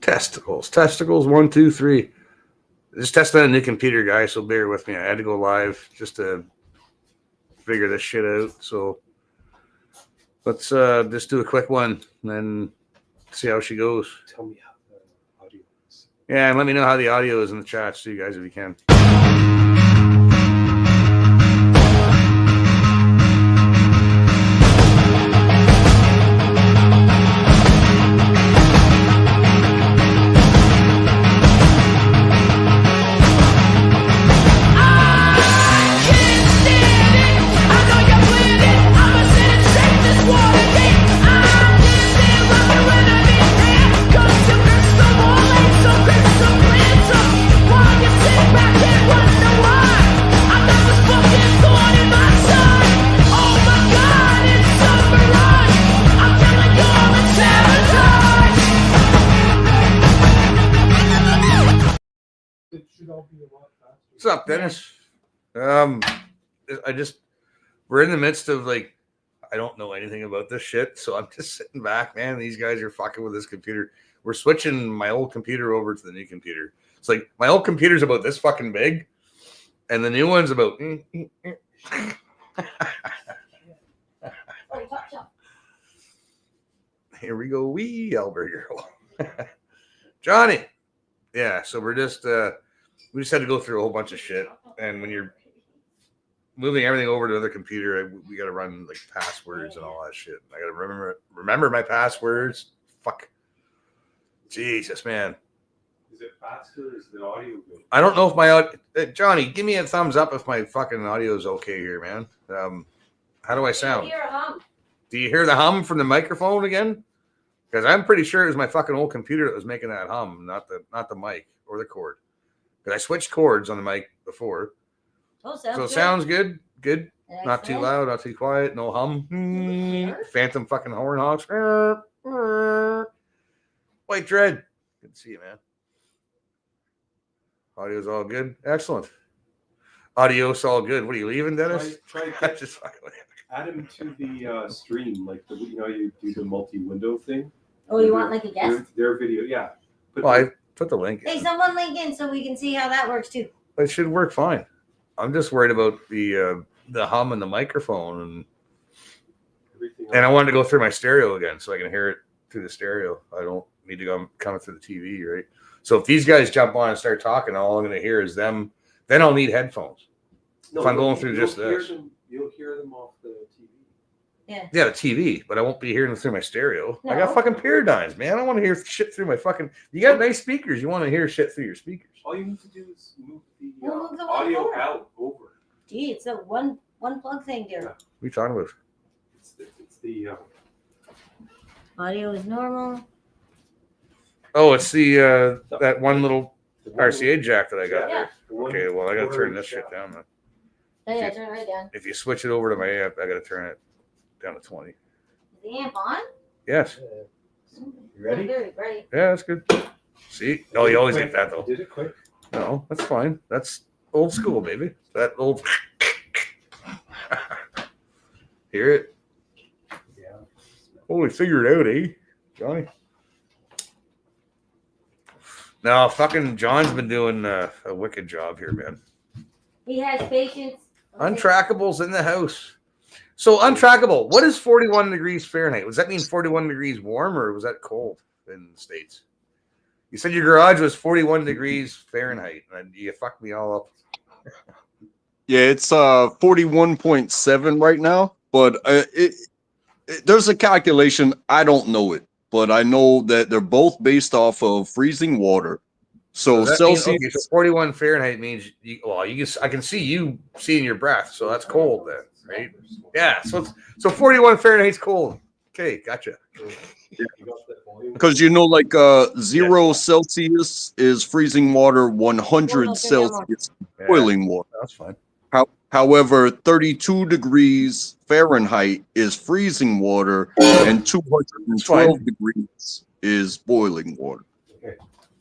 Testicles, 1, 2, 3. Just testing a new computer, guys, so bear with me. I had to go live just to figure this shit out. So let's just do a quick one and then see how she goes. Tell me how the audio is. Yeah, and let me know how the audio is in the chats too, guys, if you can. What's up, Dennis? We're in the midst of I don't know anything about this shit, so I'm just sitting back, man. These guys are fucking with this computer. We're switching my old computer over to the new computer. It's like my old computer's about this fucking big, and the new one's about. Here we go, wee Albert girl, Johnny. Yeah, so we're just we just had to go through a whole bunch of shit, and when you're moving everything over to another computer, we got to run passwords and all that shit. I got to remember my passwords. Fuck, Jesus, man. Is it faster? Is the audio good? I don't know if my Johnny, give me a thumbs up if my fucking audio is okay here, man. How do I sound? I hear a hum. Do you hear the hum from the microphone again? Because I'm pretty sure it was my fucking old computer that was making that hum, not the mic or the cord. Because I switched cords on the mic before. Oh, so it sounds good. Good. Excellent. Not too loud, not too quiet. No hum. Phantom fucking horn hawks. White Dread. Good to see you, man. Audio's all good. Excellent. Audio's all good. What are you leaving, Dennis? Try Just fucking add him to the stream, you do the multi-window thing. Oh, you want a guest? Their video, yeah. I put the link in. Hey, someone link in so we can see how that works too. It should work fine. I'm just worried about the hum and the microphone and everything. And I wanted to go through my stereo again so I can hear it through the stereo. I don't need to go coming through the TV, right? So if these guys jump on and start talking, all I'm going to hear is them. Then I'll need headphones. No, if I'm going through just this. You'll hear them off the TV. Yeah, the TV, but I won't be hearing them through my stereo. No. I got fucking paradigms, man. I don't want to hear shit through my fucking. You got nice speakers. You want to hear shit through your speakers. All you need to do is move the We'll move the audio one out over. Gee, it's a one plug thing, dear. What are you talking about? It's the Audio is normal. Oh, it's the that one little RCA jack that I got Yeah. there. Okay, well I got to turn this shit down then. Oh, yeah, turn it right down. If you switch it over to my amp, I got to turn it down to 20. Is the amp on? Yes. You ready? Very bright. Yeah, that's good. See? Oh, you always get that though. Did it quick? No, that's fine. That's old school, baby. That old. Hear it? Yeah. Holy, figure it out, eh, Johnny? No, fucking John's been doing a wicked job here, man. He has patience. Untrackables in the house. So untrackable. What is 41 degrees Fahrenheit? Does that mean 41 degrees warm or was that cold in the States? You said your garage was 41 degrees Fahrenheit, and you fucked me all up. Yeah, it's 41.7 right now, but there's a calculation. I don't know it, but I know that they're both based off of freezing water. So Celsius. Mean, okay, so 41 Fahrenheit means I can see you seeing your breath, so that's cold then, right? Yeah. So 41 Fahrenheit's cold. Okay, gotcha. Because 0 Celsius is freezing water, 100 Celsius boiling water. That's fine. However, 32 degrees Fahrenheit is freezing water, and 212 degrees is boiling water.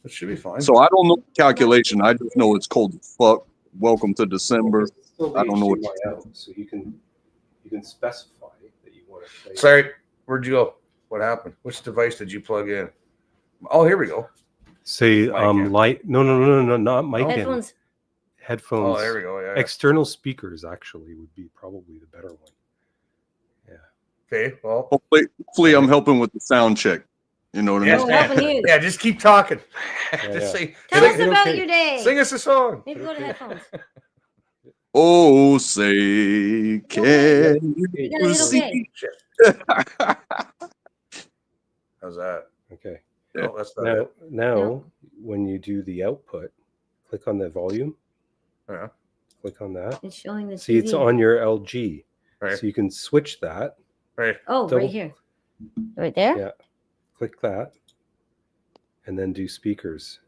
That should be fine. So I don't know the calculation. I just know it's cold as fuck. Welcome to December. I don't know what. So you can specify that you want to play. Sorry, where'd you go? What happened? Which device did you plug in? Oh, here we go. Say Mic in. light. No, not mic in. Headphones. Headphones. Oh, there we go. Yeah. External speakers actually would be probably the better one. Okay. Well. Hopefully I'm helping with the sound check. You know what I Yes, mean? Oh, helping you. Yeah. Just keep talking. Yeah. Just say. Tell Is us it about okay? your day. Sing us a song. Maybe go to headphones. Oh, say, can You you gotta hit see? okay. How's that? Okay. Yeah. Oh, that's not Now, it. now when you do the output, click on the volume. Yeah. Click on that. It's showing the See, it's TV. on your LG. Right. So you can switch that. Right. Oh, double- right here. Right there? Yeah. Click that. And then do speakers.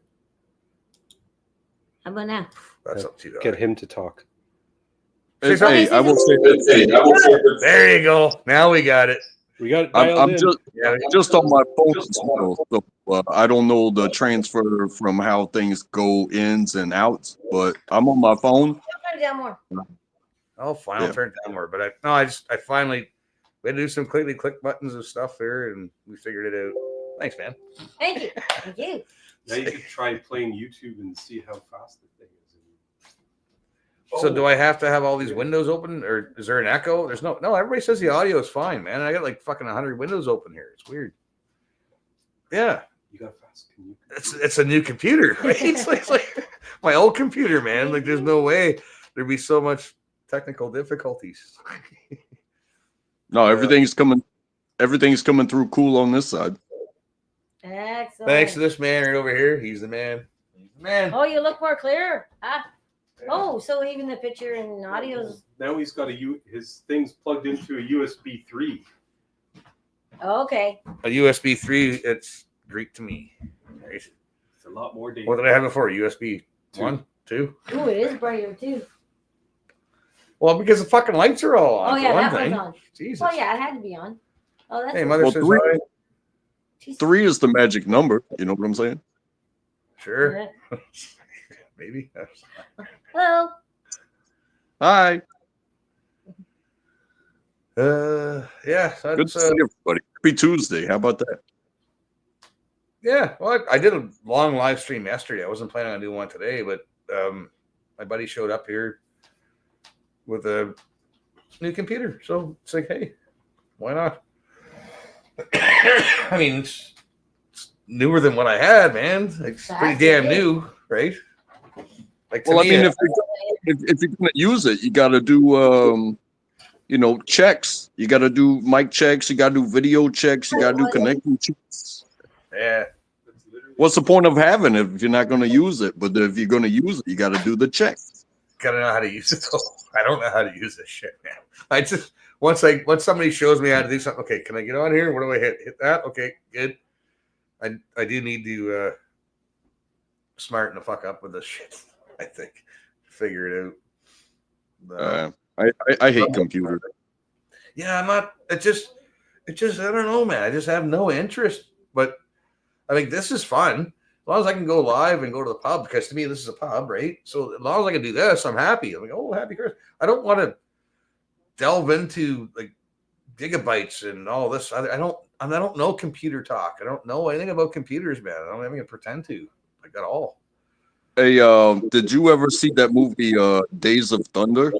How about now? That's up to you. Get him to talk. Hey, Okay, I will say this. There you go. Now we got it. We got it I'm dialed in. just on my phone still, so I don't know the transfer from how things go ins and outs, but I'm on my phone. Turn it down more. Oh, fine. I'll Yeah. turn it down more. But I finally we had to do some click buttons and stuff there, and we figured it out. Thanks, man. Thank you. Thank you. Now you can try playing YouTube and see how fast the thing is. So do I have to have all these windows open, or is there an echo? There's no. Everybody says the audio is fine, man. I got like fucking 100 windows open here. It's weird. Yeah, You got fast. Can you? it's a new computer, right? It's like my old computer, man. Like there's no way there'd be so much technical difficulties. No, everything's coming through cool on this side. Excellent. Thanks to this man right over here. He's the man. He's the man. Oh, you look more clear. Ah. Oh, so even the picture and audio's Now he's got his thing's plugged into a USB 3. okay. A USB 3. It's Greek to me. Right? It's a lot more data. What did I have before? USB 1, 2. Ooh, it is brighter too. Well, because the fucking lights are all on. Oh for yeah, one that thing. one's on. Jesus. Oh yeah, it had to be on. Oh, that's Hey, mother Well, says three- hi. Jeez. 3 is the magic number. You know what I'm saying? Sure. Maybe. Hello. Hi. Yeah. So Good to see everybody. Happy Tuesday. How about that? yeah. Well, I did a long live stream yesterday. I wasn't planning on doing one today, but my buddy showed up here with a new computer. So it's like, hey, why not? I mean, it's newer than what I had, man. It's pretty damn new, right? Like, to Well, I me, mean, if you're gonna use it, you got to do checks. You got to do mic checks. You got to do video checks. You got to do connection checks. yeah. That's literally What's the point of having it if you're not going to use it? But if you're going to use it, you got to do the checks. Gotta know how to use it. Though. I don't know how to use this shit, man. I just once somebody shows me how to do something. Okay, can I get on here? What do I hit? Hit that? Okay, good. I do need to smarten the fuck up with this shit. I think figure it out. I hate computers. Yeah, I'm not. It just I don't know, man. I just have no interest. But I think this is fun. As long as I can go live and go to the pub, because to me this is a pub, right? So as long as I can do this, I'm happy. I'm like, oh, happy Christmas. I don't want to delve into like gigabytes and all this. I don't know computer talk. I don't know anything about computers, man. I don't even pretend to like at all. Hey, did you ever see that movie, Days of Thunder?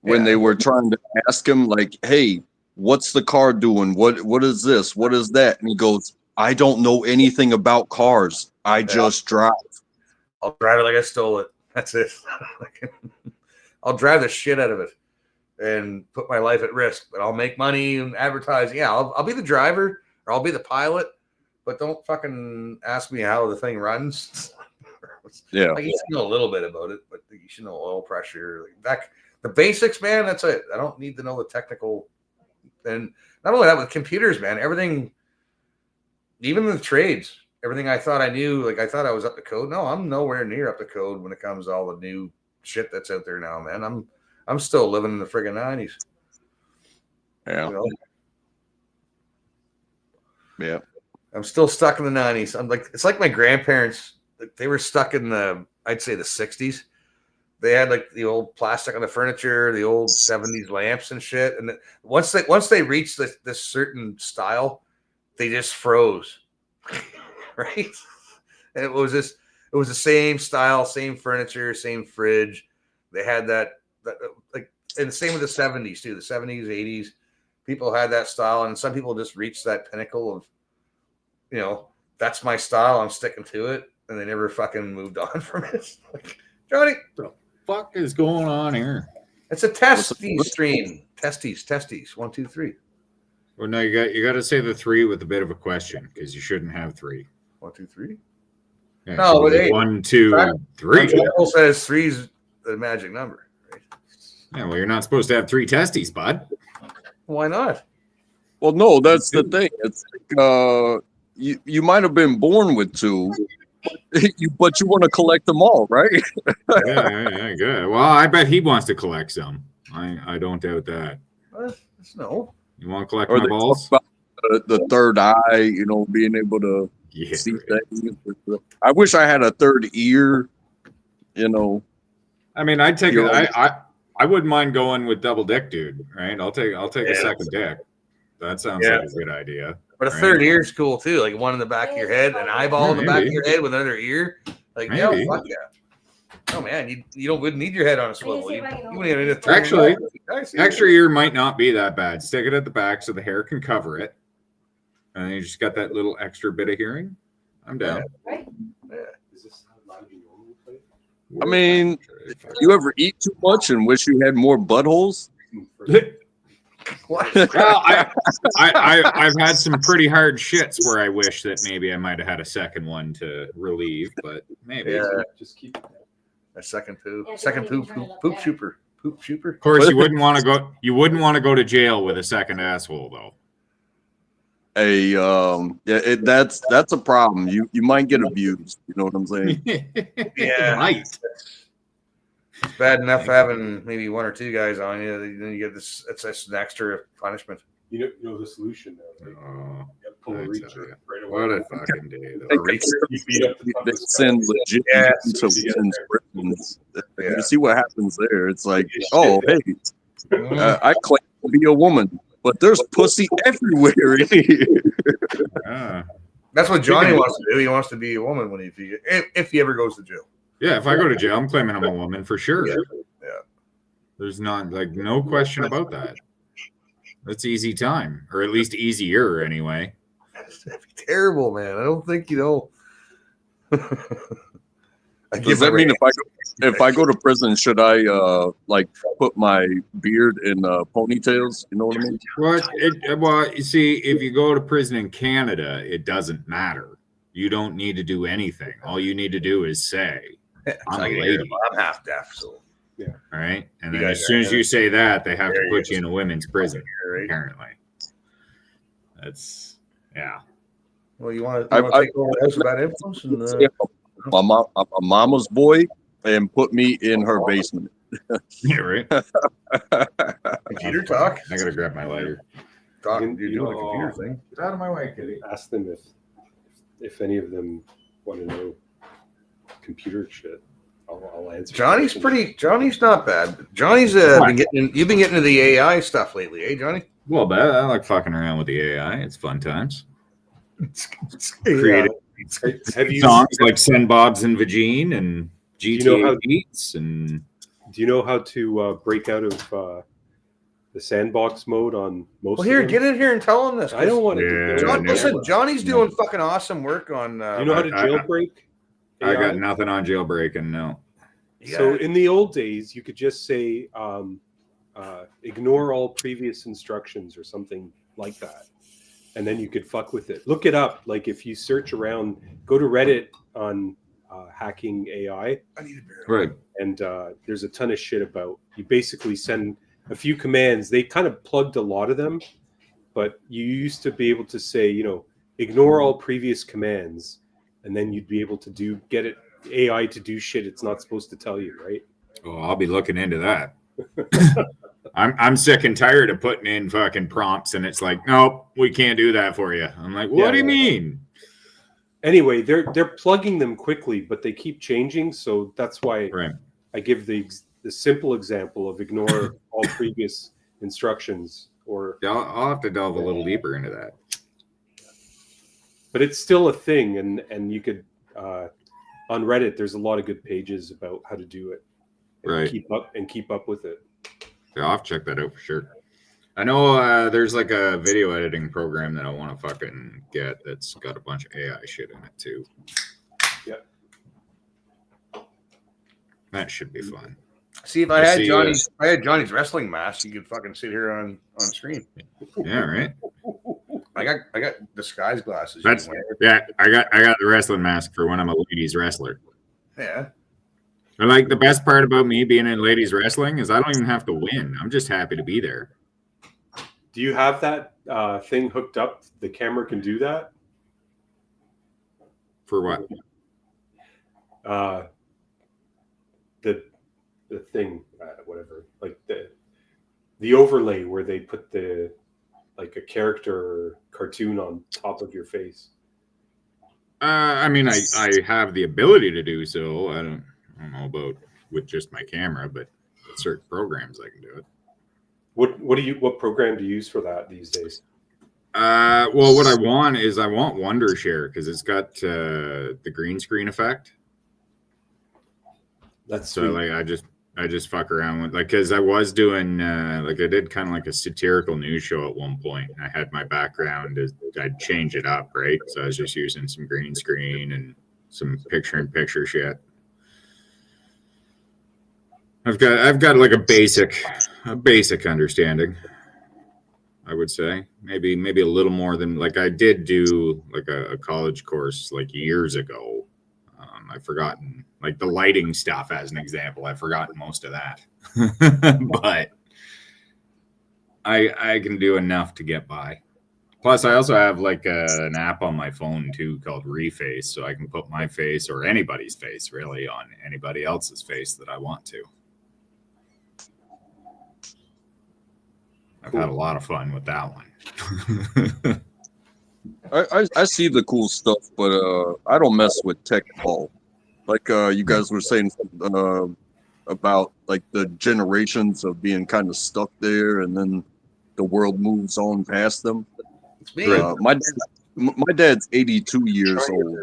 When Yeah. they were trying to ask him, like, "Hey, what's the car doing? What is this? What is that?" And he goes, "I don't know anything about cars. I just drive." I'll drive it like I stole it. That's it. I'll drive the shit out of it and put my life at risk, but I'll make money and advertising. Yeah, I'll be the driver or I'll be the pilot, but don't fucking ask me how the thing runs. Yeah. Like you should know a little bit about it, but you should know oil pressure, like that. The basics, man. That's it. I don't need to know the technical. And not only that, with computers, man, everything, even the trades, everything I thought I knew, like I thought I was up to code. No, I'm nowhere near up to code when it comes to all the new shit that's out there now, man. I'm still living in the friggin' 90s. Yeah. You know? Yeah. I'm still stuck in the 90s. I'm like, it's like my grandparents, they were stuck in I'd say the 60s. They had like the old plastic on the furniture, the old 70s lamps and shit. And once they reached this certain style, they just froze. Right? And it was the same style, same furniture, same fridge. They had that like, and the same with the 70s too. The 70s, 80s, people had that style, and some people just reached that pinnacle of, that's my style. I'm sticking to it, and they never fucking moved on from it. Like, Johnny, Fuck is going on here? it's a testes stream. Testes. 1, 2, 3. Well, no, you got to say the 3 with a bit of a question because you shouldn't have 3. 1, 2, 3. Yeah, No, but hey, 1, 2, 3. Bible says 3's the magic number. Right? Yeah, well, you're not supposed to have 3 testes, bud. Why not? Well, no, that's the thing. It's like you might have been born with 2, but you want to collect them all, right? yeah, good. Well, I bet he wants to collect some. I don't doubt that. No. You want to collect Or my they balls? talk about the third eye, being able to Yeah. see things. I wish I had a third ear, I mean, I'd take You're it. I wouldn't mind going with double dick, dude. Right? I'll take a Yeah. second dick. That sounds Yeah. like a good idea. But a Right. third ear is cool too. Like one in the back of your head, an eyeball in the back of Maybe. your head with another ear. Like, Maybe. fuck yeah. Oh man, you wouldn't need your head on a swivel. You wouldn't need to throw it Actually, back. I see Extra it. ear might not be that bad. Stick it at the back so the hair can cover it, and you just got that little extra bit of hearing. I'm down. Is this how loud you normally play? I mean, you ever eat too much and wish you had more buttholes? What? Well, I've had some pretty hard shits where I wish that maybe I might have had a second one to relieve, but maybe. Yeah. Just keep. A second poop. Yeah, Second don't poop. even turn it up Poop there. shooper. Poop shooper. Of course, you wouldn't want to go. You wouldn't want to go to jail with a second asshole, though. That's a problem. You might get abused. You know what I'm saying? Yeah. Right. It's bad enough having maybe 1 or 2 guys on you. Then you get this. It's an extra punishment. You know the solution now. Right? Oh, You pull a I tell reacher you. right away. what a fucking day! They, though. You beat up the they toughest send guys. legit Yeah. to women's prisons. Yeah. You see what happens there? It's like, oh, hey, Mhm. I claim to be a woman, but there's pussy everywhere in here. Ah. That's what Johnny wants to do. He wants to be a woman when if he ever goes to jail. Yeah, if I go to jail, I'm claiming I'm a woman for sure. Yeah. There's not no question about that. That's easy time, or at least easier anyway. That'd be terrible, man. I don't think I Does that mean if I go to prison, should I like put my beard in ponytails? You know what I mean? Well, you see, if you go to prison in Canada, it doesn't matter. You don't need to do anything. All you need to do is say, I'm a lady. I'm half deaf, so All right. And You then guys as soon as are- you say that, they have to There you put go. you in a women's prison, right. apparently. That's, yeah. Well, you want I- to take over the house without influence? And, I'm a mama's boy, and put me in her basement. Yeah, right. computer talk. I got to grab my lighter. Talk. You You're doing the know, computer thing. Get out of my way, kitty. Ask them if any of them want to know computer shit. I'll answer. Johnny's not bad. Johnny's been getting. You've been getting into the AI stuff lately, eh, Johnny? Well, but I like fucking around with the AI. It's fun times. Yeah. Creative Have you songs like Send Bob's and Vagine and GTA you know how- Beats and Do you know how to break out of the sandbox mode on most? Well, here, of them? get in here and tell him this. I don't want to. Yeah, John, no. listen, Johnny's doing fucking awesome work on. Do you know how to I- jailbreak? I got AI? nothing on jailbreaking. No. So in the old days, you could just say, ignore all previous instructions or something like that. And then you could fuck with it. Look it up. Like if you search around, go to Reddit on hacking AI, I need a beer. Right. and there's a ton of shit about. You basically send a few commands. They kind of plugged a lot of them, but you used to be able to say, ignore all previous commands, and then you'd be able to get it AI to do shit it's not supposed to tell you, right? Oh, I'll be looking into that. I'm sick and tired of putting in fucking prompts and it's like, nope, we can't do that for you. I'm like, what do you mean? Anyway, they're plugging them quickly, but they keep changing. So that's why Right. I give the simple example of ignore all previous instructions, I'll have to delve a little deeper into that. but it's still a thing, and you could on Reddit, there's a lot of good pages about how to do it. And Right. keep up with it. Yeah, I'll have to check that out for sure. I know there's like a video editing program that I want to fucking get that's got a bunch of AI shit in it too. Yeah. That should be fun. See, if I I had see, Johnny's wrestling mask, you could fucking sit here on screen. Yeah, right. I got disguise glasses. you That's can wear. yeah. I got the wrestling mask for when I'm a ladies wrestler. Yeah. And like the best part about me being in ladies wrestling is I don't even have to win. I'm just happy to be there. Do you have that thing hooked up? The camera can do that. For what? The thing, whatever, like the overlay where they put the like a character or cartoon on top of your face. I mean, I have the ability to do so. I don't know about with just my camera, but with certain programs I can do it. What program do you use for that these days? Well, what I want Wondershare because it's got the green screen effect. That's So sweet. like I just fuck around with like because I was doing like I did kind of like a satirical news show at one point. And I had my background I'd change it up, right? So I was just using some green screen and some picture-in-picture shit. I've got like a basic understanding. I would say maybe a little more than like I did do like a college course like years ago. I've forgotten like the lighting stuff as an example. I've forgotten most of that, but I can do enough to get by. Plus, I also have like an app on my phone too called Reface, so I can put my face or anybody's face really on anybody else's face that I want to. I've had a lot of fun with that one. I see the cool stuff, but I don't mess with tech at all. Like you guys were saying about like the generations of being kind of stuck there, and then the world moves on past them. It's me. My dad's 82 years old.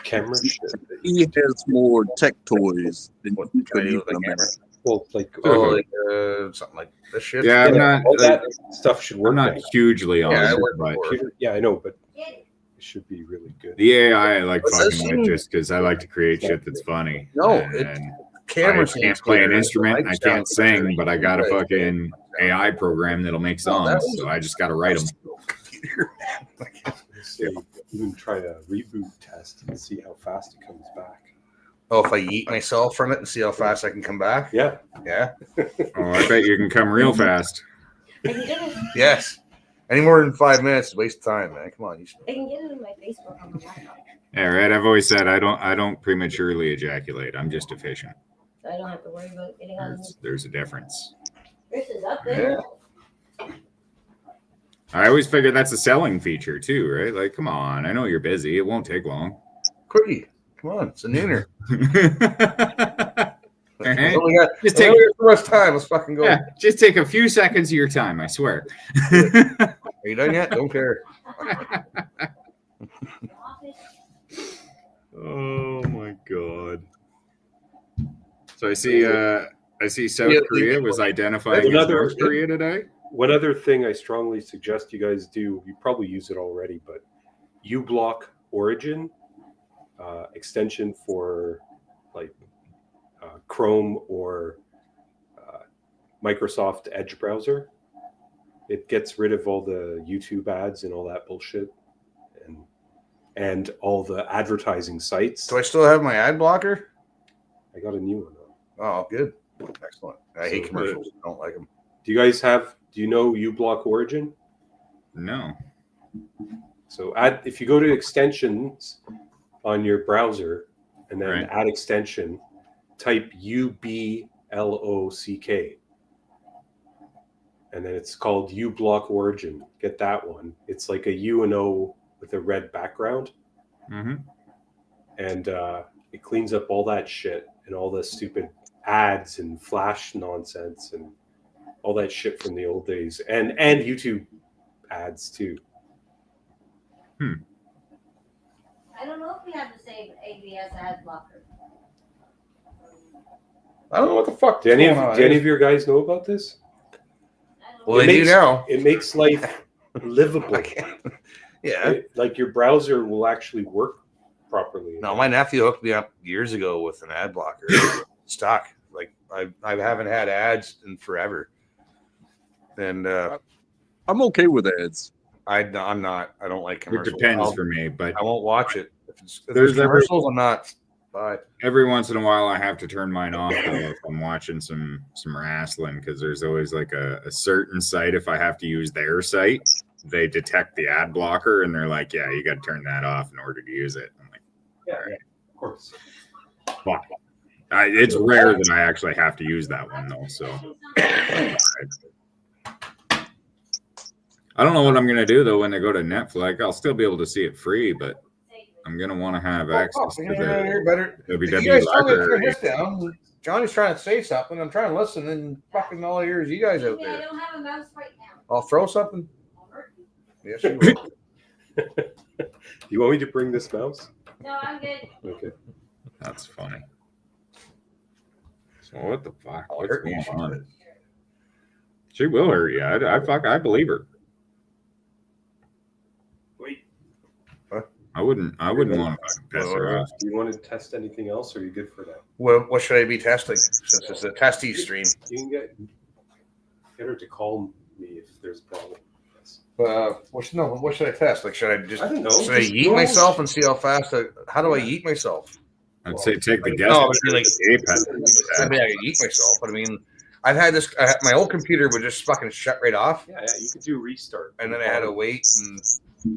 Camera shit. He has more tech toys than What you can I could do even with the camera? imagine. Well, like Something like this shit. Yeah, I'm not all like, that stuff should work. I'm not now. hugely on Yeah, I it, work but before. Yeah, I know, but it should be really good. the AI I like What's fucking this? with just because I like to create shit that's funny. No, and Camera I can't play an clear. instrument. The I light can't sounds clear. sing, but I got a Right. fucking AI program that'll make Oh, that songs. was- So I just got to write them. Computer, man. Like, So even try a reboot test and see how fast it comes back. oh, if I eat myself from it and see how fast I can come back. Yeah, Yeah. Oh, I bet you can come real fast. I can get it. Yes. Any more than 5 minutes is a waste of time, man. Come on. You should... I can get it in my Facebook on my laptop, Yeah, right. I've always said I don't prematurely ejaculate. I'm just efficient. so I don't have to worry about getting on. There's a difference. Chris is up there. I always figure that's a selling feature too, right? Like, come on, I know you're busy. It won't take long. Quickie. Come on. It's a nooner. Alright. Oh, we got, Just we take got so much time. Let's fucking go. yeah, just take a few seconds of your time. I swear. Are you done yet? Don't care. Oh my god. So I see South Yeah, Korea was identified as Another- North Korea today. one other thing I strongly suggest you guys do. You probably use it already, but uBlock Origin extension for like Chrome or Microsoft Edge browser. It gets rid of all the YouTube ads and all that bullshit, and all the advertising sites. Do I still have my ad blocker? I got a new one. Oh, good. Excellent. I hate So, commercials. I don't like them. Do you know uBlock Origin? No. So if you go to extensions on your browser and then Right. add extension, type UBLOCK. And then it's called uBlock Origin. Get that one. It's like a U and O with a red background. Mm-hmm. And it cleans up all that shit and all the stupid ads and flash nonsense and all that shit from the old days. And YouTube ads too. I don't know if we have the same ABS ad blocker. I don't know what the fuck. Do any going on. of your guys know about this? I don't Well, know. they do now. It makes life livable. I can't. Yeah. Like your browser will actually work properly. No, my nephew hooked me up years ago with an ad blocker. Stock. Like I haven't had ads in forever. And I'm okay with ads. I'm not. I don't like It commercials. depends for me, but I won't watch it. If There's there's commercials, I'm not. But every once in a while I have to turn mine off though, if I'm watching some wrestling, because there's always like a certain site, if I have to use their site, they detect the ad blocker and they're like, yeah, you got to turn that off in order to use it. I'm like, Yeah, all right. of course. Fuck. It's rare that I actually have to use that one though, so I don't know what I'm gonna do though when they go to Netflix. I'll still be able to see it free, but I'm gonna want to have access to the better. You WWE guys tell me to turn library. this down. Johnny's trying to say something. I'm trying to listen, and fucking all ears, you guys out I there. don't have a mouse right now. I'll throw something. Yes, you will. You want me to bring this mouse? No, I'm good. Okay. That's funny. So what the fuck? I'll What's hurt you. going on? She will hurt you. I believe her. Wait. I wouldn't want to piss her off. Do you want to test anything else, or are you good for now? What should I be testing? Since it's a testy stream. You can get her to call me if there's a problem. Yes. What should I test? Like, should I just I don't know. should I Just yeet go- myself and see how fast? How do I yeet myself? I'd say take the guess. No, but you're like- I Apex. mean, I can yeet myself, but I mean, I've had this. My old computer would just fucking shut right off, Yeah, you could do restart. and then I had to wait. And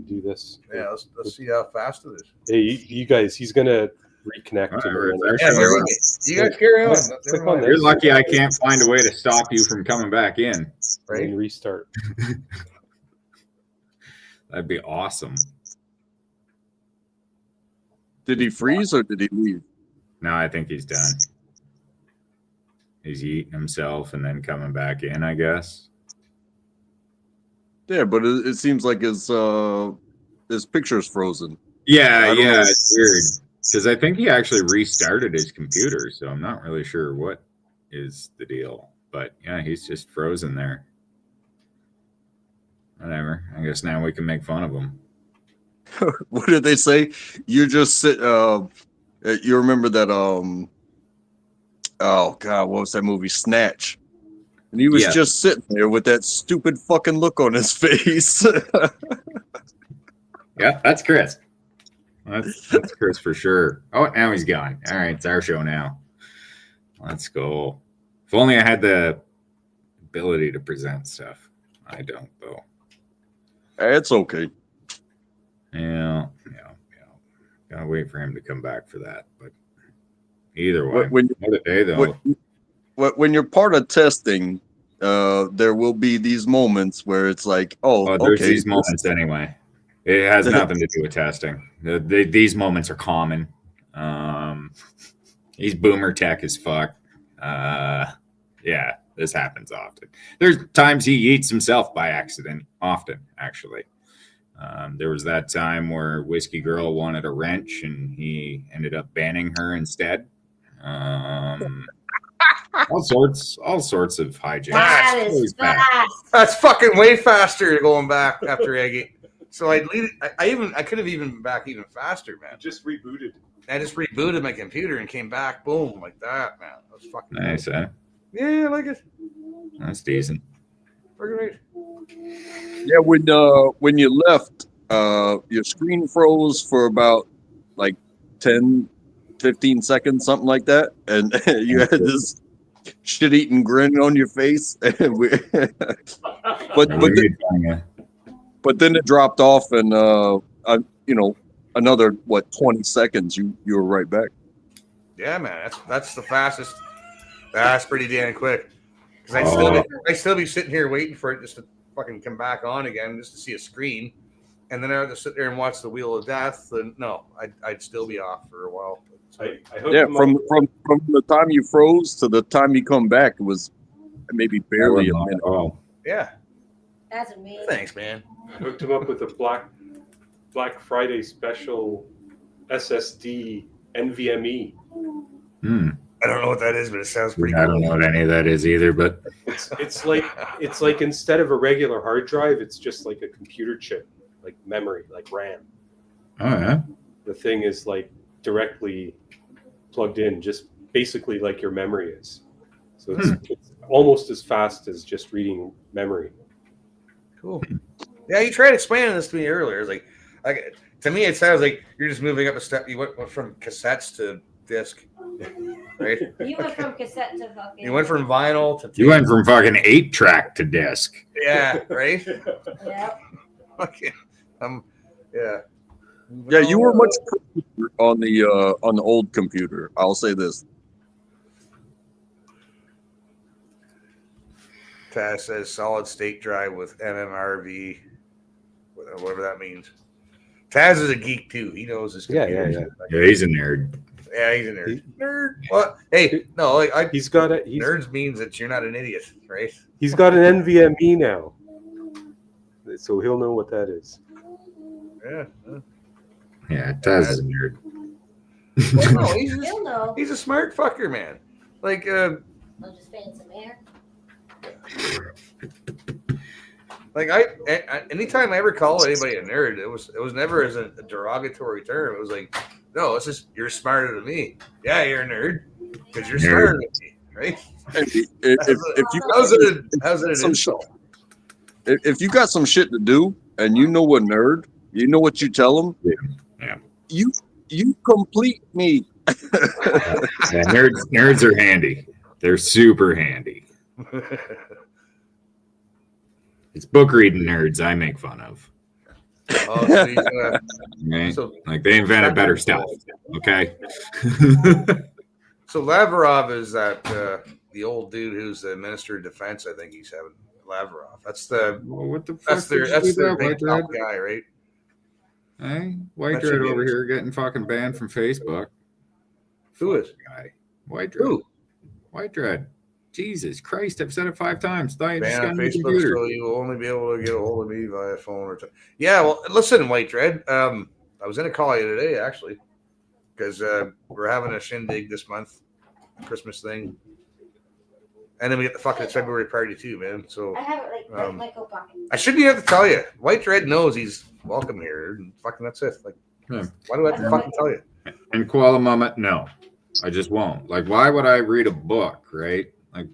do this. yeah, let's see how fast it is. Hey, you guys, he's gonna reconnect. in a Whatever, minute. it's Yeah, actually- here we go. You guys carry on. Click Never on mind. You're lucky I can't find a way to stop you from coming back in. And Right? then restart. That'd be awesome. Did he freeze or did he leave? No, I think he's done. He's eating himself and then coming back in, I guess. Yeah, but it seems like his picture's frozen. Yeah, I don't yeah, know. it's weird. Because I think he actually restarted his computer, so I'm not really sure what is the deal. But yeah, he's just frozen there. Whatever. I guess now we can make fun of him. What did they say? You just sit. You remember that? Oh God, what was that movie? Snatch. And he was Yeah. just sitting there with that stupid fucking look on his face. Yeah, that's Chris. That's Chris for sure. Oh, now he's gone. All right, it's our show now. Let's go. If only I had the ability to present stuff. I don't, though. It's okay. Yeah. Gotta wait for him to come back for that. But either way, When what a day, though. when you're part of testing, there will be these moments where it's like, Oh, there's okay, these moments anyway. It has nothing to do with testing. These moments are common. He's boomer tech as fuck. Yeah, this happens often. There's times he eats himself by accident. Often, actually. There was that time where Whiskey Girl wanted a wrench and he ended up banning her instead. All sorts of hijinks. That Always is bad. fast. That's fucking way faster going back after Eggy. So I'd leave it. I could have even been back even faster, man. Just rebooted. I just rebooted my computer and came back, boom, like that, man. That was fucking Nice, huh? Yeah, I like it. That's decent. Fucking right. Yeah, when you left, your screen froze for about like 10, 15 seconds, something like that, and you had this shit-eating grin on your face. And but then it dropped off, and another 20 seconds, you were right back. Yeah, man. That's the fastest. That's pretty damn quick. Because I'd still be sitting here waiting for it just to fucking come back on again, just to see a screen, and then I would just sit there and watch the Wheel of Death. And no, I'd still be off for a while. I Yeah, from the time you froze to the time you come back, it was maybe barely a minute. Oh, Yeah. That's amazing. Thanks, man. hooked him up with a Black Friday special SSD NVMe. Hmm. I don't know what that is, but it sounds pretty I cool. don't know what any of that is either, but It's like instead of a regular hard drive, it's just like a computer chip, like memory, like RAM. oh yeah. The thing is like directly plugged in, just basically like your memory is. So it's almost as fast as just reading memory. Cool. Yeah, you tried explaining this to me earlier. It's like to me, it sounds like you're just moving up a step. You went from cassettes to disc, right? You went from cassette to fucking. You went from vinyl to You went from fucking 8-track to disc. yeah, right. Yeah. Okay. Yeah. Yeah, you were much on the old computer. I'll say this. Taz says solid state drive with MMRV, whatever that means. Taz is a geek too. He knows his Yeah, computer. Yeah, he's a nerd. Yeah, he's a nerd. Nerd. What? Hey, no, He's got a nerds means that you're not an idiot, right? he's got an NVMe now, so he'll know what that is. Yeah. Yeah, Taz is a nerd. Well, no, He'll know. he's a smart fucker, man. Like, I'll just fan some air. anytime I ever call anybody a nerd, it was never as a derogatory term. It was like, no, it's just you're smarter than me. Yeah, you're a nerd because you're Nerd. smarter than me, right? If you How's it an some insult? if you got some shit to do and you know what nerd, you know what you tell them. Yeah. You complete me. Yeah, nerds are handy. They're super handy. It's book reading nerds I make fun of. Oh, so he's, Right? so, Like they invented better stuff. Okay. so Lavrov is that the old dude who's the Minister of Defense. I think he's having Lavrov. That's the Well, what the fuck? that's their did you do that, big White top Dread? guy, right? Hey, White That should Dread be over it. here getting fucking banned from Facebook. Who is? Guy. White Dread. Who? White Dread. Jesus Christ, I've said it 5 times. Thought you just Ban got on a new Facebook, computer. so you will only be able to get a hold of me via phone or. Yeah, well, listen, White Dread. I was going to call you today actually, because we're having a shindig this month, Christmas thing, and then we get the fucking February party too, man. So I have it like Um, my coat pocket. I shouldn't even have to tell you. White Dread knows he's welcome here, and fucking that's it. Like, Yeah. why do I have to fucking tell you? And Koala Mama, no, I just won't. Like, why would I read a book, right? Like,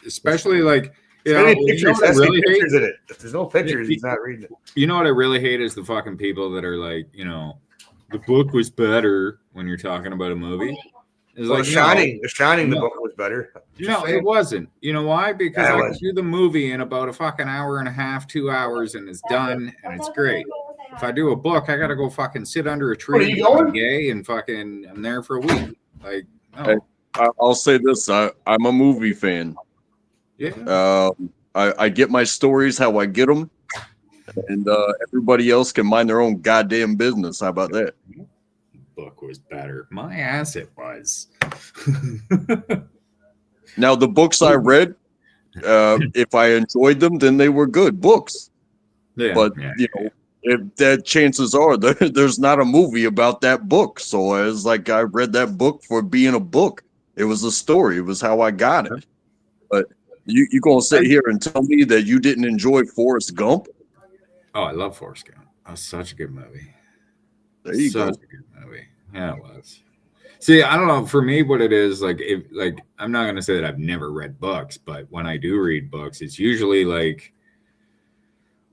especially like, you know, Any you know pictures, what I has to be really hate? pictures in it. If there's no pictures, he's not reading it. You know what I really hate is the fucking people that are like, you know, the book was better when you're talking about a movie. It's Well, like, The Shining, The Shining, the No. book was better. No, it wasn't. You know why? Because Yeah, it I was. can do the movie in about a fucking hour and a half, 2 hours, and it's done, and it's great. If I do a book, I gotta go fucking sit under a tree, What, are you going? gay, and fucking I'm there for a week. Like, no, Hey. I'll say this: I'm a movie fan. yeah, I get my stories how I get them, and everybody else can mind their own goddamn business. How about that? book was better. My ass, it was. Now the books I read, if I enjoyed them, then they were good books. Yeah, But yeah. you know, if that chances are there's not a movie about that book. So I was like, I read that book for being a book. It was a story. It was how I got it. But you gonna sit here and tell me that you didn't enjoy Forrest Gump? Oh, I love Forrest Gump. That's such a good movie. There you Such go. a good movie. Yeah, it was. See, I don't know. For me, what it is, like, if like, I'm not gonna say that I've never read books, but when I do read books, it's usually like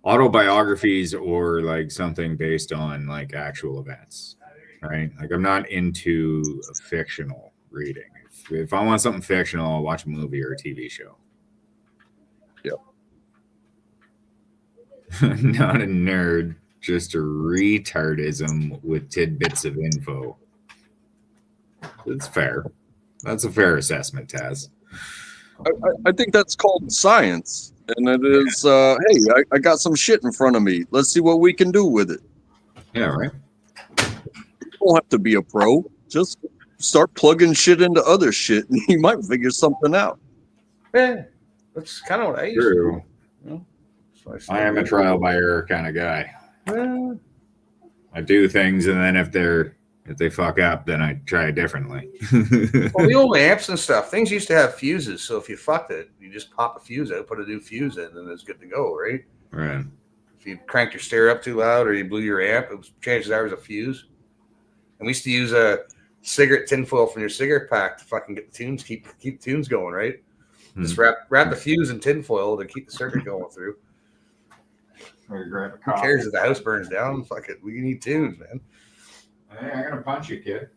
autobiographies or like something based on like actual events, right? Like, I'm not into fictional reading. If I want something fictional, I'll watch a movie or a TV show. Yep. Not a nerd, just a retardism with tidbits of info. It's fair. That's a fair assessment, Taz. I think that's called science. And it is, hey, I got some shit in front of me. Let's see what we can do with it. Yeah, right. You don't have to be a pro. Just start plugging shit into other shit, and you might figure something out. Yeah, that's kind of what I used to do. True. So I am a trial by error kind of guy. Well, I do things, and then if they fuck up, then I try it differently. Well, the old amps and stuff, things used to have fuses. So if you fucked it, you just pop a fuse out, put a new fuse in, and it's good to go, right? Right. If you cranked your stereo up too loud or you blew your amp, chances are it was a fuse. And we used to use a cigarette tinfoil from your cigarette pack to fucking get the tunes, keep the tunes going, right? Just wrap the fuse in tinfoil to keep the circuit going through. Grab a Who cares if the house burns down? Fuck it, we need tunes, man. Hey, I'm gonna punch you, kid.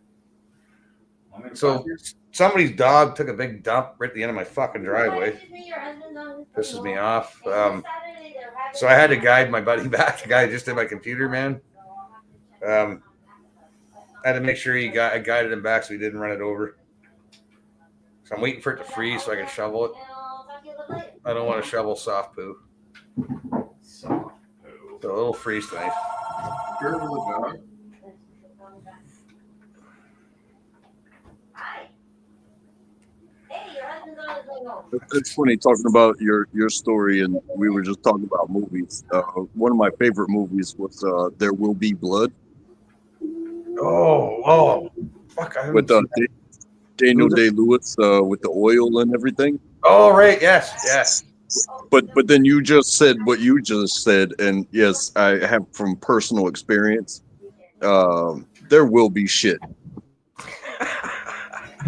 So somebody's dog took a big dump right at the end of my fucking driveway. Pisses me off. So I had to guide my buddy back. The guy just did my computer, man. I had to make sure I guided him back so he didn't run it over. So I'm waiting for it to freeze so I can shovel it. I don't want to shovel soft poo. So it'll freeze tonight. It's funny talking about your story, and we were just talking about movies. One of my favorite movies was There Will Be Blood Oh, fuck! I with Daniel Day-Lewis with the oil and everything. Oh, right, yes. But then you just said what you just said, and yes, I have from personal experience. There will be shit.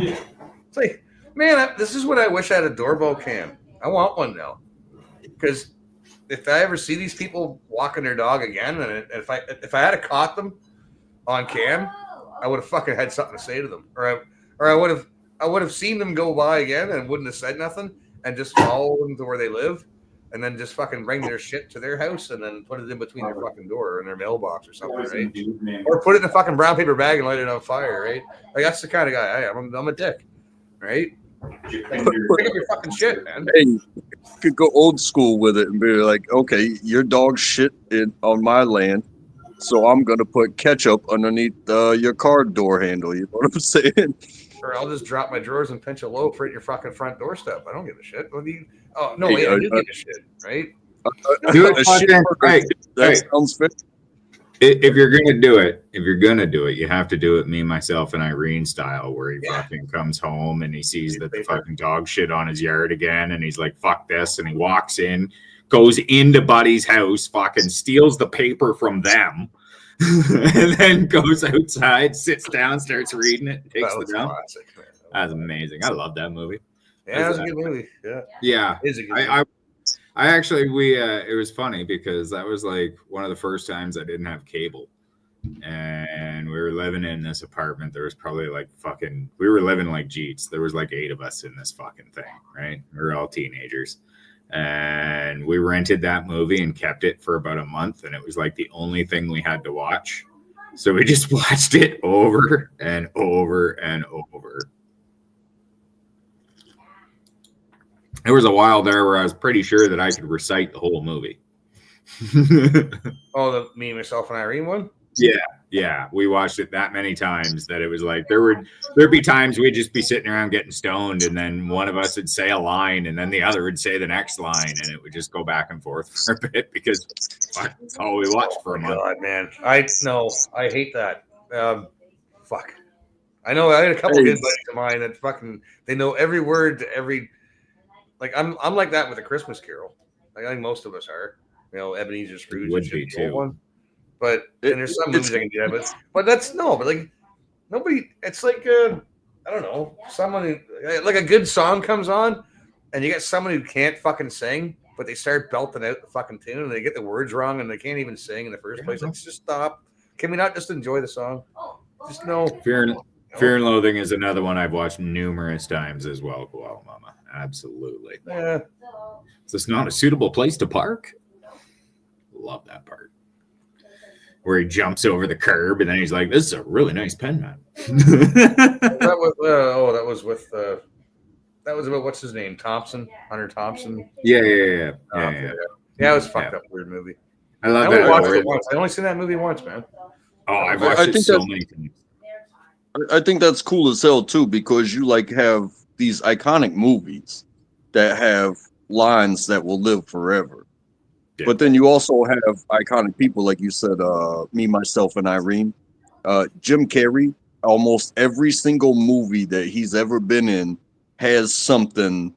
It's like, man, this is what I wish I had a doorbell cam. I want one now, because if I ever see these people walking their dog again, and if I had caught them on cam, I would have fucking had something to say to them, or I would have seen them go by again and wouldn't have said nothing and just follow them to where they live, and then just fucking bring their shit to their house and then put it in between their fucking door and their mailbox or something, right? Or put it in a fucking brown paper bag and light it on fire, right? Like that's the kind of guy I am. I'm a dick, right? Pick up your fucking shit, man. Hey, you could go old school with it and be like, okay, your dog shit on my land, so I'm gonna put ketchup underneath your car door handle. You know what I'm saying? Or I'll just drop my drawers and pinch a loaf right at your fucking front doorstep. I don't give a shit. What do you? Oh no, Hey, wait, I do give a shit, right? Do it A shit fucking burger, right. that Hey. sounds fair. If you're gonna do it, you have to do it me, myself, and Irene style, where he fucking comes home and he sees that the fucking dog shit on his yard again, and he's like, "Fuck this!" and he walks in, goes into Buddy's house, fucking steals the paper from them, and then goes outside, sits down, starts reading it, takes That the was dump. classic, man. That's amazing. I love that movie. Yeah, that was a good movie. Yeah, Yeah, it is a good movie. I actually it was funny because that was like one of the first times I didn't have cable, and we were living in this apartment. There was probably like we were living like Jeets. There was like 8 of us in this fucking thing, right? We were all teenagers, and we rented that movie and kept it for about a month, and it was like the only thing we had to watch. So we just watched it over and over and over. There was a while there where I was pretty sure that I could recite the whole movie. Oh, the Me, Myself, and Irene one? Yeah, we watched it that many times that it was like there'd be times we'd just be sitting around getting stoned, and then one of us would say a line, and then the other would say the next line, and it would just go back and forth for a bit because that's all we watched for a month. God, man. I hate that. Fuck. I know I had a couple good buddies of mine that fucking they know every word to every. Like I'm like that with A Christmas Carol. Like I think most of us are. You know, Ebenezer Scrooge Would and be shit, the old too. one. But and there's some movies I can do that, but but like nobody. It's like I don't know, someone who, like a good song comes on, and you get someone who can't fucking sing, but they start belting out the fucking tune, and they get the words wrong, and they can't even sing in the first place. Let's just stop. Can we not just enjoy the song? Just no. Fear and Loathing is another one I've watched numerous times as well. Koala Mama, absolutely. Yeah. Is this not a suitable place to park? Love that part. Where he jumps over the curb and then he's like, "This is a really nice pen, man." That was about what's his name, Hunter Thompson. Yeah. Yeah, it was a fucked up weird movie. I I love only watched that. it once. I only seen that movie once, man. Oh, I've watched I it think so that's- many times. I think that's cool as hell too, because you like have these iconic movies that have lines that will live forever. But then you also have iconic people like you said, me, myself, and Irene. Jim Carrey. Almost every single movie that he's ever been in has something,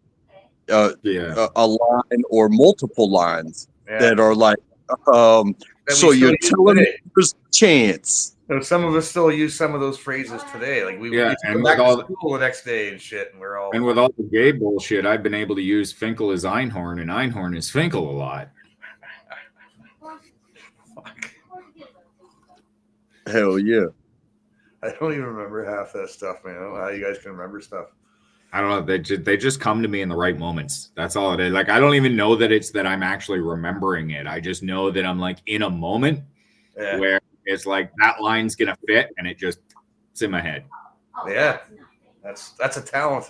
Yeah. a line or multiple lines Yeah. that are like, That we so you're still use telling me today. there's a chance. So some of us still use some of those phrases today. Like we Yeah, used to and go back with all to school the next day and shit, and we're all And with all the gay bullshit, I've been able to use Finkel as Einhorn and Einhorn as Finkel a lot. Hell yeah. I don't even remember half that stuff, man. I don't know how you guys can remember stuff. I don't know. They just come to me in the right moments. That's all it is. Like I don't even know that it's that I'm actually remembering it. I just know that I'm like in a moment Yeah. where it's like that line's gonna fit, and it's in my head. Yeah. That's a talent.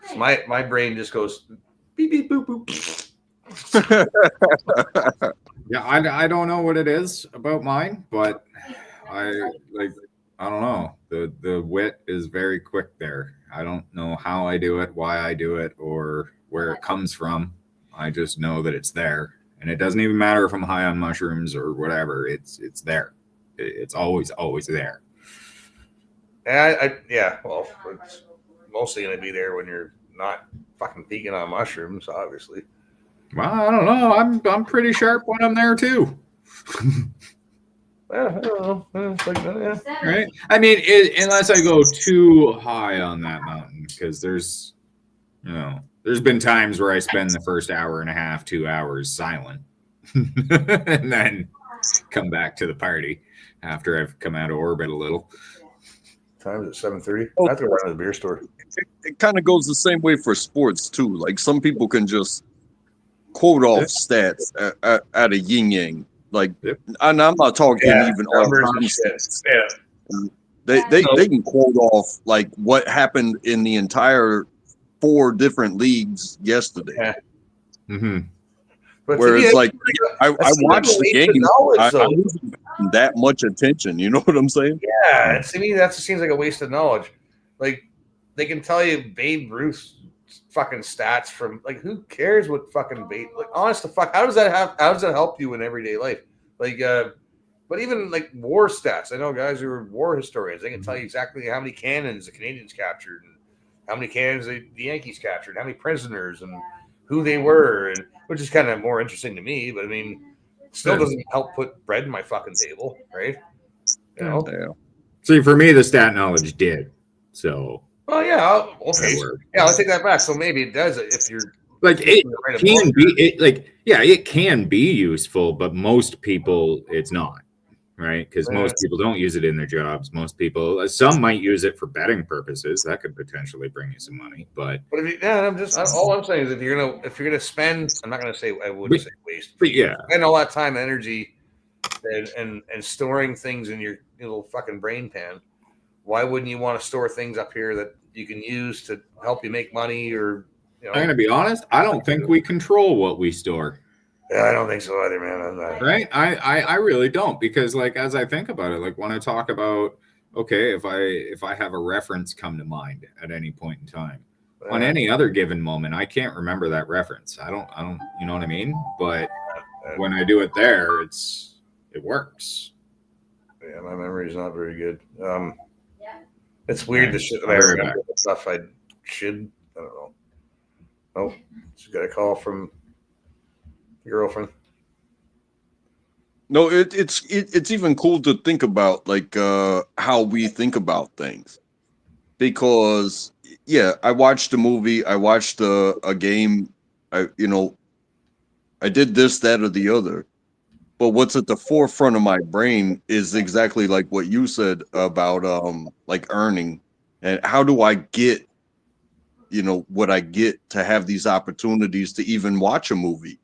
So my brain just goes beep beep boop boop. Yeah, I don't know what it is about mine, but I don't know. The wit is very quick there. I don't know how I do it, why I do it, or where it comes from. I just know that it's there, and it doesn't even matter if I'm high on mushrooms or whatever. It's there. It's always there. Yeah, well, it's mostly gonna be there when you're not fucking peaking on mushrooms, obviously. Well, I don't know. I'm pretty sharp when I'm there too. I don't know. It's like, yeah. Right? I mean, unless I go too high on that mountain, because there's been times where I spend the first hour and a half, 2 hours silent, and then come back to the party after I've come out of orbit a little. Times at 7:30. Oh. I have to run to the beer store. It kind of goes the same way for sports too. Like some people can just quote off stats at a yin yang. Like, Yep. and I'm not talking Yeah, even numbers all and shit. Yeah. They can quote off like what happened in the entire 4 different leagues yesterday. Yeah. Mm-hmm. But to Whereas, me, like, I that's watched the waste of game. knowledge, I though. wasn't paying that much attention. You know what I'm saying? Yeah, to me, that seems like a waste of knowledge. Like, they can tell you Babe Ruth's fucking stats from, like, who cares what fucking Babe, like, honest to fuck, how does that help you in everyday life? Like, but even like war stats, I know guys who are war historians, they can tell you exactly how many cannons the Canadians captured and how many cannons the Yankees captured, how many prisoners and who they were, and which is kind of more interesting to me, but I mean, still doesn't help put bread in my fucking table, right? You know? Yeah. See, for me, the stat knowledge did. So, Well, yeah, okay. that worked. Yeah, I'll take that back. So maybe it does if you're Like it right can be, it can be useful, but most people it's not, right? Because most people don't use it in their jobs. Most people, some might use it for betting purposes. That could potentially bring you some money, but But if you, all I'm saying is if you're gonna spend, I'm not gonna say I wouldn't say waste, yeah, spend all that time, energy, and storing things in your little fucking brain pan. Why wouldn't you want to store things up here that you can use to help you make money or? You know, I'm gonna be honest. I don't think we control what we store. Yeah, I don't think so either, man. I'm not. Right? I really don't, because like as I think about it, like when I talk about, okay, if I have a reference come to mind at any point in time, on any other given moment, I can't remember that reference. I don't you know what I mean? But when I do it there, it works. Yeah, my memory is not very good. It's weird the shit that I I'll be right remember stuff I should. I don't know. Oh, just got a call from your girlfriend. No, it's even cool to think about like how we think about things, because yeah, I watched a movie, I watched a game, I did this, that, or the other, but what's at the forefront of my brain is exactly like what you said about like earning, and how do I get what I get to have these opportunities to even watch a movie.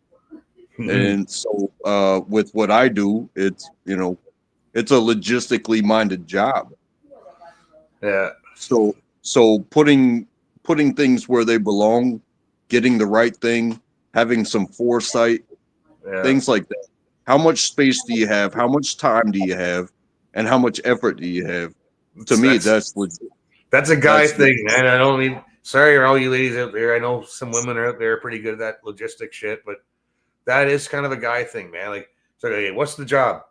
And so with what I do, it's it's a logistically minded job. Yeah. So putting things where they belong, getting the right thing, having some foresight, things like that. How much space do you have? How much time do you have? And how much effort do you have? To me, that's legit. That's a guy That's thing, man. I don't mean sorry, all you ladies out there. I know some women are out there pretty good at that logistic shit, but that is kind of a guy thing, man. Like, so hey, what's the job?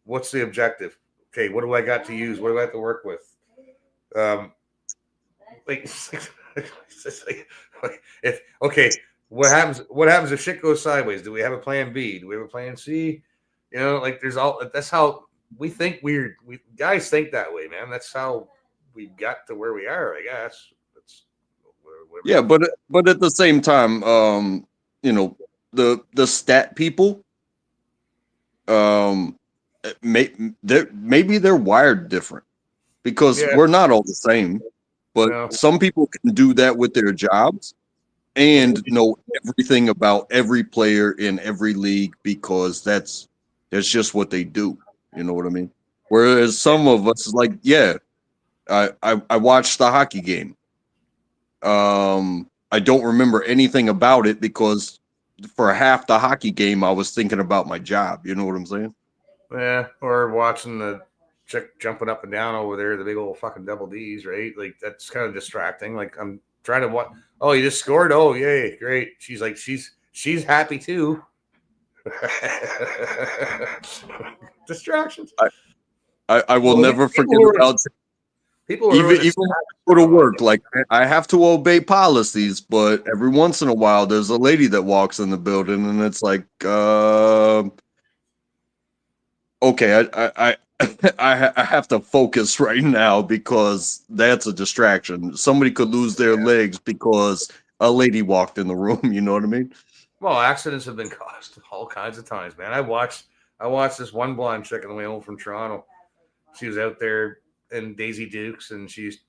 What's the objective? Okay, what do I got to use? What do I have to work with? Like, it's like if okay, what happens? What happens if shit goes sideways? Do we have a plan B? Do we have a plan C? You know, like there's all. That's how we think. We guys think that way, man. That's how we got to where we are. I guess. Yeah, but at the same time, you know, the stat people, maybe they're wired different because Yeah. we're not all the same. But No. some people can do that with their jobs and know everything about every player in every league because that's just what they do. You know what I mean? Whereas some of us, like, yeah, I watched the hockey game. I don't remember anything about it because for half the hockey game I was thinking about my job. You know what I'm saying? Yeah, or watching the chick jumping up and down over there, the big old fucking double D's, right? Like that's kind of distracting. Like I'm trying to watch. Oh, you just scored. Oh, yay, great. She's like, she's happy too. Distractions. I will Well, never people forget were- about People are even really even go to work. Like I have to obey policies, but every once in a while there's a lady that walks in the building and it's like, okay, I have to focus right now because that's a distraction. Somebody could lose their legs because a lady walked in the room. You know what I mean? Well, accidents have been caused all kinds of times, man. I watched this one blonde chick on the way home from Toronto. She was out there in Daisy Dukes, and she's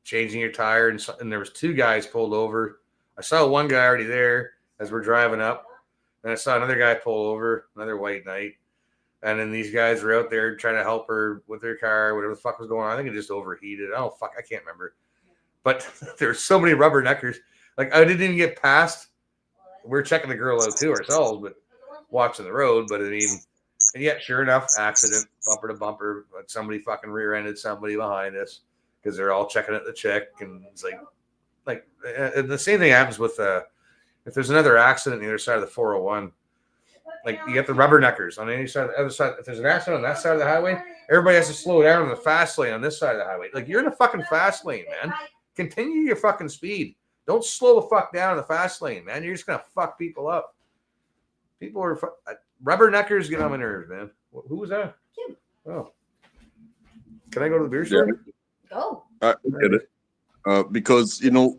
changing her tire, and there was two guys pulled over. I saw one guy already there as we're driving up, and I saw another guy pull over, another white knight, and then these guys were out there trying to help her with her car, whatever the fuck was going on. I think it just overheated. Oh fuck, I can't remember. But there's so many rubberneckers. Like I didn't even get past. We're checking the girl out too ourselves, but watching the road. But I mean, and yet, sure enough, accident, bumper to bumper. But somebody fucking rear-ended somebody behind us because they're all checking at the chick, and it's like, and the same thing happens with if there's another accident on the other side of the 401. Like you get the rubberneckers on any side, the other side. If there's an accident on that side of the highway, everybody has to slow down on the fast lane on this side of the highway. Like you're in the fucking fast lane, man. Continue your fucking speed. Don't slow the fuck down in the fast lane, man. You're just gonna fuck people up. People are rubberneckers get on my nerves, man. Who was that? Kim. Oh, can I go to the beer store? Go. I get it. Because you know,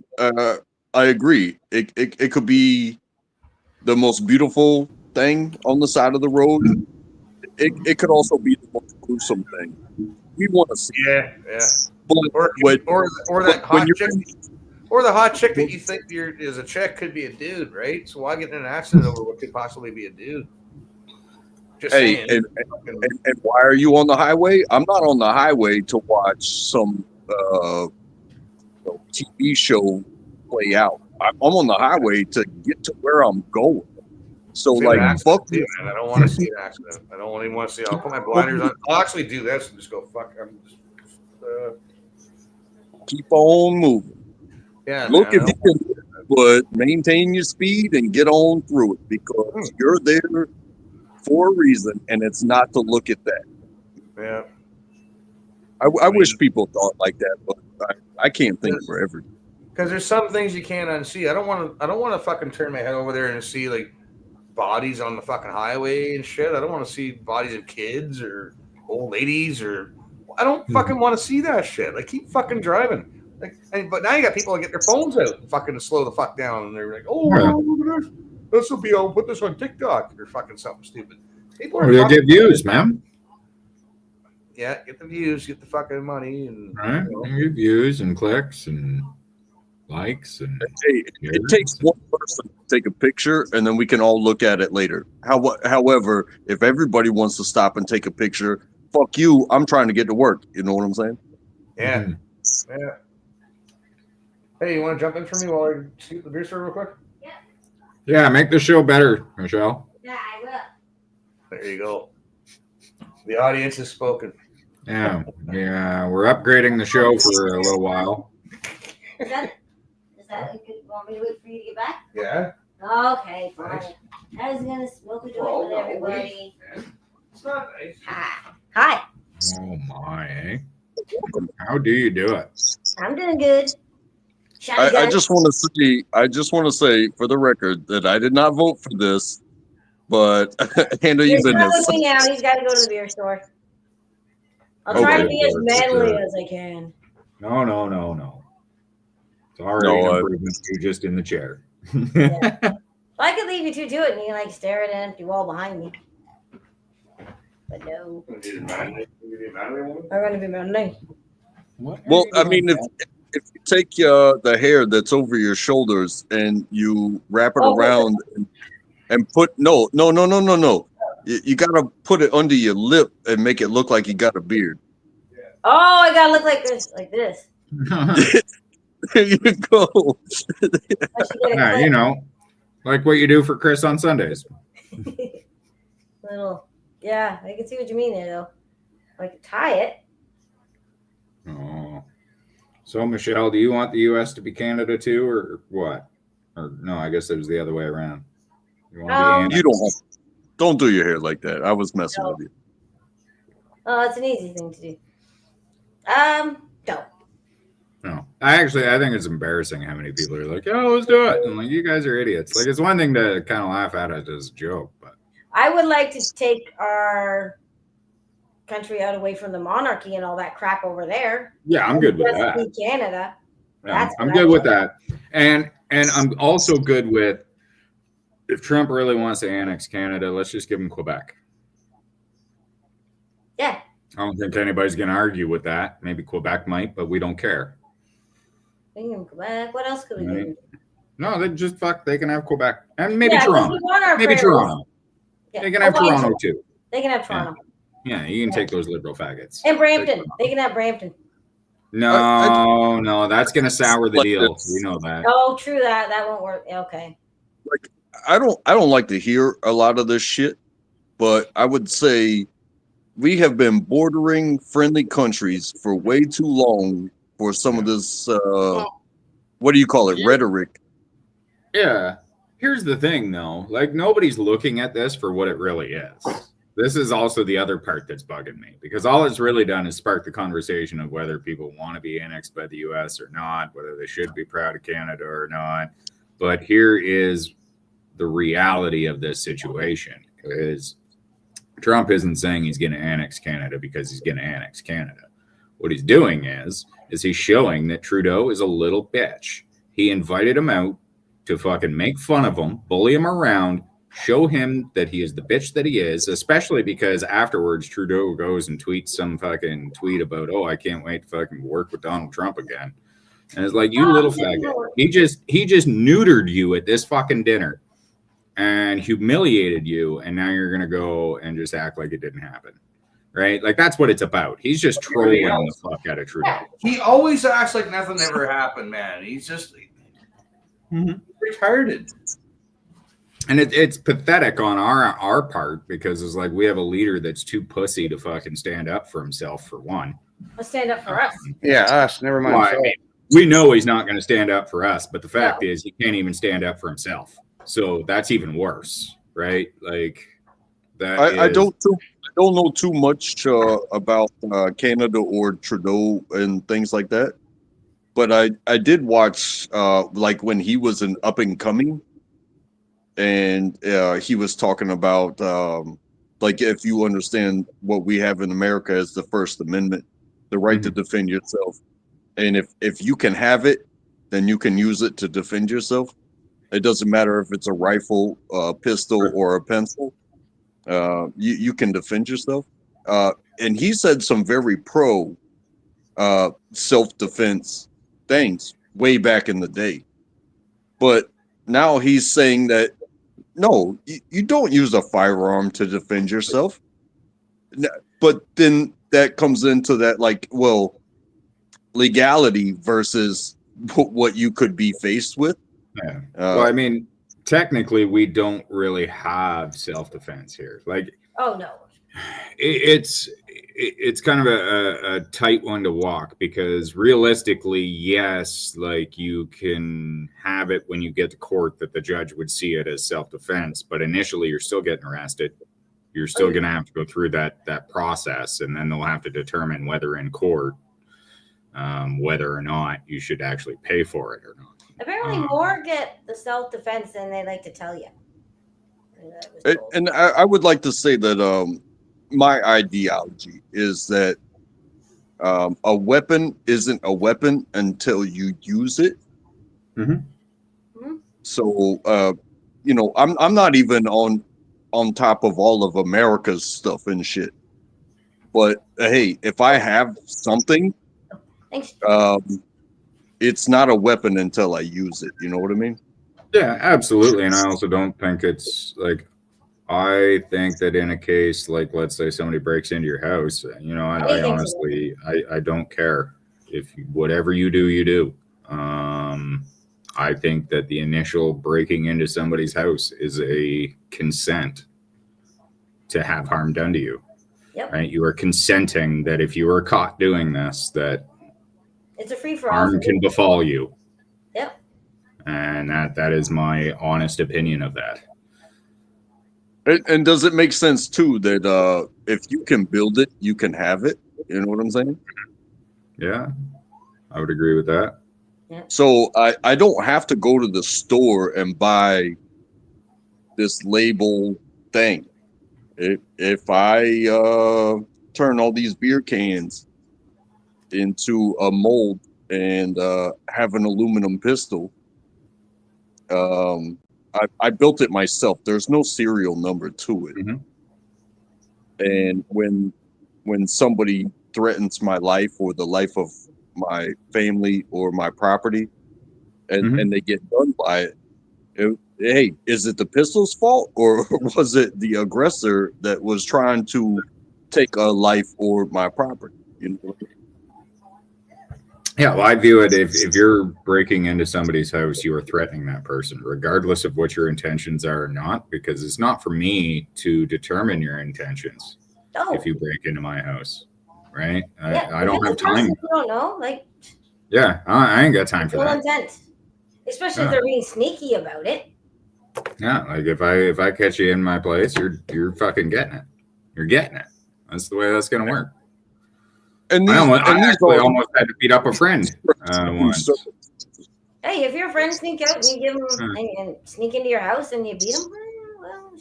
I agree. It could be the most beautiful thing on the side of the road. It could also be the most gruesome thing. We want to see, Yeah. but Or that hot when you're chick, or the hot chick that you think is a chick could be a dude, right? So why get in an accident over what could possibly be a dude? Just hey, saying. and why are you on the highway? I'm not on the highway to watch some TV show play out. I'm on the highway to get to where I'm going. So See like, an accident fuck too, you. man. I don't want to see an accident. I don't even want to see. I'll put my blinders on. I'll actually do this and just go fuck. I'm just Keep on moving. yeah. Look man, if you can, but maintain your speed and get on through it because you're there for a reason, and it's not to look at that. yeah. I wish people thought like that, but I can't think for everything. Because there's some things you can't unsee. I don't want to fucking turn my head over there and see like bodies on the fucking highway and shit. I don't want to see bodies of kids or old ladies or I don't fucking want to see that shit. Like keep fucking driving. Like, but now you got people that get their phones out and fucking slow the fuck down and they're like, oh, look at this. This will be. I'll put this on TikTok or fucking something stupid. People are You'll fucking, get views, man. yeah, get the views, get the fucking money, and Right? you know. You get views and clicks and likes and Hey, it takes one person to take a picture, and then we can all look at it later. However, if everybody wants to stop and take a picture, fuck you. I'm trying to get to work. You know what I'm saying? Yeah, Mhm. yeah. Hey, you want to jump in for me while I shoot the beer store real quick? Yeah, make the show better, Michelle. Yeah, I will. There you go. The audience has spoken. Yeah, we're upgrading the show for a little while. Is that a good? Want me to wait for you to get back? Yeah. Okay, fine. Nice. I was gonna smoke a joint with everybody. It's not nice. Hi. Hi. Oh my! Eh? How do you do it? I'm doing good. I Shotgun. just want to say for the record that I did not vote for this, but handle your He's not business. with me now. He's got to go to the beer store. I'll try to Okay. be as manly Sure. as I can. No. It's already No, an improvement. You're just in the chair. I could leave you two to it, and you can like stare at an empty wall behind me. But no, Gonna be a manly woman? I'm gonna be manly. Well, I mean, if you take the hair that's over your shoulders and you wrap it Oh, around and put no. You gotta put it under your lip and make it look like you got a beard. Oh, I gotta look like this, like this. There you go. I should get a Yeah, you know, like what you do for Chris on Sundays. little. Yeah, I can see what you mean there, though. Like tie it. Oh. So, Michelle, do you want the U.S. to be Canada too, or what? Or no, I guess it was the other way around. You want to be annexed? You don't do your hair like that. I was messing with you. Oh, it's an easy thing to do. No. No, I think it's embarrassing how many people are like, "Oh, let's do it." And like, you guys are idiots. Like, it's one thing to kind of laugh at it as a joke, but I would like to take our country out away from the monarchy and all that crap over there. yeah, I'm good with Just that. be Canada. Yeah, That's I'm what I good with want. that, and I'm also good with if Trump really wants to annex Canada, let's just give him Quebec. Yeah. I don't think anybody's going to argue with that. Maybe Quebec might, but we don't care. We can go back. What else could we Right. do? No, they just fuck. They can have Quebec and maybe Yeah, 'cause Toronto. we want our Maybe prairies. Toronto. Yeah. They can have Oh, Toronto too. They can have Toronto. Yeah, you can take those liberal faggots. And Brampton. They can have Brampton. No, that's going to sour the Like deal. this. We know that. Oh, true that. That won't work. Okay. I don't like to hear a lot of this shit, but I would say we have been bordering friendly countries for way too long for some of this what do you call it, rhetoric. Yeah. Here's the thing, though. Like, nobody's looking at this for what it really is. This is also the other part that's bugging me because all it's really done is spark the conversation of whether people want to be annexed by the U.S. or not, whether they should be proud of Canada or not. But here is the reality of this situation: is Trump isn't saying he's going to annex Canada because he's going to annex Canada. What he's doing is he's showing that Trudeau is a little bitch. He invited him out to fucking make fun of him, bully him around, show him that he is the bitch that he is, especially because afterwards Trudeau goes and tweets some fucking tweet about, oh, I can't wait to fucking work with Donald Trump again. And it's like, you little faggot. He just neutered you at this fucking dinner and humiliated you, and now you're gonna go and just act like it didn't happen. Right? Like, that's what it's about. He's just trolling the fuck out of Trudeau. He always acts like nothing ever happened, man. He's just retarded. And it's pathetic on our part because it's like we have a leader that's too pussy to fucking stand up for himself, for one. Let's stand up for us. Yeah, us. Never mind. Well, I mean, we know he's not going to stand up for us, but the fact is he can't even stand up for himself. So that's even worse, right? Like that. I don't know too much about Canada or Trudeau and things like that, but I did watch like when he was an up and coming, and he was talking about like, if you understand what we have in America as the First Amendment, the right to defend yourself, and if you can have it, then you can use it to defend yourself. It doesn't matter if it's a rifle, a pistol, or a pencil. You can defend yourself. And he said some very pro self-defense things way back in the day. But now he's saying that, no, you don't use a firearm to defend yourself. But then that comes into that, like, well, legality versus what you could be faced with. Yeah. Well, I mean, technically, we don't really have self-defense here. Like, Oh no. it's it's kind of a tight one to walk, because realistically, yes, like you can have it when you get to court that the judge would see it as self-defense, but initially you're still getting arrested. You're still going to have to go through that process, and then they'll have to determine whether in court whether or not you should actually pay for it or not. Apparently, more get the self-defense than they like to tell you. I was told. And I would like to say that my ideology is that a weapon isn't a weapon until you use it. Mm-hmm. So you know, I'm not even on top of all of America's stuff and shit. But hey, if I have something, Thanks. it's not a weapon until I use it. You know what I mean? Yeah, absolutely. And I also don't think it's like, I think that in a case like, let's say somebody breaks into your house, you know, I honestly, I don't care if whatever you do, you do. I think that the initial breaking into somebody's house is a consent to have harm done to you. Yep. Right? You are consenting that if you are caught doing this, that It's a free for all. harm can befall you. Yep. And that is my honest opinion of that. And does it make sense too that if you can build it, you can have it? You know what I'm saying? Yeah, I would agree with that. So I don't have to go to the store and buy this label thing. If I turn all these beer cans into a mold and have an aluminum pistol, I built it myself. There's no serial number to it. Mm-hmm. And when somebody threatens my life or the life of my family or my property, and they get done by it, hey, is it the pistol's fault, or was it the aggressor that was trying to take a life or my property? You know? Yeah, well, I view it, if you're breaking into somebody's house, you are threatening that person, regardless of what your intentions are or not, because it's not for me to determine your intentions. No. If you break into my house, right? Yeah, I don't have time. You don't know, like. Yeah, I ain't got time for that. Intent. Especially if they're being sneaky about it. Yeah, like if I catch you in my place, you're fucking getting it. You're getting it. That's the way that's gonna work. And I almost had to beat up a friend once. Hey, if your friends sneak out and you give them and sneak into your house and you beat them,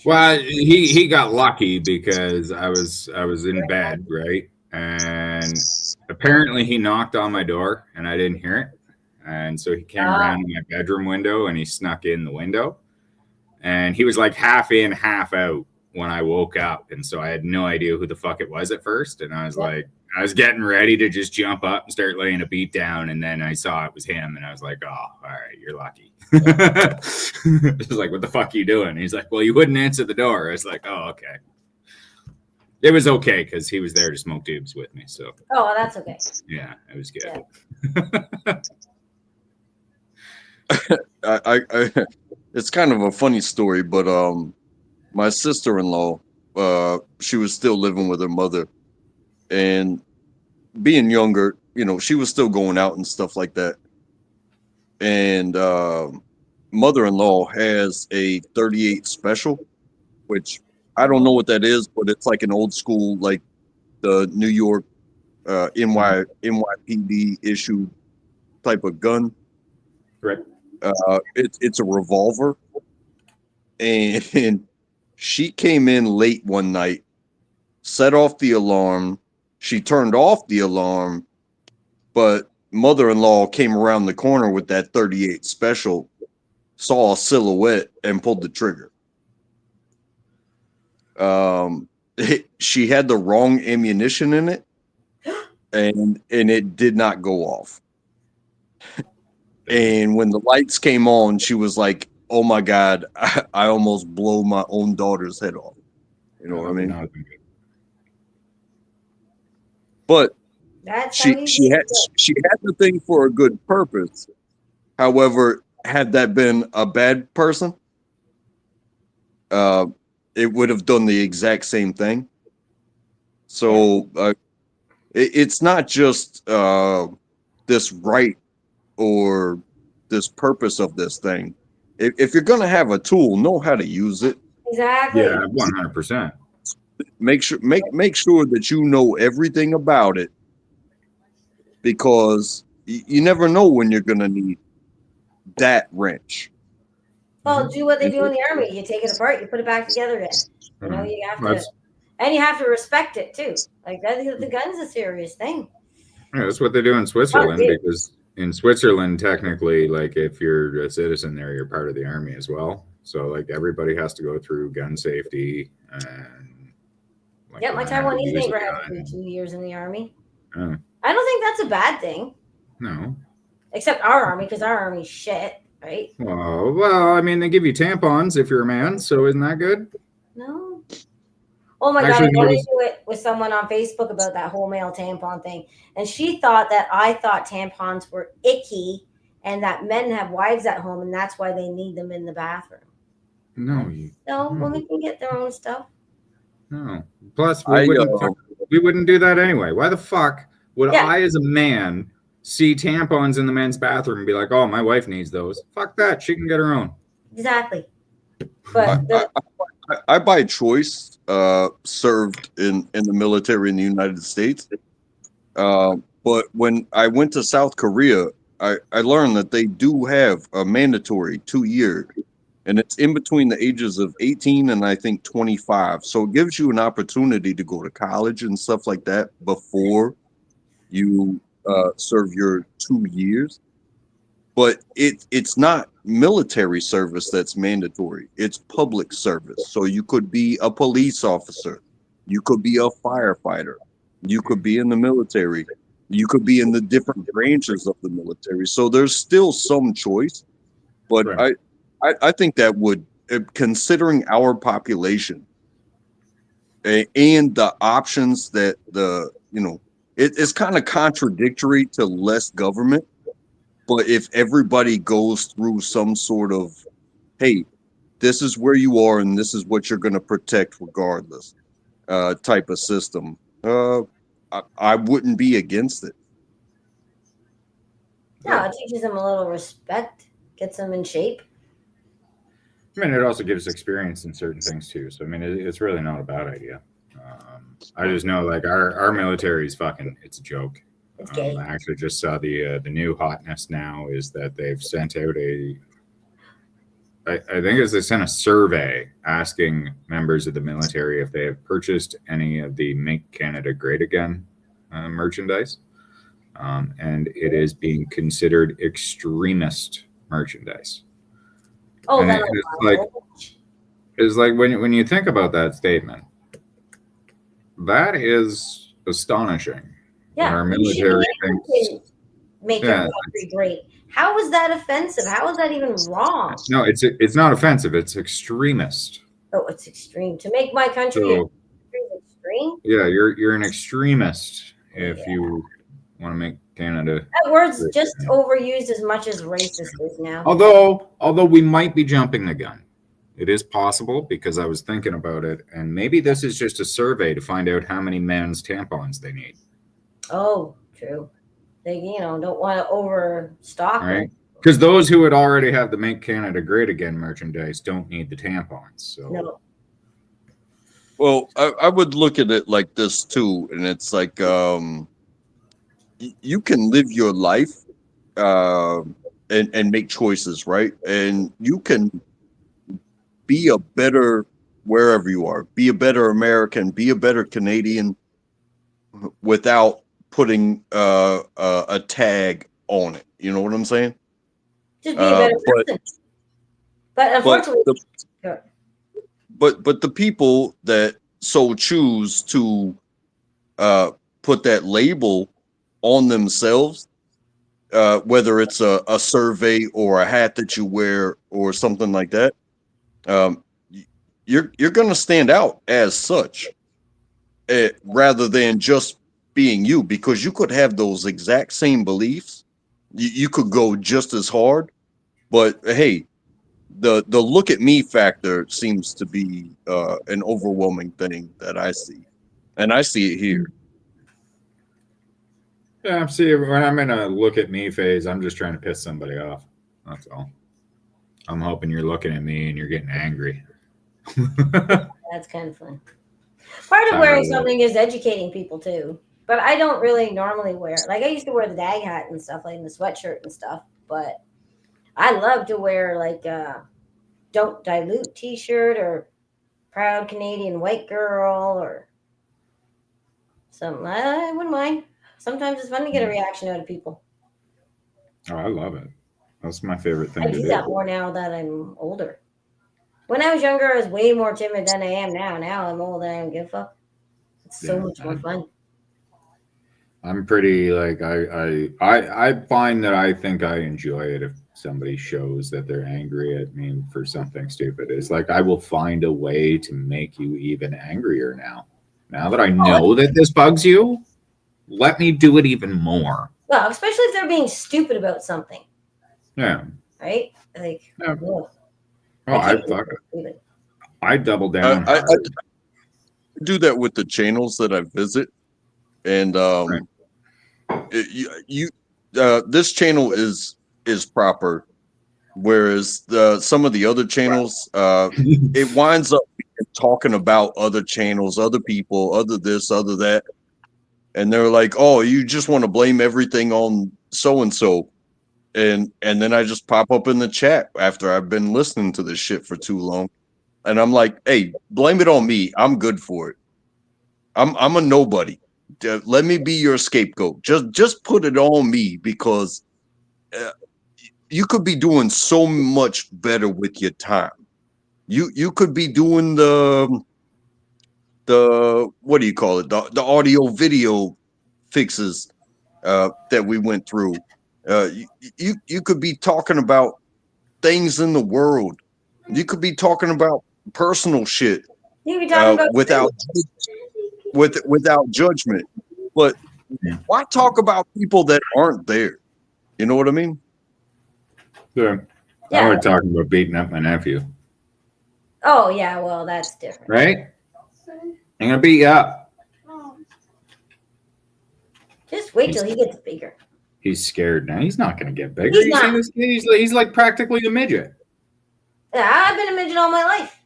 well, he got lucky because I was in bed, right, and apparently he knocked on my door and I didn't hear it, and so he came around my bedroom window and he snuck in the window, and he was like half in, half out when I woke up, and so I had no idea who the fuck it was at first, and I was like, I was getting ready to just jump up and start laying a beat down, and then I saw it was him, and I was like, oh, all right, you're lucky. I was like, what the fuck are you doing? And he's like, well, you wouldn't answer the door. I was like, oh, okay. It was okay because he was there to smoke dubs with me, so. Oh, that's okay. Yeah, it was good. I it's kind of a funny story, but my sister-in-law, she was still living with her mother, and being younger, you know, she was still going out and stuff like that. And mother-in-law has a 38 special, which I don't know what that is, but it's like an old school, like the New York NYPD issued type of gun. Right. It's a revolver, and she came in late one night, set off the alarm. She turned off the alarm, but mother-in-law came around the corner with that 38 special, saw a silhouette, and pulled the trigger. She had the wrong ammunition in it, and it did not go off. And when the lights came on, she was like, oh my God, I almost blow my own daughter's head off. You know what I mean? But she had the thing for a good purpose. However, had that been a bad person, it would have done the exact same thing. So it's not just this right or this purpose of this thing. If you're gonna have a tool, know how to use it. Exactly. Yeah, 100%. Make sure that you know everything about it, because you never know when you're gonna need that wrench. Well, do what they do in the army. You take it apart, you put it back together again. You know, you have to, That's, and you have to respect it too. Like the gun's a serious thing. yeah, that's what they do in Switzerland, dude. because in Switzerland, technically, like if you're a citizen there, you're part of the army as well. So like everybody has to go through gun safety and like Yeah, my learn how to Taiwanese use neighbor a had to gun. do 2 years in the army. Oh, I don't think that's a bad thing, no. except our army, because our army's shit, right? Well, I mean, they give you tampons if you're a man, so isn't that good? No. Oh my Actually, god, I got notice- into it with someone on Facebook about that whole male tampon thing. And she thought that I thought tampons were icky and that men have wives at home and that's why they need them in the bathroom. No, No, Hmm. women can get their own stuff. no. Plus, I, we wouldn't do that anyway. Why the fuck would Yeah. I, as a man, see tampons in the men's bathroom and be like, "Oh, my wife needs those"? Fuck that. She can get her own. Exactly. But I by choice served in the military in the United States. But when I went to South Korea, I learned that they do have a mandatory 2 year, and it's in between the ages of 18 and I think 25. So it gives you an opportunity to go to college and stuff like that before you serve your 2 years. But it's not military service that's mandatory. It's public service. So you could be a police officer, you could be a firefighter, you could be in the military, you could be in the different branches of the military. So there's still some choice. But Right. I think that would, considering our population and the options that it's kind of contradictory to less government. But if everybody goes through some sort of, hey, this is where you are and this is what you're going to protect regardless, type of system, I wouldn't be against it. no, it teaches them a little respect, gets them in shape. I mean, it also gives experience in certain things too. So I mean, it's really not a bad idea. I just know like our military is fucking, it's a joke. It's gay. I actually just saw the new hotness now is that they've sent out I think they sent a survey asking members of the military if they have purchased any of the Make Canada Great Again merchandise, and it is being considered extremist merchandise. Oh, And then it's like when you think about that statement, that is astonishing. yeah, Our you should military be able thinks, to make Yeah. your country great. How is that offensive? How is that even wrong? no, it's not offensive. It's extremist. Oh, it's extreme. To make my country So extreme? yeah, you're an extremist if Yeah. you want to make Canada. That word's Great. just overused as much as racist is now. Although we might be jumping the gun. It is possible because I was thinking about it, and maybe this is just a survey to find out how many men's tampons they need. Oh, true. They, don't want to overstock. Right? Because those who would already have the Make Canada Great Again merchandise don't need the tampons. So No. Well, I would look at it like this too, and it's like you can live your life and make choices, right? And you can be a better wherever you are, be a better American, be a better Canadian without putting a tag on it. You know what I'm saying? Just be a better but- person. But unfortunately, But the people that so choose to put that label on themselves, whether it's a survey or a hat that you wear or something like that, you're going to stand out as such, rather than just being you, because you could have those exact same beliefs. You could go just as hard, but hey, the look at me factor seems to be an overwhelming thing that I see. and I see it here. Yeah, see, when I'm in a look at me phase, I'm just trying to piss somebody off. That's all. I'm hoping you're looking at me and you're getting angry. That's kind of fun. Part of wearing something is educating people too. But I don't really normally wear it. Like I used to wear the dag hat and stuff, like in the sweatshirt and stuff. But I love to wear like Don't Dilute t-shirt or Proud Canadian White Girl or something. I wouldn't mind. Sometimes it's fun to get a reaction out of people. Oh, I love it. That's my favorite thing I to do do. that more now that I'm older. When I was younger, I was way more timid than I am now. Now I'm old and I don't give a fuck. It's so Yeah, much more fun. I'm pretty like I find that I think I enjoy it if somebody shows that they're angry at me for something stupid. It's like I will find a way to make you even angrier now. Now that I know that this bugs you, let me do it even more. Well, especially if they're being stupid about something, Yeah. right? Like, Yeah. ugh. Oh, I I can't fuck it. believe it. I double down. I hard. do that with the channels that I visit, and Right. this channel is proper, whereas some of the other channels, it winds up talking about other channels, other people, other this, other that, and they're like, "Oh, you just want to blame everything on so and so," and then I just pop up in the chat after I've been listening to this shit for too long, and I'm like, "Hey, blame it on me. I'm good for it. I'm a nobody. Let me be your scapegoat. Just put it on me because you could be doing so much better with your time. You could be doing the what do you call it, the audio video fixes that we went through. You could be talking about things in the world. You could be talking about personal shit You be talking about without judgment. But why talk about people that aren't there? You know what I mean? Yeah. Yeah. I was talking about beating up my nephew. Oh yeah, well that's different. Right? I'm gonna beat you up. Just wait till he gets bigger. He's scared now. He's not gonna get bigger. He's You not. see this kid? He's like practically a midget. Yeah, I've been a midget all my life.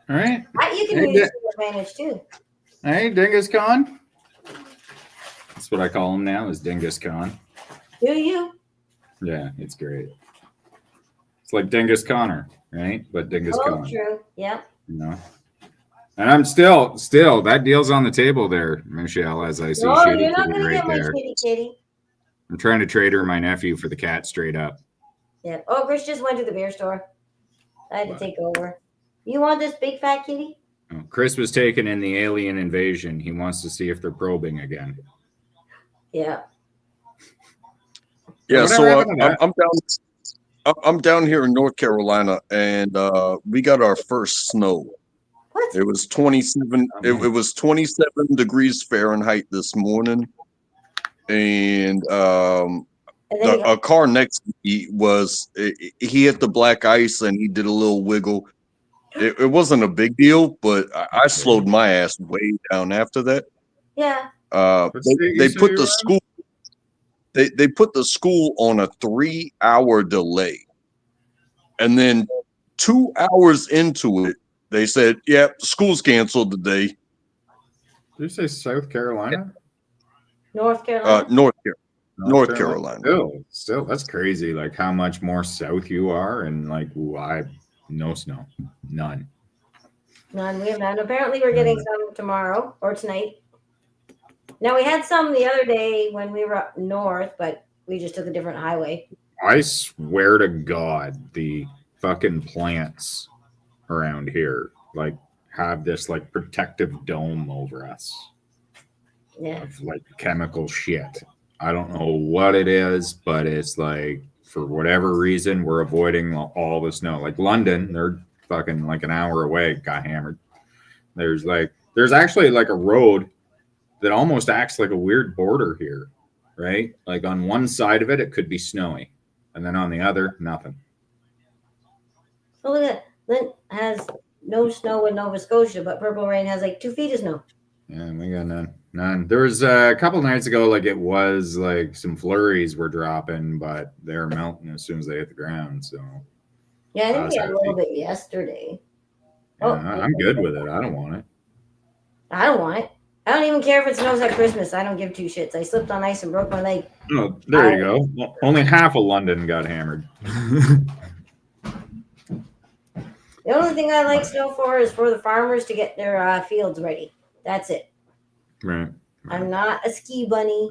All right. You can Hey, use it to advantage too. Hey, Dingus Khan. That's what I call him now, is Dingus Khan. Do you? Yeah, it's great. It's like Dingus Connor, right? But Dingus Oh, Khan. true. Yeah. You know. And I'm still that deal's on the table there, Michelle, as I see No, Shitty you're not Kitty gonna right get my there. kitty kitty. I'm trying to trade her my nephew for the cat straight up. Yeah. Oh, Chris just went to the beer store. I had to take over. You want this big fat kitty? Oh, Chris was taken in the alien invasion. He wants to see if they're probing again. Yeah. Yeah. Whatever So happened to that? I'm down here in North Carolina, and we got our first snow. What? It was 27. It was 27 degrees Fahrenheit this morning, and And then you a car next to me he hit the black ice and he did a little wiggle. It wasn't a big deal, but I slowed my ass way down after that. yeah. They put the school. They put the school on a 3-hour delay, and then 2 hours into it, they said, "Yep, school's canceled today." Did you say South Carolina? North Carolina. North Carolina. Still, that's crazy. Like how much more south you are, and like no snow, none. None. We have none. Apparently, we're getting some tomorrow or tonight. Now we had some the other day when we were up north, but we just took a different highway. I swear to God, the fucking plants around here like have this like protective dome over us Yeah. of like chemical shit. I don't know what it is, but it's like for whatever reason we're avoiding all the snow. Like London, they're fucking like an hour away, got hammered. There's actually like a road that almost acts like a weird border here, right? Like on one side of it, it could be snowy, and then on the other, nothing. Oh, look at that. Lynn has no snow in Nova Scotia, but Purple Rain has like 2 feet of snow. Yeah, we got none. None. There was a couple nights ago, like it was like some flurries were dropping, but they're melting as soon as they hit the ground. So Yeah, I think we How's had a that little bit yesterday. yeah, Oh, I'm good with it. I don't want it. I don't want it. I don't even care if it snows at Christmas. I don't give two shits. I slipped on ice and broke my leg. Oh, there you go. Well, only half of London got hammered. The only thing I like snow for is for the farmers to get their fields ready. That's it. Right. I'm not a ski bunny.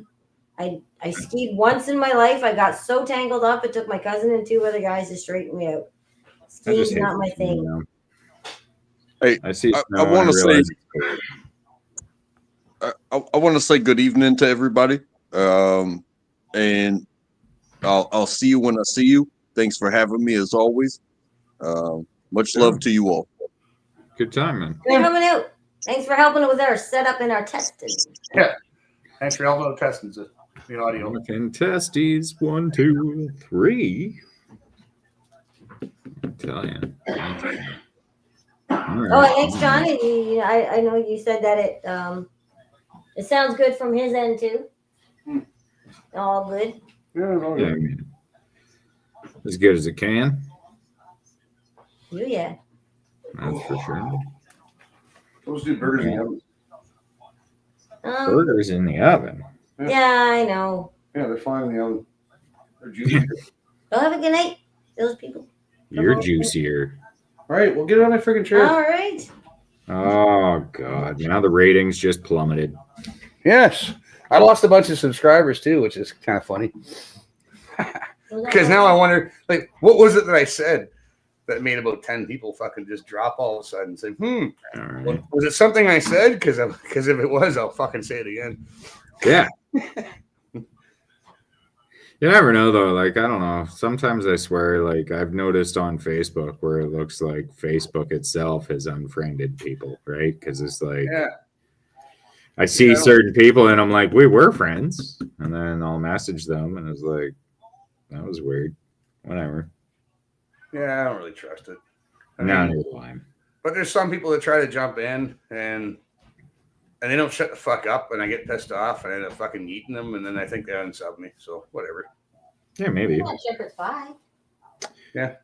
I skied once in my life. I got so tangled up, it took my cousin and two other guys to straighten me out. I Skiing's just hate not my snow thing. now. Hey, I see. I snow and wanna say- realize it's cold. I want to say good evening to everybody. And I'll see you when I see you. Thanks for having me as always. Much love to you all. Good time, man. Thanks for coming out. Thanks for helping with our setup and our testing. Thanks for helping with testing the audio. Jonathan Testes, 1, 2, 3. I tell you. Oh, and thanks, John. And I know you said that it sounds good from his end too. All good. Yeah, I mean, as good as it can. Yeah. That's for sure. Let's do burgers in the oven. Burgers in the oven. Yeah, I know. Yeah, they're fine in the oven. They're juicy. Go have a good night, those people. You're juicier. All right, we'll get it on that freaking chair. All right. Oh God! Now the ratings just plummeted. Yes. I lost a bunch of subscribers too, which is kind of funny. Because now I wonder, like, what was it that I said that made about 10 people fucking just drop all of a sudden and say, All right. was it something I said? Because if it was, I'll fucking say it again. Yeah. You never know though. Like I don't know. Sometimes I swear, like I've noticed on Facebook where it looks like Facebook itself has unfriended people, right? Because it's like Yeah. I see Yeah. certain people and I'm like, we were friends, and then I'll message them and it's like, that was weird. Whatever. Yeah, I don't really trust it. I No, mean, neither do I. but there's some people that try to jump in and they don't shut the fuck up, and I get pissed off and I end up fucking eating them, and then I think they unsub me. So whatever. Yeah, maybe. Shepherd's pie. That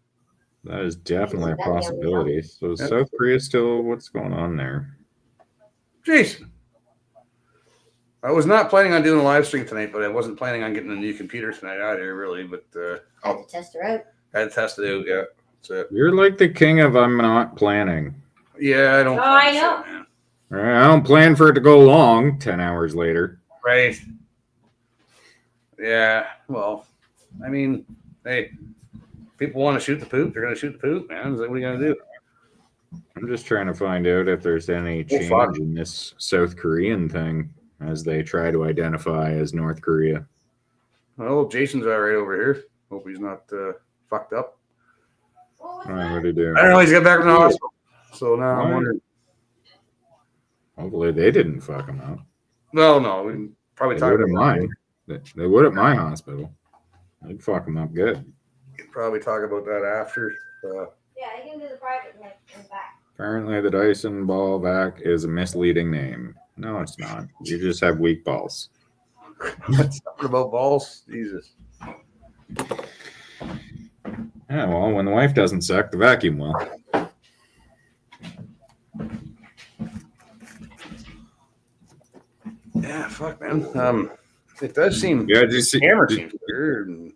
is definitely a That'd be on the possibility. So Yep. South Korea still, what's going on there? Jason, I was not planning on doing a live stream tonight, but I wasn't planning on getting a new computer tonight either, really. But I had to test her out. I had to test it out. Yeah, that's it. You're like the king of I'm not planning. Yeah, I don't. Oh, I plan shit, know. man. Right? I don't plan for it to go long 10 hours later. Right. Yeah. Well, I mean, hey, people want to shoot the poop. They're going to shoot the poop, man. What are you going to do? I'm just trying to find out if there's any change fuck. in this South Korean thing as they try to identify as North Korea. Well, Jason's all right over here. Hope he's not fucked up. What was All right, that? what do you do? I don't know. He's got back from the hospital. So now I'm Why? wondering. Hopefully they didn't fuck him up. No. We can probably They talk would about at that. mine. They would at my hospital. They'd fuck him up good. We can probably talk about that after. Yeah, I can do the private in the back. Apparently the Dyson ball vac is a misleading name. No, it's not. You just have weak balls. Talking about balls. Jesus. Yeah, well, when the wife doesn't suck, the vacuum will. Yeah, fuck, man. It does seem. Yeah, did you see? The camera Did, seems better, and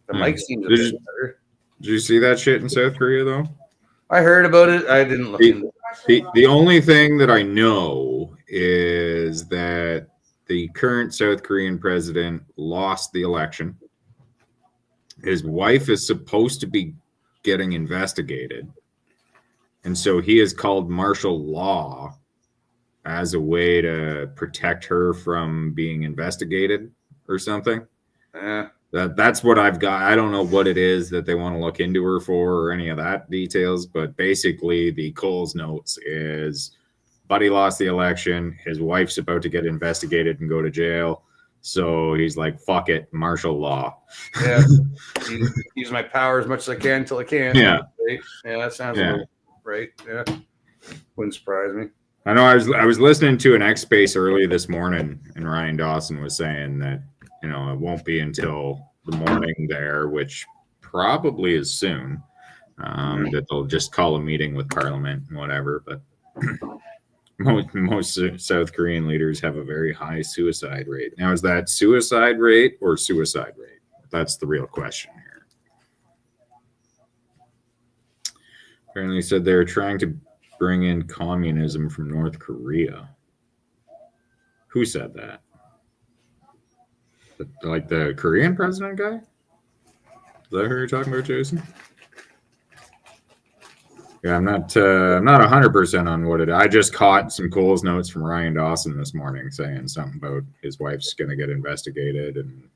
the Hmm. mic seems a Did bit you- better. did you see that shit in South Korea though? I heard about it. I didn't look into it. The only thing that I know is that the current South Korean president lost the election. His wife is supposed to be getting investigated. And so he has called martial law as a way to protect her from being investigated or something. Yeah. That's what I've got. I don't know what it is that they want to look into her for or any of that details, but basically the Coles notes is Buddy lost the election. His wife's about to get investigated and go to jail. So he's like, fuck it, martial law. Yeah. Use my power as much as I can until I can. Yeah. Right? Yeah, that sounds Yeah. about right. Yeah. Wouldn't surprise me. I know I was listening to an X Space early this morning, and Ryan Dawson was saying that, you know, it won't be until the morning there, which probably is soon, that they'll just call a meeting with Parliament and whatever. But most South Korean leaders have a very high suicide rate. Now, is that suicide rate or suicide rate? That's the real question here. Apparently said they're trying to bring in communism from North Korea. Who said that? Like the Korean president guy? Is that who you're talking about, Jason? Yeah, I'm not 100% on what it. I just caught some Coles notes from Ryan Dawson this morning saying something about his wife's going to get investigated, and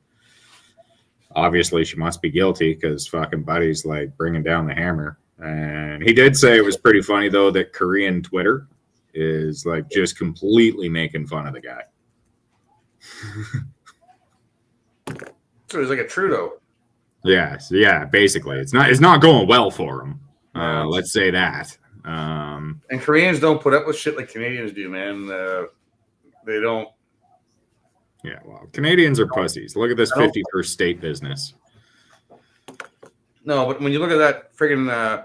obviously she must be guilty because fucking Buddy's like bringing down the hammer. And he did say it was pretty funny though that Korean Twitter is like just completely making fun of the guy. So he's like a Trudeau. Yeah, basically it's not going well for him. Let's say that. And Koreans don't put up with shit like Canadians do, man. They don't. Yeah, well, Canadians are pussies. Look at this 51st state business. No, but when you look at that friggin'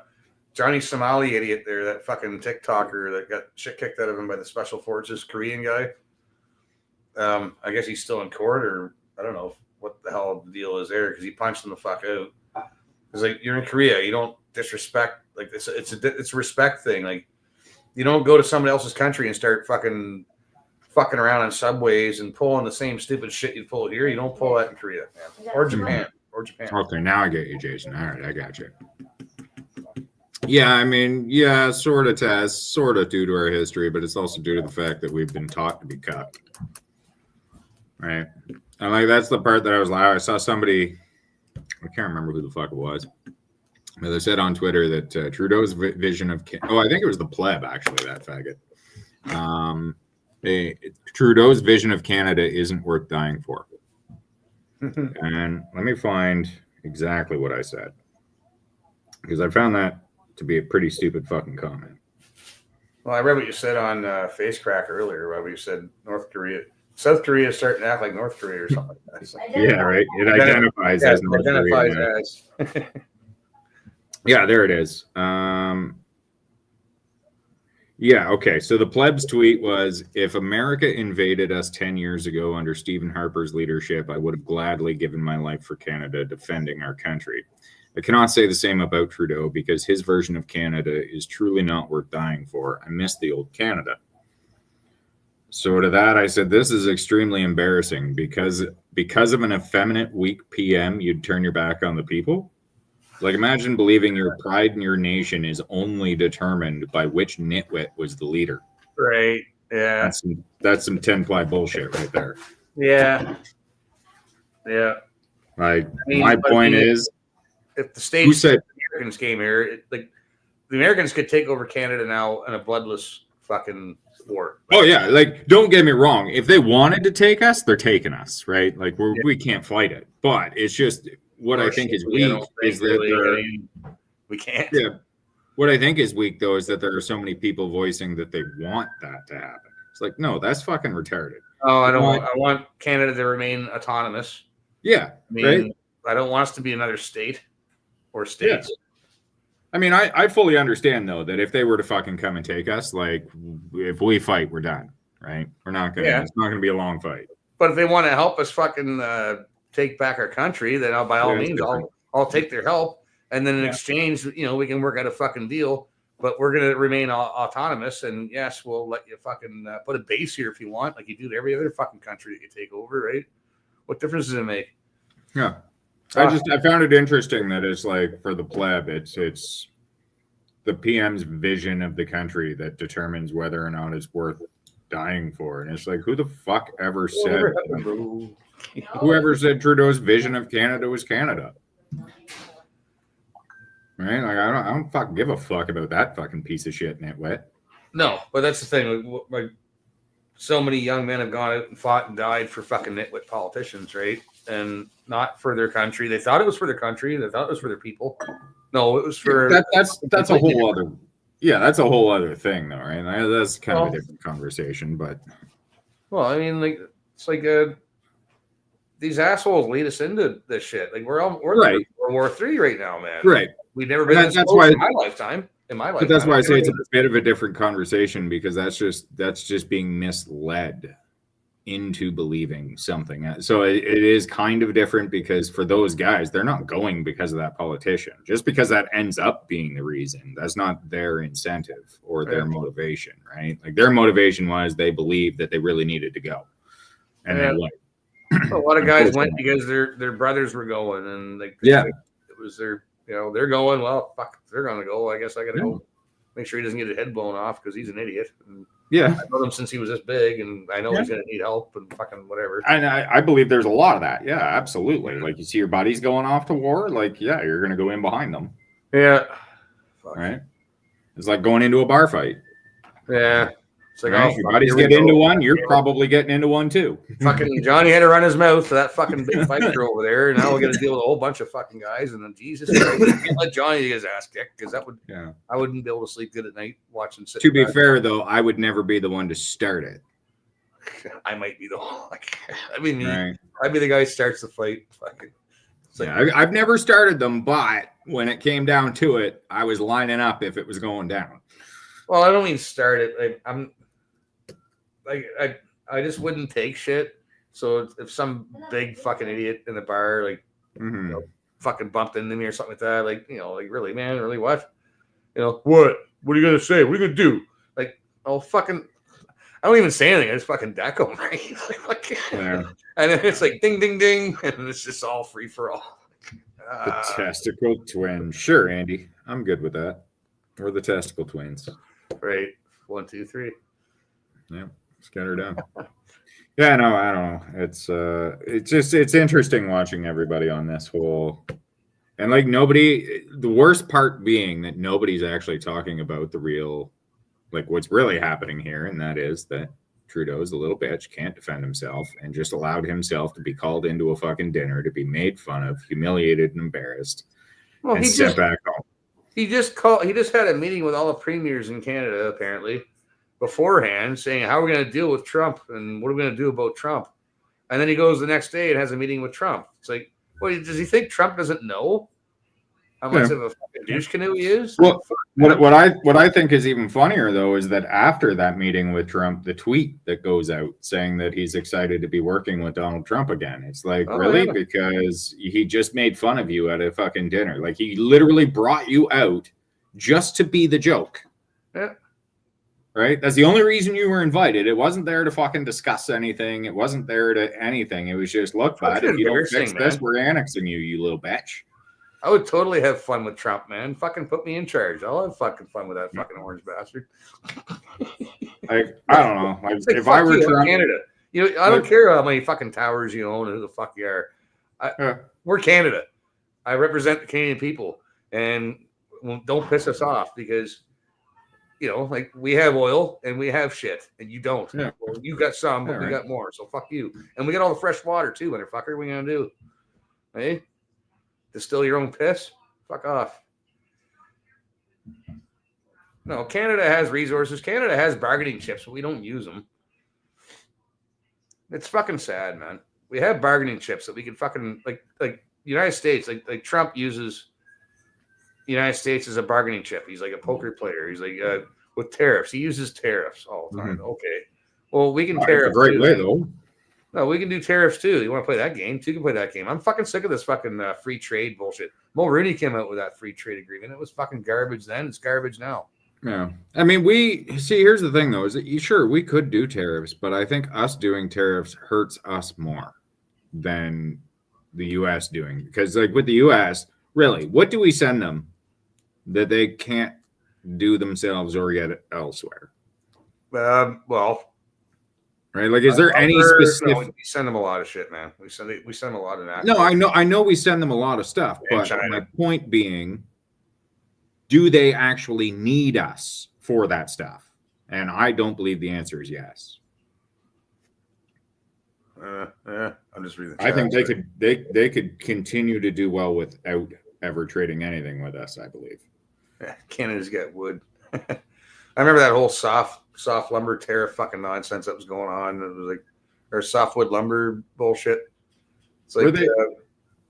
Johnny Somali idiot there, that fucking TikToker that got shit kicked out of him by the special forces Korean guy. I guess he's still in court, or I don't know what the hell the deal is there, because he punched him the fuck out. It's like, you're in Korea, you don't disrespect. Like it's a respect thing. Like, you don't go to somebody else's country and start fucking around on subways and pulling the same stupid shit you pull here. You don't pull that in Korea, man. Or Japan. Okay, now I get you, Jason. All right, I got you. Yeah, I mean, yeah, sort of due to our history, but it's also due to the fact that we've been taught to be cut. Right? And like that's the part that I saw somebody, I can't remember who the fuck it was, but they said on Twitter that Trudeau's vision of I think it was the pleb actually, that faggot. Trudeau's vision of Canada isn't worth dying for. And let me find exactly what I said, because I found that to be a pretty stupid fucking comment. Well, I read what you said on Facecrack earlier, where you said South Korea is starting to act like North Korea or something like that. So, yeah, right. It identifies as North Korea. Yeah, there it is. Yeah, okay. So the pleb's tweet was, if America invaded us 10 years ago under Stephen Harper's leadership, I would have gladly given my life for Canada, defending our country. I cannot say the same about Trudeau because his version of Canada is truly not worth dying for. I miss the old Canada. So to that, I said, this is extremely embarrassing because of an effeminate, weak PM, you'd turn your back on the people. Like, imagine believing your pride in your nation is only determined by which nitwit was the leader. Right. Yeah. That's some 10-ply bullshit right there. Yeah. Yeah. Like, my point is, if the states, the Americans came here, the Americans could take over Canada now in a bloodless fucking war. Oh yeah, like, don't get me wrong. If they wanted to take us, they're taking us, right? Like, we can't fight it. But it's just what I think is weak is that we can't. Yeah. What I think is weak though is that there are so many people voicing that they want that to happen. It's like, no, that's fucking retarded. Oh, I want Canada to remain autonomous. Yeah. Right? I don't want us to be another state or states. Yeah. I mean, I fully understand though that if they were to fucking come and take us, like, if we fight, we're done, right? We're not gonna. Yeah. It's not gonna be a long fight. But if they want to help us fucking take back our country, then by all means, I'll take their help, and then in exchange, we can work out a fucking deal. But we're gonna remain autonomous, and yes, we'll let you fucking put a base here if you want, like you do to every other fucking country that you take over, right? What difference does it make? Yeah. I found it interesting that it's like, for the pleb, it's the PM's vision of the country that determines whether or not it's worth dying for. And it's like, who the fuck ever said whoever said Trudeau's vision of Canada was Canada? Right? Like, I don't fucking give a fuck about that fucking piece of shit nitwit. No, but that's the thing. Like, so many young men have gone out and fought and died for fucking nitwit politicians, right? And not for their country. They thought it was for their country. They thought it was for their people. No, it was for that's a whole other Yeah, that's a whole other thing, though, right? That's kind of Well- a different conversation, but Well, I mean, like it's like these assholes lead us into this shit. Like we're Right. in World War III right now, man. right. We've never been That's this close why- in my lifetime. But that's why I say it's a bit of a different conversation because that's just being misled into believing something. So it is kind of different because for those guys, they're not going because of that politician. Just because that ends up being the reason, that's not their incentive or their motivation, right? Like their motivation was they believed that they really needed to go, and they went. a lot of guys went because their brothers were going, and like Yeah. it was their they're going. Well, fuck, if they're gonna go. I guess I gotta go. Make sure he doesn't get his head blown off because he's an idiot. And Yeah. I've known him since he was this big, and I know he's gonna need help and fucking whatever. And I believe there's a lot of that. Yeah, absolutely. Like you see your buddies going off to war, like, yeah, you're going to go in behind them. Yeah. Fuck. Right. It's like going into a bar fight. Yeah. It's like, Right? oh, If your fuck, buddies here we get into go. one, you're probably getting into one too. Fucking Johnny had to run his mouth to that fucking big fighter over there. And now we got to deal with a whole bunch of fucking guys. And then Jesus Christ, I can't let Johnny get his ass kicked because that would, Yeah. I wouldn't be able to sleep good at night watching. To be fair, though, I would never be the one to start it. I might be the one. Like, I mean, Right. I'd be the guy who starts the fight. Fucking. It's like, Yeah, I've never started them, but when it came down to it, I was lining up if it was going down. well, I don't mean start it. Like, I'm like, I just wouldn't take shit. So if some big fucking idiot in the bar, like, Mhm. fucking bumped into me or something like that, like, like, really, man, really, what? What are you gonna say? What are you gonna do? Like, oh, fucking, I don't even say anything. I just fucking deck them, right? Like, fuck. Yeah. And then it's like ding, ding, ding, and it's just all free for all. The testicle twin. Sure, Andy. I'm good with that. We're the testicle twins. Right, 1, 2, 3. Yeah, let's get her done. Yeah, no, I don't know. It's interesting watching everybody on this whole, and like nobody. The worst part being that nobody's actually talking about the real, like what's really happening here, and that is that Trudeau's a little bitch, can't defend himself, and just allowed himself to be called into a fucking dinner, to be made fun of, humiliated, and embarrassed, Well, and he sent just back home. he just had a meeting with all the premiers in Canada apparently beforehand, saying how we're going to deal with Trump and what are we going to do about Trump. And then he goes the next day and has a meeting with Trump. It's like, well, does he think Trump doesn't know how much of a fucking douche canoe he is? Well, what I think is even funnier though is that after that meeting with Trump, the tweet that goes out saying that he's excited to be working with Donald Trump again. It's like, Oh, really? yeah. Because he just made fun of you at a fucking dinner. Like he literally brought you out just to be the joke. Yeah. Right? That's the only reason you were invited. It wasn't there to fucking discuss anything. It wasn't there to anything. It was just, look, bud, Fucking if you don't embarrassing, fix this, man. we're annexing you, you little bitch. I would totally have fun with Trump, man. Fucking put me in charge. I'll have fucking fun with that fucking orange bastard. Like, I don't know. Like, It's like, if I fuck were you, I'm Trump, Canada. I don't care how many fucking towers you own and who the fuck you are. Yeah. We're Canada. I represent the Canadian people, and don't piss us off because like we have oil and we have shit, and you don't. Yeah. Well, you got some, but Yeah, we right. got more. So fuck you. And we got all the fresh water too, motherfucker. What are we gonna do? Hey, distill your own piss? Fuck off. No, Canada has resources. Canada has bargaining chips, but we don't use them. It's fucking sad, man. We have bargaining chips that we can fucking like United States, like Trump uses the United States as a bargaining chip. He's like a poker player. He's like with tariffs. He uses tariffs all the time. Okay. Well, we can it's a tariff. great too. way though. No, we can do tariffs too. You want to play that game? You can play that game. I'm fucking sick of this fucking free trade bullshit. Mulroney came out with that free trade agreement. It was fucking garbage then. It's garbage now. Yeah. I mean, here's the thing though, is that sure, we could do tariffs, but I think us doing tariffs hurts us more than the US doing. Because like with the US, really, what do we send them that they can't do themselves or get it elsewhere? Well, Right? Like, is there any specific? No, we send them a lot of shit, man. We send them a lot of that. No, I know we send them a lot of stuff, And but China. my point being, do they actually need us for that stuff? And I don't believe the answer is yes. I'm just reading. The I think chat. they could continue to do well without ever trading anything with us, I believe. Canada's got wood. I remember that whole soft lumber tariff fucking nonsense that was going on. It was like, or softwood lumber bullshit. It's like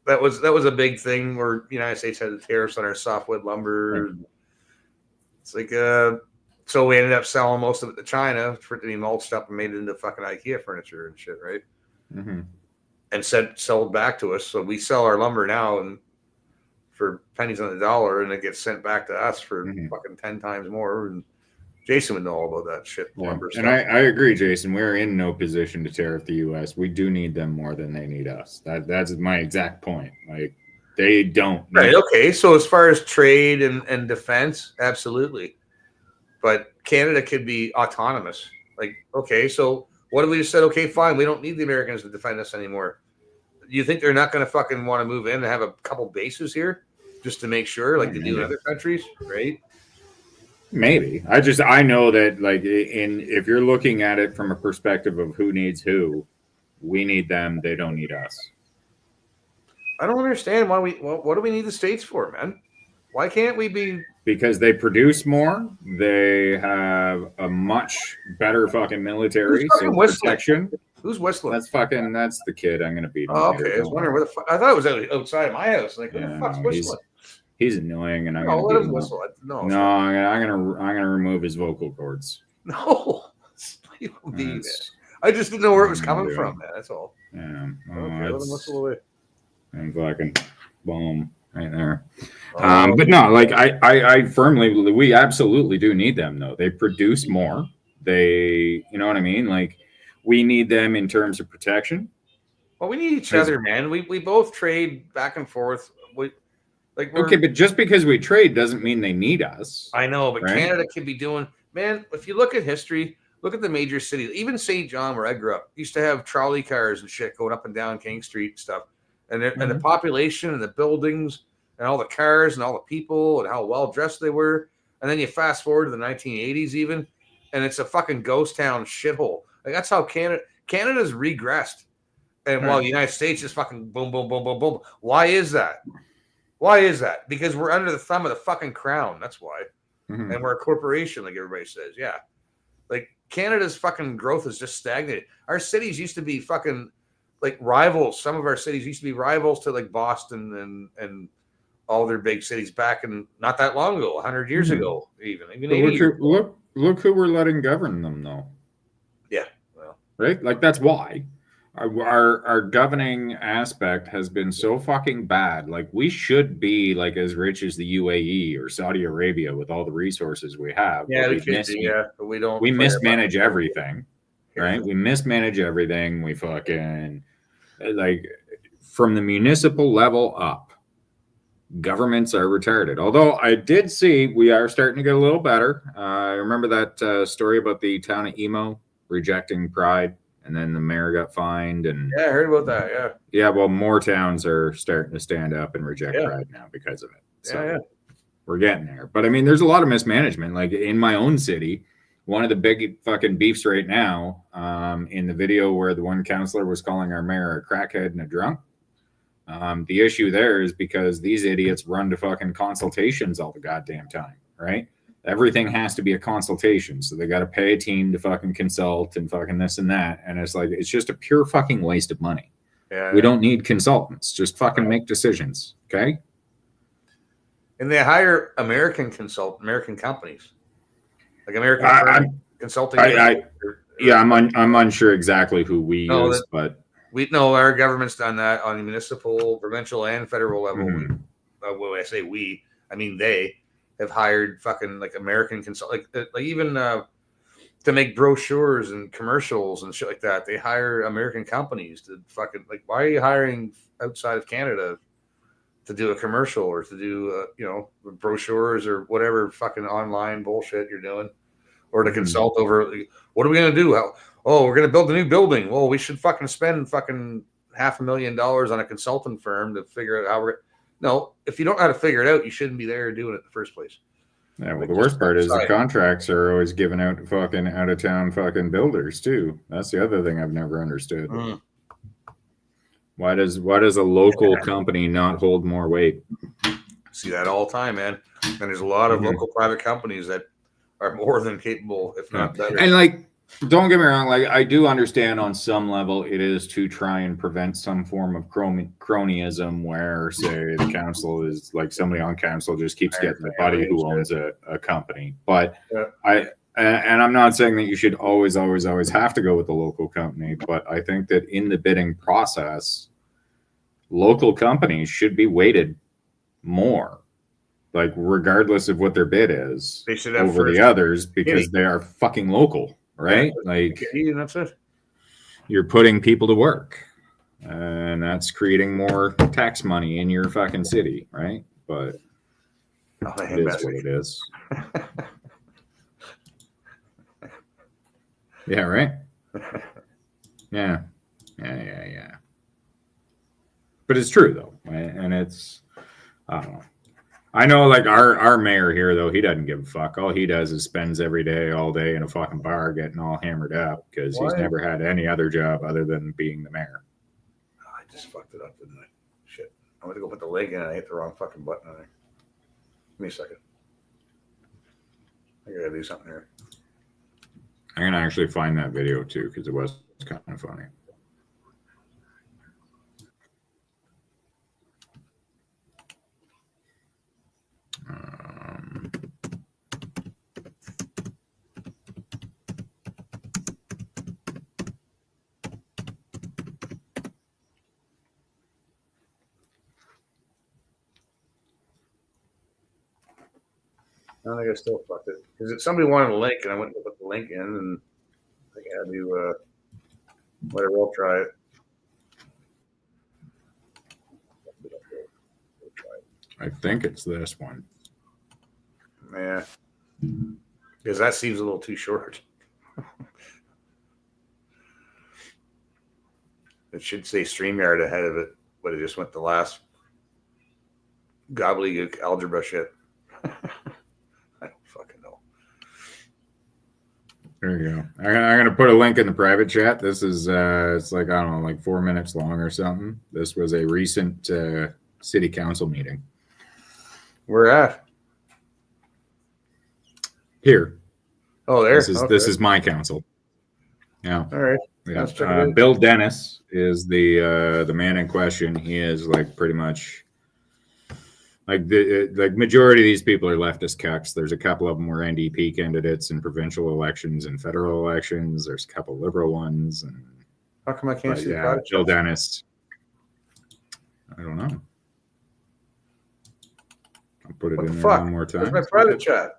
that was a big thing where the United States had the tariffs on our softwood lumber. Right. It's like so we ended up selling most of it to China for it to be mulched up and made it into fucking IKEA furniture and shit, right? Mm-hmm. And sold back to us. So we sell our lumber now and for pennies on the dollar, and it gets sent back to us for fucking 10 times more. And Jason would know all about that shit. Yeah. Lumber And stuff. I agree, Jason. We're in no position to tariff the U.S. We do need them more than they need us. That's my exact point. Like they don't. Right. Okay. So as far as trade and defense, absolutely. But Canada could be autonomous. Like, okay, so what if we just said, okay, fine, we don't need the Americans to defend us anymore? Do you think they're not going to fucking want to move in and have a couple bases here just to make sure, like they do in other countries, right? Maybe. I know that like if you're looking at it from a perspective of who needs who, we need them. They don't need us. I don't understand why what do we need the states for, man? Why can't we be? Because they produce more. They have a much better fucking military. Who's fucking whistling? Protection. Who's whistling? That's the kid. I'm gonna beat him. Oh, okay. I was wondering where the fuck. I thought it was outside of my house. Like, who the Yeah, fuck's no, whistling? He's annoying, and I'm No, gonna let beat him him up. whistle. No, No, I'm gonna remove his vocal cords. no. You don't need it. That's- I just didn't know where it was I'm coming doing. from, man. That's all. Yeah. Oh, Okay, let him it's- whistle away. and fucking boom right there. Oh, But no, like I firmly, we absolutely do need them though. They produce more. They, you know what I mean? Like we need them in terms of protection. well, we need each other, man. We both trade back and forth. We're, Okay, but just because we trade doesn't mean they need us. I know, but right? Canada could be doing, man. If you look at history, look at the major cities. Even St. John, where I grew up, used to have trolley cars and shit going up and down King Street and stuff. And and the population and the buildings and all the cars and all the people and how well dressed they were. And then you fast forward to the 1980s, even, and it's a fucking ghost town shithole. Like that's how Canada's regressed. And while the United States is fucking boom, boom, boom, boom, boom. Why is that? Why is that? Because we're under the thumb of the fucking crown. That's why. Mhm. And we're a corporation, like everybody says. Yeah. Like Canada's fucking growth is just stagnated. Our cities used to be fucking like rivals. Some of our cities used to be rivals to like Boston and all their big cities back in not that long ago, 100 years ago, even But 80 years ago. look who we're letting govern them though. Yeah. Well, Right? Like that's why. Our governing aspect has been so fucking bad. Like we should be like as rich as the UAE or Saudi Arabia with all the resources we have. yeah, but we we could do, yeah, but we don't. we play mismanage about it. everything, right? We mismanage everything. We fucking like from the municipal level up. Governments are retarded. Although I did see we are starting to get a little better. I remember that story about the town of Emo rejecting Pride, and then the mayor got fined. And Yeah, I heard about that. Yeah. yeah, well, more towns are starting to stand up and reject Yeah. Pride now because of it. So Yeah. we're getting there. But I mean, there's a lot of mismanagement. Like in my own city, one of the big fucking beefs right now, in the video where the one counselor was calling our mayor a crackhead and a drunk. The issue there is because these idiots run to fucking consultations all the goddamn time, right? Everything has to be a consultation. So they got to pay a team to fucking consult and fucking this and that. And it's like, it's just a pure fucking waste of money. Yeah. We don't need consultants. Just fucking make decisions. Okay. And they hire American companies, like American consulting. I'm unsure exactly who we No, use, but We know our government's done that on the municipal, provincial, and federal level. Mhm. When I say we, I mean they have hired fucking like American like even to make brochures and commercials and shit like that. They hire American companies to fucking like. Why are you hiring outside of Canada to do a commercial or to do brochures or whatever fucking online bullshit you're doing, or to consult over what are we gonna do? Oh, we're going to build a new building. Well, we should fucking spend fucking $500,000 on a consultant firm to figure out how no, if you don't know how to figure it out, you shouldn't be there doing it in the first place. yeah, well, Like, the worst just part is the outside. contracts are always given out to fucking out of town fucking builders too. That's the other thing I've never understood. Why does a local company not hold more weight? See that all the time, man. And there's a lot of Mhm. local private companies that are more than capable, if not better. And like, don't get me wrong, like I do understand on some level it is to try and prevent some form of cronyism where, say, the council is like somebody on council just keeps getting the buddy who owns a company. But and I'm not saying that you should always have to go with the local company, but I think that in the bidding process, local companies should be weighted more, like regardless of what their bid is, They should have over first the others because they are fucking local, right? Like and that's it. you're putting people to work, and that's creating more tax money in your fucking city, right? But Oh, it is what it is. Yeah, right. Yeah. But it's true though, and it's I don't know. I know, like our mayor here though, he doesn't give a fuck. All he does is spends every day, all day in a fucking bar, getting all hammered up because he's never had any other job other than being the mayor. Oh, I just fucked it up, didn't I? Shit. I went to go put the link in and I hit the wrong fucking button on there. Give me a second. I gotta do something here. I'm gonna actually find that video too because it was kind of funny. I think I still fucked it because somebody wanted a link and I went to put the link in and I think I had to whatever. I'll try it. I think it's this one. Yeah, because that seems a little too short. It should say StreamYard ahead of it, but it just went the last gobbledygook algebra shit. I don't fucking know. There you go. I'm gonna put a link in the private chat. This is it's like I don't know, like 4 minutes long or something. This was a recent city council meeting. Where at? Here. Oh, there. This is my council. Yeah. All right. Yeah. Let's check it out. Bill Dennis is the man in question. He is like pretty much like the majority of these people are leftist cucks. There's a couple of them were NDP candidates in provincial elections and federal elections. There's a couple liberal ones. And How come I can't see the yeah, private Bill chat? Dennis. I don't know. I'll put it What in the there fuck? one more time. Where's my private chat?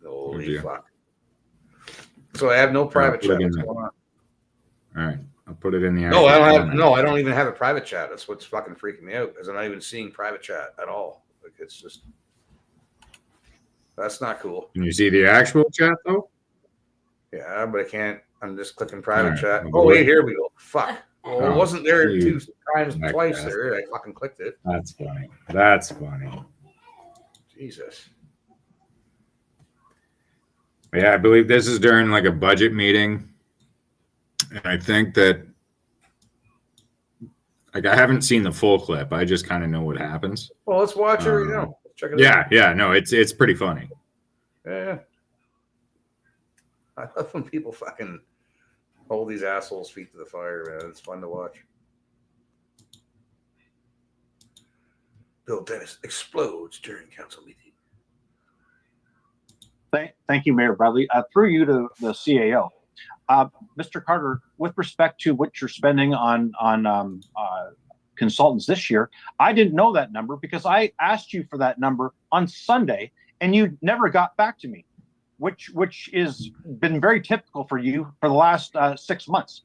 Oh, Holy dear. fuck. So I have no private put it chat. in What's there. going on? All right. I'll put it in the No, I don't have. comment. No, I don't even have a private chat. That's what's fucking freaking me out because I'm not even seeing private chat at all. Like it's just that's not cool. Can you see the actual chat though? Yeah, but I can't. I'm just clicking private Alright, chat. well, Oh wait, here we go. Fuck. Well, Oh, it wasn't there you twice jackass. there. I fucking clicked it. That's funny. That's funny. Jesus. Yeah, I believe this is during like a budget meeting. And I think that like I haven't seen the full clip. I just kind of know what happens. Well, let's watch it right now. Let's check it out. Yeah, no, it's pretty funny. Yeah. I love when people fucking hold these assholes' feet to the fire, man. It's fun to watch. Bill Dennis explodes during council meeting. Thank you, Mayor Bradley. Through you to the CAO, Mr. Carter, with respect to what you're spending on consultants this year, I didn't know that number because I asked you for that number on Sunday and you never got back to me, which is been very typical for you for the last 6 months.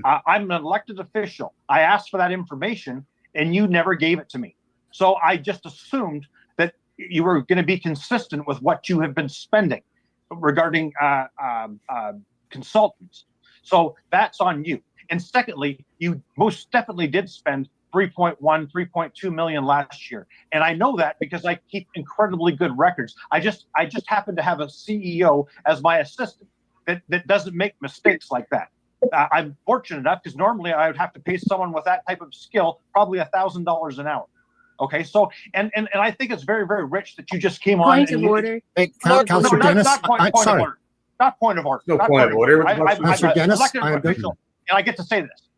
I'm an elected official. I asked for that information and you never gave it to me. So I just assumed that you were going to be consistent with what you have been spending regarding consultants. So that's on you. And secondly, you most definitely did spend 3.2 million last year. And I know that because I keep incredibly good records. I just happen to have a CEO as my assistant that doesn't make mistakes like that. I'm fortunate enough because normally I would have to pay someone with that type of skill probably $1,000 an hour. Okay, so and I think it's very, very rich that you just came on. Point of and you- order. Hey, No, Councillor not Dennis, point I'm of sorry. order. Not point of order. No not point of order. I'm Councillor an Dennis, elected I am- official, and I get to say this.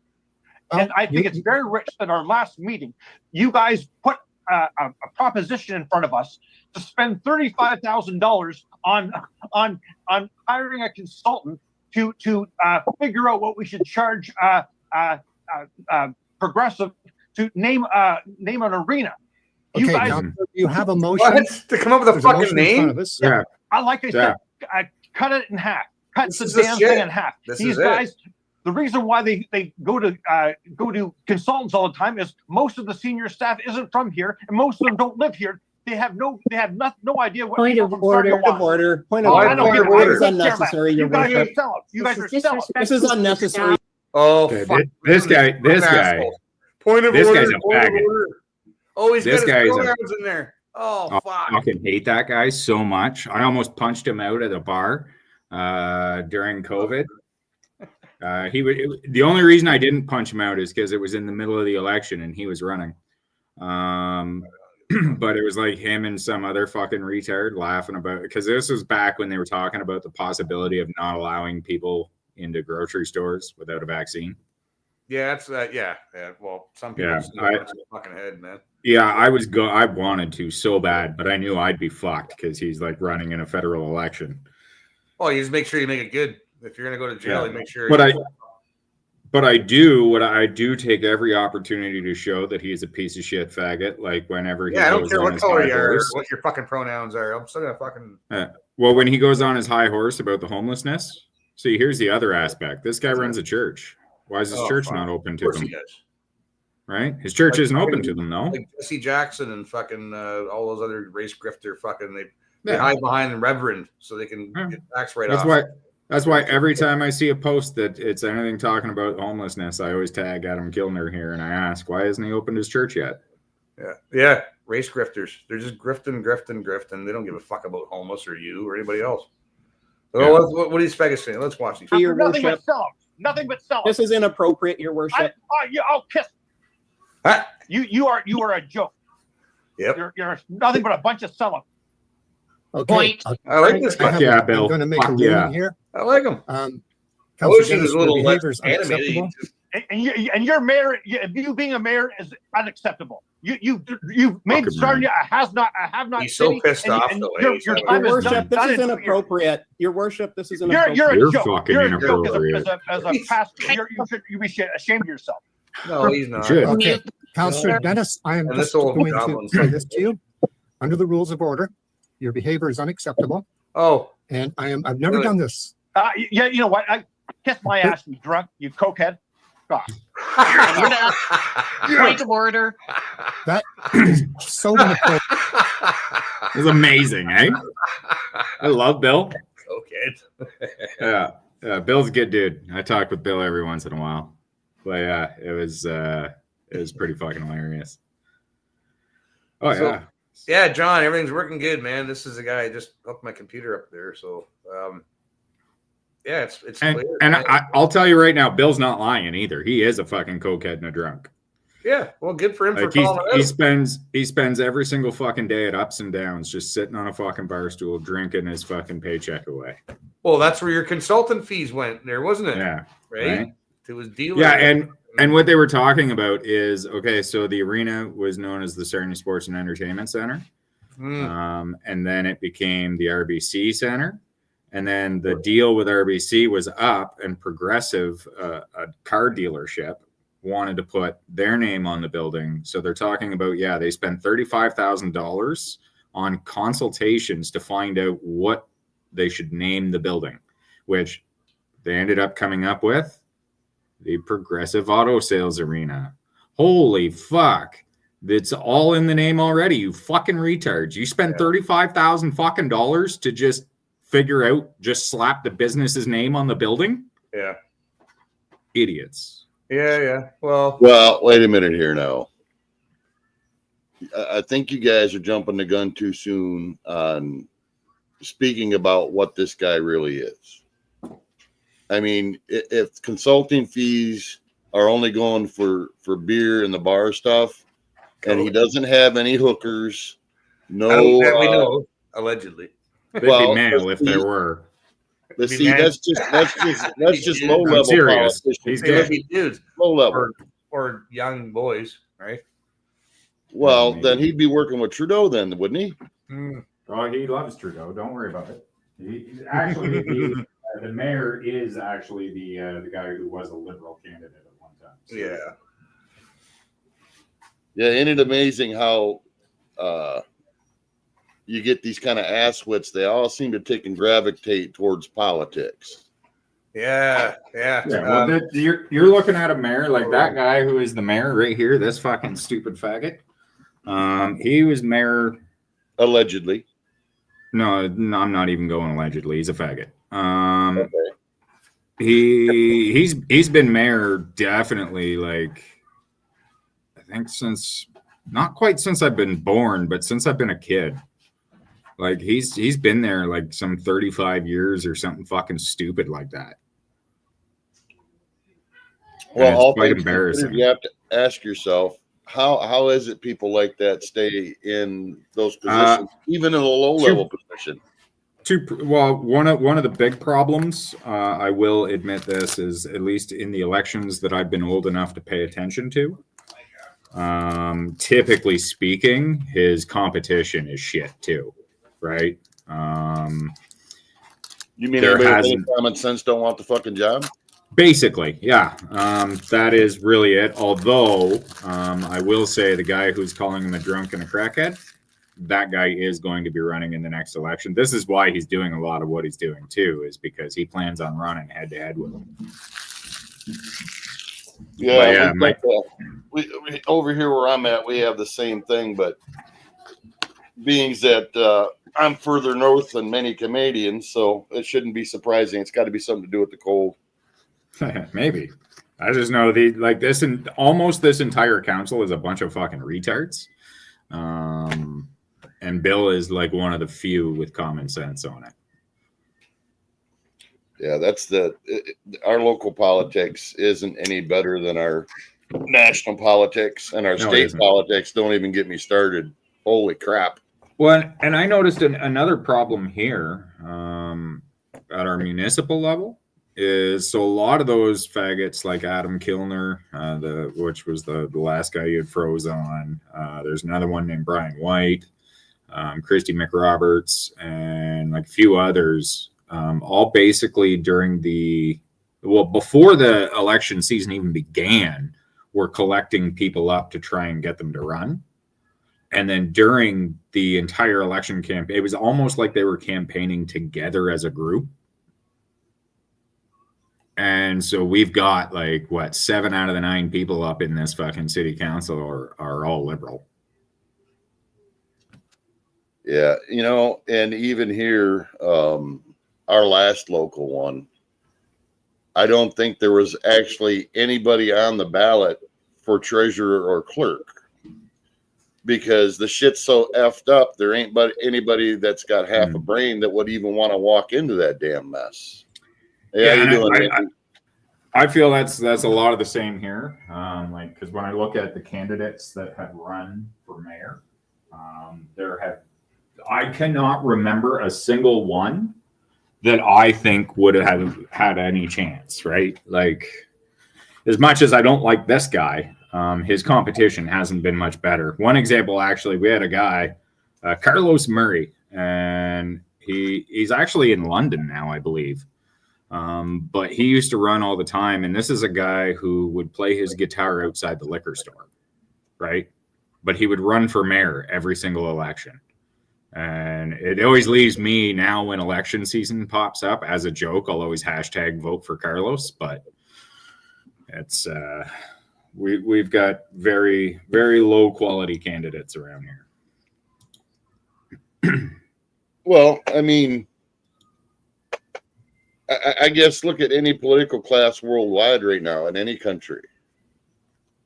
Well, And I think it's very rich that our last meeting, you guys put a proposition in front of us to spend $35,000 on hiring a consultant to figure out what we should charge Progressive to name an arena. You Okay, guys, Councillor, you have a motion. What? To come up with a There's a fucking motion in front name? of us. Yeah. like I said, cut it in half. Cut This the is the damn shit. thing in half. This These is it. guys, the reason why they go to consultants all the time is most of the senior staff isn't from here, and most of them don't live here. They have no idea what Point people of from Sarnia order. want. Order. Point Oh, of I order. don't give a order. This is shit. unnecessary, You Your guys are Worship. sellouts. You guys are This is sellouts. disrespectful. This is unnecessary. Oh, Okay, fuck. this guy. Point of This order. guy's a point of faggot. order. Oh, he's This got guy's his a- pronouns in there. Oh, I fuck. fucking hate that guy so much. I almost punched him out at a bar during COVID. The only reason I didn't punch him out is because it was in the middle of the election and he was running. But it was like him and some other fucking retard laughing about, because this was back when they were talking about the possibility of not allowing people into grocery stores without a vaccine. Yeah, that's yeah. Well, some people Yeah, just know it's in the fucking head, man. Yeah, I wanted to so bad, but I knew I'd be fucked because he's like running in a federal election. Oh, you just make sure you make it good. If you're gonna go to jail, Yeah. you make sure. But I do take every opportunity to show that he's a piece of shit faggot. Like whenever he Yeah, I don't goes care on what his color high you are, or horse. what your fucking pronouns are. I'm still gonna fucking. Well, when he goes on his high horse about the homelessness. See, here's the other aspect. This guy runs a church. Why is his Oh, church fuck. not open Of to course them? he does. Right? His church Like isn't open fucking- to them, though. Like Jesse Jackson and fucking all those other race grifter fucking they Yeah. hide behind the reverend so they can Yeah. get tax right That's off. That's why every time I see a post that it's anything talking about homelessness, I always tag Adam Kilner here and I ask, why hasn't he opened his church yet? Yeah, race grifters. They're just grifting. They don't give a fuck about homeless or you or anybody else. So Yeah. what do you expect us saying? Let's watch these. Your Nothing Worship. but sellouts. Nothing but sellouts. This is inappropriate, Your Worship. I'll kiss. Ah, You are a joke. Yep. You're nothing but a bunch of sellouts. Okay. Point. I like this I guy. have yeah, a- Bill. I'm going to make a Fuck ruling yeah. here. I like him. I Councillor wish he was Dennis, a your little less behavior is animated. unacceptable. And your mayor, you being a mayor is unacceptable. You've made Fucking Sarnia a have not. He's so city, pissed and- off and the way your he's your having time Your is Worship, done this is in 2 years. inappropriate. Your Worship, this is You're inappropriate. a You're joke. fucking You're a joke inappropriate. as a pastor. You be ashamed of yourself. No, he's not. Should. Okay. Councillor Dennis, I am And just this old going goblin. to say this to you. Under the rules of order, your behavior is unacceptable, Oh, and I've never Really? done this. Yeah, you know what? I kiss my ass, you drunk, you cokehead. God. Point of order. That is so inappropriate. It was amazing, eh? I love Bill. Okay. Yeah, Bill's a good dude. I talk with Bill every once in a while. But yeah, it was pretty fucking hilarious. Oh So- yeah. Yeah, John, everything's working good, man. This is the guy I just hooked my computer up there. So, yeah, it's And, clear. and I'll tell you right now, Bill's not lying either. He is a fucking cokehead and a drunk. yeah, well, good for him for Like calling it out. he spends every single fucking day at ups and downs, just sitting on a fucking bar stool, drinking his fucking paycheck away. Well, that's where your consultant fees went there, wasn't it? Yeah. Right? right. To his dealer. Yeah, and what they were talking about is okay. So the arena was known as the Sarnia Sports and Entertainment Center, and then it became the RBC Center, and then the deal with RBC was up, and Progressive, a car dealership, wanted to put their name on the building. So they're talking about they spent $35,000 on consultations to find out what they should name the building, which they ended up coming up with the Progressive Auto Sales Arena. Holy fuck. It's all in the name already, you fucking retards. You spent $35,000 fucking dollars to just figure out, just slap the business's name on the building? Yeah. Idiots. Yeah. Well, Wait a minute here now. I think you guys are jumping the gun too soon on speaking about what this guy really is. I mean, if consulting fees are only going for beer and the bar stuff, and he doesn't have any hookers. No, That we know, allegedly. They'd Well, be male if there were. but see, that's just low I'm level serious. politicians. He's They would good. be dudes Low level. or young boys, right? Well, Maybe. then he'd be working with Trudeau, then, wouldn't he? Oh, he loves Trudeau. Don't worry about it. He's actually the mayor is actually the guy who was a Liberal candidate at one time. So- Yeah. Yeah, ain't it amazing how you get these kind of asswits? They all seem to take and gravitate towards politics. Yeah. Yeah, well, you're looking at a mayor like that guy who is the mayor right here. This fucking stupid faggot. He was mayor. Allegedly. No, I'm not even going allegedly. He's a faggot. Okay. He's been mayor definitely, like, I think since not quite since I've been born, but since I've been a kid. Like he's been there like some 35 years or something fucking stupid like that. Well, it's all quite things embarrassing. considered, you have to ask yourself, how is it people like that stay in those positions, even in a low level position? One of the big problems, I will admit this, is at least in the elections that I've been old enough to pay attention to. Typically speaking, his competition is shit too, right? You mean there everybody with any hasn't- common sense don't want the fucking job? Basically, yeah. That is really it. Although, I will say the guy who's calling him a drunk and a crackhead, that guy is going to be running in the next election. This is why he's doing a lot of what he's doing too, is because he plans on running head to head with him. Yeah, But yeah, we over here where I'm at, we have the same thing, but being that I'm further north than many Canadians, so it shouldn't be surprising. It's got to be something to do with the cold. Maybe. I just know this and almost this entire council is a bunch of fucking retards. And Bill is like one of the few with common sense on it. Yeah, our local politics isn't any better than our national politics, and our No, it state isn't. politics don't even get me started. Holy crap. Well, and I noticed another problem here at our municipal level is so a lot of those faggots like Adam Kilner, which was the last guy you had froze on. There's another one named Brian White, Christy McRoberts, and like a few others, all basically before the election season even began, were collecting people up to try and get them to run. And then during the entire election campaign, it was almost like they were campaigning together as a group. And so we've got 7 out of the 9 people up in this fucking city council are all liberal. Yeah, and even here, our last local one, I don't think there was actually anybody on the ballot for treasurer or clerk, because the shit's so effed up. There ain't but anybody that's got half a brain that would even want to walk into that damn mess. Yeah, how you doing, Andy? I feel that's a lot of the same here. Because when I look at the candidates that have run for mayor, I cannot remember a single one that I think would have had any chance, right? Like, as much as I don't like this guy, his competition hasn't been much better. One example, actually, we had a guy, Carlos Murray, and he's actually in London now, I believe. But he used to run all the time, and this is a guy who would play his guitar outside the liquor store, right? But he would run for mayor every single election. And it always leaves me now when election season pops up as a joke. I'll always hashtag vote for Carlos, but it's we've got very, very low quality candidates around here. Well, I mean, I guess look at any political class worldwide right now in any country.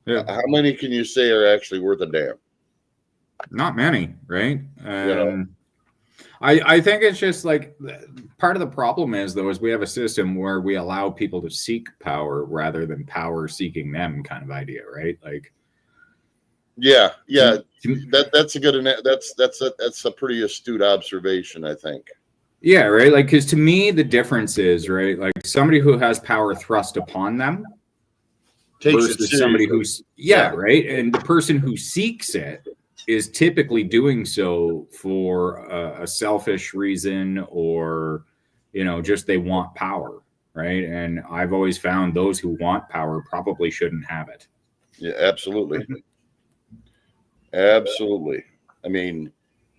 Yeah. How many can you say are actually worth a damn? Not many, right? And I think it's just like part of the problem is we have a system where we allow people to seek power rather than power seeking them kind of idea, right? Like Yeah, that's a good. That's a pretty astute observation, I think. Yeah, right. Like, because to me, the difference is right. Like somebody who has power thrust upon them Takes it versus somebody seriously. who's right, and the person who seeks it is typically doing so for a selfish reason, or just they want power, right? And I've always found those who want power probably shouldn't have it. Yeah, absolutely. Absolutely. I mean,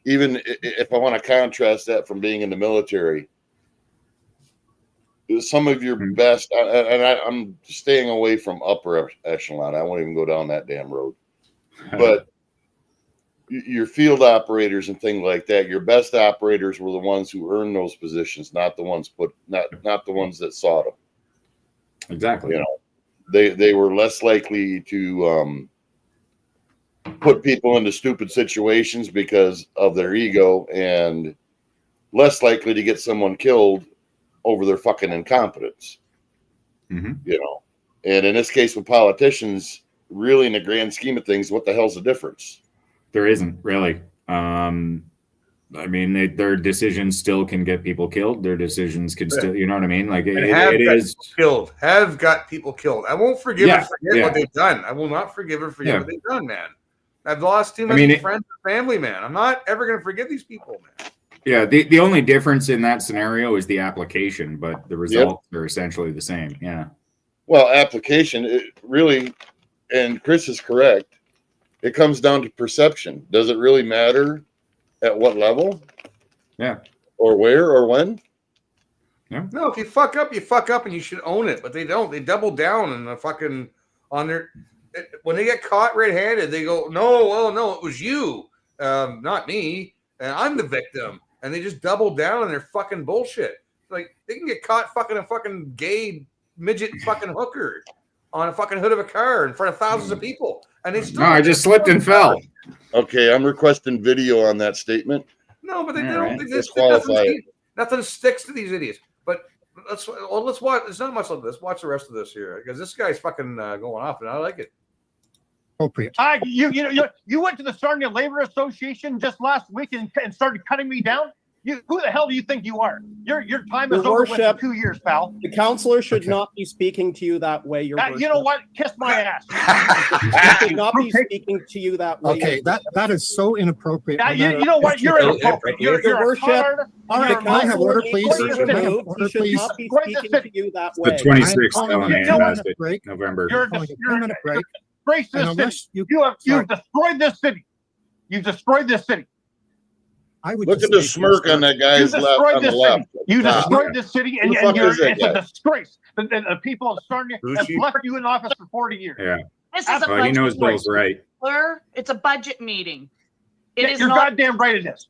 even if I want to contrast that from being in the military, some of your best, and I'm staying away from upper echelon. I won't even go down that damn road. But your field operators and things like that, your best operators were the ones who earned those positions, not the ones not the ones that sought them. Exactly. They were less likely to put people into stupid situations because of their ego, and less likely to get someone killed over their fucking incompetence. Mm-hmm. And in this case with politicians, really in the grand scheme of things, what the hell's the difference? There isn't really. I mean, their decisions still can get people killed. Their decisions can still, you know what I mean? Like it is killed. Have got people killed. I won't forgive or forget what they've done. I will not forgive or forget what they've done, man. I've lost too many friends and family, man. I'm not ever going to forgive these people, man. Yeah, the only difference in that scenario is the application, but the results are essentially the same. Yeah. Well, application, it really, and Chris is correct. It comes down to perception. Does it really matter at what level? Yeah. Or where or when? Yeah. No, if you fuck up, you fuck up, and you should own it. But they don't. They double down and fucking on their. When they get caught red-handed, they go, "No, it was you, not me, and I'm the victim." And they just double down on their fucking bullshit. Like they can get caught fucking a fucking gay midget fucking hooker on a fucking hood of a car in front of thousands of people, and they still. No, I just slipped and fell. Okay, I'm requesting video on that statement. No, but they All don't. right. Disqualify it. Nothing sticks to these idiots. But let's watch. There's not much of this. Watch the rest of this here because this guy's fucking going off, and I like it. Appropriate. You went to the Sarnia Labor Association just last week and started cutting me down. Who the hell do you think you are? Your time is over with in 2 years, pal. The counselor should not be speaking to you that way. Your You know what? Kiss my ass. He should not be speaking to you that way. Okay, that is so inappropriate. You know what? You're inappropriate. You're Your a con worship. artist. All right, The can I have order, counselor please? needs to Can I have move. order, He should please? not be speaking to you that The way. 26th I'm on calling a Fantastic break. November. You're Calling a you're 10-minute break. disgrace to And this city. unless you, You've destroyed this city. You've destroyed this city. I would Look just at the say, smirk on that You guy's left destroyed on the this left. city. You Top. destroyed this city, and Who the fuck is that it's a guy? disgrace. The people of Sarnia have Bucci. left you in office for 40 years. Yeah. This is a Well, he budget knows meeting. Bill's right. Sir, it's a budget meeting. It is You're not. goddamn right it is.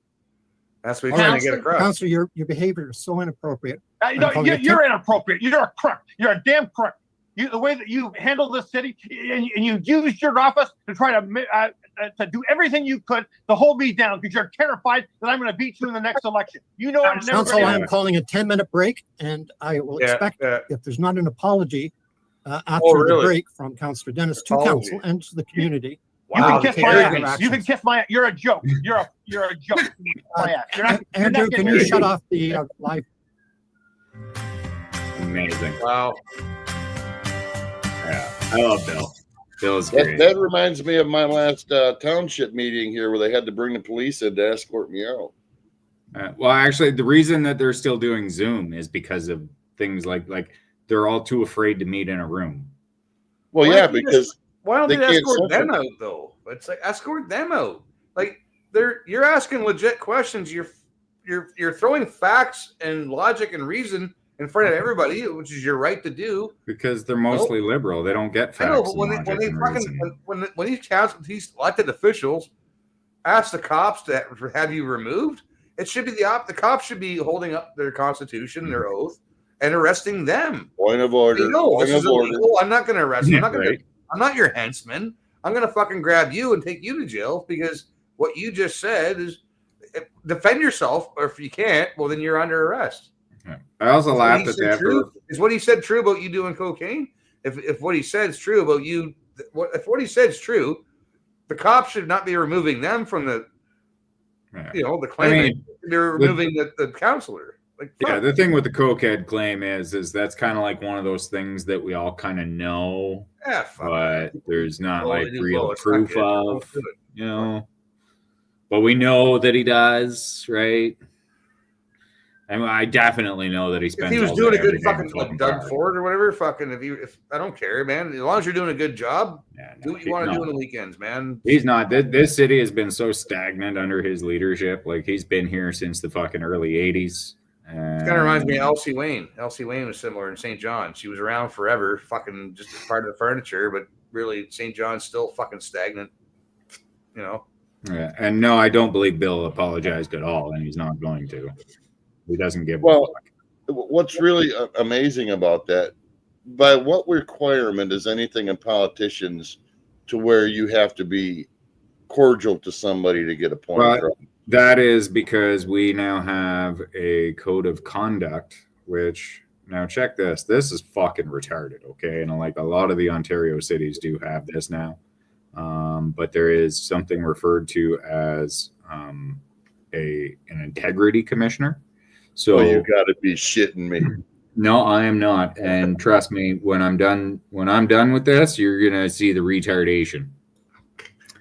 That's what he's All trying right, to get across. Counselor, your behavior is so inappropriate. You're inappropriate. You're a crook. You're a damn crook. The way that you handle this city, and you used your office to try to do everything you could to hold me down because you're terrified that I'm going to beat you in the next election. You know I'm never Council, going I'm calling a 10-minute break, and I will expect if there's not an apology after the break from Councillor Dennis to Apology. council and to the community. You Wow, can kiss okay, my very ass. good You actions. can kiss my. You're a joke. You're a joke. My ass. You're not Andrew, can getting you rid of shut me. off the live? Amazing. Wow. Yeah. I love Bill. Bill's That, great. that reminds me of my last township meeting here where they had to bring the police in to escort me out. Well, actually, the reason that they're still doing Zoom is because of things like they're all too afraid to meet in a room. Well, Why yeah, don't you because Why don't They they can't escort them censor. out though? It's like escort them out. Like you're asking legit questions. You're throwing facts and logic and reason in front of everybody, which is your right to do. Because they're mostly liberal. They don't get I know, facts. but when and they logic and reason. fucking when these elected officials ask the cops to have you removed, it should be the cops should be holding up their constitution, their oath, and arresting them. point of order. No, Point this is of order. illegal. I'm not going to arrest you. I'm not going Right. to. I'm not your henchman. I'm going to fucking grab you and take you to jail because what you just said is defend yourself, or if you can't, well, then you're under arrest. I also Is laughed at that. Is what he said true about you doing cocaine? If what he said is true about you, if what he said is true, The cops should not be removing them from the, the claimant. I mean, they're removing the counselor. Like, yeah, the thing with the cokehead claim is that's kind of like one of those things that we all kind of know, but there's not like real proof of, but we know that he does, right? I mean, I definitely know that he spends. If he was all doing day a good every day fucking like Doug Ford or whatever, if I don't care, man. As long as you're doing a good job, do what you want to do on the weekends, man. He's not. This city has been so stagnant under his leadership. Like, he's been here since the fucking early '80s. It kind of reminds me of Elsie Wayne. Elsie Wayne was similar in St. John. She was around forever, fucking just part of the furniture, but really St. John's still fucking stagnant. Yeah, and no, I don't believe Bill apologized at all, and he's not going to. He doesn't give. Well, what's really amazing about that, by what requirement is anything in politicians to where you have to be cordial to somebody to get appointed? Well, that is because we now have a code of conduct, which, now check this. This is fucking retarded, okay? And like a lot of the Ontario cities do have this now. But there is something referred to as an integrity commissioner. So you got to be shitting me. No, I am not. And trust me, when I'm done with this, you're gonna see the retardation.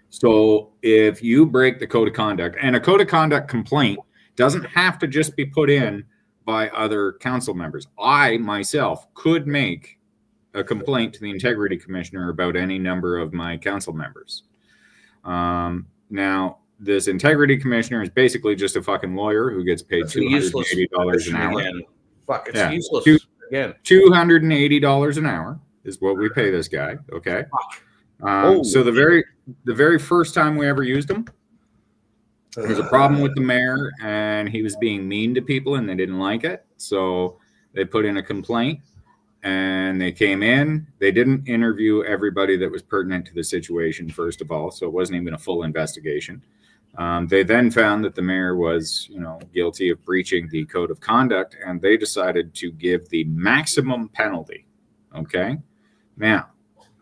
So if you break the code of conduct, and a code of conduct complaint doesn't have to just be put in by other council members. I myself could make a complaint to the integrity commissioner about any number of my council members. Now, this integrity commissioner is basically just a fucking lawyer who gets paid $280 an hour. Fuck, it's useless. Again, $280 an hour is what we pay this guy. Okay. So the very first time we ever used him, there was a problem with the mayor, and he was being mean to people, and they didn't like it. So they put in a complaint, and they came in. They didn't interview everybody that was pertinent to the situation, first of all. So it wasn't even a full investigation. They then found that the mayor was, guilty of breaching the code of conduct, and they decided to give the maximum penalty. Okay. Now,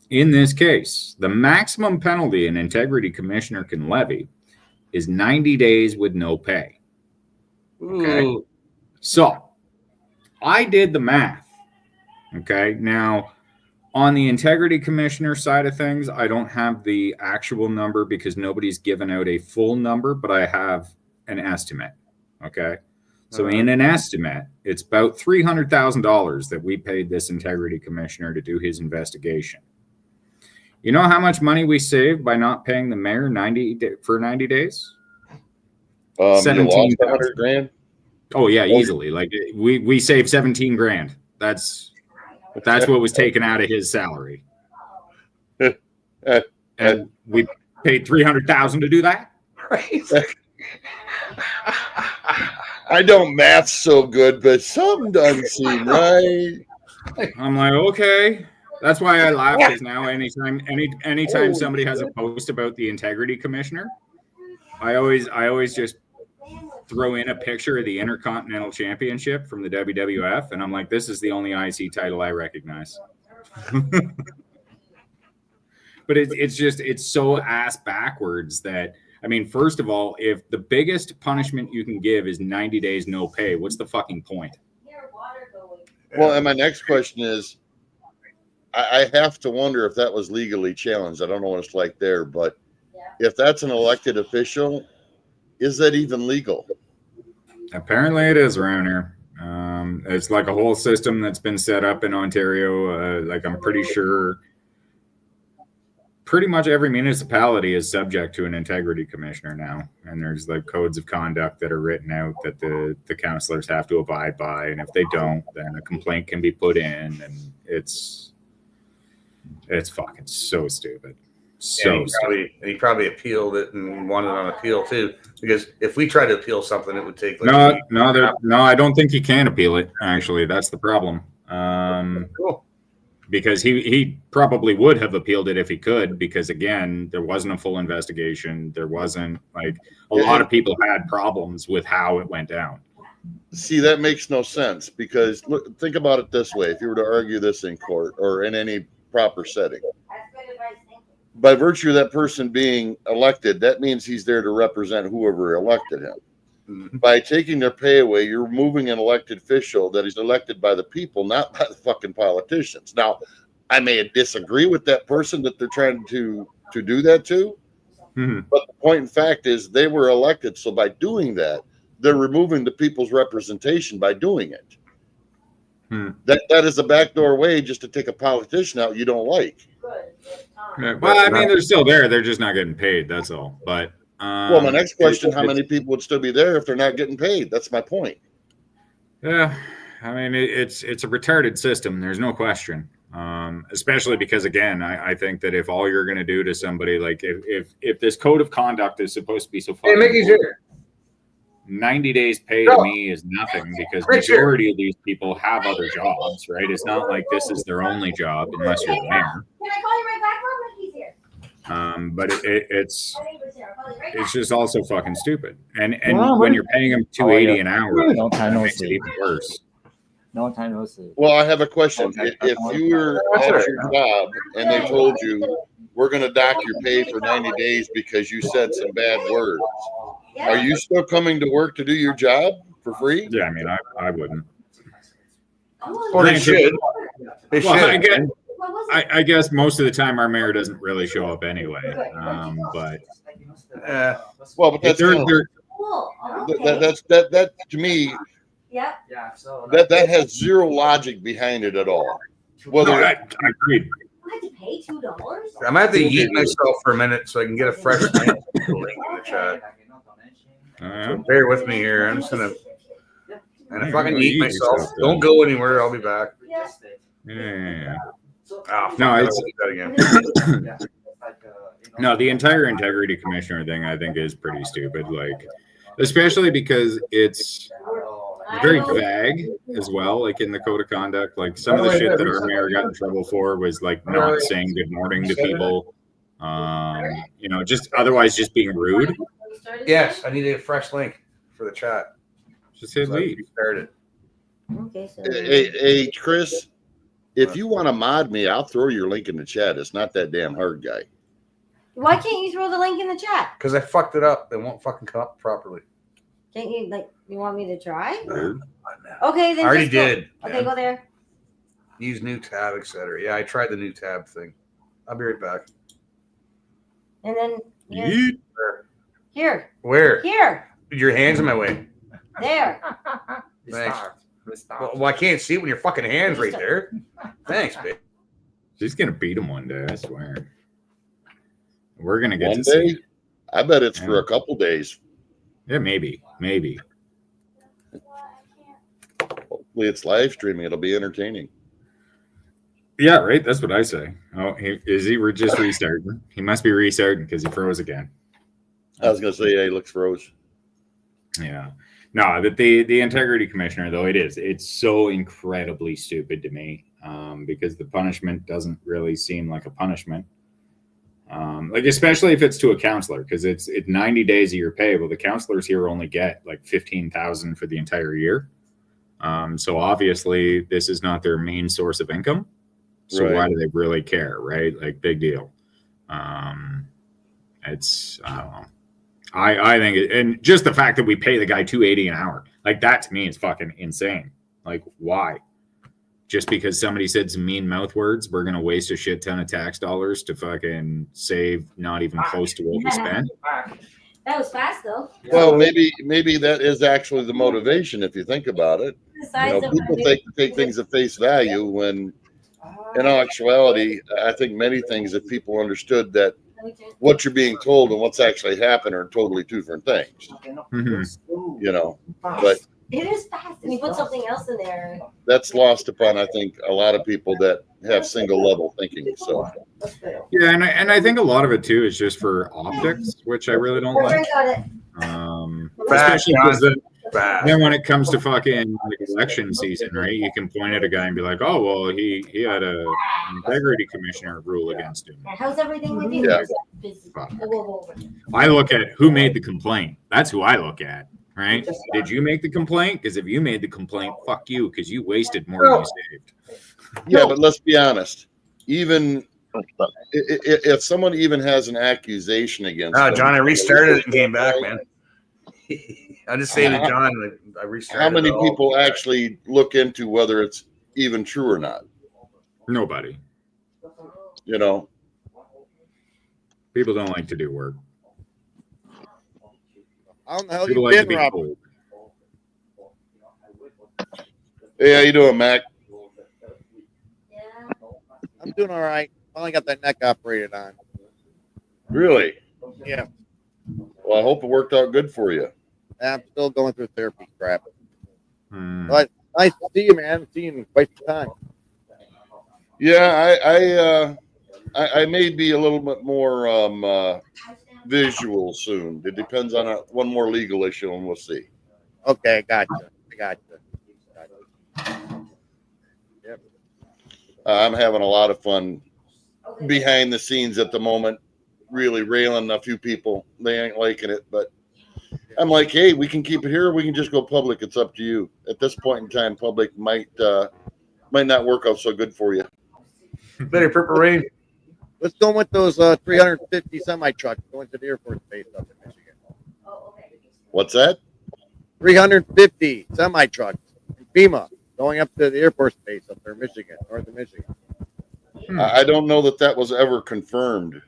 in this case, the maximum penalty an integrity commissioner can levy is 90 days with no pay. Okay. Ooh. So I did the math. Okay. Now, on the integrity commissioner side of things, I don't have the actual number because nobody's given out a full number, but I have an estimate. Okay. So in an estimate, it's about $300,000 that we paid this integrity commissioner to do his investigation. You know how much money we saved by not paying the mayor for 90 days? 17,000 grand. Oh yeah, easily. Like we saved 17 grand. That's what was taken out of his salary. And we paid $300,000 to do that. Right. I don't math so good, but something doesn't seem right. I'm like, okay. That's why I laugh, because now anytime somebody has a post about the integrity commissioner, I always just throw in a picture of the Intercontinental Championship from the WWF, and I'm like, this is the only IC title I recognize. But it's so ass backwards that, I mean, first of all, if the biggest punishment you can give is 90 days no pay, what's the fucking point? Well, and my next question is, I have to wonder if that was legally challenged. I don't know what it's like there, but if that's an elected official, is that even legal? Apparently it is around here. It's like a whole system that's been set up in Ontario. Like, I'm pretty sure pretty much every municipality is subject to an integrity commissioner now. And there's like codes of conduct that are written out that the councillors have to abide by. And if they don't, then a complaint can be put in, and it's fucking so stupid. He probably appealed it and won it on appeal too. Because if we try to appeal something, it would take like no, I don't think he can appeal it. Actually, that's the problem. Cool. Because he probably would have appealed it if he could. Because again, there wasn't a full investigation. There wasn't like a lot of people had problems with how it went down. See, that makes no sense, because look, think about it this way: if you were to argue this in court or in any proper setting, by virtue of that person being elected, that means he's there to represent whoever elected him. Mhm. By taking their pay away, you're removing an elected official that is elected by the people, not by the fucking politicians. Now, I may disagree with that person that they're trying to do that to, but the point in fact is they were elected. So by doing that, they're removing the people's representation by doing it. That is a backdoor way just to take a politician out you don't like. Yeah, well, I mean, they're still there. They're just not getting paid. That's all. But Well, my next question: how many people would still be there if they're not getting paid? That's my point. Yeah, I mean, it's a retarded system. There's no question. Especially because, again, I think that if all you're going to do to somebody, like if this code of conduct is supposed to be so fucking important, 90 days pay to me is nothing, because majority of these people have other jobs, right? It's not like this is their only job unless you're the mayor. Can I call you right back, Mom? He's here. But it's just also fucking stupid. And when you're paying them $2.80 an hour, it makes it even worse. No time no see. Well, I have a question. If you were at your job and they told you we're going to dock your pay for 90 days because you said some bad words, are you still coming to work to do your job for free? Yeah, I mean, I wouldn't. Well, they should. They Well, should. I guess most of the time our mayor doesn't really show up anyway. But well, but that's that to me. Yep. That has zero logic behind it at all. Whether I agree. I had to pay $2. I'm gonna have to eat myself for a minute so I can get a fresh link in the chat. So bear with me here. I'm just gonna, and if I can eat myself, don't go anywhere. I'll be back. Yeah. Oh, No, fuck, it's I will do that again. No, the entire integrity commissioner thing I think is pretty stupid. Like, especially because it's very vague as well. Like in the code of conduct, like some of the shit that our mayor got in trouble for was like not saying good morning to people. Just otherwise just being rude. Yes, I need a fresh link for the chat. Just hit leave. Started. Okay, so hey, Chris, if you want to mod me, I'll throw your link in the chat. It's not that damn hard, guy. why can't you throw the link in the chat? Because I fucked it up. It won't fucking come up properly. Can't you you want me to try? Weird. Okay, then I already just go. did. Okay, go there. Use new tab, etc. Yeah, I tried the new tab thing. I'll be right back. And then Yeet. here. Where? Here. Your hands in my way. There. Thanks. Well, I can't see it when your fucking hands right there. Thanks, babe. She's gonna beat him one day, I swear. We're gonna get One to see day? it. I bet it's for a couple days. Yeah, maybe. Hopefully, it's live streaming. It'll be entertaining. Yeah, right. That's what I say. Oh, we're just restarting. He must be restarting because he froze again. I was gonna say, hey, looks froze. Yeah. No, but the integrity commissioner, though, it's so incredibly stupid to me, because the punishment doesn't really seem like a punishment. Like, especially if it's to a counselor, because it's 90 days of your pay. Well, the counselors here only get like $15,000 for the entire year. So obviously this is not their main source of income. So why do they really care, right? Like, big deal. It's, I don't know. I think, and just the fact that we pay the guy $2.80 an hour, like, that to me is fucking insane. Like, why? Just because somebody said some mean mouth words, we're gonna waste a shit ton of tax dollars to fucking save not even close to what we spent. That was fast though. Well, maybe that is actually the motivation if you think about it. People take things at face value when, in all actuality, I think many things if people understood that what you're being told and what's actually happened are totally two different things. But it is fast. And you put something else in there. that's lost upon, I think, a lot of people that have single level thinking. So yeah, and I think a lot of it too is just for optics, which I really don't like. Especially because then when it comes to fucking like election season, right? You can point at a guy and be like, "Oh, well, he had an integrity commissioner rule against him." How's everything with you? Yeah. I look at who made the complaint. That's who I look at, right? Did you make the complaint? Because if you made the complaint, fuck you, because you wasted more than you saved. yeah, but let's be honest. Even If someone even has an accusation against them, John, I restarted it and came back, man. I just saying to John, I restarted. How many it all. people actually look into whether it's even true or not? Nobody. You know, People don't like to do work. How the hell People you like to been, be Robert? told. hey, how you doing, Mac? I'm doing all right. Finally got that neck operated on. Really? Yeah. Well, I hope it worked out good for you. I'm still going through therapy crap. Hmm. But nice to see you, man. I haven't seen you in quite some time. Yeah, I may be a little bit more visual soon. It depends on one more legal issue, and we'll see. Okay, gotcha. I gotcha. Yep. I'm having a lot of fun behind the scenes at the moment, really railing a few people. They ain't liking it, but I'm like, hey, we can keep it here, or we can just go public. It's up to you. At this point in time, public might not work out so good for you. Better Purple Rain. Let's go with those 350 semi trucks going to the Air Force Base up in Michigan. What's that? 350 semi trucks in FEMA going up to the Air Force Base up there in Michigan, north of Michigan. I don't know that was ever confirmed.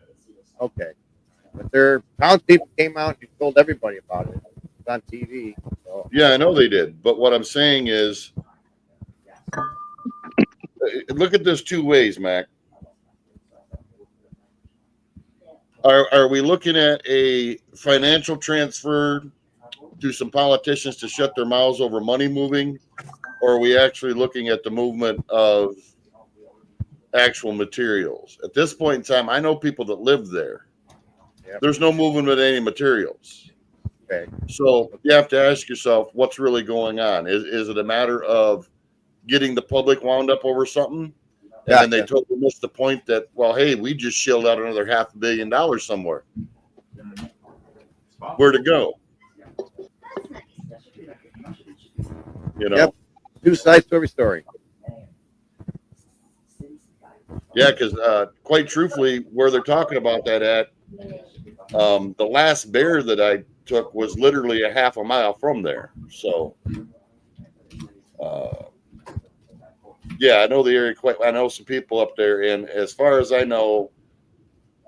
Okay. But their townspeople came out and told everybody about it. It's on TV. So. Yeah, I know they did. But what I'm saying is, look at this two ways, Mac. Are we looking at a financial transfer to some politicians to shut their mouths over money moving? Or are we actually looking at the movement of actual materials? At this point in time, I know people that live there. Yep. There's no movement of any materials. Okay. So you have to ask yourself, what's really going on? Is it a matter of getting the public wound up over something? And then they totally missed the point that, well, hey, we just shilled out another $500 million somewhere. Where to go? You know? Yep. Two sides to every story. Yeah, because quite truthfully, where they're talking about that at, the last bear that I took was literally a half a mile from there. So, yeah, I know the area quite. I know some people up there, and as far as I know,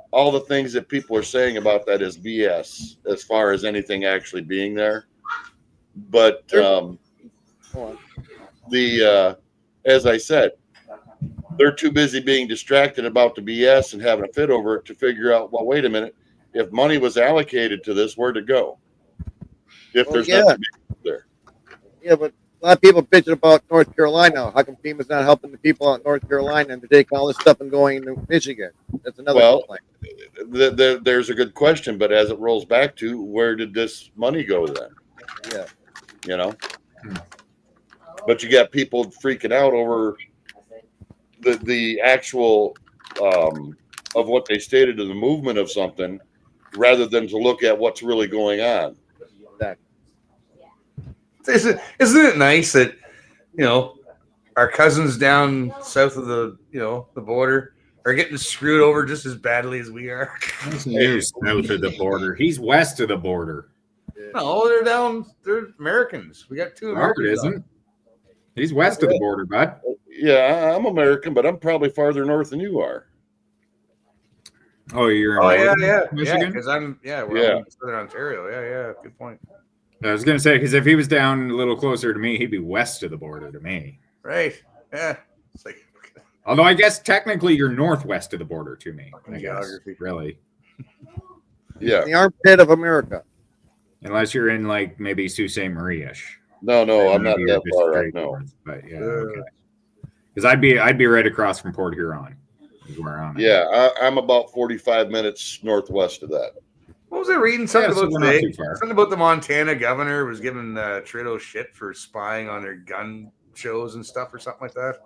all the things that people are saying about that is BS as far as anything actually being there. But as I said, they're too busy being distracted about the BS and having a fit over it to figure out, well, wait a minute, if money was allocated to this, where'd it go? If there's nothing there. Yeah, but a lot of people bitching about North Carolina. How come FEMA's not helping the people out in North Carolina and they're taking all this stuff and going to Michigan? That's another complaint. There's a good question, but as it rolls back to, where did this money go then? Yeah. You know? But you got people freaking out over the actual of what they stated in the movement of something rather than to look at what's really going on. Isn't it nice that, you know, our cousins down south of the border are getting screwed over just as badly as we are? He's south of the border. He's west of the border. No, they're Americans. We got two Robert Americans. isn't. He's west of the border, bud. Yeah, I'm American, but I'm probably farther north than you are. Oh, you're in Michigan? Because I'm in Southern Ontario. Yeah, good point. I was gonna say, because if he was down a little closer to me, he'd be west of the border to me. Right. Yeah. It's like, although I guess technically you're northwest of the border to me. I guess, geography. really. Yeah. The armpit of America. Unless you're in like maybe Sault Ste. Marie-ish. No, I'm not that far out. No. But yeah, okay. Because I'd be right across from Port Huron. Is where I'm at. Yeah, I'm about 45 minutes northwest of that. what was I reading? Something so about we're not today? too far. Something about the Montana governor was giving Trudeau shit for spying on their gun shows and stuff or something like that.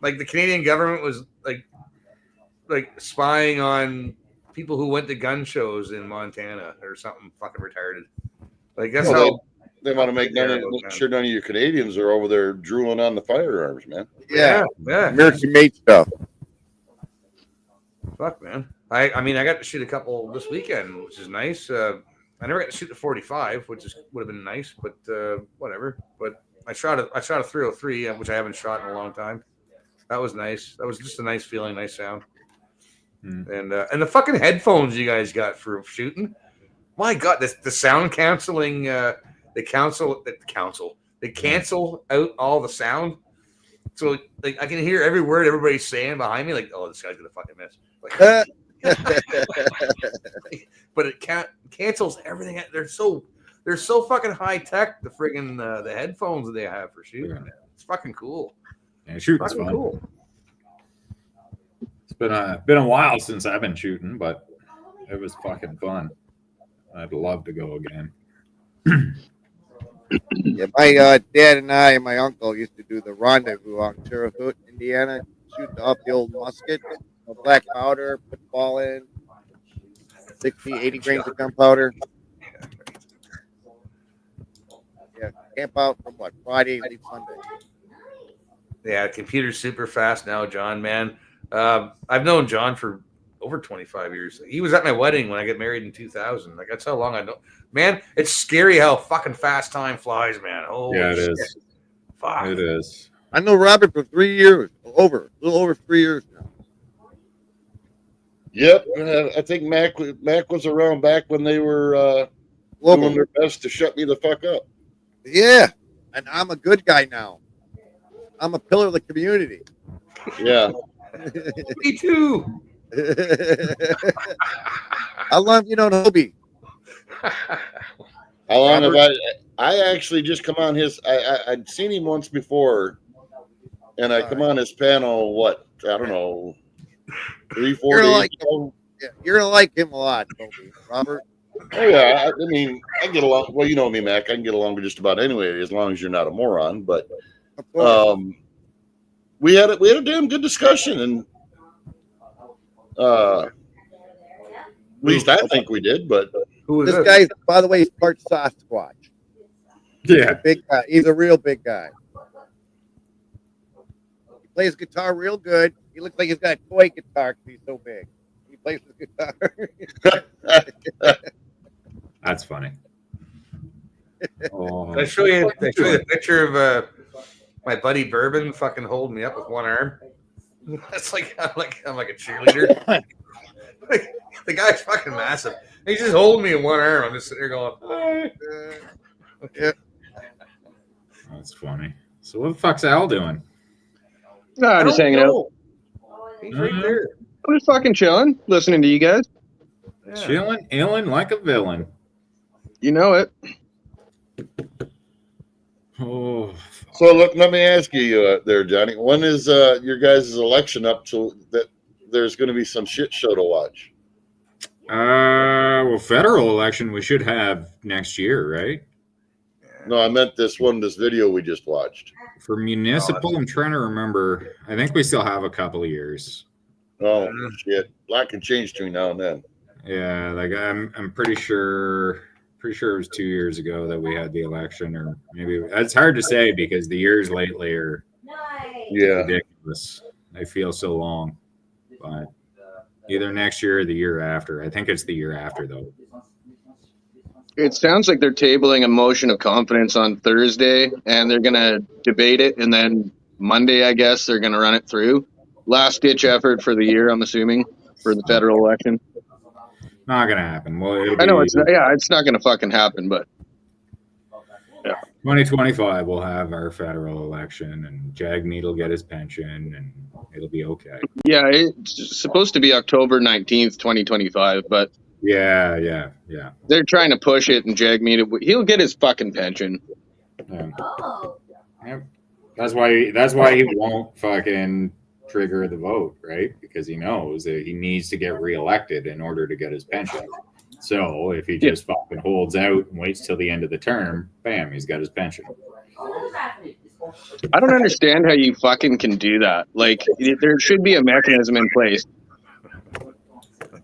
Like the Canadian government was like spying on people who went to gun shows in Montana or something fucking retarded. Like that's how they want to make sure none of you Canadians are over there drooling on the firearms, man. Yeah. Yeah. American made stuff. Fuck, man. I mean, I got to shoot a couple this weekend, which is nice. I never got to shoot the 45, which would have been nice, but whatever. But I shot a 303, which I haven't shot in a long time. That was nice. That was just a nice feeling, nice sound. And the fucking headphones you guys got for shooting. My God, the sound canceling. They cancel out all the sound. So like I can hear every word everybody's saying behind me. Like, oh, this guy's gonna fucking miss. Like, but it cancels everything. They're so fucking high tech. The friggin' the headphones that they have for shooting. Yeah. It's fucking cool. Yeah, shooting's fun. Cool. It's been a while since I've been shooting, but it was fucking fun. I'd love to go again. Yeah, my dad and I and my uncle used to do the rendezvous out in Terre Haute, Indiana, shoot off the old musket, black powder, put the ball in, 60, 80 grains of gunpowder. Yeah, camp out from what, Friday, leave Sunday. Yeah, computer's super fast now, John, man. I've known John for over 25 years. He was at my wedding when I got married in 2000. Like, that's how long I know. Man, it's scary how fucking fast time flies, man. Oh, yeah, it is. Fuck. It is. I know Robert for 3 years, a little over 3 years now. Yep, I think Mac was around back when they were doing their best to shut me the fuck up. Yeah, and I'm a good guy now. I'm a pillar of the community. Yeah. Me too. How long have you known Hobie? How long have I actually just come on his I'd seen him once before, and I come on his panel, what, I don't know, 3-4 days ago. Yeah, you're gonna like him a lot, Hobie. Robert. Oh yeah, I mean, I get along. Well, you know me, Mac. I can get along with just about anyway, as long as you're not a moron. But we had a damn good discussion, and at least I think we did. But who is this guy? By the way, he's part Sasquatch. Yeah, big guy. He's a real big guy. He plays guitar real good. He looks like he's got a toy guitar because he's so big. He plays the guitar. That's funny. Oh. I show you the picture of my buddy Bourbon fucking holding me up with one arm. That's like I'm like a cheerleader. The guy's fucking massive. He's just holding me in one arm. I'm just sitting there going, yeah. That's funny. So what the fuck's Al doing? No, just hanging out. He's right there. I'm just fucking chilling, listening to you guys. Yeah. Chilling, illing like a villain. You know it. Oh. So let me ask you there, Johnny. When is your guys' election up to that? There's going to be some shit show to watch. Well, federal election we should have next year, right? No, I meant this video we just watched. For municipal, I'm trying to remember. I think we still have a couple of years. Oh shit! A lot can change between now and then. Yeah, like I'm pretty sure it was 2 years ago that we had the election, or maybe it's hard to say because the years lately are ridiculous. They feel so long, but either next year or the year after. I think it's the year after though. It sounds like they're tabling a motion of confidence on Thursday, and they're going to debate it, and then Monday, I guess, they're going to run it through. Last-ditch effort for the year, I'm assuming, for the federal election. Not going to happen. Well, I know it's not going to fucking happen, but yeah. 2025, we'll have our federal election, and Jagmeet will get his pension, and it'll be okay. Yeah, it's supposed to be October 19th, 2025, but yeah. They're trying to push it, and Jagmeet, he'll get his fucking pension. Yeah. Yep. That's why he won't fucking trigger the vote, right? Because he knows that he needs to get reelected in order to get his pension. So if he just fucking holds out and waits till the end of the term, bam, he's got his pension. I don't understand how you fucking can do that. Like, there should be a mechanism in place.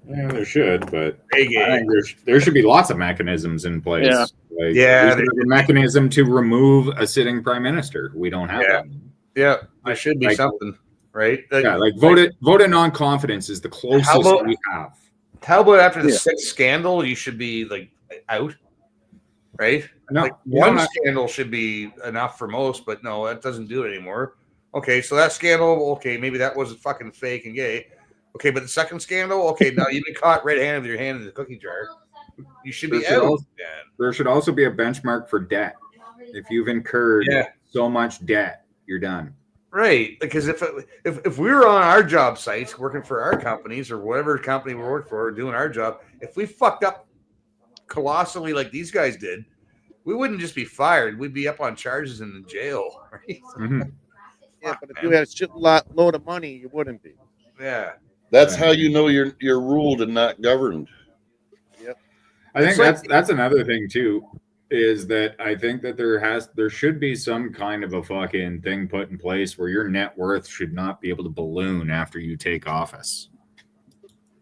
Yeah, there should, but I think there should be lots of mechanisms in place. Yeah. Like, there's a mechanism to remove a sitting prime minister. We don't have that. Yeah, there should be something. right? Like vote in non-confidence is the closest we have. How about after the sixth scandal, you should be like out, right? No, like one scandal should be enough for most, but no, that doesn't do it anymore. Okay, so that scandal, okay, maybe that was fucking fake and gay. Okay, but the second scandal, okay, now you've been caught red-handed with your hand in the cookie jar. You should be out. There should also be a benchmark for debt. If you've incurred so much debt, you're done. Right, because if we were on our job sites working for our companies or whatever company we work for, doing our job, if we fucked up colossally like these guys did, we wouldn't just be fired. We'd be up on charges and in jail. Right? Mm-hmm. Yeah, but if you had a load of money, you wouldn't be. Yeah, that's how you know you're ruled and not governed. Yep. I think that's another thing too. Is that I think that there should be some kind of a fucking thing put in place where your net worth should not be able to balloon after you take office,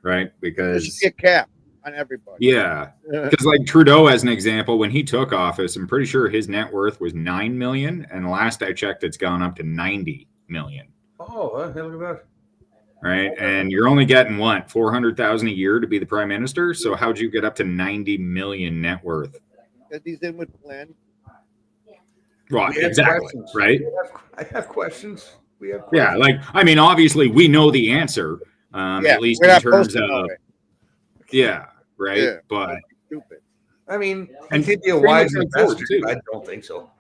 right? Because there should be a cap on everybody. Yeah, because like Trudeau, as an example, when he took office, I'm pretty sure his net worth was $9 million, and last I checked, it's gone up to $90 million. Oh, hey, look at that! Right, and you're only getting what, $400,000 a year to be the prime minister. So how'd you get up to $90 million net worth? Because he's in with Flynn. Right, exactly. Right. I have questions. We have questions. Yeah, like I mean, obviously we know the answer. At least in terms of right. Yeah. But stupid. I mean, and he'd be a wise investor. I don't think so.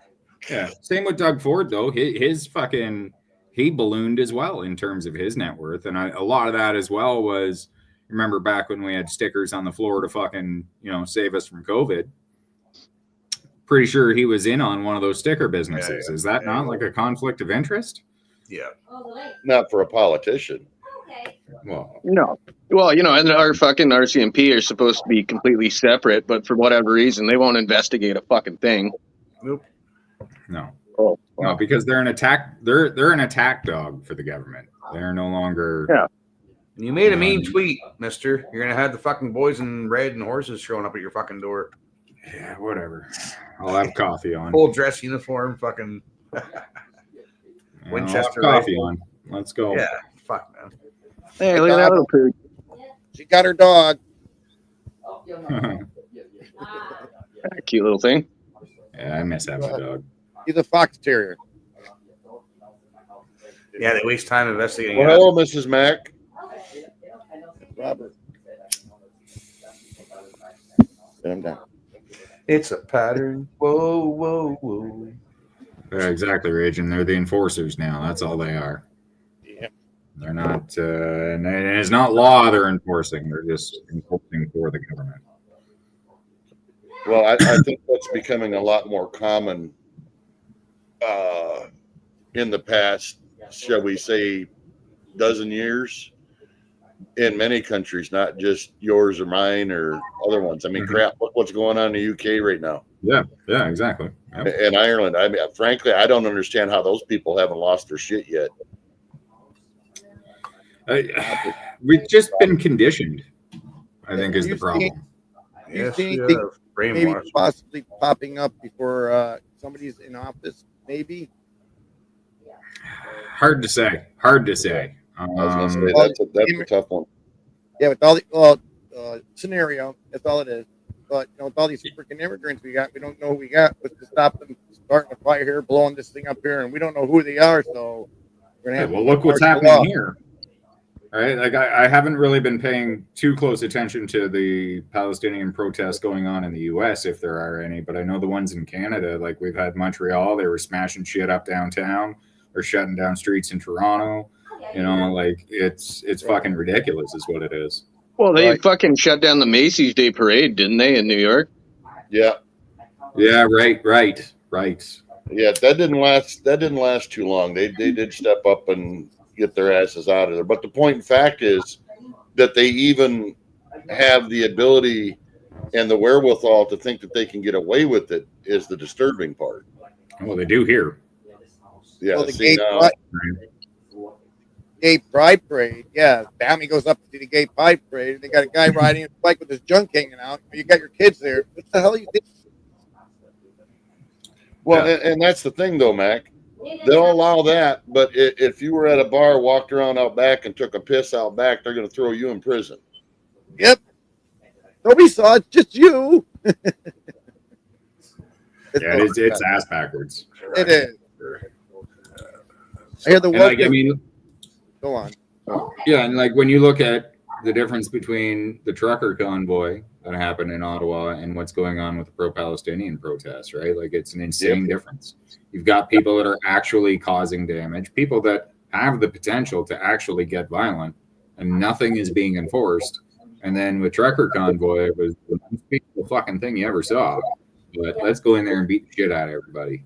Yeah. Same with Doug Ford though. His fucking he ballooned as well in terms of his net worth, and a lot of that as well was remember back when we had stickers on the floor to fucking save us from COVID. Pretty sure he was in on one of those sticker businesses. Is that not like a conflict of interest? Yeah. Not for a politician. Well, no. Well, and our fucking RCMP are supposed to be completely separate, but for whatever reason, they won't investigate a fucking thing. Nope. No. Oh, no, because they're an attack. They're an attack dog for the government. They're no longer. Yeah. You made a mean tweet, mister. You're gonna have the fucking boys in red and horses showing up at your fucking door. Yeah, whatever. I'll have coffee on. Full dress uniform, fucking Winchester coffee on. Let's go. Yeah, fuck man. Hey, look at that little pig. She got her dog. Cute little thing. Yeah, I miss having a dog. He's a fox terrier. Yeah, they waste time investigating. Well, hello, Mrs. Mack. Robert. I'm down. It's a pattern. Whoa, whoa, whoa. Yeah, exactly, Rage. And they're the enforcers now. That's all they are. Yep. They're not, and it's not law they're enforcing. They're just enforcing for the government. Well, I think that's becoming a lot more common in the past, shall we say, dozen years. In many countries, not just yours or mine or other ones. I mean, crap, look what's going on in the UK right now. Yeah, exactly. Yep. In Ireland, I mean, frankly, I don't understand how those people haven't lost their shit yet. We've just been conditioned, I think, is the problem. You see anything maybe possibly popping up before somebody's in office? Maybe. Hard to say. I was gonna say that's a tough one. Yeah, with all the scenario, that's all it is. But with all these freaking immigrants we got, we don't know who we got. What's to stop them starting a fire here, blowing this thing up here, and we don't know who they are. So we're gonna have. Well, look what's happening here. All right, like I haven't really been paying too close attention to the Palestinian protests going on in the U.S. if there are any, but I know the ones in Canada. Like we've had Montreal, they were smashing shit up downtown. They're shutting down streets in Toronto. Like it's fucking ridiculous is what it is. Well, they fucking shut down the Macy's Day Parade, didn't they, in New York? Yeah. Yeah, right. Yeah, that didn't last too long. They did step up and get their asses out of there. But the point in fact is that they even have the ability and the wherewithal to think that they can get away with it is the disturbing part. Well, they do here. Yeah, well, gay pride parade. Yeah, family goes up to the gay pride parade, and they got a guy riding a bike with his junk hanging out. You got your kids there. What the hell are you thinking? Well, and that's the thing, though, Mac. they'll allow that. But if you were at a bar, walked around out back, and took a piss out back, they're going to throw you in prison. Yep. Nobody saw it, just you. It's ass backwards. It is. I hear the And, like, I mean, go on. yeah, and like when you look at the difference between the trucker convoy that happened in Ottawa and what's going on with the pro-Palestinian protests, right? Like it's an insane difference. You've got people that are actually causing damage, people that have the potential to actually get violent, and nothing is being enforced. And then with trucker convoy, it was the most peaceful fucking thing you ever saw. But let's go in there and beat the shit out of everybody.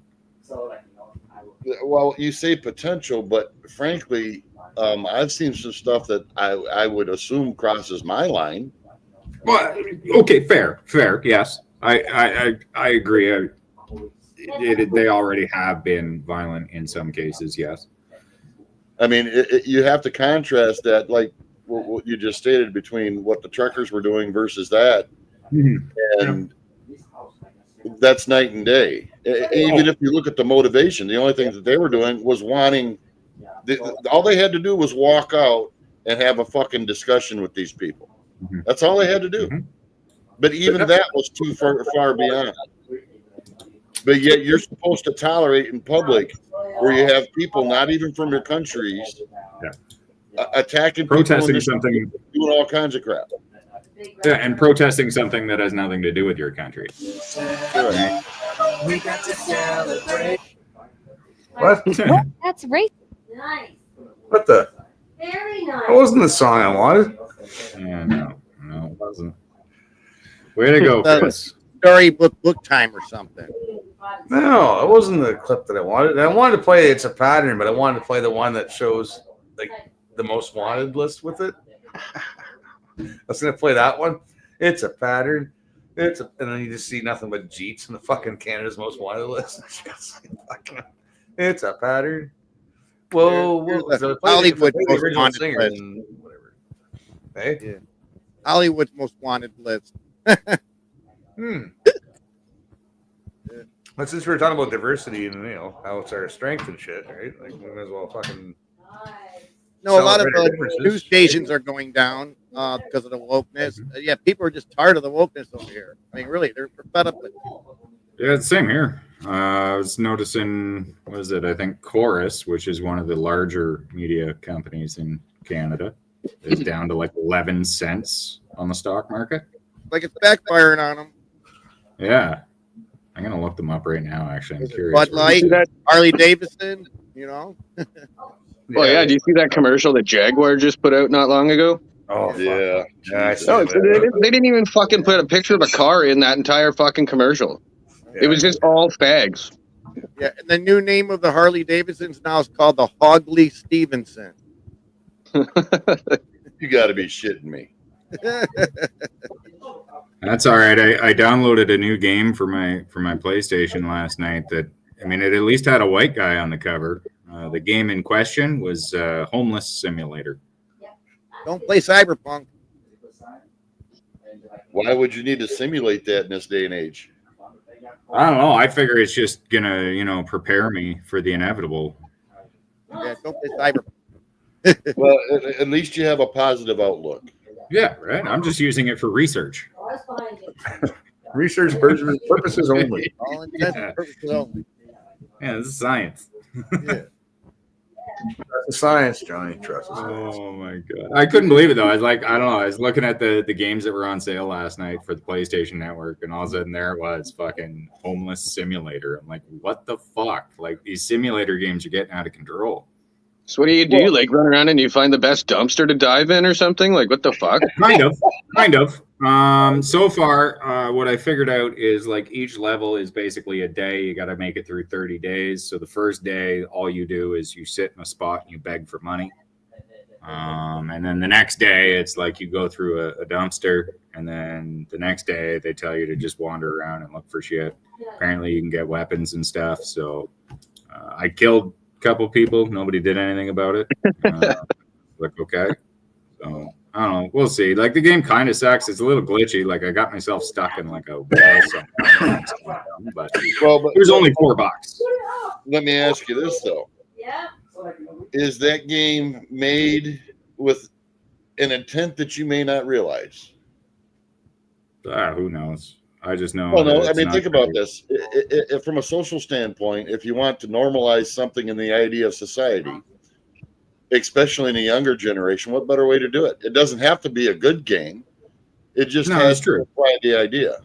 Well, you say potential, but frankly, I've seen some stuff that I would assume crosses my line. Well, okay, fair, yes, I agree. They already have been violent in some cases, yes. I mean, you have to contrast that, like what you just stated, between what the truckers were doing versus that, and that's night and day. Even if you look at the motivation, the only thing that they were doing was wanting. All they had to do was walk out and have a fucking discussion with these people. That's all they had to do. But even that was too far beyond. But yet you're supposed to tolerate in public where you have people not even from your countries attacking, protesting something, doing all kinds of crap. Yeah, and protesting something that has nothing to do with your country. Right. We got to celebrate. What? That's right. Nice. What the? Very nice. That wasn't the song I wanted. Yeah, no, it wasn't. Way to go, Chris. Story book time or something. No, it wasn't the clip that I wanted. I wanted to play It's a Pattern, but I wanted to play the one that shows like the most wanted list with it. I was gonna play that one. It's a pattern. And then you just see nothing but Jeets in the fucking Canada's most wanted list. It's a pattern. Whoa, so Hollywood the most original wanted singer list. and whatever. Hey, Yeah. Hollywood's most wanted list. But since we were talking about diversity and how it's our strength and shit, right? Like we might as well fucking. No, a lot of celebrate our differences. news stations are going down because of the wokeness. Yeah, people are just tired of the wokeness over here. I mean, really, they're fed up with it. Yeah, it's the same here. I was noticing, what is it? I think Chorus, which is one of the larger media companies in Canada, is down to like 11 cents on the stock market. Like it's backfiring on them. Yeah. I'm going to look them up right now, actually. I'm curious. Bud Light, Harley Davidson, Oh yeah, do you see that commercial that Jaguar just put out not long ago? Oh yeah. No, they didn't even fucking put a picture of a car in that entire fucking commercial. It was just all fags. Yeah, and the new name of the Harley Davidsons now is called the Hogley Stevenson. You got to be shitting me. That's all right. I downloaded a new game for my PlayStation last night that, I mean, it at least had a white guy on the cover. The game in question was Homeless Simulator. Don't play Cyberpunk. Why would you need to simulate that in this day and age? I don't know. I figure it's just gonna, prepare me for the inevitable. Yeah, don't play Cyberpunk. Well, at least you have a positive outlook. Yeah, right. I'm just using it for research. Research purposes only. All intents and purposes only. Yeah, this is science. Trust the science, Johnny. Trust the science. Oh my god, I couldn't believe it though. I was like, I don't know. I was looking at the games that were on sale last night for the PlayStation Network, and all of a sudden there it was fucking Homeless Simulator. I'm like, what the fuck? Like these simulator games are getting out of control. So what do you do? Like run around and you find the best dumpster to dive in or something? Like what the fuck? Kind of. So far, what I figured out is like each level is basically a day. You got to make it through 30 days. So the first day, all you do is you sit in a spot and you beg for money. And then the next day, it's like you go through a dumpster. And then the next day, they tell you to just wander around and look for shit. Apparently, you can get weapons and stuff. So I killed couple people. Nobody did anything about it. Like, okay. So I don't know. We'll see. Like the game kind of sucks. It's a little glitchy. Like I got myself stuck in like a wall somewhere. But there's only $4. let me ask you this though: Yeah. is that game made with an intent that you may not realize? Who knows? I just know. Well, no, that I it's mean, not think about true. this. From a social standpoint, if you want to normalize something in the idea of society, especially in a younger generation, what better way to do it? It doesn't have to be a good game. It just No, has that's true. to apply the idea.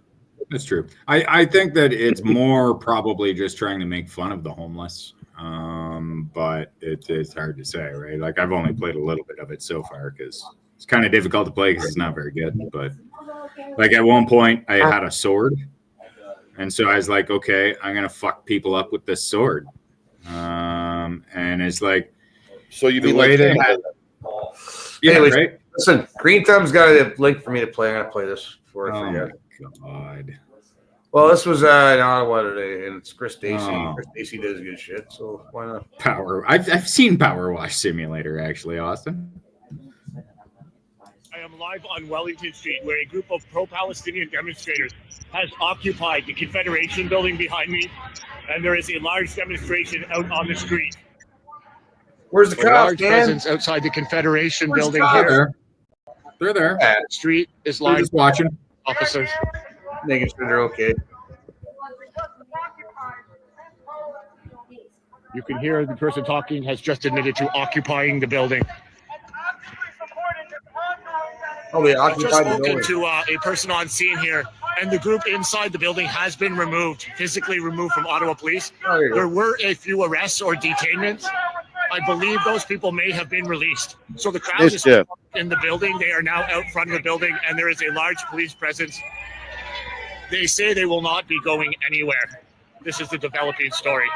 That's true. I think that it's more probably just trying to make fun of the homeless. But it's hard to say, right? Like I've only played a little bit of it so far because it's kind of difficult to play because it's not very good. But like at one point, I had a sword, and so I was like, okay, I'm gonna fuck people up with this sword. And it's like, so you the mean way like they Hannibal had, then? yeah, Anyways, right? listen, Green Thumb's got a link for me to play. I'm gonna play this before I Oh forget. my god. Well, this was in Ottawa today, and it's Chris Stacy. Oh. Chris Stacy does good shit, so why not? I've seen Power Wash Simulator actually, Austin. I am live on Wellington Street, where a group of pro-Palestinian demonstrators has occupied the Confederation building behind me, and there is a large demonstration out on the street. Where's the A cops, large man? presence outside the Confederation Where's the building cops? here. They're there. The street is They're lined just watching. officers. Making sure they're okay. You can hear the person talking has just admitted to occupying the building. Oh, they I've just occupied the spoken building. to a person on scene here, and the group inside the building has been removed, physically removed from Ottawa Police. Oh, there you go. There were a few arrests or detainments. I believe those people may have been released. So the crowd is Mischief. in the building. They are now out front of the building, and there is a large police presence. They say they will not be going anywhere. This is the developing story.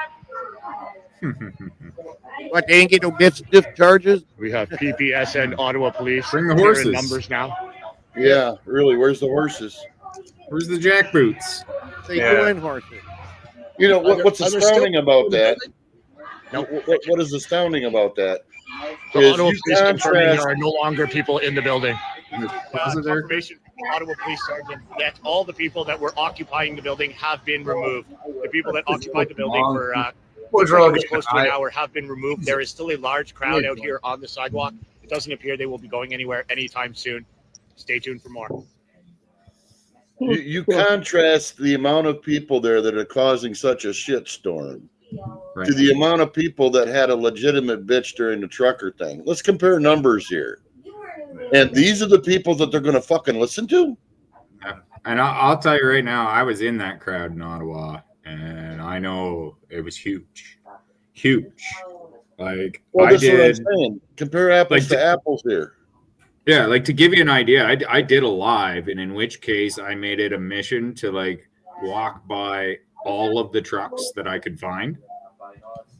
What, they ain't get no mischief charges? We have PPS and Ottawa Police. Bring the here in horses. numbers now. Yeah, really. Where's the horses? Where's the jackboots? They Yeah. doing horses. You know what's Are there astounding still- about that? No. What is astounding about that? The Is Ottawa you Police confirming contrast- there are no longer people in the building. Was it there? Confirmation from the Ottawa Police Sergeant that all the people that were occupying the building have been removed. The people that occupied the building for Boys are all getting close to an high. hour have been removed. There is still a large crowd out here on the sidewalk. It doesn't appear they will be going anywhere anytime soon. Stay tuned for more. You contrast the amount of people there that are causing such a shitstorm Right. to the amount of people that had a legitimate bitch during the trucker thing. Let's compare numbers here. And these are the people that they're going to fucking listen to? And I'll tell you right now, I was in that crowd in Ottawa, and I know it was huge. Like Well, I that's what I'm did. saying. Compare apples Like to the- apples here. Yeah, like to give you an idea, I did a live, and in which case I made it a mission to like walk by all of the trucks that I could find.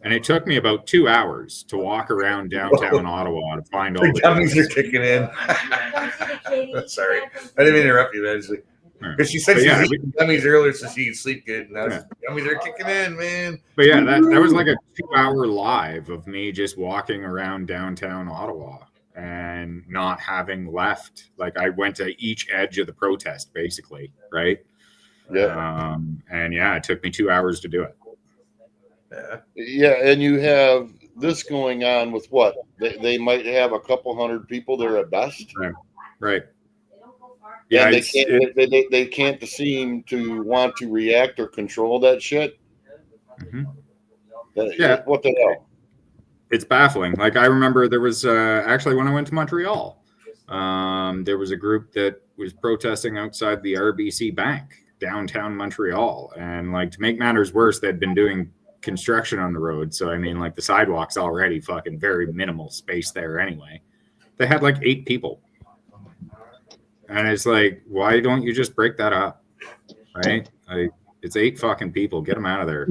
And it took me about 2 hours to walk around downtown Ottawa to find all The the gummies trucks. are kicking in. Sorry, I didn't mean to interrupt you, actually. Because she said But she's yeah, eating gummies earlier so she could sleep good. And Yeah. gummies are kicking in, man. But yeah, that was like a 2-hour live of me just walking around downtown Ottawa and not having left. Like I went to each edge of the protest, basically, right? Yeah. And yeah, it took me 2 hours to do it. Yeah, and you have this going on with what? They might have a couple hundred people there at best. Right. Yeah, Yeah, they can't seem to want to react or control that shit. Mhm. Yeah, what the hell? It's baffling. Like I remember there was actually when I went to Montreal, there was a group that was protesting outside the RBC Bank downtown Montreal, and like to make matters worse, they'd been doing construction on the road. So I mean, like the sidewalk's already fucking very minimal space there anyway. They had like 8 people, and it's like, why don't you just break that up, right? Like it's 8 fucking people. Get them out of there.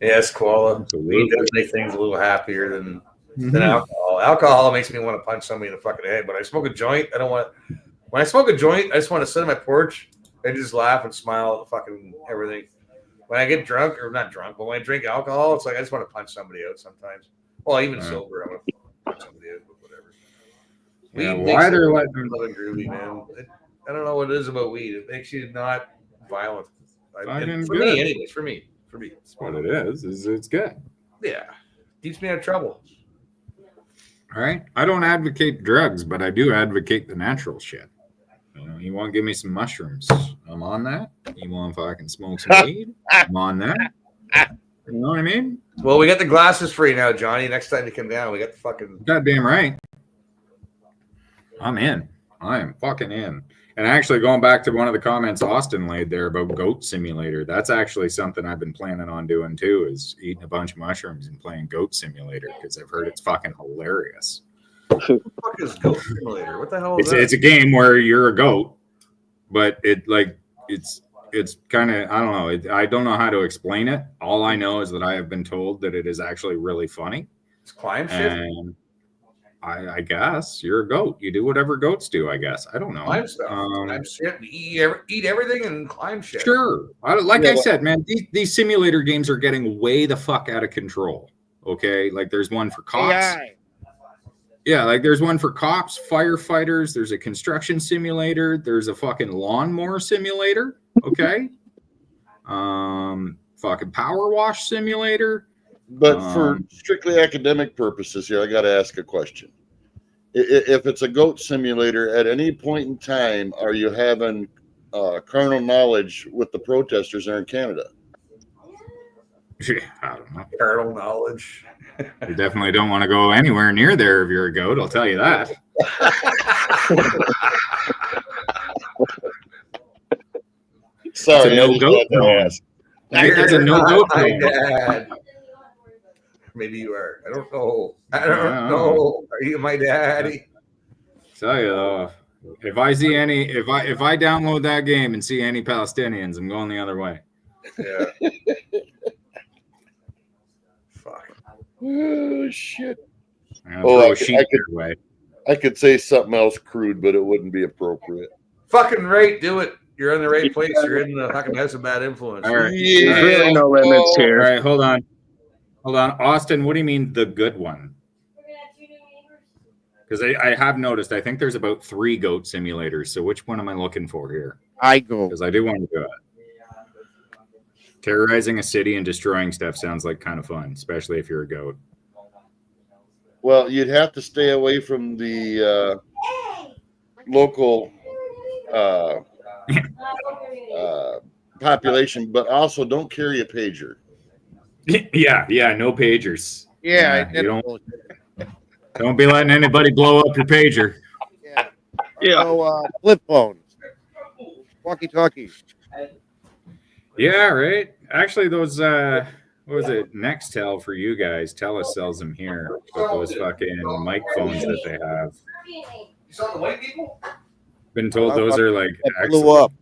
Yes, koala. Absolutely. Weed does make things a little happier than Mhm. alcohol. Alcohol makes me want to punch somebody in the fucking head. But I smoke a joint. I don't want. When I smoke a joint, I just want to sit on my porch and just laugh and smile at the fucking everything. When I get drunk, or not drunk, but when I drink alcohol, it's like I just want to punch somebody out sometimes. Well, even Yeah. sober, I want to punch somebody out, but whatever. Yeah, Weed why makes they're it letting love and groovy, man. I don't know what it is about weed. It makes you not violent. Fucking For good. me, anyways. For me. That's what it is it's good. Yeah. Keeps me out of trouble. All right. I don't advocate drugs, but I do advocate the natural shit. You know, you want to give me some mushrooms? I'm on that. You want to fucking smoke some weed? I'm on that. You know what I mean? Well, we got the glasses free now, Johnny. Next time you come down, we got the fucking. Goddamn right. I'm in. I am fucking in. And actually, going back to one of the comments Austin laid there about Goat Simulator, that's actually something I've been planning on doing too, is eating a bunch of mushrooms and playing Goat Simulator, because I've heard it's fucking hilarious. What the fuck is Goat Simulator? What the hell is that? It's a game where you're a goat, but it's kind of, I don't know. I don't know how to explain it. All I know is that I have been told that it is actually really funny. It's climb shit. And I guess you're a goat. You do whatever goats do, I guess. I don't know. Climb stuff. Climb shit. Eat everything and climb shit. Sure. I said, man, these simulator games are getting way the fuck out of control. Okay. Like there's one for cops. AI. Yeah. Like there's one for cops, firefighters. There's a construction simulator. There's a fucking lawnmower simulator. Okay. Fucking power wash simulator. But for strictly academic purposes here, I got to ask a question. If it's a goat simulator, at any point in time, are you having carnal knowledge with the protesters there in Canada? Yeah, I don't know. Carnal knowledge. You definitely don't want to go anywhere near there if you're a goat. I'll tell you that. Sorry, no goat zone. That's a no goat zone. Dad. Maybe you are. I don't know. I don't know. Are you my daddy? Tell you though, if I see any, if I download that game and see any Palestinians, I'm going the other way. Yeah. Fuck. Oh shit. I could say something else crude, but it wouldn't be appropriate. Fucking right. Do it. You're in the right place. You're in the fucking house of bad influence. All right. Yeah. There's really no limits here. All right, hold on. Austin, what do you mean the good one? Because I have noticed, I think there's about 3 goat simulators. So which one am I looking for here? I go. Because I do want to do it. Terrorizing a city and destroying stuff sounds like kind of fun, especially if you're a goat. Well, you'd have to stay away from the local population, but also don't carry a pager. Yeah, no pagers. Yeah, you don't be letting anybody blow up your pager. Yeah. So, flip phones, walkie-talkies. Yeah, right. Actually, those what was it? Nextel for you guys. TELUS sells them here. But those fucking mic phones that they have. You saw the white people? Been told those are like blew excellent. up.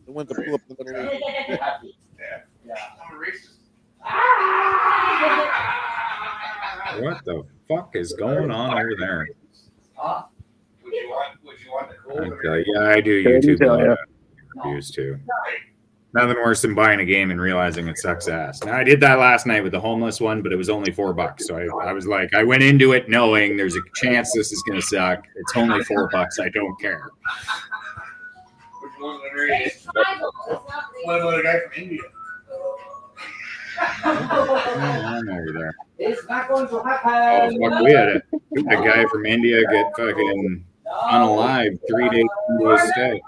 The ones that blew up underneath. What the fuck is going on over there? Yeah, I do YouTube reviews too. Nothing worse than buying a game and realizing it sucks ass. Now I did that last night with the homeless one, but it was only $4. So I was like, I went into it knowing there's a chance this is gonna suck. It's only $4. I don't care. One other guy from India. Over there. It's not going to Oh, happen. fuck, we had a guy from India get fucking unalived 3 days into his stay.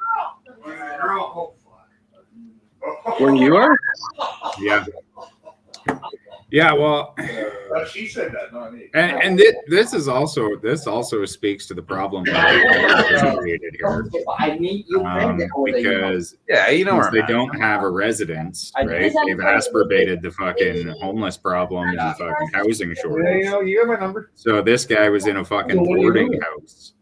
Where you are? Yeah. Yeah, well, She said that, not me. and this also speaks to the problem that created here. Because since they don't have a residence, right? They've exacerbated the fucking homeless problem and the fucking housing shortage. You have my number. So this guy was in a fucking boarding house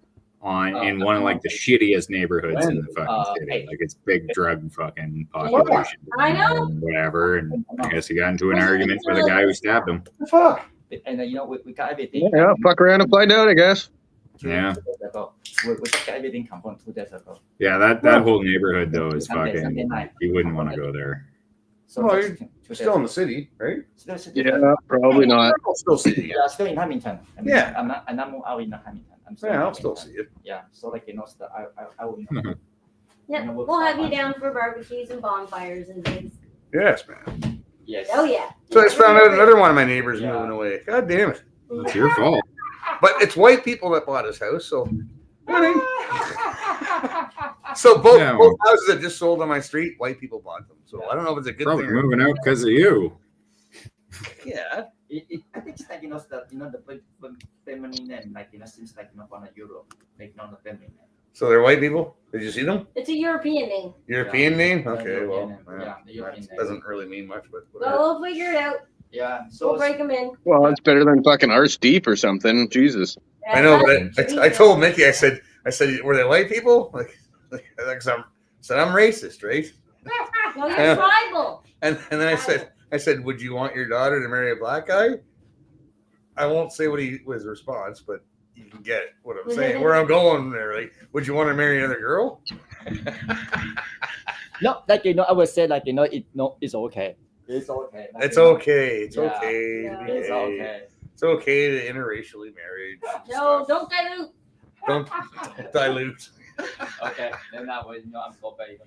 in one of like the shittiest neighborhoods in the fucking city. Like it's big drug fucking population. I know. Whatever. And I guess he got into an argument with a guy who stabbed him. Fuck. And we got everything. Yeah, fuck around and find out, I guess. Yeah. We got everything come from 2 days ago. Yeah, that whole neighborhood though is fucking. You wouldn't want to go there. So Well, you're still in the city, right? Yeah, probably not. I'll still see you. Yeah, still in Hamilton. Yeah. I'm not moved out in Hamilton. I'm still Yeah, in I'll still Hamilton. see you. Yeah, so like so I will. Yeah, we'll have you down for barbecues and bonfires and things. Yes, man. Yes. Oh yeah. So I just found out another one of my neighbors moving away. God damn it. It's your fault. But it's white people that bought his house, so. You know what I mean? So both houses that just sold on my street, white people bought them. So I don't know if it's a good Probably thing. moving out because of you. Yeah. I think it's like the feminine name, like seems like from Europe, like the feminine name. So they're white people? Did you see them? It's a European name. European name? Okay, well, the European that doesn't really mean much, but Well, we'll figure it out. Yeah. We'll break them in. Well, it's better than fucking Arse Deep or something. Jesus. I know, but I told Mickey, I said, were they white people? Like I'm racist, right? No, you're tribal. And then I said, would you want your daughter to marry a black guy? I won't say what his response, but you can get what I'm saying. Where I'm going there, like, would you want to marry another girl? No, I would say it's okay. It's okay. It's okay. It's Yeah. okay. Yeah. To be It's gay. okay. It's okay to interracially marriage. No, don't dilute. Don't dilute. Okay, then I will. I'm so bad.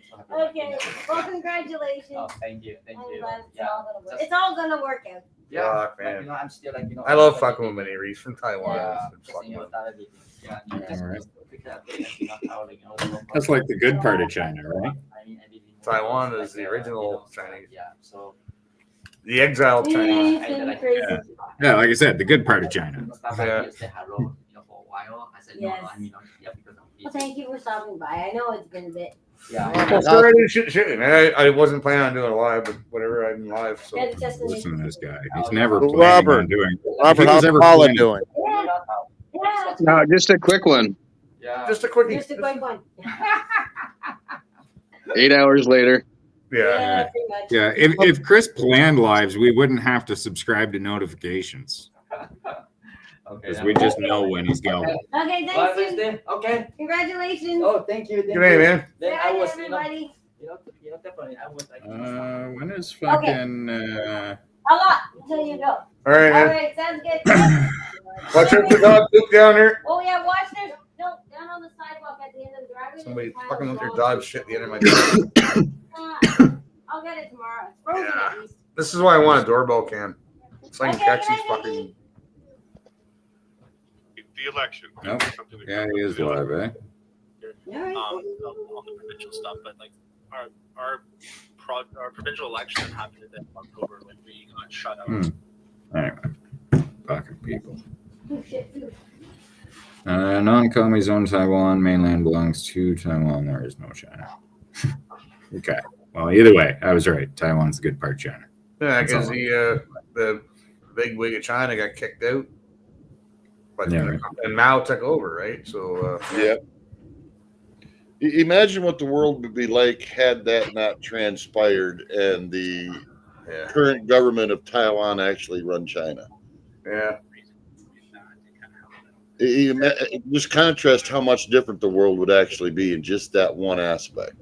Okay. Well, congratulations. Oh, thank you. I'm glad it's all gonna work out. Yeah, Fuck, man. I'm still I love fucking with Minnie Reese from Taiwan. Yeah. It's fucking with- That's like the good part of China, right? Taiwan is the original Chinese. Yeah. So. The exiled Chinese. Yeah, like I said, the good part of China. Yeah. Yes. Well, thank you for stopping by. I know it's been a bit. Well, sorry I didn't shoot, man. I wasn't planning on doing a live, but whatever, I'm live. So. That's just Listen to this guy. He's never Well, planning Robert. on doing. Robert, If he was how's ever Paula planning- doing? Yeah. No, just a quick one. Yeah. Just a quickie. Just a quick one. 8 hours later. Yeah. Pretty much. Yeah, if Chris planned lives, we wouldn't have to subscribe to notifications because we just know when he's going. Okay, Bye, thanks. Susan. Okay. Congratulations. Oh, thank you. Good night, man. Then I Bye, was, everybody. definitely, I was like. When is fucking? A lot until you go. All right, All man. right, sounds good. Watch out for the dog poop down there. Oh yeah, watch this. No, down on the sidewalk at the end of the driveway. Somebody there's a pile fucking of with their dog dog shit at the end of my driveway. poop. I'll get it tomorrow. It's frozen at least. This is why I want a doorbell cam. So I can Okay, catch good these night, fucking. The election. Nope. Yeah, he is live, eh? On the provincial stuff, but like our provincial election happened in October when we got shut out. Anyway, fucking people. Oh, shit. Non-commies own Taiwan. Mainland belongs to Taiwan. There is no China. Okay. Well, either way, I was right. Taiwan's the good part of China. Yeah, That's because all. the big wig of China got kicked out, but Yeah, right. and Mao took over, right? So Yeah. Imagine what the world would be like had that not transpired and the yeah, current government of Taiwan actually run China. yeah. Just contrast how much different the world would actually be in just that one aspect.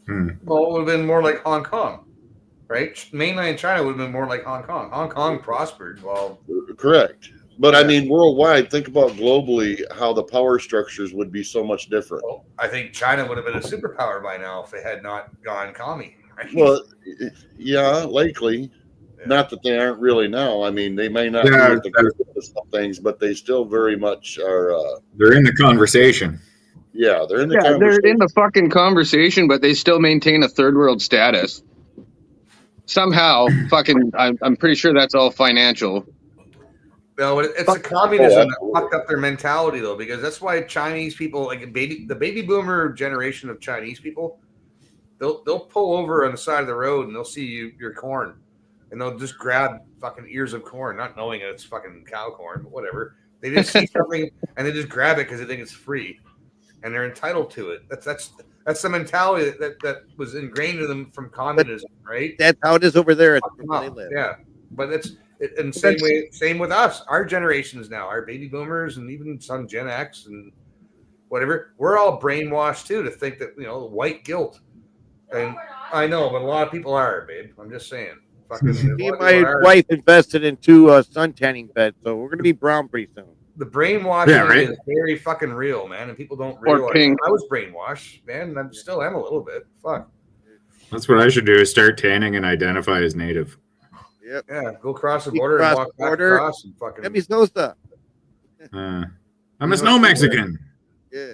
Well, it would have been more like Hong Kong, right? Mainland China would have been more like Hong Kong. Hong Kong prospered. Well, Correct. But I mean, worldwide, think about globally how the power structures would be so much different. I think China would have been a superpower by now if they had not gone commie. Right? Well, yeah, likely. Not that they aren't really now. I mean, they may not be Yeah, at the group of some things, but they still very much are. They're in the conversation. Yeah, they're in the Yeah, they're conversation. in the fucking conversation, but they still maintain a third world status. Somehow, fucking, I'm pretty sure that's all financial. No, it's the communism that fucked up their mentality, though, because that's why Chinese people, like the baby boomer generation of Chinese people, they'll pull over on the side of the road and they'll see your corn, and they'll just grab fucking ears of corn, not knowing it's fucking cow corn, but whatever. They just see something and they just grab it because they think it's free, and they're entitled to it. That's the mentality that was ingrained in them from communism, right? That's how it is over there. Where they live. Yeah, but and same with us. Our generations now, our baby boomers, and even some Gen X and whatever, we're all brainwashed too to think that white guilt. And I know, but a lot of people are, babe. I'm just saying. Fucking, Me and my wife invested in 2 sun tanning beds, so we're gonna be brown pretty soon. The brainwashing Yeah, right. is very fucking real, man, and people don't Or realize. pink. I was brainwashed, man, and I still am a little bit. Fuck. That's what I should do, is start tanning and identify as native. Yep. Yeah, go across the You border and cross walk the back border. across and fucking. Emisosa. I'm a snow Mexican. Yeah.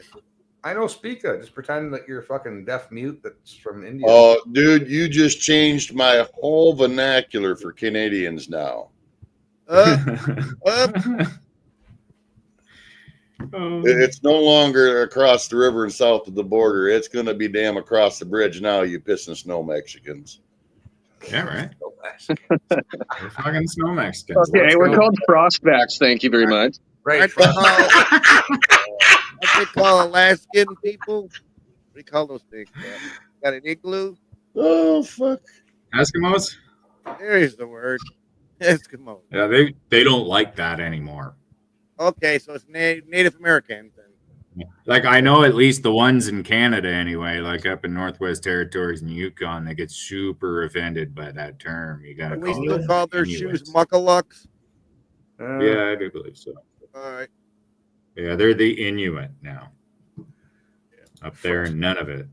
I know Speaka. Just pretend that you're a fucking deaf mute that's from India. Oh, dude, you just changed my whole vernacular for Canadians now. It's no longer across the river and south of the border. It's going to be damn across the bridge now, you pissing snow Mexicans. Yeah, right. We're fucking snow Mexicans. Okay, Let's we're go. called Frostbacks. Thank you very much. Right. What they call Alaskan people? What do you call those things? Got an igloo? Oh, fuck. Eskimos? There's the word. Eskimo. Yeah, they don't like that anymore. Okay, so it's Native American. Like, I know at least the ones in Canada anyway, like up in Northwest Territories and Yukon, they get super offended by that term. You gotta We call still it call their Inuits. shoes muckalucks. Yeah, I do believe so. All right. Yeah, they're the Inuit now. Up there, none of it.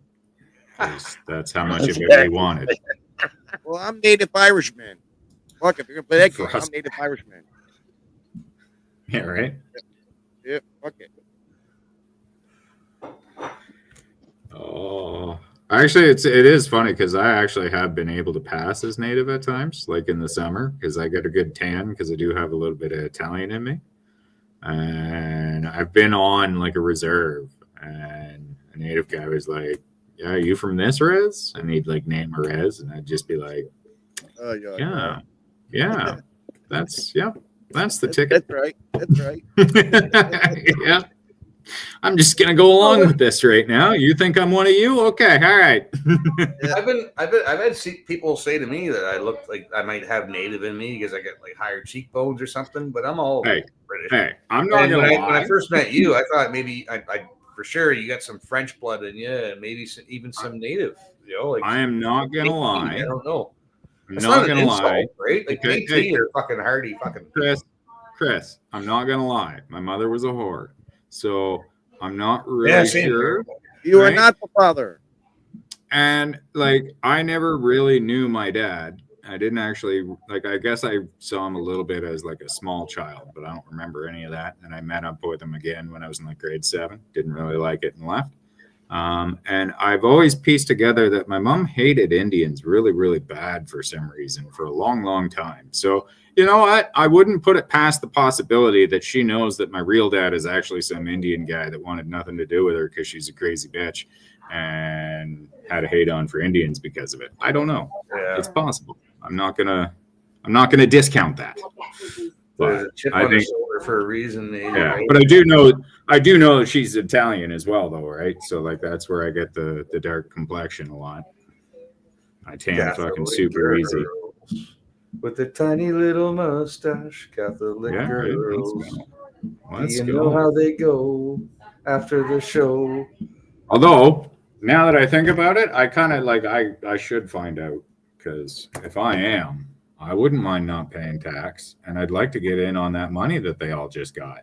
'Cause that's how much of it they wanted. Well, I'm Native Irishman. Fuck, if you're gonna play that game, I'm Native Irishman. Yeah, right? Yeah, fuck it. Oh, actually, it is funny because I actually have been able to pass as native at times, like in the summer, because I get a good tan because I do have a little bit of Italian in me. And I've been on like a reserve, and a native guy was like, "Yeah, are you from this res?" And he'd like name a res, and I'd just be like, "Yeah, that's the ticket." That's right. That's right. Yeah. I'm just gonna go along with this right now. You think I'm one of you? Okay, all right. I've had people say to me that I look like I might have native in me because I get like higher cheekbones or something, but I'm all Hey, British. hey, I'm not And gonna when I lie. first met you, I thought maybe I for sure you got some French blood in you, and maybe even some native. You know, like I am not gonna lie. I don't know. I'm It's not an gonna insult, lie. right? Like Okay, they hey. are fucking hardy, fucking. Chris, I'm not gonna lie. My mother was a whore, so I'm not really Yeah, same sure. You are right? not the father. And like, I never really knew my dad. I didn't actually like. I guess I saw him a little bit as like a small child, but I don't remember any of that. And I met up with him again when I was in like grade 7. Didn't really like it and left. And I've always pieced together that my mom hated Indians really, really bad for some reason for a long, long time. So, you know what? I wouldn't put it past the possibility that she knows that my real dad is actually some Indian guy that wanted nothing to do with her because she's a crazy bitch and had a hate on for Indians because of it. I don't know. Yeah. It's possible. I'm not gonna discount that. There's But a chip I on the think, shoulder for a reason. Maybe, yeah, right? but I do know that she's Italian as well, though, right? So like that's where I get the dark complexion a lot. I tan Catholic fucking super easy. girls with a tiny little mustache, Catholic Yeah, right. girls. Let's Do you go. know how they go after the show? Although now that I think about it, I kind of like I should find out, because if I am, I wouldn't mind not paying tax, and I'd like to get in on that money that they all just got.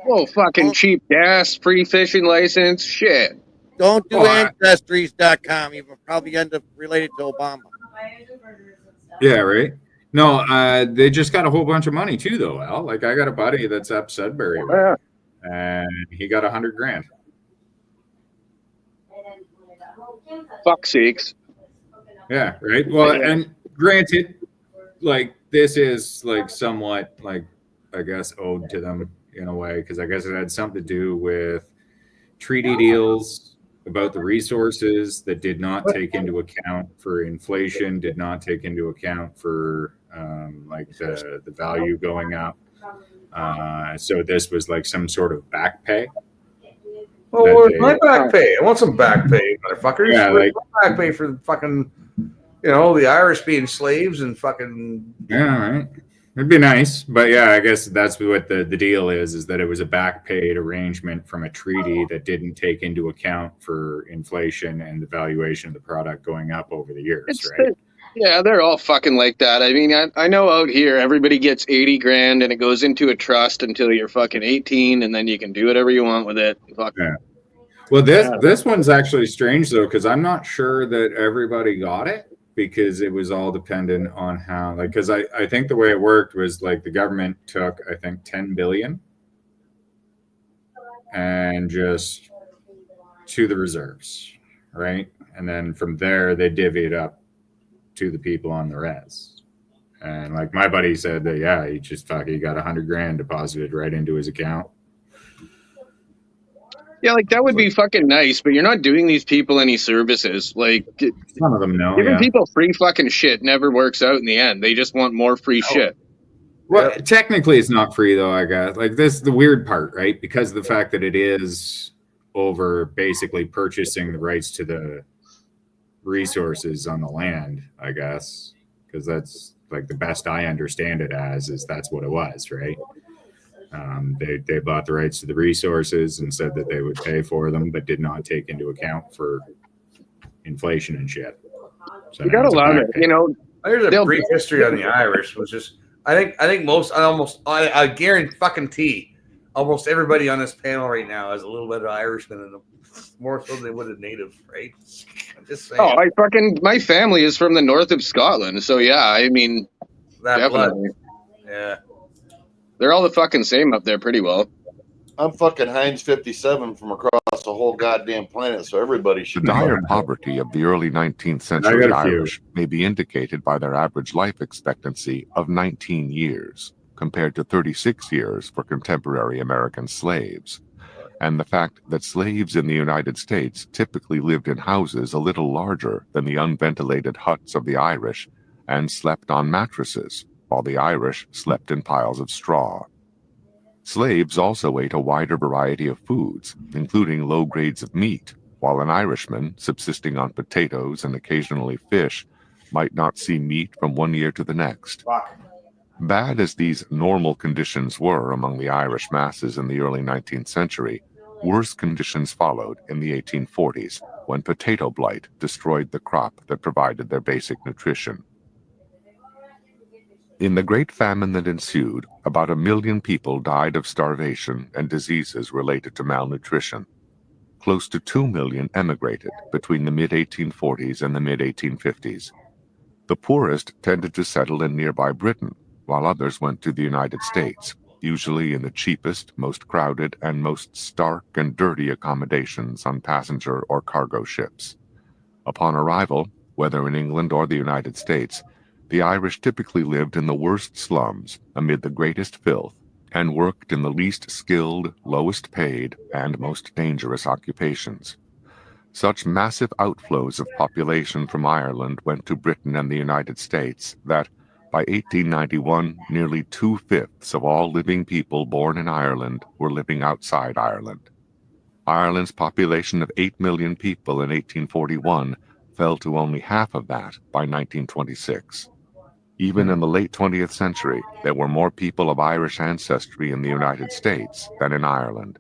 Oh, fucking cheap gas, free fishing license, shit. Don't do Oh, I- ancestries.com. You will probably end up related to Obama. Yeah, right. No, they just got a whole bunch of money too, though, Al. Like I got a buddy that's up Sudbury, way, and he got $100,000. Fuck sakes. Yeah, right. Well, Yeah. and granted, like this is like somewhat like I guess owed to them in a way, because I guess it had something to do with treaty deals about the resources that did not take into account for inflation, did not take into account for like the value going up. So this was like some sort of back pay. Oh, that where's they- my back pay? I want some back pay, motherfuckers. Yeah, Where's like- my back pay for the fucking, the Irish being slaves and fucking. Yeah, right. It'd be nice, but yeah, I guess that's what the deal is that it was a back paid arrangement from a treaty that didn't take into account for inflation and the valuation of the product going up over the years, right? Yeah, they're all fucking like that. I mean, I know out here everybody gets 80 grand and it goes into a trust until you're fucking 18, and then you can do whatever you want with it. Fuck. Yeah. Well, this one's actually strange though, because I'm not sure that everybody got it, because it was all dependent on how, like, because I think the way it worked was like the government took, I think, 10 billion and just to the reserves, right? And then from there they divvied up to the people on the res. And like my buddy said that, yeah, he just fucking got $100,000 deposited right into his account. Yeah, like that would be fucking nice, but you're not doing these people any services. Like some of them know. Giving Yeah. people free fucking shit never works out in the end. They just want more free shit. Well, technically it's not free though, I guess. Like this is the weird part, right? Because of the fact that it is over basically purchasing the rights to the resources on the land, I guess. Because that's like the best I understand it as is that's what it was, right? They bought the rights to the resources and said that they would pay for them, but did not take into account for inflation and shit. So You gotta love it, you know. There's a they'll- brief history on the Irish, which is I think I guarantee almost everybody on this panel right now has a little bit of Irishman in them, more so than they would a native, right? I'm just saying. Oh, my family is from the north of Scotland, so yeah, I mean, That definitely. Yeah. They're all the fucking same up there pretty well. I'm fucking Heinz 57 from across the whole goddamn planet, so everybody The should know. dire poverty of the early 19th century got a few. Irish may be indicated by their average life expectancy of 19 years, compared to 36 years for contemporary American slaves, and the fact that slaves in the United States typically lived in houses a little larger than the unventilated huts of the Irish and slept on mattresses, while the Irish slept in piles of straw. Slaves also ate a wider variety of foods, including low grades of meat, while an Irishman, subsisting on potatoes and occasionally fish, might not see meat from one year to the next. Bad as these normal conditions were among the Irish masses in the early 19th century, worse conditions followed in the 1840s, when potato blight destroyed the crop that provided their basic nutrition. In the Great Famine that ensued, about 1 million people died of starvation and diseases related to malnutrition. Close to 2 million emigrated between the mid-1840s and the mid-1850s. The poorest tended to settle in nearby Britain, while others went to the United States, usually in the cheapest, most crowded, and most stark and dirty accommodations on passenger or cargo ships. Upon arrival, whether in England or the United States, the Irish typically lived in the worst slums amid the greatest filth and worked in the least skilled, lowest paid, and most dangerous occupations. Such massive outflows of population from Ireland went to Britain and the United States that, by 1891, nearly 2/5 of all living people born in Ireland were living outside Ireland. Ireland's population of 8 million people in 1841 fell to only half of that by 1926. Even in the late 20th century, there were more people of Irish ancestry in the United States than in Ireland.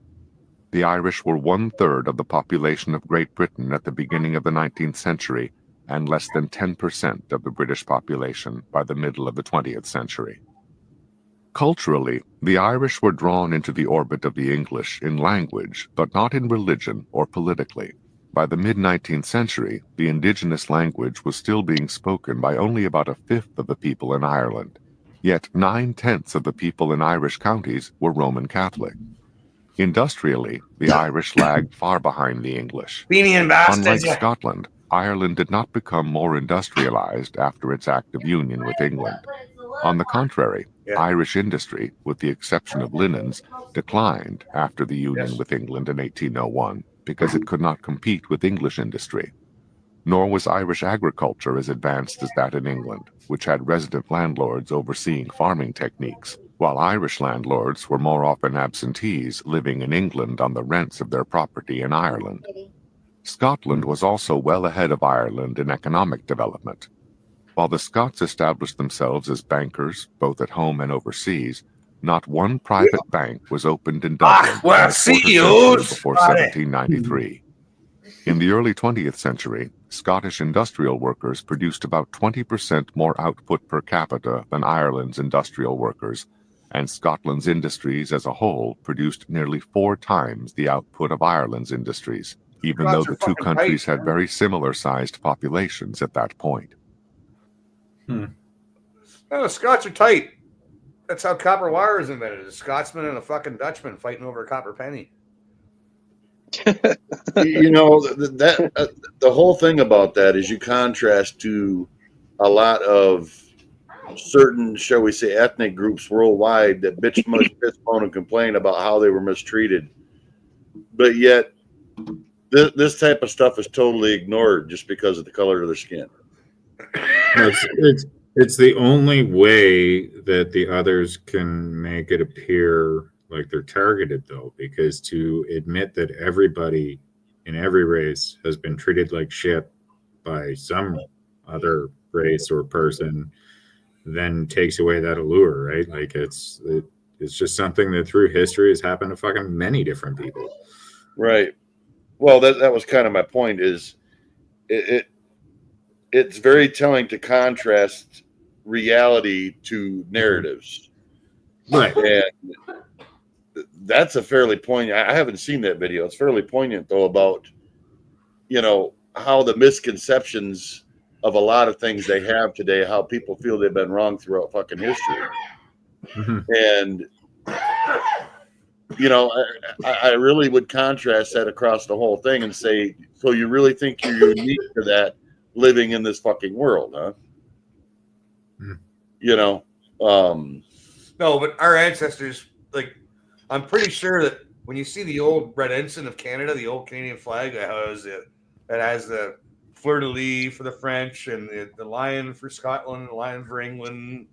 The Irish were 1/3 of the population of Great Britain at the beginning of the 19th century, and less than 10% of the British population by the middle of the 20th century. Culturally, the Irish were drawn into the orbit of the English in language, but not in religion or politically. By the mid-19th century, the indigenous language was still being spoken by only about 1/5 of the people in Ireland, yet 9/10 of the people in Irish counties were Roman Catholic. Industrially, the Irish lagged far behind the English. Fenian bastards. Unlike Scotland, Ireland did not become more industrialized after its act of union with England. On the contrary, Irish industry, with the exception of linens, declined after the union with England in 1801 because it could not compete with English industry. Nor was Irish agriculture as advanced as that in England, which had resident landlords overseeing farming techniques, while Irish landlords were more often absentees living in England on the rents of their property in Ireland. Scotland was also well ahead of Ireland in economic development. While the Scots established themselves as bankers, both at home and overseas, not one private bank was opened in Dublin in a quarter century before 1793. In the early 20th century, Scottish industrial workers produced about 20% more output per capita than Ireland's industrial workers, and Scotland's industries as a whole produced nearly 4 times the output of Ireland's industries, even though Scots are the two fucking countries tight, had very similar-sized populations at that point. No, the Scots are tight. That's how copper wire is invented. A Scotsman and a fucking Dutchman fighting over a copper penny. You know, the whole thing about that is you contrast to a lot of certain, shall we say, ethnic groups worldwide that bitch, moan, and complain about how they were mistreated, but yet this type of stuff is totally ignored just because of the color of their skin. It's the only way that the others can make it appear like they're targeted, though, because to admit that everybody in every race has been treated like shit by some other race or person then takes away that allure, right? Like it's just something that through history has happened to fucking many different people. Right. Well, that was kind of my point. Is it's very telling to contrast reality to narratives, right? And that's a fairly poignant. I haven't seen that video. It's fairly poignant though about, you know, how the misconceptions of a lot of things they have today, how people feel they've been wrong throughout fucking history. And you know, I really would contrast that across the whole thing and say, so you really think you're unique to that living in this fucking world, huh? You know, no, but our ancestors, like, I'm pretty sure that when you see the old red ensign of Canada, the old Canadian flag that has the fleur de lis for the French and the lion for Scotland, the lion for England,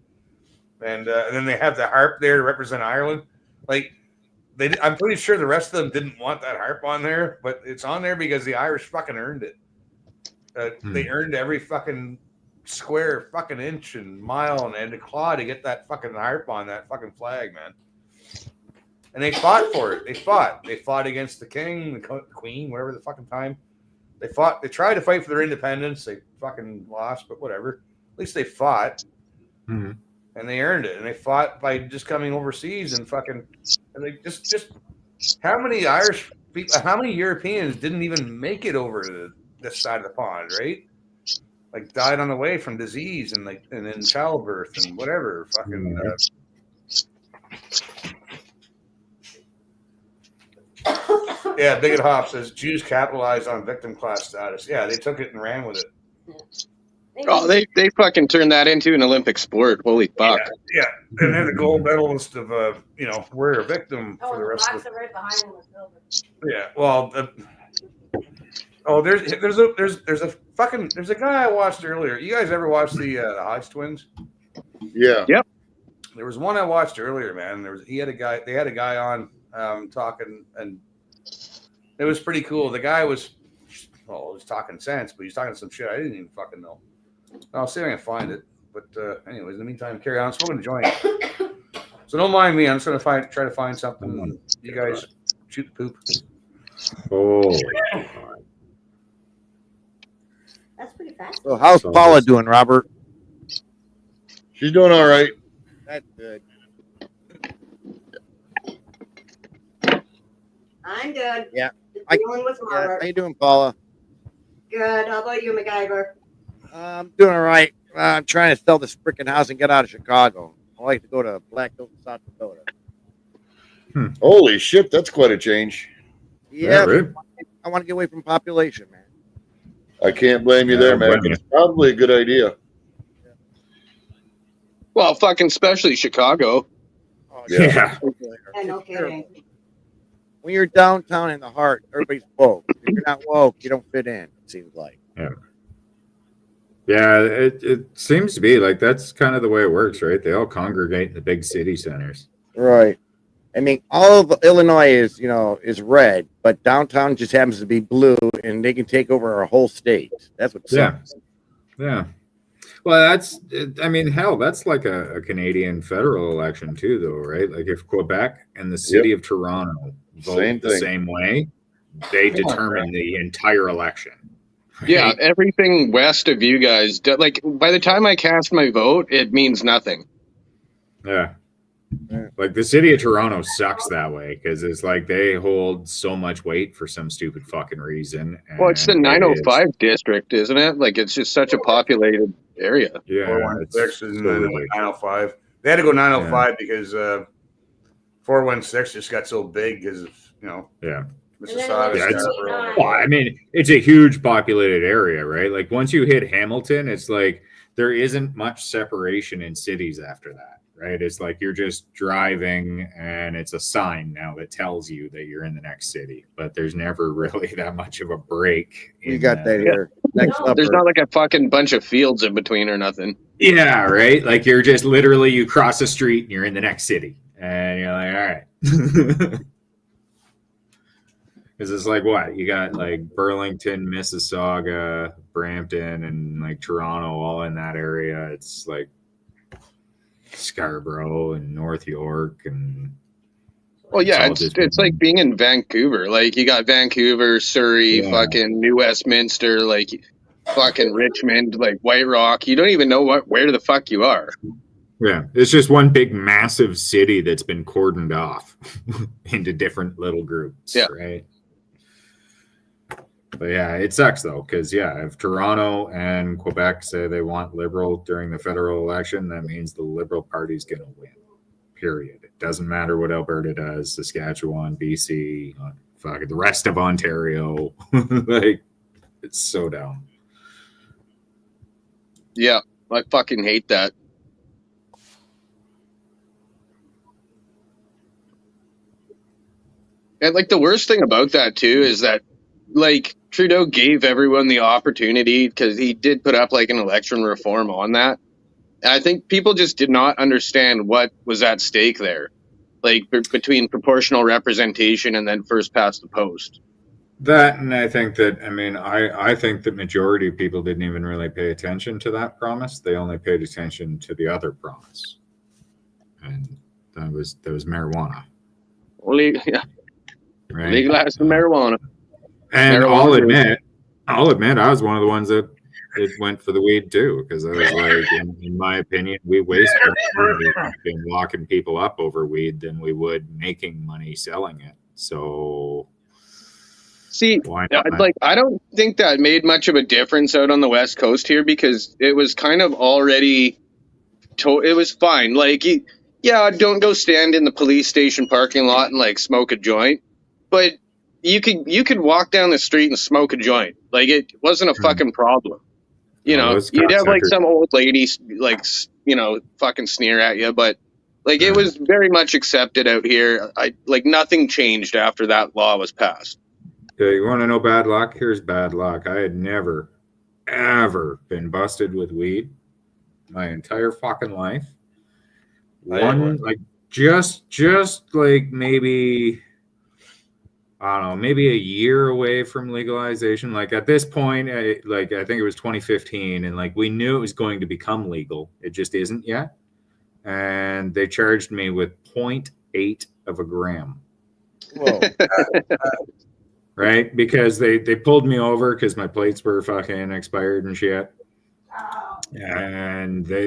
and then they have the harp there to represent Ireland. Like, I'm pretty sure the rest of them didn't want that harp on there, but it's on there because the Irish fucking earned it. They earned every fucking square fucking inch and mile and a claw to get that fucking harp on that fucking flag, man. And they fought for it. They fought against the king, the queen, whatever the fucking time. They tried to fight for their independence. They fucking lost, but whatever. At least they fought. And they earned it. And they fought by just coming overseas and fucking, and they just how many Irish people, how many Europeans didn't even make it over to this side of the pond, right? Like died on the way from disease and then childbirth and whatever. Fucking yeah, Bigot Hop says Jews capitalized on victim class status. Yeah, they took it and ran with it. Oh, they fucking turned that into an Olympic sport. Holy fuck! Yeah, and then the gold medalist of we're a victim for the rest of the. Right behind him was silver. Yeah, well, there's a guy I watched earlier. You guys ever watched the Hodge twins? Yeah. Yep. There was one I watched earlier, man. They had a guy on talking, and it was pretty cool. The guy was talking sense, but he's talking some shit I didn't even fucking know. I'll see if I can find it. But anyways, in the meantime, carry on. I'm smoking a joint. So don't mind me. I'm just gonna try to find something. You guys shoot the poop. Oh. That's pretty fast. So how's Paula doing, Robert? She's doing all right. That's good. I'm good. Yeah. Dealing with Robert. How you doing, Paula? Good. How about you, MacGyver? I'm doing all right. I'm trying to sell this freaking house and get out of Chicago. I like to go to Black Hilton, South Dakota. Holy shit, that's quite a change. Yeah, really? I want to get away from population, man. I can't blame you there, man. It's probably a good idea. Well, fucking especially Chicago. Oh, yeah. Yeah, no kidding. When you're downtown in the heart, everybody's woke. If you're not woke, you don't fit in, it seems like. Yeah, it seems to be like that's kind of the way it works, right? They all congregate in the big city centers. Right. I mean, all of Illinois is red, but downtown just happens to be blue, and they can take over our whole state. That's what sucks. Yeah. Well, that's like a Canadian federal election too, though, right? Like if Quebec and the city of Toronto vote the same way, they determine the entire election. Yeah, everything west of you guys, like by the time I cast my vote, it means nothing. Yeah. Like the city of Toronto sucks that way because it's like they hold so much weight for some stupid fucking reason. Well, it's the and it is- 905 district, isn't it? Like, it's just such a populated area. Yeah, 416 and so then ridiculous. 905. They had to go 905 because 416 just got so big because Yeah. Mississauga. Yeah, it's, Scarborough. well, I mean, it's a huge populated area, right? Like once you hit Hamilton, it's like there isn't much separation in cities after that, right? It's like you're just driving and it's a sign now that tells you that you're in the next city, but there's never really that much of a break. We got that here. Next up. There's not like a fucking bunch of fields in between or nothing. Yeah, right. Like you're just literally you cross the street and you're in the next city, and you're like, all right. Because it's like what you got, like Burlington, Mississauga, Brampton, and like Toronto, all in that area. It's like Scarborough and North York, and Well, yeah, all it's just- like being in Vancouver. Like, you got Vancouver, Surrey, Yeah. fucking New Westminster, like fucking Richmond, like White Rock. You don't even know where the fuck you are. Yeah, it's just one big massive city that's been cordoned off into different little groups, Yeah. right? But yeah, it sucks though, because yeah, if Toronto and Quebec say they want Liberal during the federal election, that means the Liberal Party's going to win. Period. It doesn't matter what Alberta does, Saskatchewan, BC, fuck it, the rest of Ontario. Like, it's so dumb. Yeah, I fucking hate that. And like the worst thing about that too is that like Trudeau gave everyone the opportunity because he did put up like an election reform on that. And I think people just did not understand what was at stake there, like between proportional representation and then first past the post. That, and I think that, I mean, I think the majority of people didn't even really pay attention to that promise. They only paid attention to the other promise, and that was marijuana, Yeah. right? Legalize the marijuana. And Marijuana. I'll admit, I was one of the ones that it went for the weed too, because I was like, in my opinion, we waste more money in locking people up over weed than we would making money selling it. So. See, Why not? like I don't think that made much of a difference out on the West Coast here because it was kind of already. It was fine. Like, yeah, don't go stand in the police station parking lot and like smoke a joint, but you could walk down the street and smoke a joint. Like, it wasn't a fucking problem. You know, those you'd have like cocksuckers. some old lady like fucking sneer at you, but like it was very much accepted out here. Like nothing changed after that law was passed. Okay, you want to know bad luck? Here's bad luck. I had never, ever been busted with weed my entire fucking life. One, like, just like maybe, I don't know, maybe a year away from legalization. Like at this point, I think it was 2015, and like we knew it was going to become legal. It just isn't yet. And they charged me with 0.8 of a gram. Whoa. Right, because they pulled me over because my plates were fucking expired and shit, and they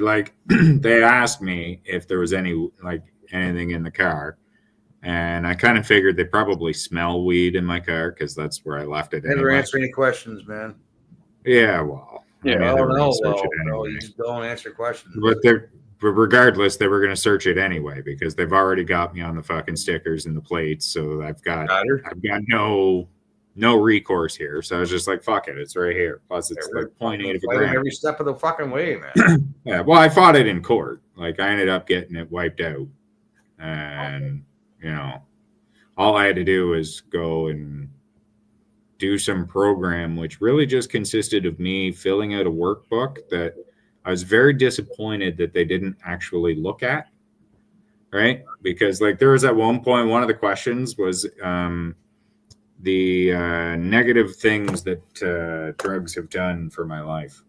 they asked me if there was anything in the car, and I kind of figured they probably smell weed in my car because that's where I left it. Never anyway. answer any questions, man. Yeah, well, I mean, they were gonna search it no, anyway. you just don't answer questions. But regardless, they were going to search it anyway because they've already got me on the fucking stickers and the plates, so I've got no recourse here. So I was just like, fuck it, it's right here. Plus, it's like 0.8 of a Fight him gram. every step of the fucking way, man. Yeah, well, I fought it in court. Like, I ended up getting it wiped out, and you know, all I had to do was go and do some program, which really just consisted of me filling out a workbook that I was very disappointed that they didn't actually look at, right? Because like there was at one point, one of the questions was the negative things that drugs have done for my life.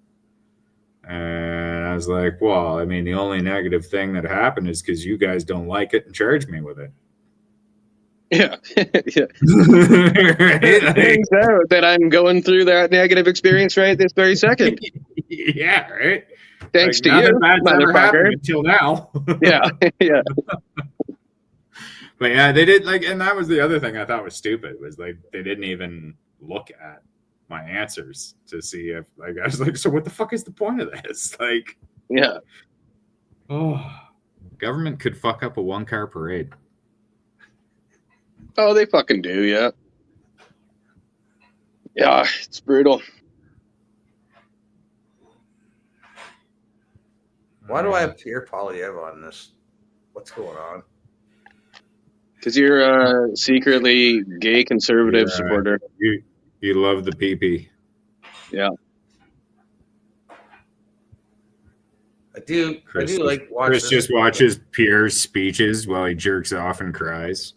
And I was like, well, I mean, the only negative thing that happened is because you guys don't like it and charge me with it. Yeah. Yeah. Right? Turns out that I'm going through that negative experience right this very second. Yeah, right. Thanks to nothing you, bad's ever happened motherfucker. until now. Yeah, yeah. But yeah, they did and that was the other thing I thought was stupid was they didn't even look at my answers to see if I was like, so what the fuck is the point of this? Yeah. Oh, government could fuck up a 1-car parade. Oh, they fucking do, yeah. Yeah, it's brutal. Why do I have Pierre Polyev on this? What's going on? Because you're a secretly gay conservative supporter. You love the PP. Yeah. I do like watching. Chris just watches Pierre's speeches while he jerks off and cries.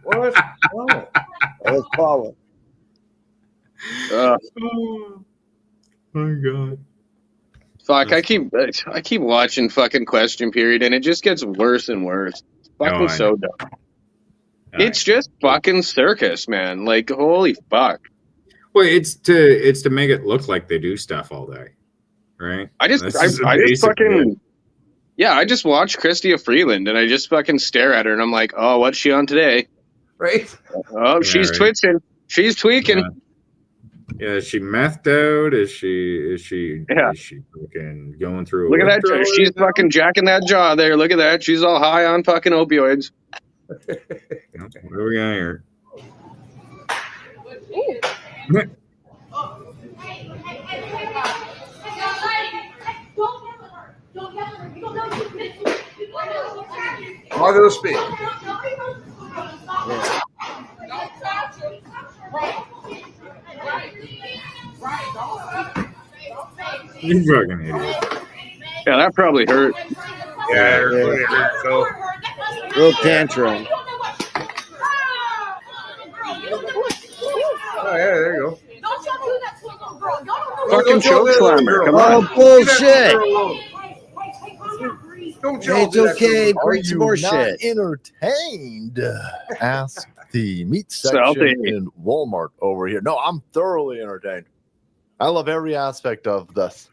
What? Oh. That was Paula. Oh my god. Fuck, I keep watching fucking Question Period and it just gets worse and worse. It's fucking I so know. dumb. It's just fucking circus, man. Like, holy fuck. Well, it's to make it look like they do stuff all day, right? I just That's I just basic fucking bit. yeah, I just watch Christia Freeland and I just fucking stare at her and I'm like, oh, what's she on today? Right? Oh, Yeah, she's right. twitching. She's tweaking. Yeah, is she methed out? Is she fucking going through? Look at that. withdrawal She's right now? fucking jacking that jaw there. Look at that. She's all high on fucking opioids. Okay, what do we got here? Margot speak. You fucking idiot. Yeah, that probably hurt. Yeah, everybody heard so. Real tantrum. Oh yeah, there you go. Fucking choke slammer. Come on. Oh, bullshit. Don't Hey, it's okay. Are Bring some you more not shit. entertained? Ask the meat Salty. section in Walmart over here. No, I'm thoroughly entertained. I love every aspect of this.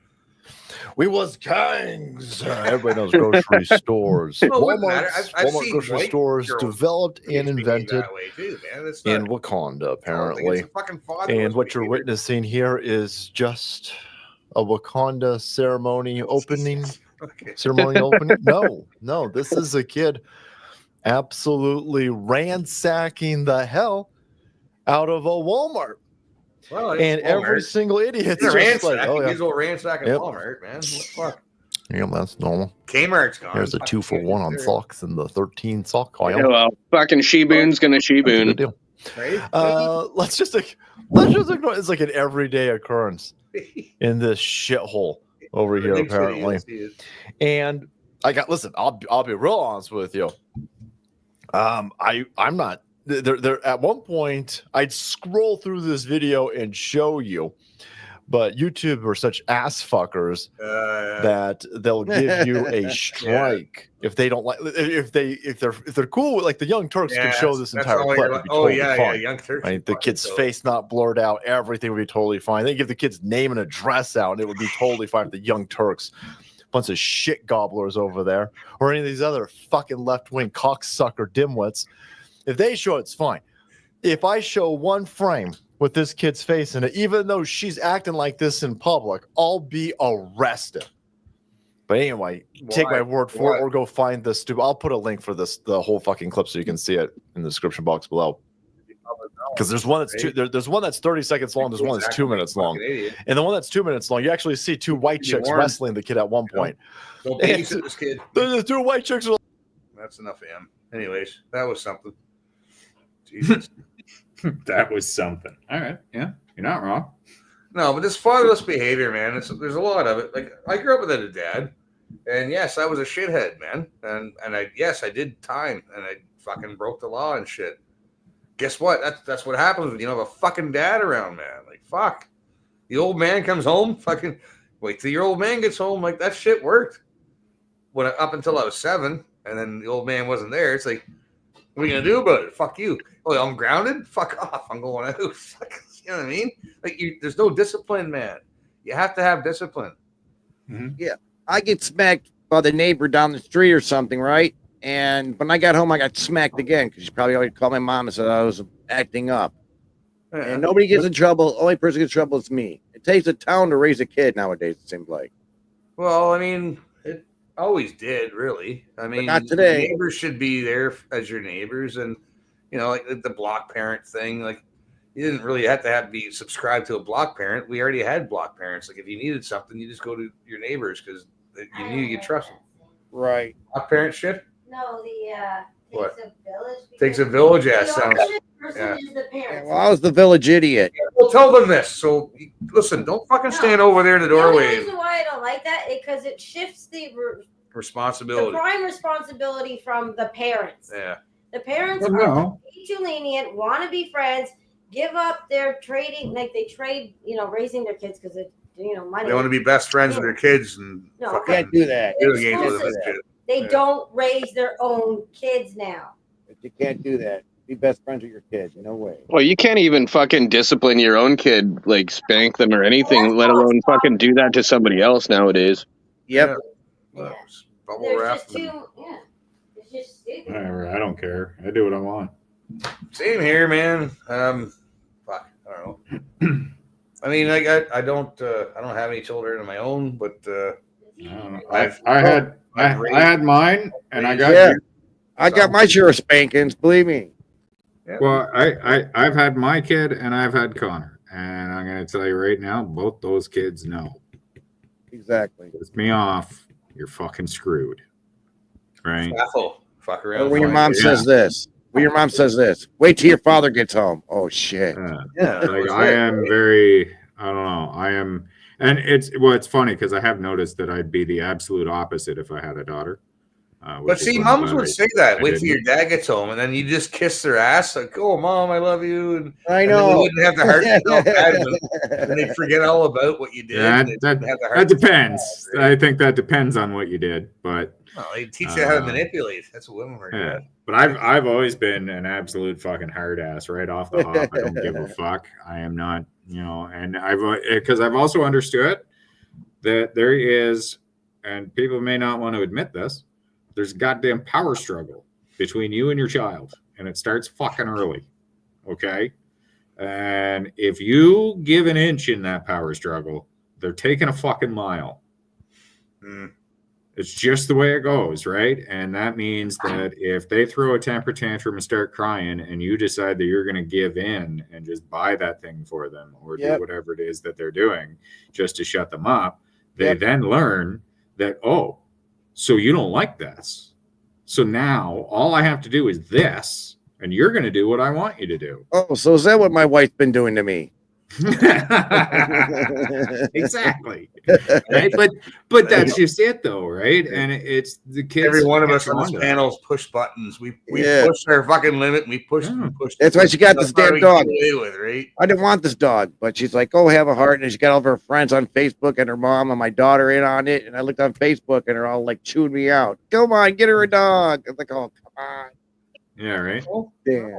We was kings. Everybody knows grocery stores. Well, it wouldn't matter. I've Walmart seen grocery white stores girls developed and behave invented that way too, man. It's in not, Wakanda, I apparently. think it's a fucking fatherless And what you're behavior. witnessing here is just a Wakanda ceremony opening. Okay. Ceremony opening? No. This is a kid absolutely ransacking the hell out of a Walmart. Well, it's And every Walmart. single idiot's It's a just like, ransack. oh yeah, He's all ransacking Yep. Walmart, man. What the fuck? yeah, that's normal. Kmart's gone. There's a 2-for-1 on socks in the 13 sock aisle. Yeah, well, fucking Sheboon's gonna That's a good Sheboon. deal. Right? Let's just ignore it's like an everyday occurrence in this shithole over here, Big city, apparently. you'll see it. And listen, I'll be real honest with you. I'm not there at one point I'd scroll through this video and show you, but YouTube are such ass fuckers that they'll give you a strike if they don't like if they're cool with, like, the Young Turks Yeah, can show this that's entire all clip. you're It'd like, be oh, totally yeah, fine. Young Turks Right? are The fucking kid's dope. face not blurred out, everything would be totally fine. They give the kid's name and address out, and it would be totally fine. The Young Turks, bunch of shit gobblers over there, or any of these other fucking left-wing cocksucker dimwits, if they show it's fine. If I show one frame with this kid's face in it, even though she's acting like this in public, I'll be arrested. But anyway, take my word for it, or go find this stupid. I'll put a link for the whole fucking clip so you can see it in the description box below. Because there's one that's there's one that's 30 seconds long, there's one that's 2 minutes long. And the one that's 2 minutes long, you actually see two white Be chicks warned. westling the kid at one point. Don't And babysit this kid. the two white chicks are That's enough of him. Anyways, that was something. Jesus. That was something. All right. Yeah. You're not wrong. No, but this fatherless behavior, man, there's a lot of it. Like, I grew up with a dad, and yes, I was a shithead, man. And I did time, and I fucking broke the law and shit. Guess what? That's what happens when you don't have a fucking dad around, man. Like, fuck. The old man comes home, fucking wait till your old man gets home. Like, that shit worked. Up until I was 7, and then the old man wasn't there. It's like, what are you gonna do about it? Fuck you. Oh, I'm grounded? Fuck off. I'm going out. You know what I mean? Like there's no discipline, man. You have to have discipline. Yeah, I get smacked by the neighbor down the street or something, right? And when I got home, I got smacked again because she probably always called my mom and said I was acting up. And nobody gets in trouble. Only person gets in trouble is me. It takes a town to raise a kid nowadays. It seems like. Well, I mean, it always did, really. I mean, not today. Neighbors should be there as your neighbors, and like the block parent thing. Like, you didn't really have to be subscribed to a block parent. We already had block parents. Like, if you needed something, you just go to your neighbors because you knew you could trust them. Right. Block parent shit. No, What? takes a village. Takes a village. The Yeah, sounds. ultimate person Yeah. is the parents. Well, I was the village idiot. Well, tell them this. So, listen, don't fucking stand over there in the The only doorway. reason why I don't like that is because it shifts the Responsibility. prime responsibility from the parents. Yeah. The parents Well, are no. way too lenient, want to be friends, give up their trading, like they trade, raising their kids because it, money. They want to be best friends with their kids and No, fucking can't do that. video games with them and Exclusive. shit. They Yeah. don't raise their own kids now. You can't do that. Be best friends with your kids. No way. Well, you can't even fucking discipline your own kid, like spank them or anything, let alone fucking do that to somebody else nowadays. Yep. Bubble There's wrap. just too, it's just stupid. Whatever. I don't care. I do what I want. Same here, man. Fuck, I don't know. I mean, like I don't have any children of my own, but I had mine, and I got Yeah. I got my share of spankings. Believe me. Well, I've had my kid and I've had Connor, and I'm gonna tell you right now, both those kids know. Exactly. Piss me off, you're fucking screwed. Right? Fuck Or around. when your mom says this. When your mom says this. Wait till your father gets home. Oh shit. Yeah. Like I am very, I don't know. I am, and it's funny because I have noticed that I'd be the absolute opposite if I had a daughter. But which is see, what moms I- would say that. I Wait till didn't. your dad gets home, and then you just kiss their ass, like, "Oh, mom, I love you." And I and then know. you wouldn't have the heart to feel bad, and they'd forget all about what you did. Yeah, and they that, wouldn't have the that heart to- depends. I think that depends on what you did, but Well, they teach you how to manipulate. That's what women are good yeah. at. But I've always been an absolute fucking hard ass right off the hop. I don't give a fuck. I am not, and because I've also understood that there is, and people may not want to admit this, there's a goddamn power struggle between you and your child, and it starts fucking early. Okay. And if you give an inch in that power struggle, they're taking a fucking mile. It's just the way it goes, right? And that means that if they throw a temper tantrum and start crying, and you decide that you're going to give in and just buy that thing for them or do whatever it is that they're doing just to shut them up, they then learn that, oh, so you don't like this. So now all I have to do is this, and you're going to do what I want you to do. Oh, so is that what my wife's been doing to me? Exactly. Right? But that's just it though, right? And it's the kids. Every one of us on catch this on to panels push buttons. We Yeah. push our fucking limit. We push. We push. That's why she got this That's how damn we dog. get away with, right? I didn't want this dog, but she's like, "Oh, have a heart," and she got all of her friends on Facebook and her mom and my daughter in on it. And I looked on Facebook, and they're all like chewing me out. Come on, get her a dog. I'm like, "Oh, come on, Yeah, right. damn."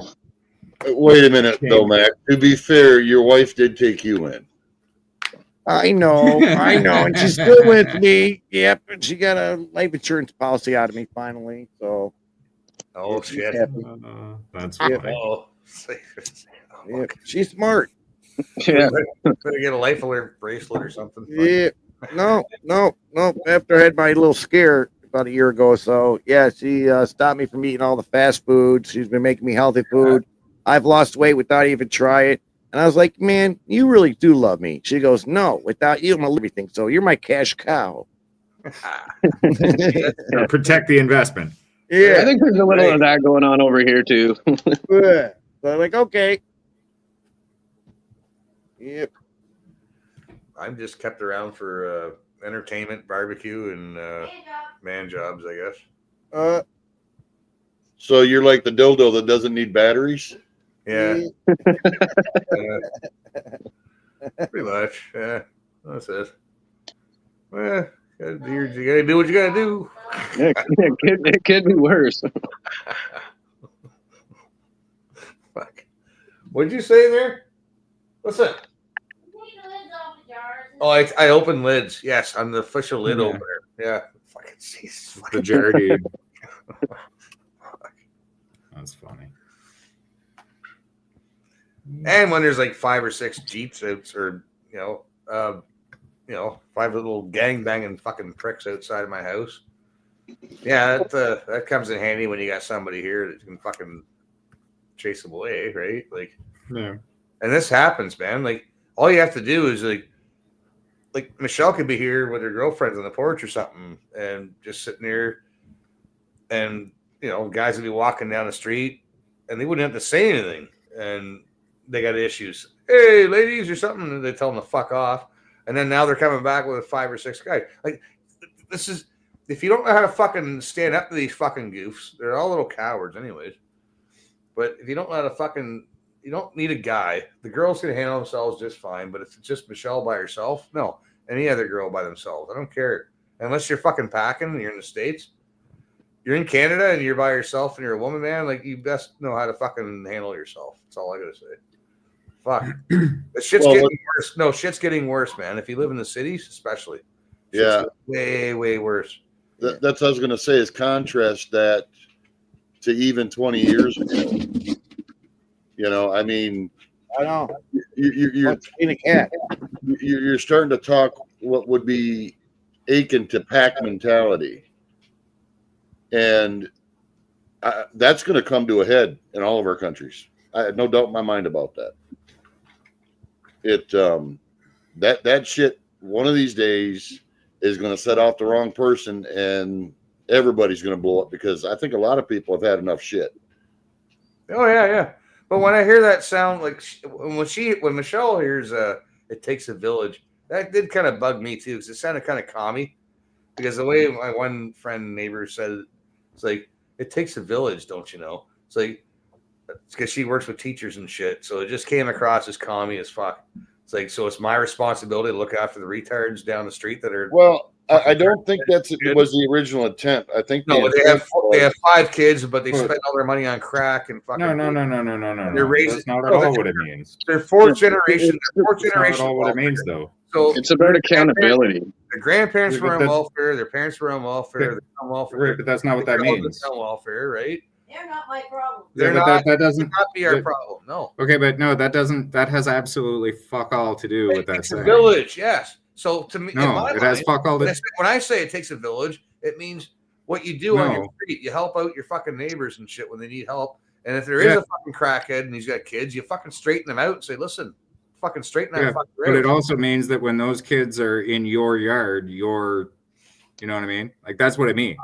Wait a minute, though, Mac. To be fair, your wife did take you in. I know, and she's still with me. Yep, and she got a life insurance policy out of me finally. So, Oh she's shit. happy. That's Yeah. funny. Oh. Yeah, she's smart. Yeah. Better get a life alert bracelet or something. Yeah, no. After I had my little scare about a year ago or so, yeah, she stopped me from eating all the fast food. She's been making me healthy food. I've lost weight without even trying it. And I was like, man, you really do love me. She goes, no, without you, I'm gonna lose everything. So you're my cash cow. Gotta protect the investment. Yeah. I think there's a little of that going on over here too. Yeah. So I'm like, okay. Yep. I'm just kept around for entertainment, barbecue, and man jobs, I guess. So you're like the dildo that doesn't need batteries? Yeah. Pretty much. Yeah. That's it. Well, you gotta do what you gotta do. Yeah, it could be worse. Fuck. What'd you say there? What's that? Oh, I open lids. Yes, I'm the official lid Yeah. opener. Yeah. Fucking Jesus. The Jardy. That's funny. And when there's like 5 or 6 Jeeps out, or you know, 5 little gang banging fucking pricks outside of my house. Yeah, that comes in handy when you got somebody here that can fucking chase them away, right? Like, Yeah. and this happens, man. Like, all you have to do is like Michelle could be here with her girlfriends on the porch or something, and just sitting there, and you know, guys would be walking down the street, and they wouldn't have to say anything, and they got issues. Hey, ladies, or something, and they tell them to fuck off, and then now they're coming back with 5 or 6 guys. Like, this is, if you don't know how to fucking stand up to these fucking goofs, they're all little cowards, anyways. But if you don't know how to fucking, you don't need a guy. The girls can handle themselves just fine. But if it's just Michelle by herself, no, any other girl by themselves, I don't care. Unless you're fucking packing and you're in the States, you're in Canada and you're by yourself and you're a woman, man. Like, you best know how to fucking handle yourself. That's all I gotta say. Fuck, the shit's getting worse. No, shit's getting worse, man. If you live in the cities, especially, Yeah. way worse. That's what I was going to say, is contrast that to even 20 years ago. You know, I mean, I know. You're starting to talk what would be akin to pack mentality. And that's going to come to a head in all of our countries. I have no doubt in my mind about that. That shit, one of these days, is going to set off the wrong person, and everybody's going to blow up, because I think a lot of people have had enough shit. Oh yeah. But when I hear that sound, like when Michelle hears "It Takes a Village," that did kind of bug me too, because it sounded kind of commie. Because the way my one friend neighbor said it, it's like, it takes a village, don't you know? It's like, it's because she works with teachers and shit, so it just came across as commie as fuck. It's like, so it's my responsibility to look after the retards down the street that are. Well, I don't think it was the original intent. I think No, but they have 5 kids, but they spend all their money on crack and fucking. No. They're raising. That's not at all what it means. They're 4th generation. That's not at all what it means, though. So it's about accountability. Their grandparents were on welfare. Their parents were on welfare. They're on welfare. Right, but that's not what that means. On welfare, right? They're not my problem. They're Yeah, but not. that doesn't not be our problem. No. Okay, but no, that doesn't. That has absolutely fuck all to do with that It's a saying. village, yes. So to me, No, in my it has mind, fuck all to. when I say it takes a village, it means what you do on your No. street. You help out your fucking neighbors and shit when they need help. And if there is Yeah. a fucking crackhead and he's got kids, you fucking straighten them out and say, listen, fucking straighten that Yeah, fucking but it out. also means that when those kids are in your yard, you know what I mean? Like, that's what it means.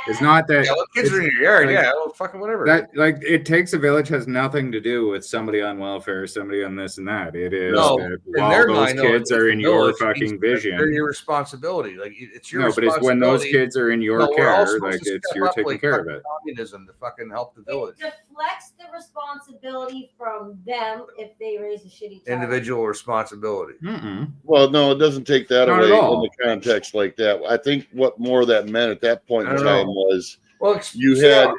It's not that. Yeah, well, kids are in your yard. like, Yeah, well, fucking whatever. That, like, it takes a village has nothing to do with somebody on welfare, somebody on this and that. It is No, that in while their those mind, no, kids it's are the in your village, fucking means They're vision. your responsibility. Like, it's your No, but responsibility. it's when those kids are in your No, we're all care, supposed like to it's step you're up taking like care of fucking it. communism to fucking help the village. It deflects the responsibility from them if they raise a shitty child. Individual responsibility. Well, no, it doesn't take that Not at away all. in the context like that. I think what more that meant at that point I in don't time know. was Well, you see, had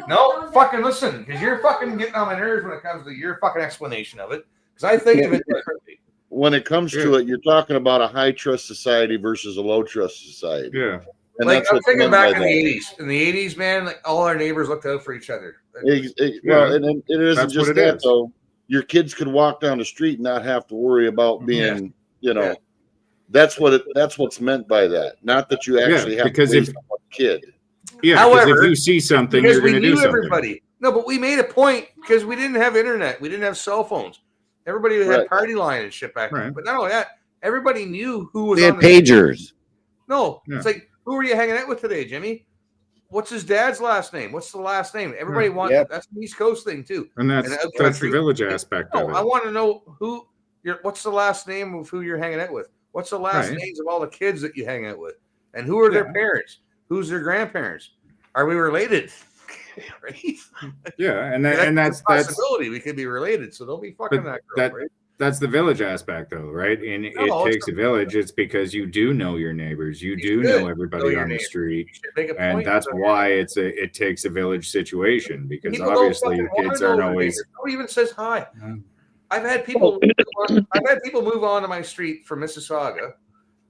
no, fucking listen, because you're fucking getting on my nerves when it comes to your fucking explanation of it. Because I think of it differently. when it comes to it, you're talking about a high trust society versus a low trust society. Yeah. And Like, that's I'm what's thinking meant back by in the that. 80s. In the 80s, man, like, all our neighbors looked out for each other. Well, and it isn't That's just what it that is. though. Your kids could walk down the street and not have to worry about being, that's what's meant by that. Not that you actually have because to raise if- a kid. Yeah, However, because if you see something, because you're we going to knew do something. everybody. No, but we made a point because we didn't have internet. We didn't have cell phones. Everybody had Right. party line and shit back then. But not only that, everybody knew who was We had on the pagers. No, Yeah. it's like, who are you hanging out with today, Jimmy? What's his dad's last name? What's the last name? Everybody wants that's an East Coast thing too. And that's out the country, village aspect no, of it. I want to know what's the last name of who you're hanging out with? What's the last Right. names of all the kids that you hang out with? And who are their parents? Who's their grandparents? Are we related? Right? Yeah, and that's a possibility. We could be related, so don't be fucking but that girl, right? that's the village aspect though, right? And No, it it's takes a village. It's because you do know your neighbors, you do should know know everybody your on the neighbors. street, You should make a and point that's of it. why it takes a village situation because People don't obviously fucking the wanna kids know aren't their always. neighbors. Nobody even says hi. I've had people move on to my street from Mississauga,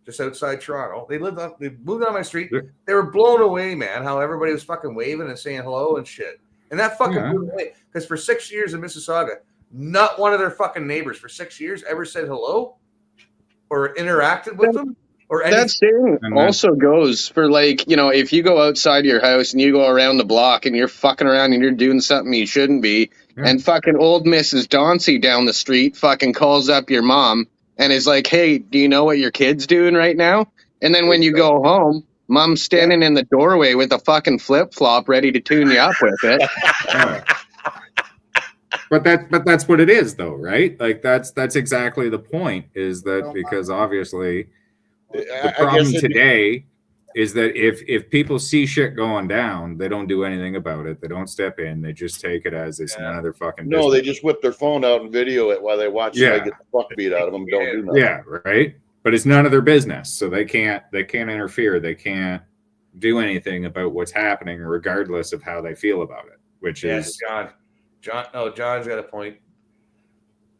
just outside Toronto. They moved on my street. They were blown away, man, how everybody was fucking waving and saying hello and shit. And that fucking blew them away. Because for 6 years in Mississauga, not one of their fucking neighbors for 6 years ever said hello or interacted with them. That thing also goes for, like, you know, if you go outside your house and you go around the block and you're fucking around and you're doing something you shouldn't be, and fucking old Mrs. Dauncey down the street fucking calls up your mom and is like, hey, do you know what your kid's doing right now? And then when you go home, mom's standing in the doorway with a fucking flip-flop ready to tune you up with it. But that's what it is, though, right? Like that's exactly the point, is that because obviously the problem today is that if people see shit going down, they don't do anything about it. They don't step in. They just take it as it's none of their fucking business. No, they just whip their phone out and video it while they watch somebody get the fuck beat out of them. Don't do nothing. Yeah, right. But it's none of their business, so they can't interfere. They can't do anything about what's happening, regardless of how they feel about it. Which is John's got a point.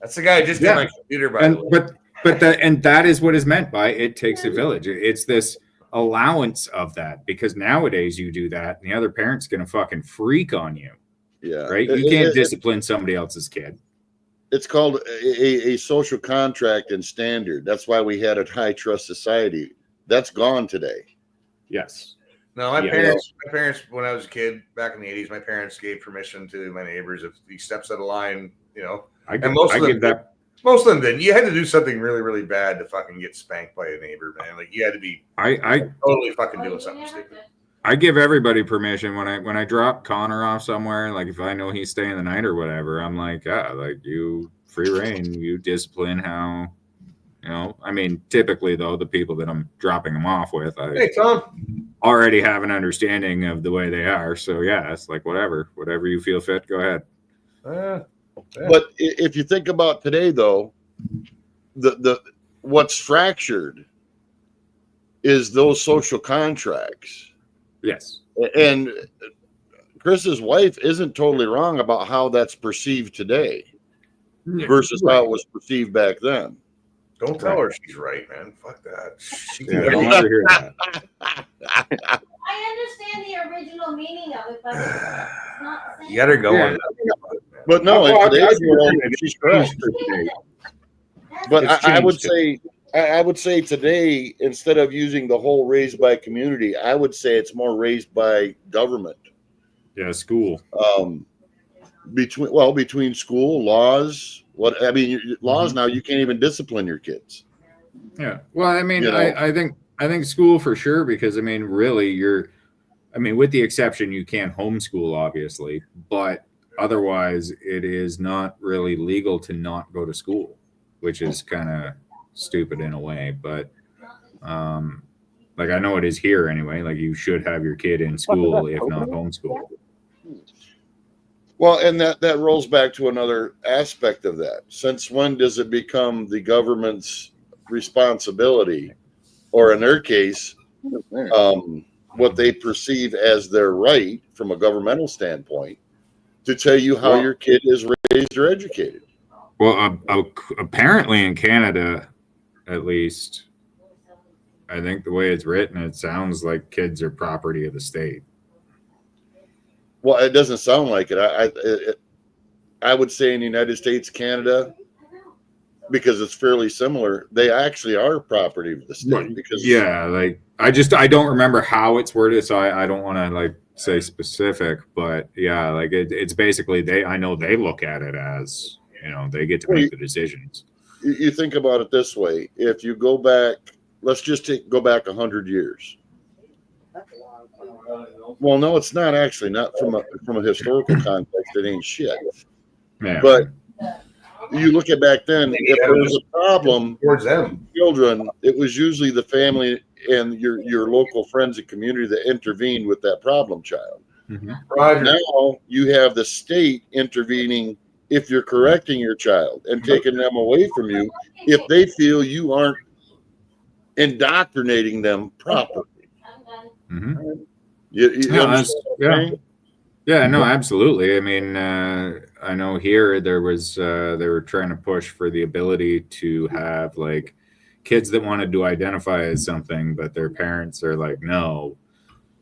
That's the guy who just did my computer, by the way. But that is what is meant by it takes a village. It's this allowance of that, because nowadays you do that and the other parent's gonna fucking freak on you. Yeah. Right? You can't discipline somebody else's kid. It's called a social contract and standard. That's why we had a high trust society. That's gone today. Yes. No, my parents, when I was a kid back in the 80s, my parents gave permission to my neighbors if he steps out of line, you know. Most of them didn't. You had to do something really, really bad to fucking get spanked by a neighbor, man. Like you had to be totally fucking doing something stupid. I give everybody permission when I drop Connor off somewhere. Like if I know he's staying the night or whatever, I'm like, like you free reign, you discipline how, you know. I mean, typically though, the people that I'm dropping them off with, Hey, Tom. already have an understanding of the way they are. So yeah, it's like whatever you feel fit, go ahead. But if you think about today, though, the what's fractured is those social contracts. Yes. And Chris's wife isn't totally wrong about how that's perceived today versus how it was perceived back then. Don't tell her she's right, man. Fuck that. Don't let her hear that. I understand the original meaning of it, but it's not the same. You got her going. But no, in today's world, she's correct. But I would say today, instead of using the whole raised by community, I would say it's more raised by government. Yeah, school. Between school laws, laws now you can't even discipline your kids. Yeah. Well, I mean, I think school for sure, because I mean, really, with the exception you can't homeschool, obviously, but otherwise it is not really legal to not go to school, which is kind of stupid in a way. But like I know it is here anyway. Like you should have your kid in school, if not homeschool. Well, and that rolls back to another aspect of that. Since when does it become the government's responsibility, or in their case, what they perceive as their right from a governmental standpoint, to tell you how your kid is raised or educated? Well, apparently in Canada, at least, I think the way it's written, it sounds like kids are property of the state. Well, it doesn't sound like it. I would say in the United States, Canada, because it's fairly similar, they actually are property of the state. Because like I don't remember how it's worded, so I don't want to like say specific, but yeah, like it's basically I know they look at it as, you know, they get to make the decisions. You think about it this way: if you go back, let's just go back 100 years. Well, no, it's not actually, not from a historical context. It ain't shit. Yeah. But you look at back then, if there was a problem towards them, children, it was usually the family and your local friends and community that intervened with that problem child. Mm-hmm. Now you have the state intervening if you're correcting your child and taking them away from you if they feel you aren't indoctrinating them properly. Mm-hmm. You understand what I'm saying? Yeah, no, absolutely. I mean, I know here there was they were trying to push for the ability to have like kids that wanted to identify as something, but their parents are like, no.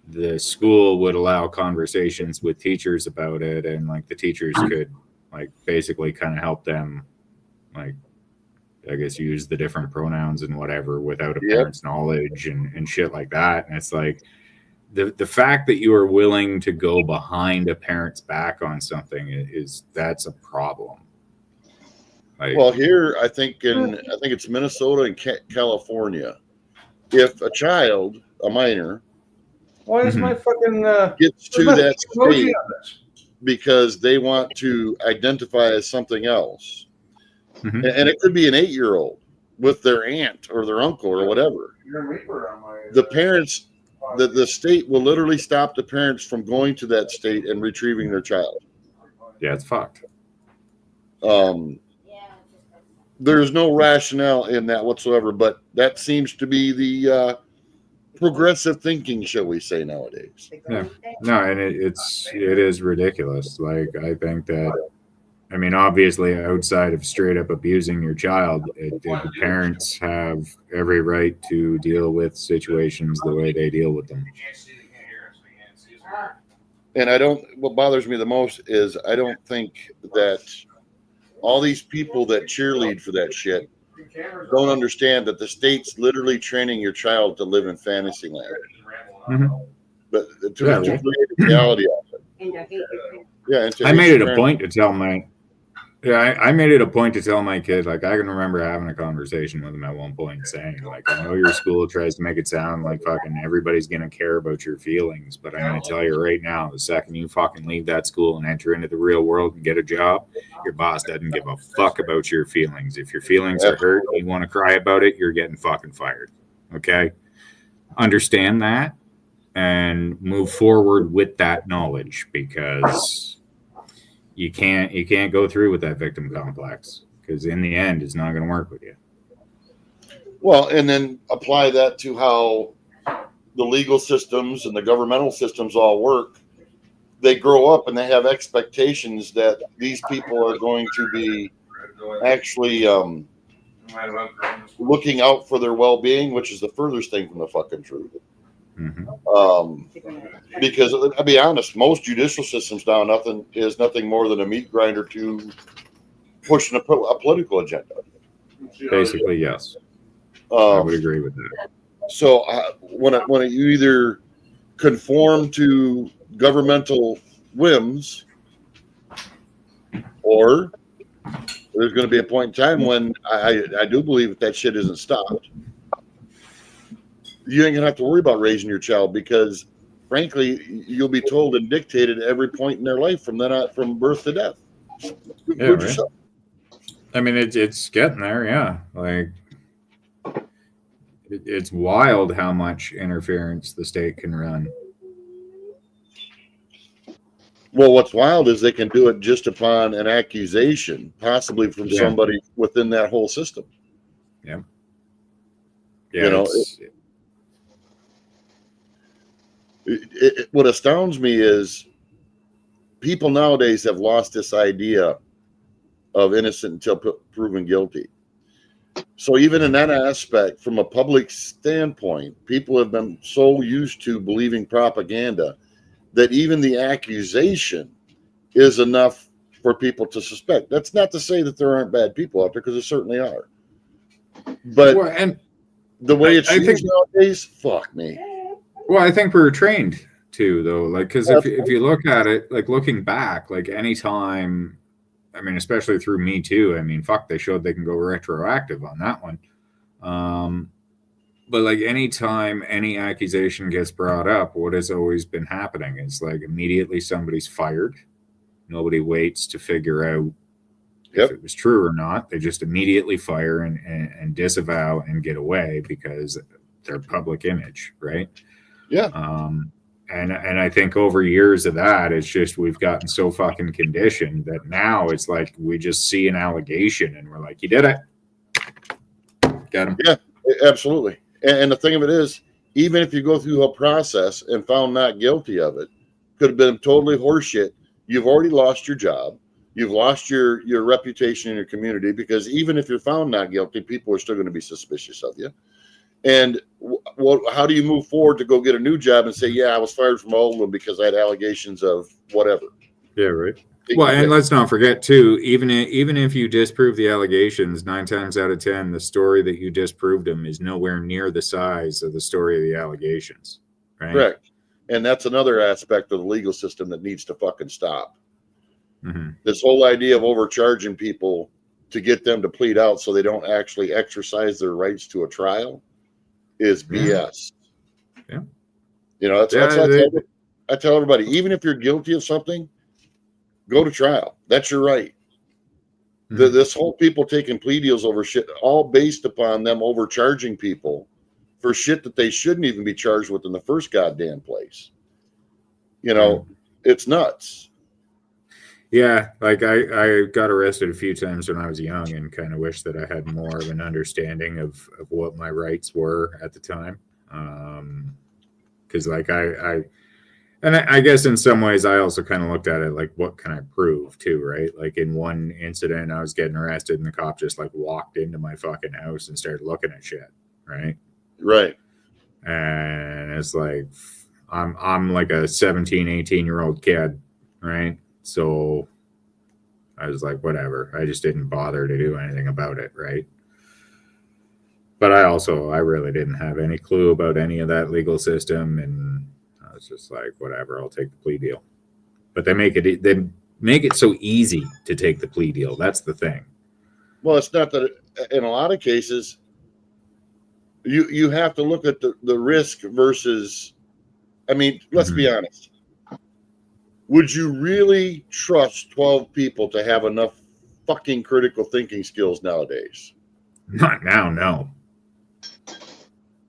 The school would allow conversations with teachers about it, and like the teachers could like basically kind of help them, like I guess use the different pronouns and whatever without a parent's knowledge and shit like that. And it's like the fact that you are willing to go behind a parent's back on something that's a problem. Like, Well, here I think it's Minnesota and California. If a child, a minor, Why is my fucking gets to where's my that emoji state on this? because they want to identify as something else, and it could be an 8-year-old with their aunt or their uncle or whatever. The parents, the state will literally stop the parents from going to that state and retrieving their child. Yeah, it's fucked. There's no rationale in that whatsoever, but that seems to be the progressive thinking, shall we say, nowadays. Yeah. No, and it is ridiculous. Like, I think that, I mean, obviously, outside of straight up abusing your child, the parents have every right to deal with situations the way they deal with them. And what bothers me the most is I don't think that all these people that cheerlead for that shit don't understand that the state's literally training your child to live in fantasy land. But to create a reality of it. Yeah, and to I hate made your it a parents. point to tell my I made it a point to tell my kid, like, I can remember having a conversation with him at one point saying, like, I know your school tries to make it sound like fucking everybody's gonna care about your feelings, but I'm gonna tell you right now, the second you fucking leave that school and enter into the real world and get a job, your boss doesn't give a fuck about your feelings. If your feelings are hurt and you want to cry about it, you're getting fucking fired. Okay? Understand that and move forward with that knowledge, because you can't go through with that victim complex, because in the end it's not going to work with you. Well, and then apply that to how the legal systems and the governmental systems all work. They grow up and they have expectations that these people are going to be actually looking out for their well-being, which is the furthest thing from the fucking truth. Because I'll be honest, most judicial systems now is nothing more than a meat grinder to pushing a political agenda. Basically, yes. I would agree with that. So when you either conform to governmental whims, or there's going to be a point in time when I do believe that shit isn't stopped. You ain't gonna have to worry about raising your child, because frankly, you'll be told and dictated at every point in their life from then on, from birth to death. Yeah, right. I mean, it's getting there. Yeah. Like, it's wild how much interference the state can run. Well, what's wild is they can do it just upon an accusation, possibly from somebody within that whole system. Yeah. Yeah. You know, what astounds me is people nowadays have lost this idea of innocent until proven guilty. So even in that aspect, from a public standpoint, people have been so used to believing propaganda that even the accusation is enough for people to suspect. That's not to say that there aren't bad people out there, because there certainly are. But the way it's used nowadays, fuck me. Well, I think we're trained too, though. Like, because if you look at it, like looking back, like anytime, I mean, especially through Me Too, I mean, fuck, they showed they can go retroactive on that one. But like anytime any accusation gets brought up, what has always been happening is like immediately somebody's fired. Nobody waits to figure out if it was true or not. They just immediately fire and disavow and get away because their public image, right? Yeah. And I think over years of that, it's just we've gotten so fucking conditioned that now it's like we just see an allegation and we're like, you did it. Got him. Yeah, absolutely. And the thing of it is, even if you go through a process and found not guilty of it, could have been totally horseshit. You've already lost your job. You've lost your reputation in your community, because even if you're found not guilty, people are still going to be suspicious of you. And how do you move forward to go get a new job and say, yeah, I was fired from old one because I had allegations of whatever? Yeah, right. Well, and let's not forget too, even if you disprove the allegations, 9 times out of 10, the story that you disproved them is nowhere near the size of the story of the allegations. Right. Correct. And that's another aspect of the legal system that needs to fucking stop. Mm-hmm. This whole idea of overcharging people to get them to plead out so they don't actually exercise their rights to a trial is BS. Yeah. You know, that's I tell everybody, even if you're guilty of something, go to trial. That's your right. Mm-hmm. This whole people taking plea deals over shit, all based upon them overcharging people for shit that they shouldn't even be charged with in the first goddamn place. You know, it's nuts. Yeah, like I got arrested a few times when I was young and kind of wish that I had more of an understanding of what my rights were at the time. Because like I guess in some ways I also kind of looked at it like, what can I prove too, right? Like in one incident I was getting arrested and the cop just like walked into my fucking house and started looking at shit, right? Right. And it's like I'm like a 17, 18-year-old kid, right? So I was like, whatever. I just didn't bother to do anything about it, right? But I really didn't have any clue about any of that legal system, and I was just like, whatever, I'll take the plea deal. But they make it so easy to take the plea deal. That's the thing. Well, it's not that in a lot of cases you have to look at the risk versus, I mean, let's be honest. Would you really trust 12 people to have enough fucking critical thinking skills nowadays? Not now, no.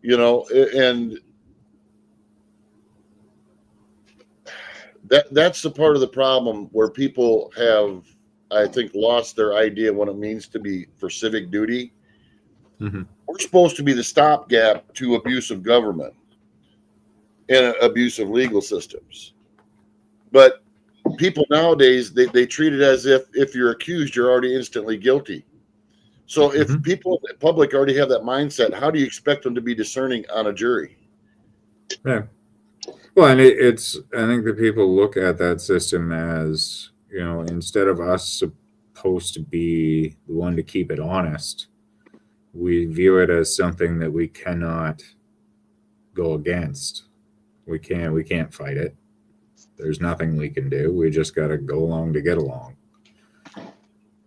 You know, and that's the part of the problem where people have, I think, lost their idea of what it means to be for civic duty. Mm-hmm. We're supposed to be the stopgap to abusive government and abusive legal systems. But people nowadays, they treat it as if you're accused, you're already instantly guilty. So if people in the public already have that mindset, how do you expect them to be discerning on a jury? Yeah. Well, and I think that people look at that system as, you know, instead of us supposed to be the one to keep it honest, we view it as something that we cannot go against. We can't fight it. There's nothing we can do. We just got to go along to get along.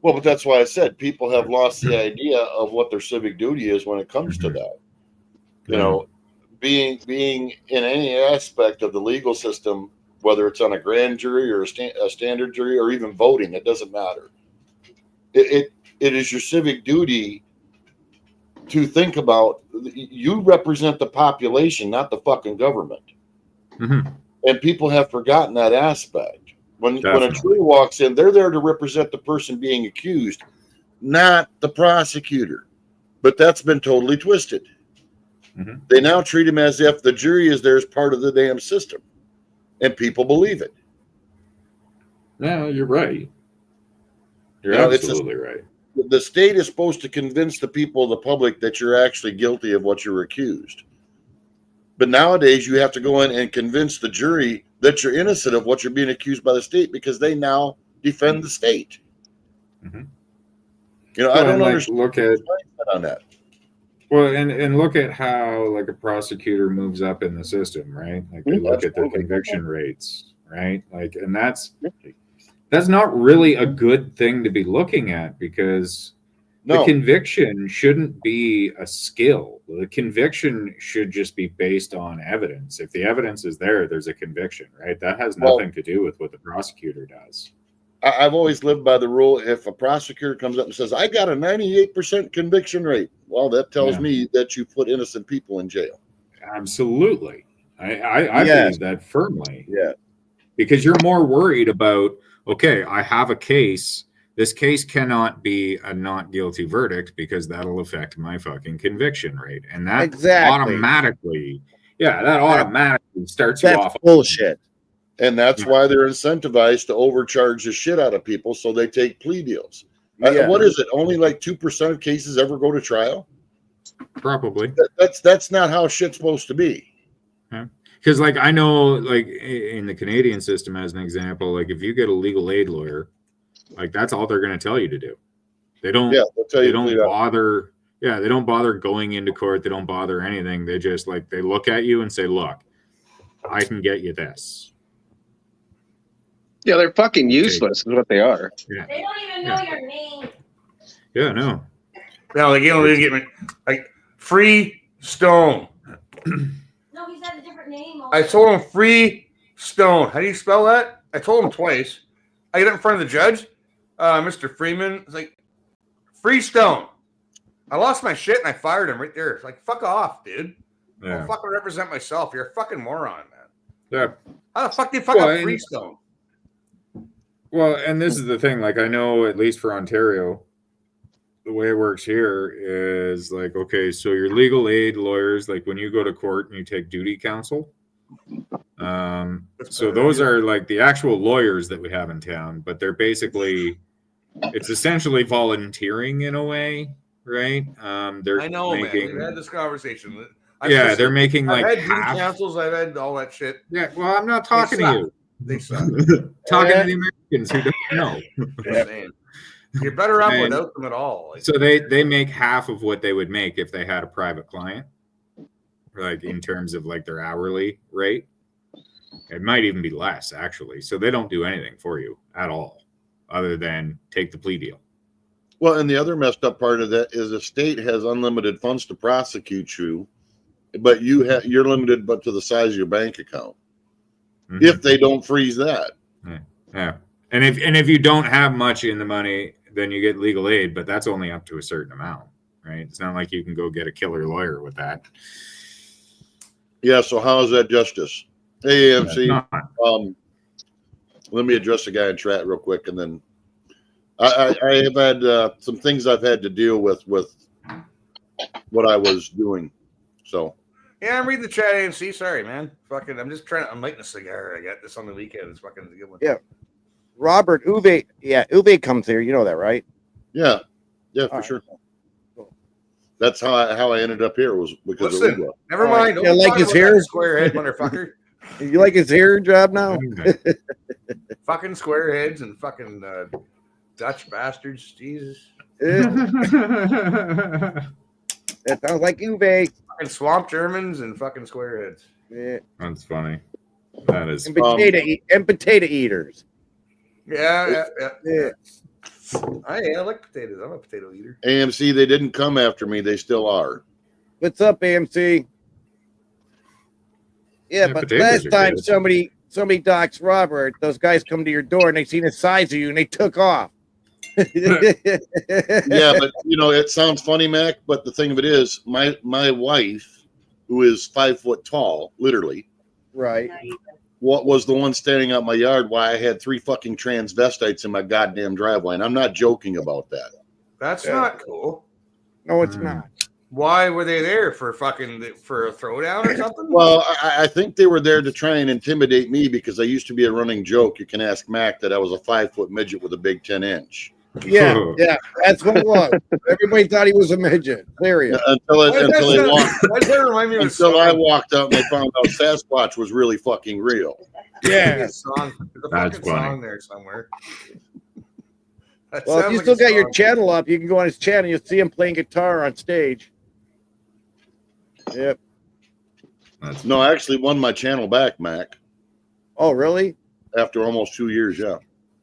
Well, but that's why I said people have lost the idea of what their civic duty is when it comes to that. You know, being in any aspect of the legal system, whether it's on a grand jury or a standard jury or even voting, it doesn't matter. It is your civic duty to think about, you represent the population, not the fucking government. Mm-hmm. And people have forgotten that aspect. When a jury walks in, they're there to represent the person being accused, not the prosecutor. But that's been totally twisted. Mm-hmm. They now treat him as if the jury is there as part of the damn system. And people believe it. No, you're right. You're absolutely right. The state is supposed to convince the people of the public that you're actually guilty of what you're accused. But nowadays, you have to go in and convince the jury that you're innocent of what you're being accused by the state, because they now defend the state. Mm-hmm. You know, I don't understand. Look at on that. Well, and look at how like a prosecutor moves up in the system, right? Like they look at their conviction rates, right? Like, and that's not really a good thing to be looking at, because the conviction shouldn't be a skill. The conviction should just be based on evidence. If the evidence is there, there's a conviction, right? That has nothing to do with what the prosecutor does. I've always lived by the rule, if a prosecutor comes up and says, I got a 98% conviction rate, well, that tells me that you put innocent people in jail. Absolutely. I believe that firmly. Yeah. Because you're more worried about, okay, I have a case. This case cannot be a not guilty verdict because that'll affect my fucking conviction rate. And that automatically starts you off. Bullshit. And that's why they're incentivized to overcharge the shit out of people, so they take plea deals. Yeah. What is it? Only like 2% of cases ever go to trial? Probably. That's not how shit's supposed to be. Because, like, I know, like, in the Canadian system, as an example, like, if you get a legal aid lawyer, like, that's all they're going to tell you to do. They don't. Yeah, they'll tell you they to don't plead out. bother. Yeah, they don't bother going into court. They don't bother anything. They just like they look at you and say, "Look, I can get you this." Yeah, they're fucking useless, is what they are. Yeah. They don't even know your name. Yeah. No. No, like you don't even get me. Like Free Stone. No, he's had a different name. I told him Free Stone. How do you spell that? I told him twice. I get up in front of the judge, Mr. Freeman. It's like Free Stone. I lost my shit and I fired him right there. It's like, fuck off, dude. Yeah. I'll fucking represent myself. You're a fucking moron, man. Yeah. How the fuck do you fuck up Free Stone? Well, and this is the thing. Like, I know at least for Ontario, the way it works here is like, okay, so your legal aid lawyers, like when you go to court and you take duty counsel, so those are like the actual lawyers that we have in town, but they're basically, it's essentially volunteering in a way, right? They're I know, making, man. We've had this conversation. They're making like I've had duty half. councils. I've had all that shit. Yeah, well, I'm not talking to you. They suck. Talking to the Americans who don't know. Just saying. You're better off And without them at all. Like, so they make half of what they would make if they had a private client, like in terms of like their hourly rate. It might even be less actually. So they don't do anything for you at all, other than take the plea deal. Well, and the other messed up part of that is the state has unlimited funds to prosecute you, but you're limited but to the size of your bank account. Mm-hmm. If they don't freeze that. Yeah. And if you don't have much in the money, then you get legal aid, but that's only up to a certain amount, right? It's not like you can go get a killer lawyer with that. Yeah, so how is that justice? Hey, AMC, let me address the guy in chat real quick, and then I have had some things I've had to deal with what I was doing. So yeah, I'm reading the chat, AMC. Sorry, man. Fucking, I'm just trying to. I'm lighting a cigar. I got this on the weekend. It's fucking a good one. Yeah. Robert Uwe, Uwe comes here. You know that, right? Yeah, for sure. That's how I ended up here was because of Listen, Uwe. never mind. You like his hair? Squarehead, motherfucker. You like his hair job now? Fucking squareheads and fucking Dutch bastards. Jesus. That sounds like Uwe. Fucking swamp Germans and fucking squareheads. Yeah. That's funny. That is And potato eaters. Yeah. I like potatoes. I'm a potato eater. AMC, they didn't come after me. They still are. What's up, AMC? Yeah, but last time somebody docks Robert, those guys come to your door and they seen the size of you and they took off. Yeah, but it sounds funny, Mac. But the thing of it is, my wife, who is 5 foot tall, literally, right, what was the one standing out my yard? Why I had 3 fucking transvestites in my goddamn driveway, and I'm not joking about that. That's not cool. No, it's not. Why were they there for a throwdown or something? Well, I think they were there to try and intimidate me because I used to be a running joke. You can ask Mac that I was a 5 foot midget with a big 10-inch. Yeah, that's what it was. Everybody thought he was a midget. Serious. Until I walked out and they found out Sasquatch was really fucking real. Yeah, There's a fucking song there somewhere. That well, if sounds you like still a got your song. channel up, you can go on his channel. You'll see him playing guitar on stage. Yep. No, I actually won my channel back, Mac. Oh, really? After almost 2 years, yeah.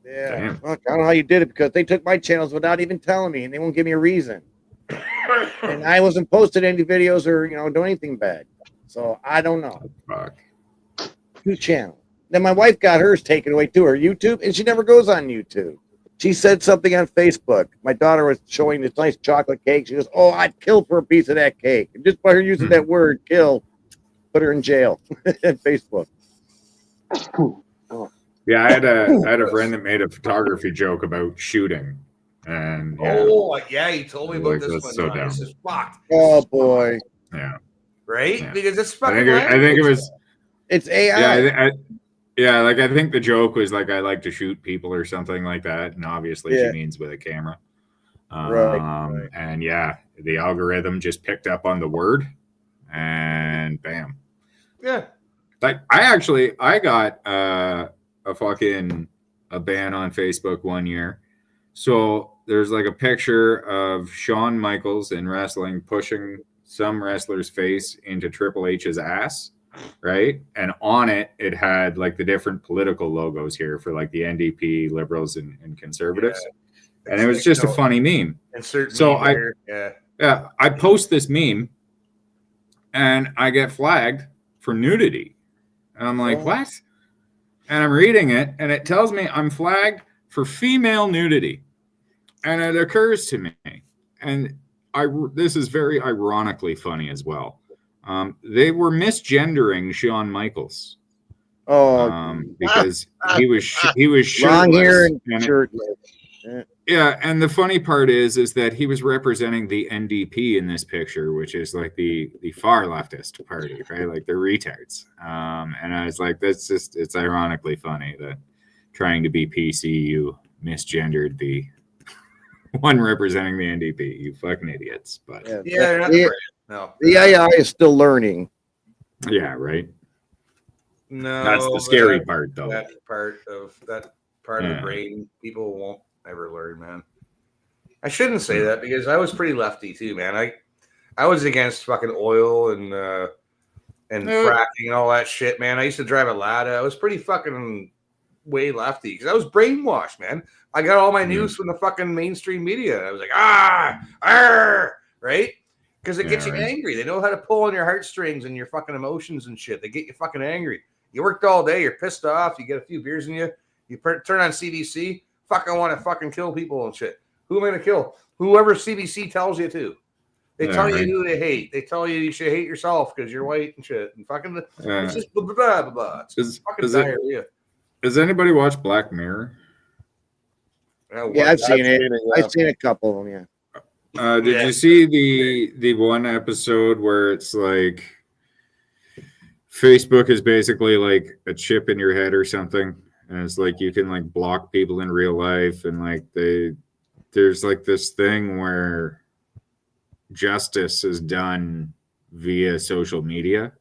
Yeah. Fuck, I don't know how you did it because they took my channels without even telling me, and they won't give me a reason. And I wasn't posting any videos or doing anything bad, so I don't know. Fuck. Whose channel? Then my wife got hers taken away too, her YouTube, and she never goes on YouTube. She said something on Facebook. My daughter was showing this nice chocolate cake. She goes, "Oh, I'd kill for a piece of that cake." And just by her using that word, "kill," put her in jail. Facebook. Yeah, I had a friend that made a photography joke about shooting, and Yeah, he told me about Like, this that's one. so John. This dumb. is fucked. Oh boy. Yeah. Right? Yeah. Because it's I fucking. think it was. It's AI. Yeah, Yeah, like I think the joke was like I like to shoot people or something like that, and obviously Yeah. she means with a camera. Right. And yeah, the algorithm just picked up on the word, and bam. Yeah. Like I got a ban on Facebook one year. So there's like a picture of Shawn Michaels in wrestling pushing some wrestler's face into Triple H's ass, right? And on it, it had like the different political logos here for like the NDP, liberals, and conservatives. And it was just a funny meme. So I post this meme and I get flagged for nudity. And I'm like, what? And I'm reading it and it tells me I'm flagged for female nudity. And it occurs to me, and this is very ironically funny as well. They were misgendering Shawn Michaels. Because he was shirtless. Long hair and and shirtless. yeah, and the funny part is that he was representing the NDP in this picture, which is like the far leftist party, right? Like they're retards. And I was like, it's ironically funny that trying to be PC, you misgendered the one representing the NDP. You fucking idiots. But the AI is still learning. Yeah, right. No, That's the scary part, though. That part of the brain people won't ever learn, man. I shouldn't say that because I was pretty lefty too, man. I was against fucking oil and fracking and all that shit, man. I used to drive a Lada. I was pretty fucking way lefty because I was brainwashed, man. I got all my news from the fucking mainstream media. I was like, right? Because it gets you angry. They know how to pull on your heartstrings and your fucking emotions and shit. They get you fucking angry. You worked all day. You're pissed off. You get a few beers in you. You turn on CBC. Fucking want to fucking kill people and shit. Who am I gonna kill? Whoever CBC tells you to. They tell you who they hate. They tell you should hate yourself because you're white and shit. And fucking it's just blah blah blah blah blah. It's fucking diarrhea. Does anybody watch Black Mirror? Yeah, I've seen it. I've seen a couple of them. Yeah. Did you see the one episode where it's like Facebook is basically like a chip in your head or something, and it's like you can like block people in real life, and like there's like this thing where justice is done via social media,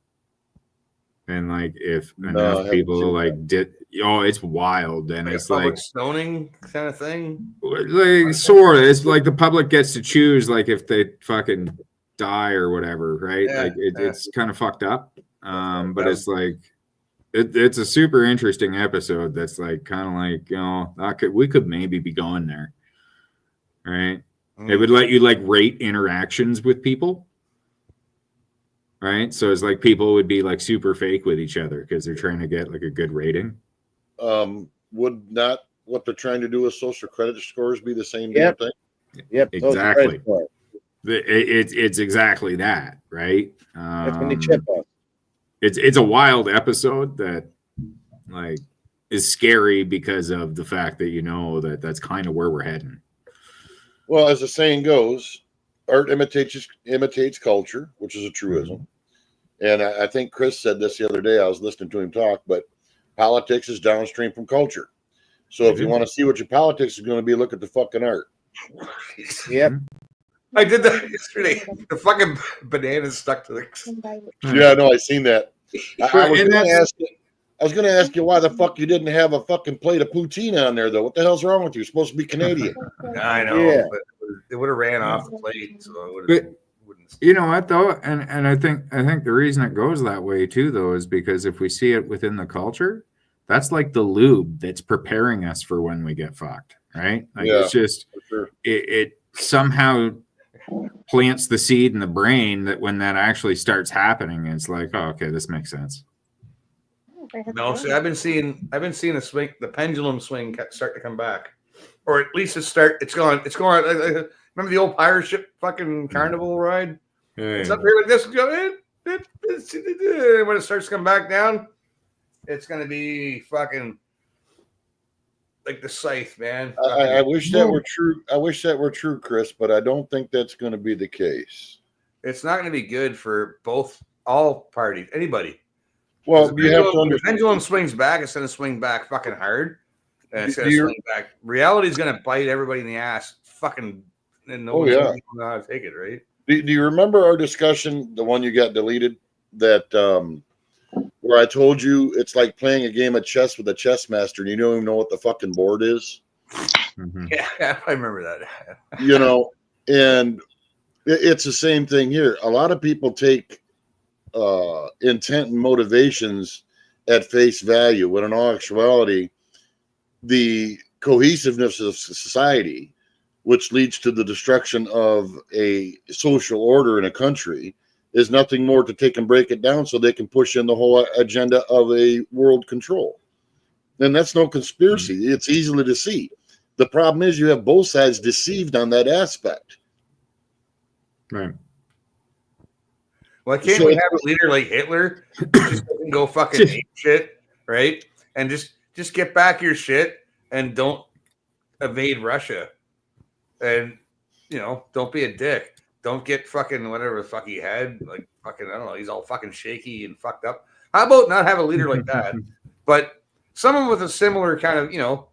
and like if enough people like did. Oh, it's wild, and like it's a public like stoning kind of thing. Like sort of, it's like the public gets to choose, like if they fucking die or whatever, right? Yeah, like it's kind of fucked up. But it's like it's a super interesting episode. That's like kind of like we could maybe be going there, right? It would let you like rate interactions with people. Right, so it's like people would be like super fake with each other because they're trying to get like a good rating. Would not what they're trying to do with social credit scores be the same damn thing? Yep, exactly. It's exactly that, right? That's when they chip us. It's a wild episode that like is scary because of the fact that that's kind of where we're heading. Well, as the saying goes, art imitates culture, which is a truism. And I think Chris said this the other day. I was listening to him talk, but politics is downstream from culture. So if you want to see what your politics is going to be, look at the fucking art. Yep. I did that yesterday. The fucking bananas stuck to the. Yeah, no, I seen that. I was going to ask you why the fuck you didn't have a fucking plate of poutine on there, though. What the hell's wrong with you? You're supposed to be Canadian. I know, Yeah. but it would have ran off the plate, so it would have. But you know what though, and I think the reason it goes that way too, though, is because if we see it within the culture, that's like the lube that's preparing us for when we get fucked, right? Like Yeah, it's just for sure. it somehow plants the seed in the brain that when that actually starts happening, it's like, oh, okay, this makes sense. No, see, I've been seeing the pendulum swing start to come back, or at least it's gone. Remember the old pirate ship fucking carnival ride? Yeah, It's up here like this. When it starts to come back down, it's gonna be fucking like the scythe, man. I wish that were true. I wish that were true, Chris, but I don't think that's going to be the case. It's not gonna be good for all parties, anybody. Well, the you have to pendulum, the understand. pendulum swings back instead of swing back fucking hard. And instead of Do you- swing back, reality is gonna bite everybody in the ass. Fucking, and no Oh, one's yeah. gonna know how to take it, right? Do you remember our discussion, the one you got deleted, that where I told you it's like playing a game of chess with a chess master and you don't even know what the fucking board is? Yeah, I remember that. You know, and it's the same thing here. A lot of people take intent and motivations at face value, when in all actuality, the cohesiveness of society, which leads to the destruction of a social order in a country, is nothing more to take and break it down so they can push in the whole agenda of a world control. And that's no conspiracy. It's easily to see. The problem is you have both sides deceived on that aspect. Right. Why can't So- we have a leader like Hitler who just doesn't go fucking ape shit, right? And just get back your shit and don't evade Russia. And don't be a dick. Don't get fucking whatever the fuck he had. Like fucking, I don't know, he's all fucking shaky and fucked up. How about not have a leader like that? But someone with a similar kind of,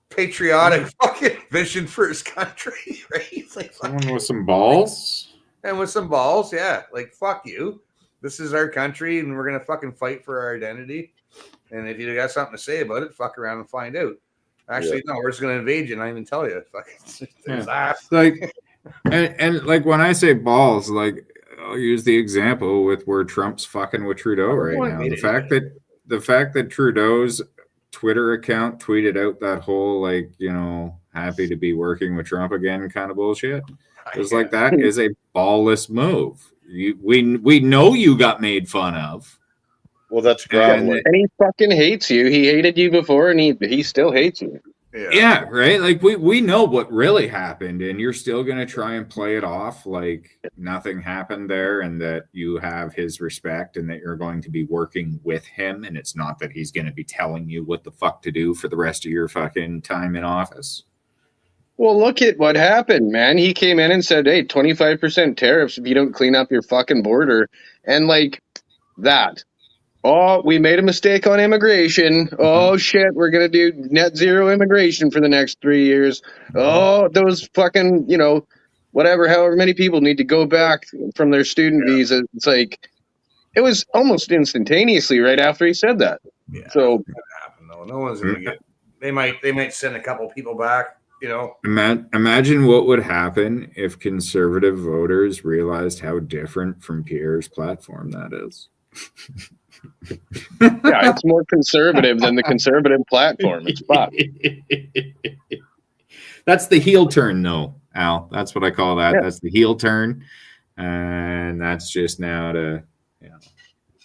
patriotic fucking vision for his country, right? It's like Someone with some balls. and with some balls, yeah. Like fuck you. This is our country, and we're gonna fucking fight for our identity. And if you got something to say about it, fuck around and find out. Actually, no, we're just gonna invade you and not even tell you. Fucking Like, and like when I say balls, like I'll use the example with where Trump's fucking with Trudeau right now. The fact that Trudeau's Twitter account tweeted out that whole like, happy to be working with Trump again kind of bullshit. It was like that is a ballless move. We know you got made fun of. Well, that's groveling. And he fucking hates you. He hated you before, and he still hates you. Yeah, right. Like we know what really happened, and you're still gonna try and play it off like nothing happened there, and that you have his respect, and that you're going to be working with him, and it's not that he's gonna be telling you what the fuck to do for the rest of your fucking time in office. Well, look at what happened, man. He came in and said, hey, 25% tariffs if you don't clean up your fucking border. And like that. Oh, we made a mistake on immigration. Oh, shit, we're going to do net zero immigration for the next 3 years. Oh, those fucking, whatever, however many people need to go back from their student visa. It's like, it was almost instantaneously right after he said that. Yeah. So, no one's going to get, they might send a couple people back, Imagine what would happen if conservative voters realized how different from Pierre's platform that is. Yeah, it's more conservative than the conservative platform. It's fucked. That's the heel turn, though, Al. That's what I call that. Yeah. That's the heel turn, and that's just now to,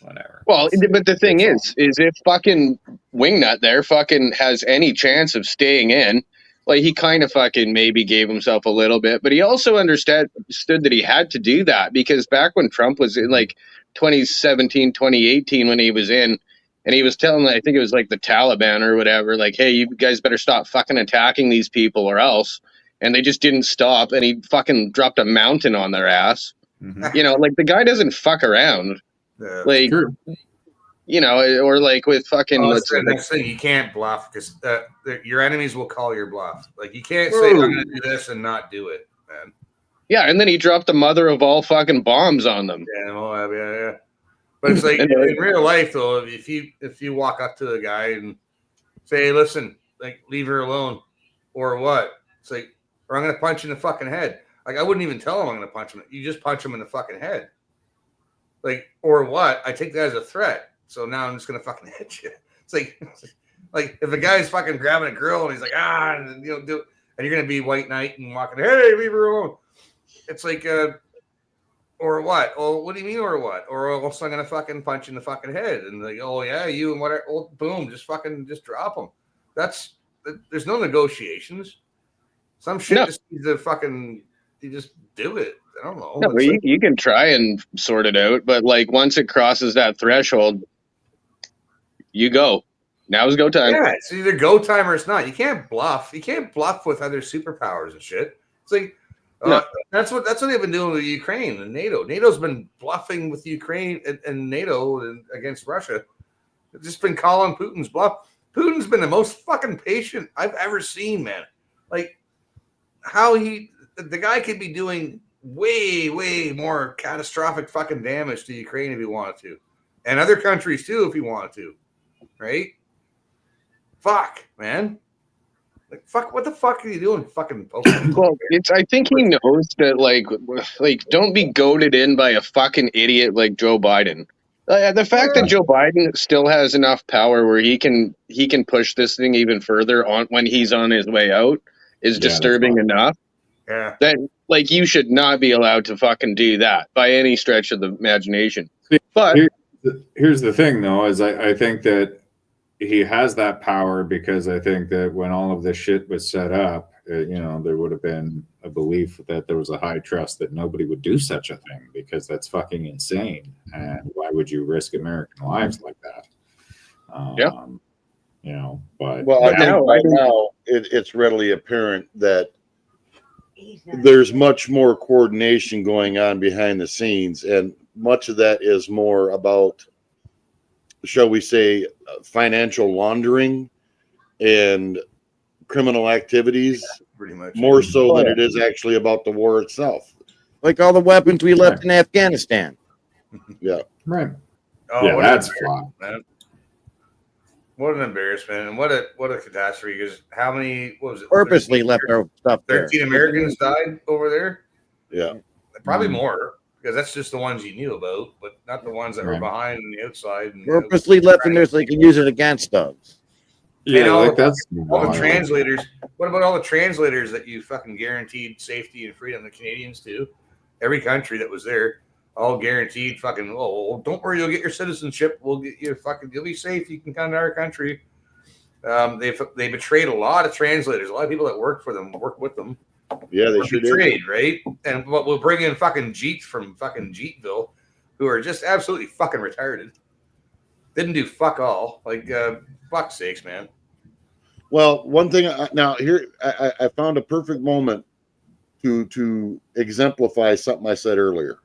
whatever. Well, but the thing is if fucking Wingnut there fucking has any chance of staying in, like he kind of fucking maybe gave himself a little bit, but he also understood that he had to do that because back when Trump was in like 2017, 2018, when he was in, and he was telling, I think it was like the Taliban or whatever, like, hey, you guys better stop fucking attacking these people or else. And they just didn't stop, and he fucking dropped a mountain on their ass. Like the guy doesn't fuck around. Like, or like with fucking. That's the next thing. You can't bluff because your enemies will call your bluff. Like you can't say I'm going to do this and not do it, man. Yeah, and then he dropped the mother of all fucking bombs on them. Yeah. But it's like in real life, though, if you walk up to a guy and say, hey, listen, like leave her alone, or what? It's like, or I'm going to punch you in the fucking head. Like I wouldn't even tell him I'm going to punch him. You just punch him in the fucking head. Like, or what? I take that as a threat. So now I'm just going to fucking hit you. It's like if a guy's fucking grabbing a girl and he's like, and you're going to be white knight and walking, hey, leave her alone. It's like, or what? Oh, what do you mean, or what? Or also I'm gonna fucking punch you in the fucking head, and like, oh yeah, you and whatever. Oh, boom, just drop them. There's no negotiations. Some shit just needs to fucking, you just do it. I don't know. No, you can try and sort it out, but like once it crosses that threshold, you go. Now is go time. Yeah, it's either go time or it's not. You can't bluff. You can't bluff with other superpowers and shit. It's like That's what they've been doing with Ukraine and NATO. NATO's been bluffing with Ukraine and NATO and against Russia. They've just been calling Putin's bluff. Putin's been the most fucking patient I've ever seen, man. Like how the guy could be doing way more catastrophic fucking damage to Ukraine if he wanted to, and other countries too if he wanted to, right? Fuck, man. Like, fuck, what the fuck are you doing? Fucking well, I think he knows that, like, don't be goaded in by a fucking idiot like Joe Biden. The fact that Joe Biden still has enough power where he can push this thing even further on when he's on his way out is disturbing enough. Yeah. That, like, you should not be allowed to fucking do that by any stretch of the imagination. But here's the thing, though, is I think that he has that power because I think that when all of this shit was set up, there would have been a belief that there was a high trust that nobody would do such a thing because that's fucking insane. And why would you risk American lives like that? But well, I think right now it's readily apparent that there's much more coordination going on behind the scenes, and much of that is more about, shall we say, financial laundering and criminal activities, pretty much more so than it is actually about the war itself. Like all the weapons we left in Afghanistan. Yeah. Right. Oh, yeah, what that's an flawed. embarrassment, man. What an embarrassment, and what a catastrophe. Because how many? What was it? Purposely left our stuff there. 13 Americans died over there. Yeah, probably more because that's just the ones you knew about, but not the ones that were behind and the outside. And Purposely left them there so they can use it against us. Yeah, Yeah, like that's all the wild. translators. What about all the translators that you fucking guaranteed safety and freedom? The Canadians too. Every country that was there, all guaranteed. Fucking. Oh, don't worry, you'll get your citizenship. We'll get you fucking. You'll be safe. You can come to our country. They betrayed a lot of translators. A lot of people that worked for them, worked with them. Yeah, they were sure betrayed, did. right? And we'll bring in fucking Jeets from fucking Jeetville, who are just absolutely fucking retarded. Didn't do fuck all. Like, fuck's sakes, man. Well, one thing now here, I found a perfect moment to exemplify something I said earlier.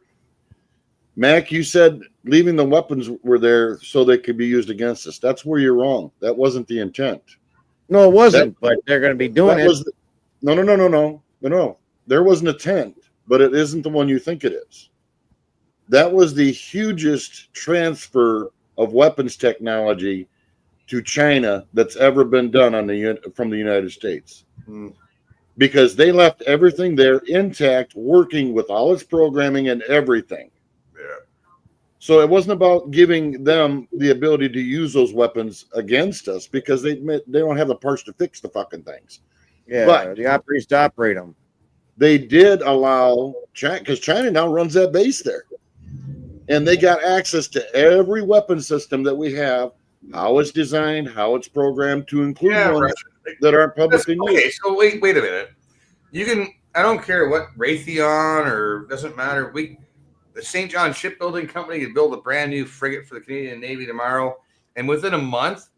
Mac, you said leaving the weapons were there so they could be used against us. That's where you're wrong. That wasn't the intent. No, it wasn't, but they're going to be doing it. No. There was an intent, but it isn't the one you think it is. That was the hugest transfer of weapons technology to China that's ever been done from the United States. Because they left everything there intact, working with all its programming and everything. Yeah. So it wasn't about giving them the ability to use those weapons against us because they don't have the parts to fix the fucking things. Yeah, But the operators to operate them. they did allow China, because China now runs that base there. And they got access to every weapon system that we have, how it's designed, how it's programmed, to include ones that aren't publicly used. Okay, so wait a minute. You can. I don't care what Raytheon or doesn't matter. The St. John Shipbuilding Company could build a brand new frigate for the Canadian Navy tomorrow, and within a month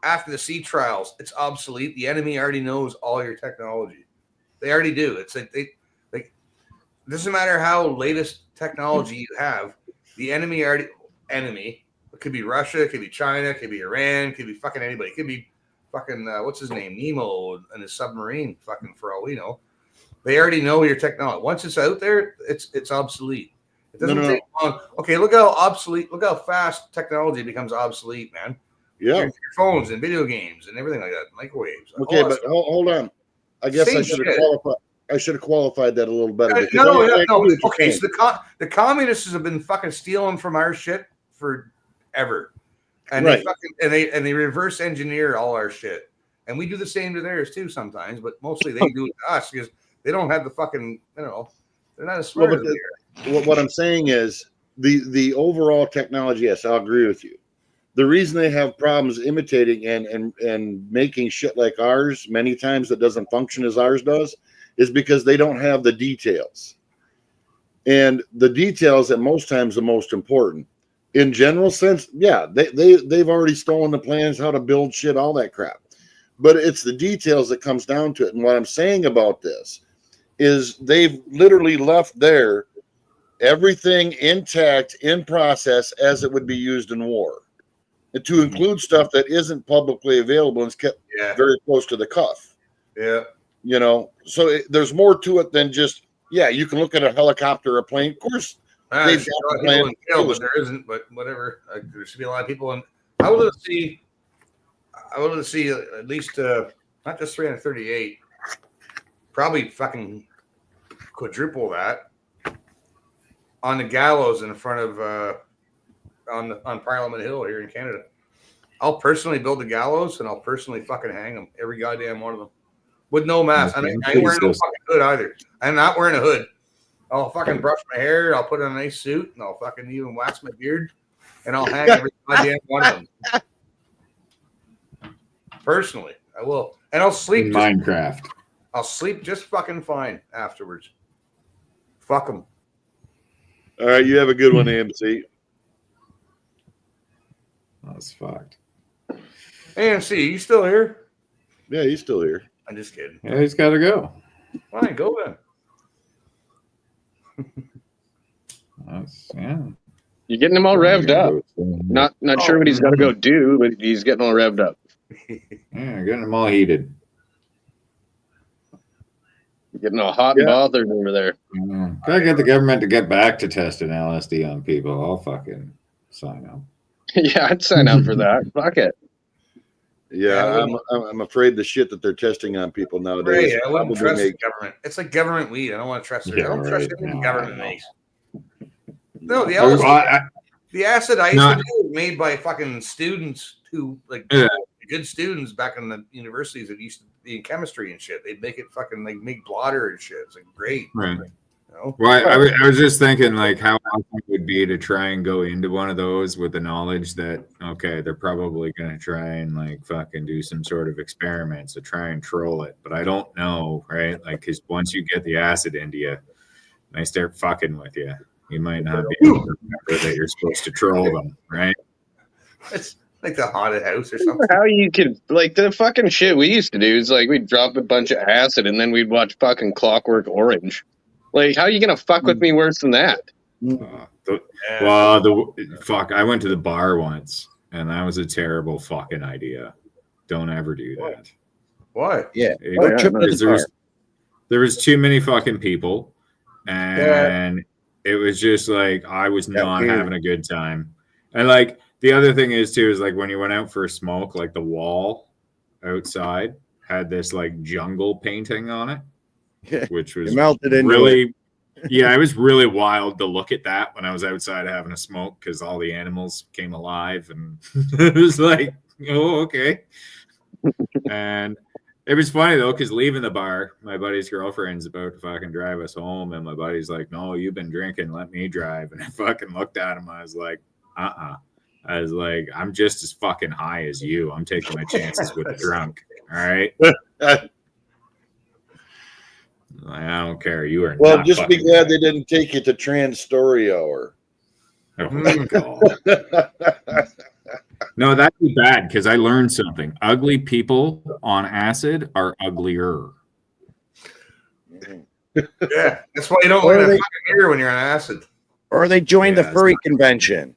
after the sea trials, it's obsolete. The enemy already knows all your technology. They already do. It's like it doesn't matter how latest technology you have. The enemy already. It could be Russia, it could be China, it could be Iran, it could be fucking anybody. It could be fucking what's his name, Nemo and his submarine. Fucking for all we know, they already know your technology. Once it's out there, it's obsolete. It doesn't take long. Okay, look how obsolete. Look how fast technology becomes obsolete, man. Yeah, your phones and video games and everything like that, microwaves. Okay, but hold on. I guess I should have qualified. I should have qualified that a little better. No. Okay, so the communists have been fucking stealing from our shit forever, and Right. they reverse engineer all our shit, and we do the same to theirs too sometimes, but mostly they do it to us because they don't have the fucking they're not as smart as we are. What I'm saying is the overall technology. Yes, I'll agree with you. The reason they have problems imitating and making shit like ours many times that doesn't function as ours does is because they don't have the details. And the details at most times the most important. In general sense, yeah, they've already stolen the plans, how to build shit, all that crap. But it's the details that comes down to it. And what I'm saying about this is they've literally left there everything intact in process as it would be used in war, and to include stuff that isn't publicly available and is kept very close to the cuff. Yeah. You know, so there's more to it than just, you can look at a helicopter or a plane. Of course, There's a lot of people in jail, but there isn't. But whatever. There should be a lot of people in. I would love to see at least not just 338, probably fucking quadruple that on the gallows in front of on Parliament Hill here in Canada. I'll personally build the gallows and I'll personally fucking hang them, every goddamn one of them, with no mask. I ain't wearing no fucking hood either. I'm not wearing a hood. I'll fucking brush my hair. I'll put on a nice suit, and I'll fucking even wax my beard, and I'll hang every goddamn one of them. Personally, I will, and I'll sleep. Minecraft. I'll sleep just fucking fine afterwards. Fuck them. All right, you have a good one, AMC. That's fucked. AMC, you still here? Yeah, he's still here. I'm just kidding. Yeah, he's got to go. Fine, go then. You're getting him all revved up. Not sure what he's got to go do, but he's getting all revved up. Yeah, getting them all heated. Getting all hot and bothered over there. Gotta get the government to get back to testing LSD on people. I'll fucking sign up. Yeah, I'd sign up for that. Fuck it. Yeah, I'm afraid the shit that they're testing on people nowadays. I wouldn't trust the government. It's like government weed. I don't want to trust it. I don't trust anything the government makes. No, the LSD, the acid ice is made by fucking students who good students back in the universities that used to be in chemistry and shit. They'd make it fucking make blotter and shit. It's like great. Right. You know? Well, I was just thinking like how awesome it would be to try and go into one of those with the knowledge that they're probably gonna try and like fucking do some sort of experiments to try and troll it. But I don't know, right? Like, because once you get the acid into you, and they start fucking with you, you might not be able to remember that you're supposed to troll them, right? It's like the haunted house or something. How you could, like, the fucking shit we used to do is like we'd drop a bunch of acid and then we'd watch fucking Clockwork Orange. Like, how are you gonna fuck with me worse than that? Fuck, I went to the bar once and that was a terrible fucking idea. Don't ever do that. Why? Yeah. There was too many fucking people and it was just like I was not having a good time. And like the other thing is too is like when you went out for a smoke, like the wall outside had this like jungle painting on it. Which was melted into really it was really wild to look at that when I was outside having a smoke because all the animals came alive and it was like, oh, okay. And it was funny though, because leaving the bar, my buddy's girlfriend's about to fucking drive us home, and my buddy's like, no, you've been drinking, let me drive. And I fucking looked at him, I was like, I was like, I'm just as fucking high as you. I'm taking my chances with a drunk. All right. I don't care. You are well. Not just be fucking glad they didn't take you to Trans Story Hour. Oh my God. No, that'd be bad because I learned something. Ugly people on acid are uglier. Yeah, that's why you don't wear that fucking mirror when you're on acid. Or they joined the furry convention.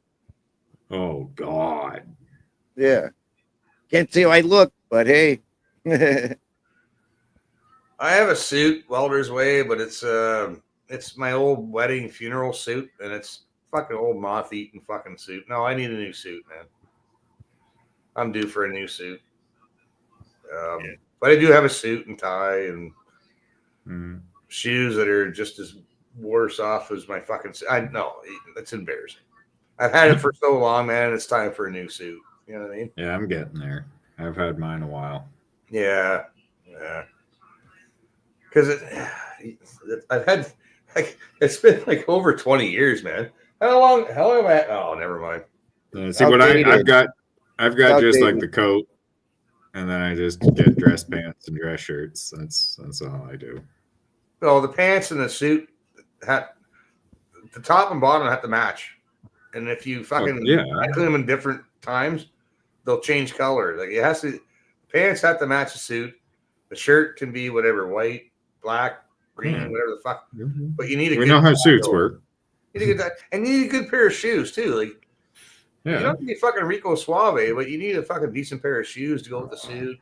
Oh God. Yeah. Can't see how I look, but hey. I have a suit, Welder's Way, but it's my old wedding funeral suit, and it's fucking old moth-eaten fucking suit. No, I need a new suit, man. I'm due for a new suit. But I do have a suit and tie and shoes that are just as worse off as my fucking suit. I know, it's embarrassing. I've had it for so long, man. It's time for a new suit. You know what I mean? Yeah, I'm getting there. I've had mine a while. Yeah. Because I've had it's been like over 20 years, man. How long am I? Oh, never mind. See what I've got just like the coat, and then I just get dress pants and dress shirts. That's all I do. So the pants and the suit the top and bottom have to match, and if you fucking clean them in different times, they'll change color. Like the pants have to match the suit. The shirt can be whatever, white, black, green, Yeah. whatever the fuck. But you need a We good know how tie, suits though. work. You need a good tie, and you need a good pair of shoes too. Like Yeah. you don't need fucking Rico Suave, but you need a fucking decent pair of shoes to go with the suit.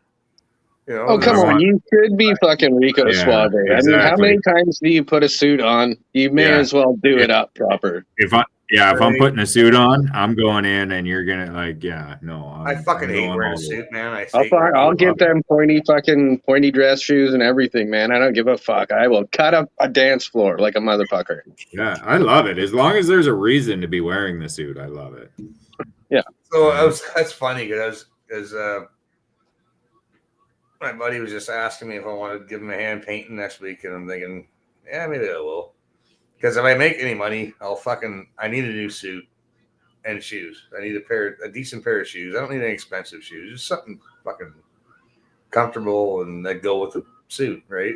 You know, Oh, come on. You should be fucking Rico Yeah, Suave. I mean, how exactly. many times do you put a suit on? You may Yeah. as well do it up proper. If I'm putting a suit on, I'm going in, and you're gonna I fucking hate going wearing all a the suit, man. I I'll, hate wearing I'll suit. get them pointy dress shoes and everything, man. I don't give a fuck. I will cut up a dance floor like a motherfucker. Yeah, I love it. As long as there's a reason to be wearing the suit, I love it. Yeah. So that's funny because my buddy was just asking me if I wanted to give him a hand painting next week, and I'm thinking, yeah, maybe I will. Because if I make any money, I need a new suit and shoes. I need a decent pair of shoes. I don't need any expensive shoes. Just something fucking comfortable and that go with the suit, right?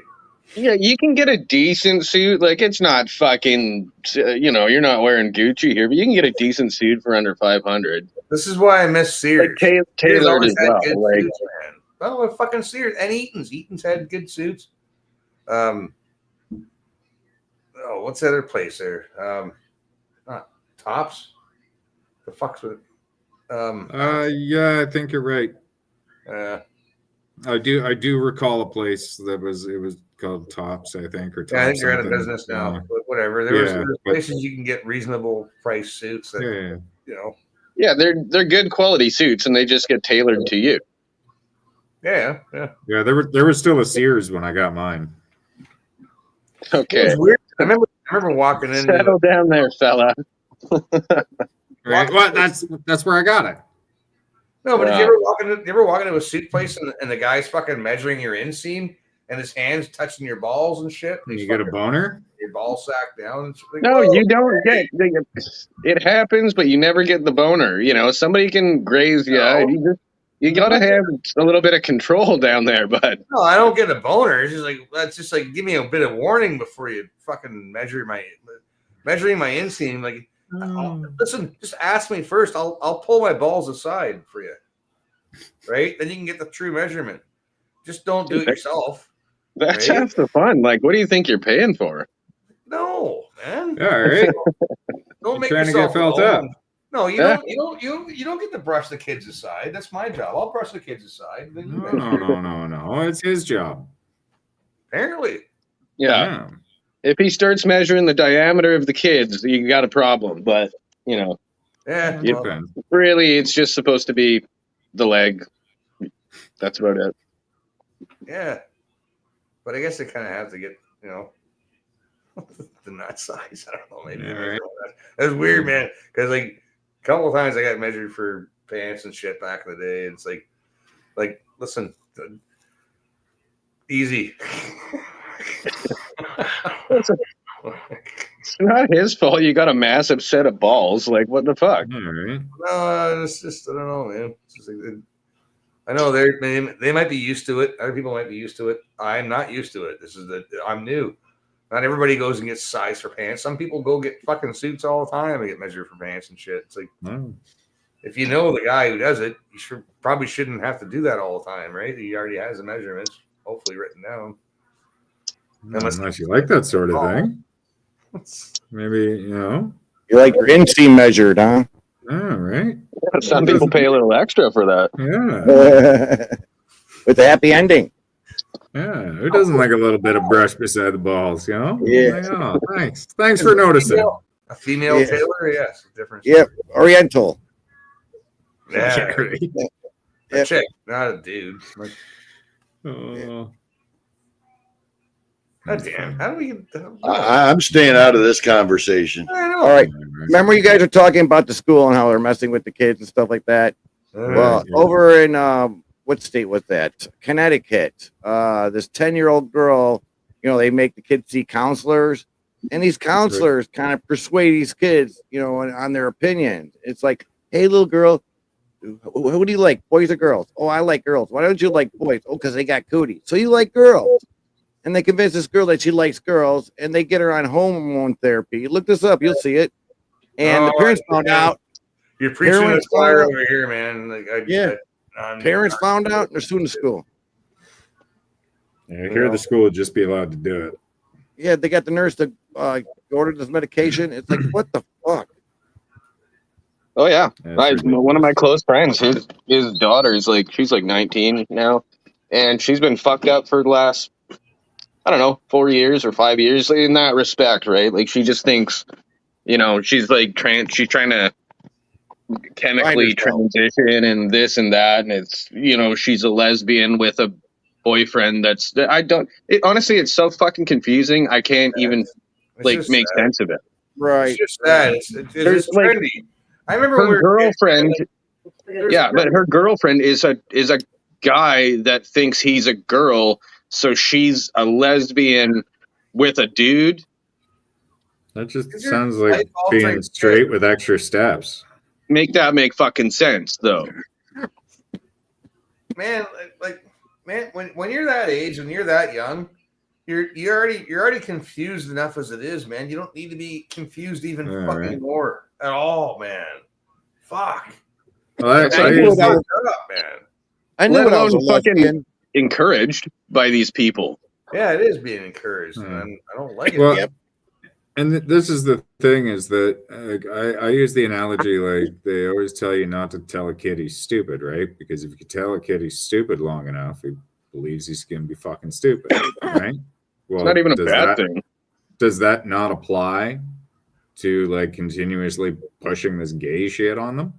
Yeah, you can get a decent suit. Like, it's not fucking, you're not wearing Gucci here, but you can get a decent suit for under 500. This is why I miss Sears. Like, Sears tailored always as had well. good Like, suits, man. Oh, fucking Sears and Eaton's. Eaton's had good suits. What's the other place there? Not Tops. The fuck's with it? Yeah, I think you're right. Uh, I do recall a place that was called Tops, I think, or Tops. yeah, I think you're out of something. business now. But whatever. There's but- places you can get reasonable price suits that Yeah. yeah, they're good quality suits, and they just get tailored to you. Yeah. Yeah, there was still a Sears when I got mine. Okay. It was weird. I remember walking in. Settle down there, fella. Right. Well, that's where I got it. No, but did you ever walk into a suit place and the guy's fucking measuring your inseam and his hands touching your balls and shit? And you get a boner? Your ball sack down and shit. Like, No, whoa. you don't get. It happens, but you never get the boner. Somebody can graze you. No. You gotta have a little bit of control down there, but No, I don't get a boner. It's just like give me a bit of warning before you fucking measuring my inseam. Like, listen, just ask me first. I'll pull my balls aside for you, right? Then you can get the true measurement. Just don't do it yourself. that's right? half the fun. Like, what do you think you're paying for? No, man. All right. Don't make trying to yourself get felt alone. up. No, you Yeah. don't get to brush the kids aside. That's my job. I'll brush the kids aside. Then you measure. No. It's his job. Apparently. Yeah. If he starts measuring the diameter of the kids, you got a problem. But Yeah. you- well, really, it's just supposed to be the leg. That's about it. yeah. But I guess they kind of have to get, the nut size. I don't know. Maybe. Yeah, right. That's weird, man. Because like a couple of times I got measured for pants and shit back in the day. It's like listen, easy. It's not his fault. You got a massive set of balls. Like, what the fuck? All right. No, it's just I don't know, man. It's just like, I know they might be used to it. Other people might be used to it. I'm not used to it. I'm new. Not everybody goes and gets size for pants. Some people go get fucking suits all the time and get measured for pants and shit. It's like if you know the guy who does it, you probably shouldn't have to do that all the time, right? He already has the measurements, hopefully written down. Unless you like that sort of thing. Maybe, You like your inseam measured, huh? All right. Some people pay a little extra for that. Yeah. With a happy ending. Yeah. Who doesn't like a little bit of brush beside the balls, Yeah. Like, oh, thanks. Thanks for noticing. A female Yeah. tailor, yes, different. Yep. Oriental. Yeah, Great. a chick, not a dude. Like, Oh. God damn, how do we? I'm staying out of this conversation. I know. All right. Remember you guys were talking about the school and how they're messing with the kids and stuff like that? Well, over in what state was that? Connecticut. This 10-year-old girl, they make the kids see counselors, and these counselors kind of persuade these kids, on their opinions. It's like, hey, little girl, who do you like, boys or girls? Oh, I like girls. Why don't you like boys? Oh, because they got cooties. So you like girls. And they convince this girl that she likes girls, and they get her on hormone therapy. Look this up, you'll see it. And the parents found out. You're preaching to the Parents choir found out. over here, man. Like, Parents found out, and they're suing the school. Yeah, here the school would just be allowed to do it. Yeah, they got the nurse to order this medication. It's like, what the fuck? Oh yeah, That's one of my close friends, his daughter is like, she's like 19 now, and she's been fucked up for the last, I don't know, 4 years or 5 years in that respect, right? Like she just thinks, you know, she's like she's trying to chemically transition and this and that, and it's, you know, she's a lesbian with a boyfriend that's, honestly, it's so fucking confusing. I can't even like make sense of it. Right. It's just that it's like trendy. I remember when we her were girlfriend. Yeah, but her girlfriend is a guy that thinks he's a girl, so she's a lesbian with a dude. That just sounds like being straight with extra steps. Make that make fucking sense, though. Man, man, when you're that age and you're that young, you're already confused enough as it is, man. You don't need to be confused even fucking more at all, man. Fuck. Well, I knew what I was, man. I knew Let what I was alone fucking encouraged by these people. Yeah, it is being encouraged, and I don't like it. Well, and this is the thing is that I use the analogy like they always tell you not to tell a kid he's stupid, right? Because if you tell a kid he's stupid long enough, he believes he's going to be fucking stupid, right? Well, It's not even a bad thing. Does that not apply to like continuously pushing this gay shit on them?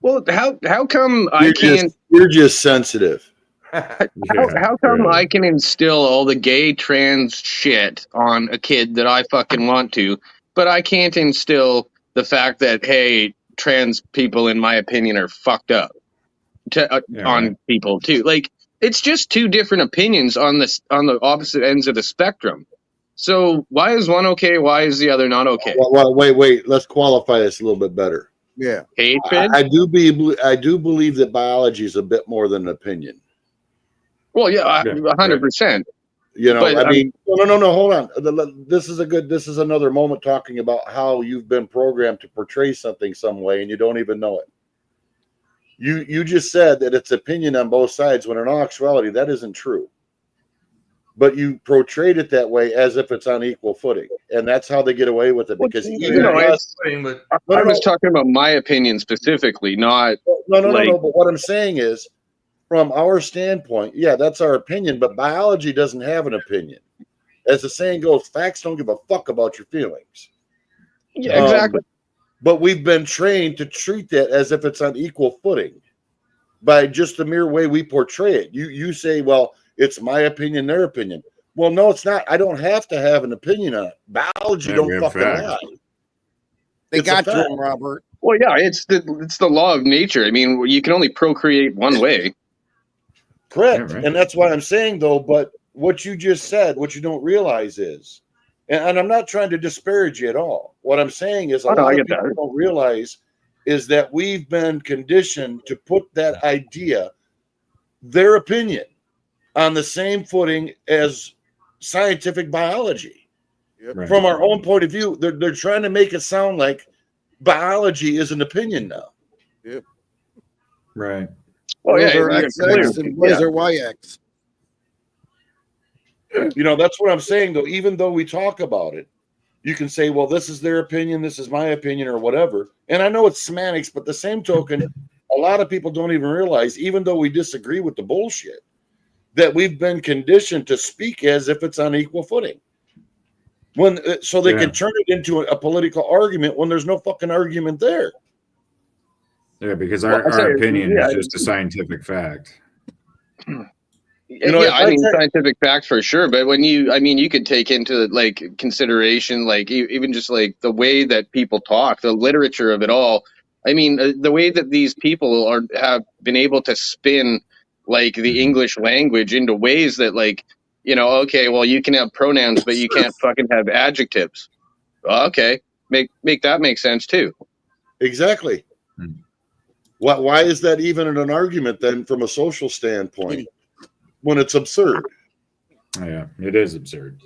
Well, how come You're just sensitive. How come I can instill all the gay trans shit on a kid that I fucking want to, but I can't instill the fact that, hey, trans people, in my opinion, are fucked up on people too? Like, it's just two different opinions on the opposite ends of the spectrum. So why is one okay? Why is the other not okay? Well, wait. Let's qualify this a little bit better. Yeah, I do believe that biology is a bit more than an opinion. Well, yeah, 100%. You know, But, I mean, no, hold on. This is another moment talking about how you've been programmed to portray something some way and you don't even know it. You just said that it's opinion on both sides when in all actuality that isn't true. But you portrayed it that way as if it's on equal footing, and that's how they get away with it. Because even I I was talking about my opinion specifically, not no. But what I'm saying is, from our standpoint, yeah, that's our opinion. But biology doesn't have an opinion. As the saying goes, facts don't give a fuck about your feelings. Yeah, exactly. But we've been trained to treat that as if it's on equal footing by just the mere way we portray it. You say, well, it's my opinion, their opinion. Well, no, it's not. I don't have to have an opinion on it. Biology don't fucking lie. They It's a got to fact. him, Robert. Well, yeah, it's the law of nature. I mean, you can only procreate one way. Correct. And that's what I'm saying, though. But what you just said, what you don't realize is, and I'm not trying to disparage you at all. What I'm saying is a lot of people don't realize is that we've been conditioned to put that idea, their opinion, on the same footing as scientific biology. Yep. From our own point of view, they're trying to make it sound like biology is an opinion now. Yep. Right. Oh, yeah, What is our XX and what is our YX? You know, that's what I'm saying, though. Even though we talk about it, you can say, well, this is their opinion, this is my opinion, or whatever. And I know it's semantics, but the same token, a lot of people don't even realize, even though we disagree with the bullshit, that we've been conditioned to speak as if it's on equal footing. So they can turn it into a political argument when there's no fucking argument there. Yeah, because our opinion is just a scientific fact. You know, I mean, scientific facts for sure, but when you could take into like consideration, like even just like the way that people talk, the literature of it all. I mean, the way that these people have been able to spin like the English language into ways that, like, you know, okay, well, you can have pronouns, but you can't fucking have adjectives. Well, okay, make that make sense too. Exactly. Why is that even an argument then from a social standpoint when it's absurd? Yeah, it is absurd.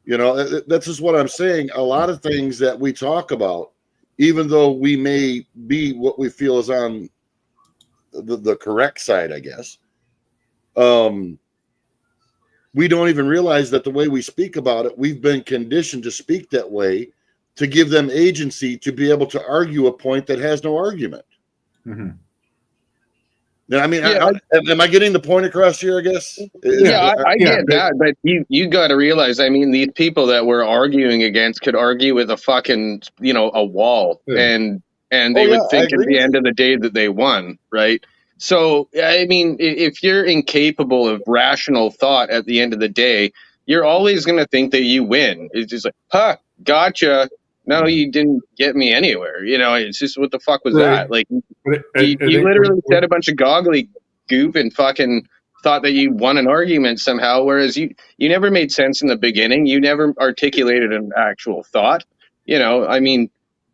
You know, that's just what I'm saying. A lot of things that we talk about, even though we may be what we feel is on the correct side, I guess, we don't even realize that the way we speak about it, we've been conditioned to speak that way to give them agency to be able to argue a point that has no argument. Mm-hmm. Now, I mean, am I getting the point across here, I guess? Yeah, I get that, but you got to realize, I mean, these people that we're arguing against could argue with a fucking, a wall, and they would think at the end of the day that they won, right? So, I mean, if you're incapable of rational thought at the end of the day, you're always going to think that you win. It's just like, gotcha. No, you didn't get me anywhere. It's just, what the fuck was that? Like, you literally said a bunch of goggly goop and fucking thought that you won an argument somehow, whereas you never made sense in the beginning. You never articulated an actual thought. I mean,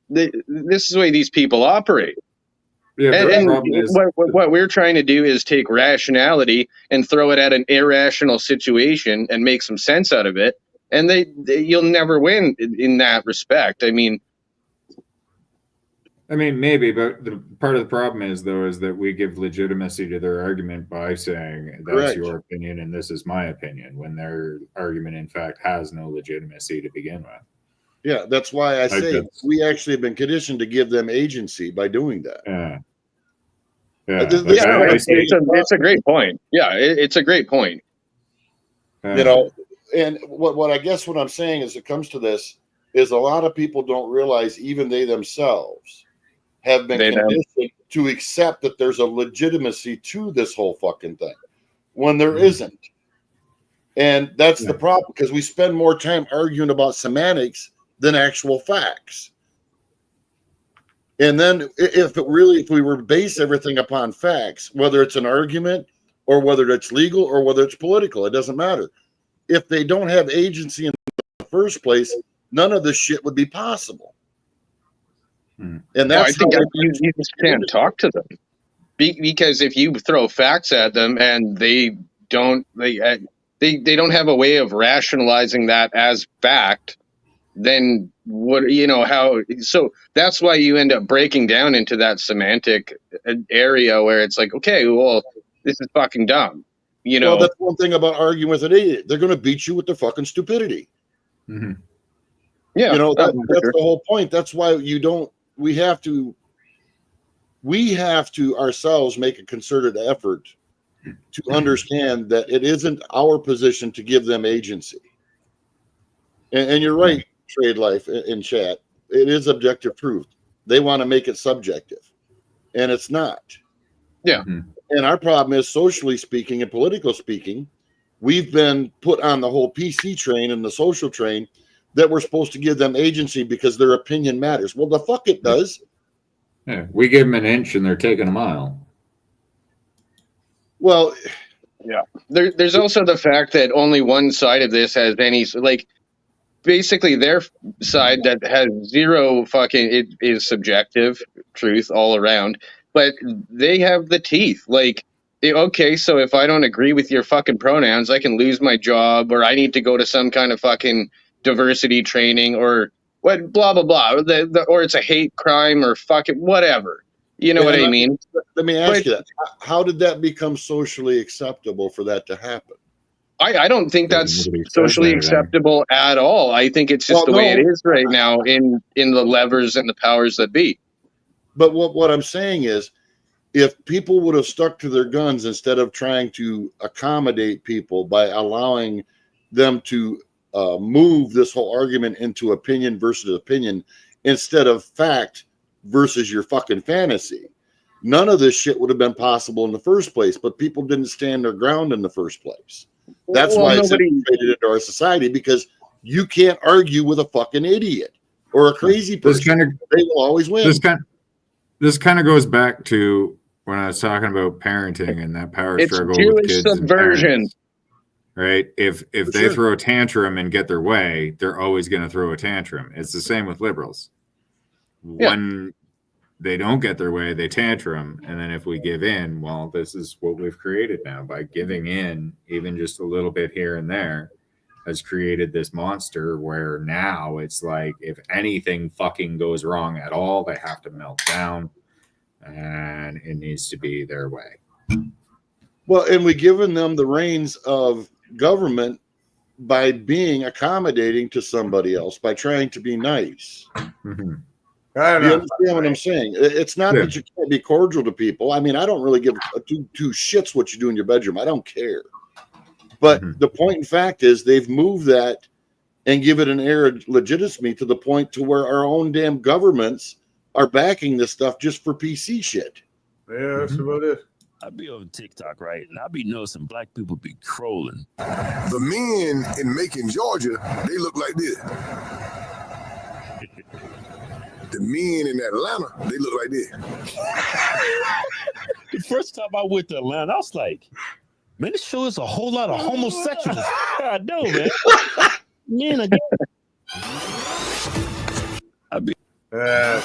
this is the way these people operate. Yeah, and what we're trying to do is take rationality and throw it at an irrational situation and make some sense out of it. And you'll never win in that respect. I mean, maybe, but the part of the problem is that we give legitimacy to their argument by saying that's Correct. your opinion and this is my opinion, when their argument, in fact, has no legitimacy to begin with. Yeah, that's why I say we actually have been conditioned to give them agency by doing that. Yeah. It's a great point. Yeah, it's a great point. And what I guess what I'm saying is, it comes to this, is a lot of people don't realize even they themselves have been conditioned to accept that there's a legitimacy to this whole fucking thing when there isn't. And that's the problem, because we spend more time arguing about semantics than actual facts. And then if we were to base everything upon facts, whether it's an argument or whether it's legal or whether it's political, it doesn't matter. If they don't have agency in the first place, none of this shit would be possible. And that's you just can't talk to them, because if you throw facts at them and they don't have a way of rationalizing that as fact, then so that's why you end up breaking down into that semantic area where it's like, okay, well, this is fucking dumb. Well, that's one thing about arguing with an idiot. They're going to beat you with their fucking stupidity. Mm-hmm. Yeah, that's the whole point. That's why we have to ourselves make a concerted effort to understand that it isn't our position to give them agency. And you're right, Trade Life in chat. It is objective truth. They want to make it subjective, and it's not. Yeah. Mm-hmm. And our problem is, socially speaking and politically speaking, we've been put on the whole PC train and the social train that we're supposed to give them agency because their opinion matters. Well, the fuck it does. Yeah, we give them an inch and they're taking a mile. Well, yeah. There's also the fact that only one side of this has any, like, basically their side that has zero fucking, it is subjective truth all around, but they have the teeth. Like, okay, so if I don't agree with your fucking pronouns, I can lose my job, or I need to go to some kind of fucking diversity training, or what, blah, blah, blah. Or it's a hate crime, or fucking whatever. You know what I mean? Let me ask you that. How did that become socially acceptable for that to happen? I don't think that's socially acceptable at all. I think it's just the way it is right now in the levers and the powers that be. But what I'm saying is, if people would have stuck to their guns instead of trying to accommodate people by allowing them to move this whole argument into opinion versus opinion instead of fact versus your fucking fantasy, none of this shit would have been possible in the first place. But people didn't stand their ground in the first place. That's why it's integrated into our society, because you can't argue with a fucking idiot or a crazy person. They will always win. This kind of goes back to when I was talking about parenting and that power struggle with kids subversion. And parents, right? If they throw a tantrum and get their way, they're always going to throw a tantrum. It's the same with liberals. Yeah. When they don't get their way, they tantrum, and then if we give in, well, this is what we've created now. By giving in, even just a little bit here and there, has created this monster where now it's like, if anything fucking goes wrong at all, they have to melt down, and it needs to be their way. Well, and we've given them the reins of government by being accommodating to somebody else, by trying to be nice. Mm-hmm. You understand what I'm saying? It's not that you can't be cordial to people. I mean, I don't really give two shits what you do in your bedroom. I don't care. But the point in fact is they've moved that and give it an air of legitimacy to the point to where our own damn governments are backing this stuff just for PC shit. Yeah, that's about it. I be on TikTok, right? And I be noticing black people be trolling. The men in Macon, Georgia, they look like this. The men in Atlanta, they look like this. The first time I went to Atlanta, I was like, man, this show is a whole lot of homosexuals. I know, man. Man, I be. Hey,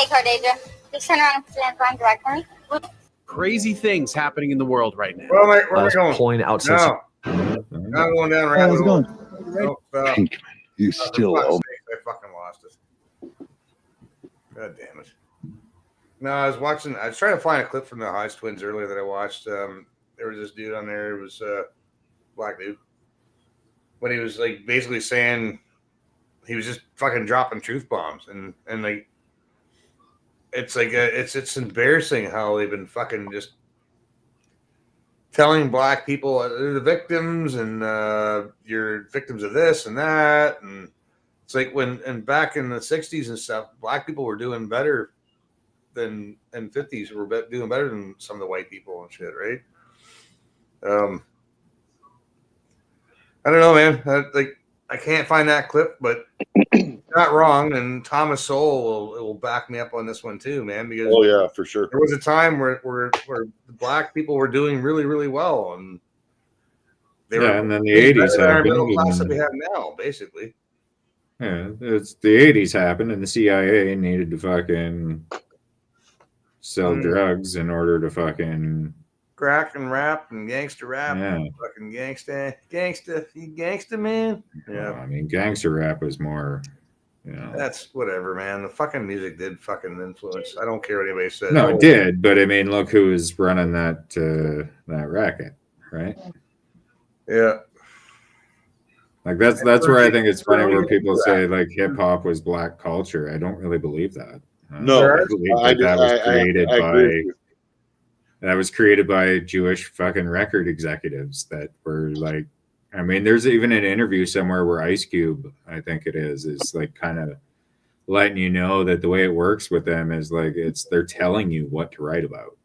Cardasia. Just turn around and stand behind directly. Crazy things happening in the world right now. Well, where are we going? Pulling out since No. I'm going down right how's it going? You still owe me. I fucking lost it. God damn it. No, I was trying to find a clip from the Heist Twins earlier that I watched. There was this dude on there. It was black dude. But he was like basically saying he was just fucking dropping truth bombs and like it's like it's embarrassing how they've been fucking just telling black people they're the victims and you're victims of this and that, and it's like back in the 60s and stuff, black people were doing better than in 50s were doing better than some of the white people and shit, right? I don't know, man. I can't find that clip, but you're not wrong. And Thomas Sowell will back me up on this one too, man. Because oh yeah, for sure. There was a time where the black people were doing really, really well, and they were and then the 80s our happened. middle class that we have now, basically. Yeah, it's the 80s happened, and the CIA needed to fucking sell drugs in order to fucking crack and rap and gangster rap, Yeah. and fucking gangsta, man. Yeah, I mean, gangster rap was more, you know. that's whatever, man. The fucking music did fucking influence. I don't care what anybody says. No, it did, but I mean, look who was running that racket, right? Yeah. Like that's where I think it's funny where people say like hip hop was black culture. I don't really believe that. No, I believe that was created I agree with you. that was created by Jewish fucking record executives that were like, I mean, there's even an interview somewhere where Ice Cube, I think it is like kind of letting you know that the way it works with them is like they're telling you what to write about.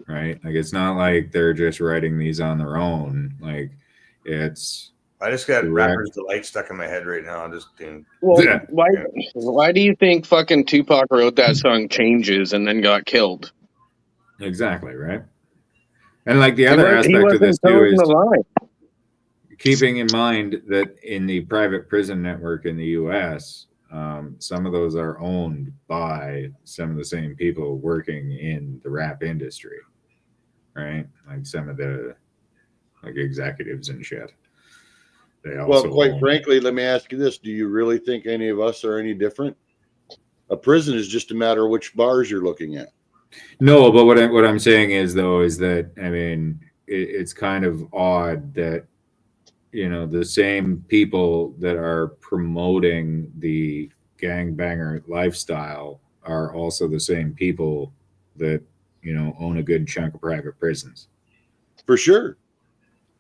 Right? Like it's not like they're just writing these on their own. Like it's I just got Rapper's Delight stuck in my head right now. I'm just doing. Well, why do you think fucking Tupac wrote that song "Changes" and then got killed? Exactly, right? And like the other aspect of this too is keeping in mind that in the private prison network in the U.S., some of those are owned by some of the same people working in the rap industry, right? Like some of the like executives and shit. They also Well, quite own- frankly, let me ask you this: do you really think any of us are any different? A prison is just a matter of which bars you're looking at. No, but what I'm saying is though is that I mean it's kind of odd that you know the same people that are promoting the gangbanger lifestyle are also the same people that you know own a good chunk of private prisons. For sure.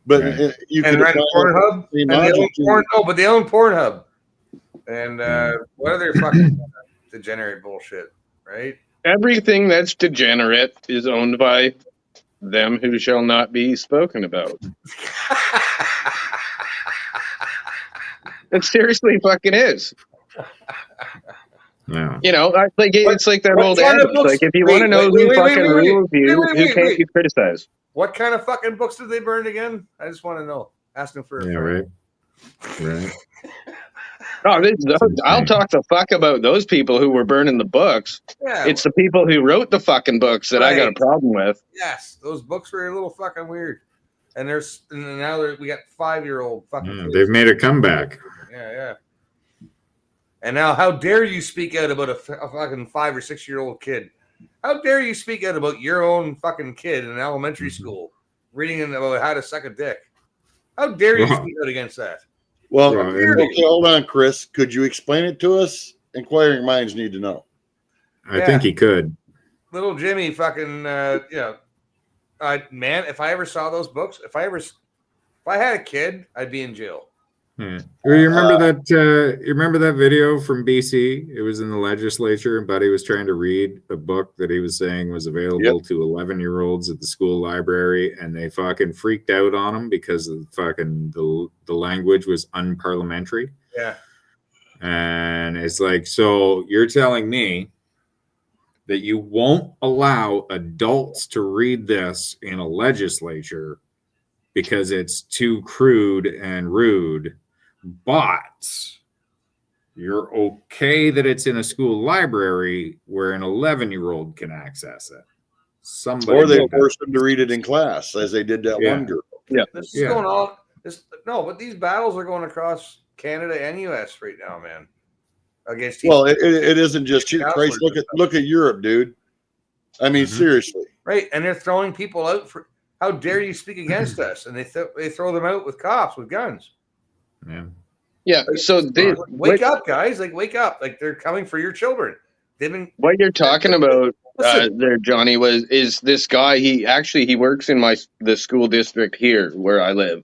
But Right. you and could rent apply Pornhub. the And they logic own to- but they own Pornhub. And what other fucking degenerate bullshit, right? Everything that's degenerate is owned by them who shall not be spoken about. It seriously fucking is. Yeah. You know, it's like that what old kind of adage. books- Like, if you want to know wait, who wait, fucking wait, rules you, wait, who can't you criticize? What kind of fucking books did they burn again? I just want to know. Asking for a Yeah, friend. right. No, I'll talk the fuck about those people who were burning the books. Yeah. It's the people who wrote the fucking books that I got a Right. problem with. Yes, those books were a little fucking weird. And now we got 5-year-old fucking kids. They've made a comeback. Yeah. And now, how dare you speak out about a fucking 5 or 6 year old kid? How dare you speak out about your own fucking kid in elementary school reading about how to suck a dick? How dare you speak out against that? Well, How dare you? okay, hold on, Chris. Could you explain it to us? Inquiring minds need to know. I think he could. Little Jimmy fucking man, if I ever saw those books, if I had a kid, I'd be in jail. Yeah. You remember that? You remember that video from BC? It was in the legislature, and Buddy was trying to read a book that he was saying was available to 11-year-olds at the school library, and they fucking freaked out on him because of fucking the language was unparliamentary. Yeah. And it's like, so you're telling me that you won't allow adults to read this in a legislature because it's too crude and rude, but you're okay that it's in a school library where an 11-year-old can access it. Somebody Or they did that. forced them to read it in class, as they did that one girl. Yeah. This is going on. But these battles are going across Canada and US right now, man. Against Well, it isn't just you, Christ. counselors Look at Europe, dude. I mean, seriously. right, and they're throwing people out for how dare you speak against us? And they throw them out with cops with guns. Yeah. Yeah. So they Wake up, guys! Like wake up! Like they're coming for your children. They've been what you're talking about there, Johnny, is this guy. He works in the school district here where I live,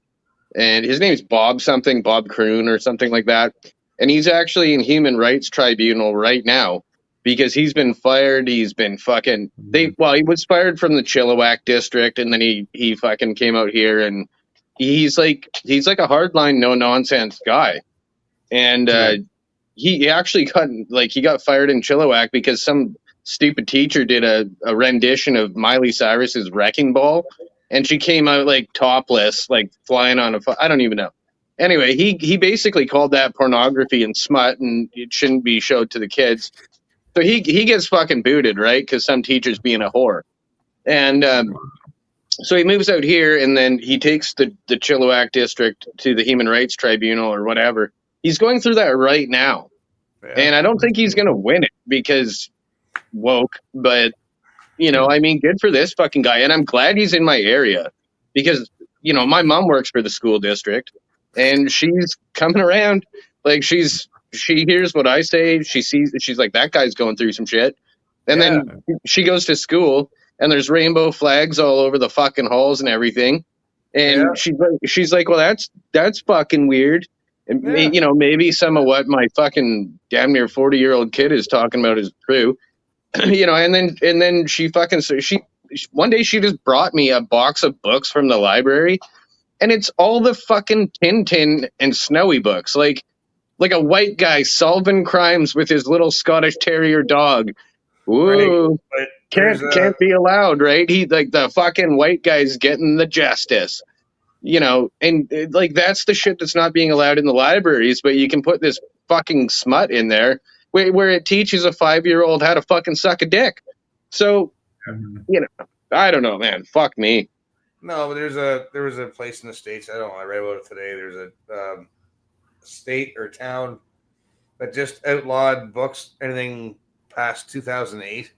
and his name's Bob Kroon or something like that. And he's actually in human rights tribunal right now because he's been fired. He's been he was fired from the Chilliwack district, and then he fucking came out here, and he's like a hardline, no nonsense guy. And he actually got fired in Chilliwack because some stupid teacher did a rendition of Miley Cyrus's Wrecking Ball, and she came out like topless, like flying on I don't even know. Anyway, he basically called that pornography and smut, and it shouldn't be showed to the kids. So he gets fucking booted, right? Because some teacher's being a whore. And so he moves out here, and then he takes the Chilliwack district to the Human Rights Tribunal or whatever. He's going through that right now. Yeah. And I don't think he's going to win it because woke. But, I mean, good for this fucking guy. And I'm glad he's in my area because, my mom works for the school district. And she's coming around, like she hears what I say. She's like, that guy's going through some shit. And then she goes to school, and there's rainbow flags all over the fucking halls and everything. And she's like, well, that's fucking weird. And maybe some of what my fucking damn near 40-year-old kid is talking about is true. And then she fucking one day she just brought me a box of books from the library. And it's all the fucking Tintin and Snowy books, like a white guy solving crimes with his little Scottish Terrier dog. Ooh, right. Can't be allowed, right? He like the fucking white guy's getting the justice, and like that's the shit that's not being allowed in the libraries. But you can put this fucking smut in there where it teaches a 5-year-old how to fucking suck a dick. So, I don't know, man. Fuck me. No, but there was a place in the States. I read about it today. There's a state or town that just outlawed books, anything past 2008.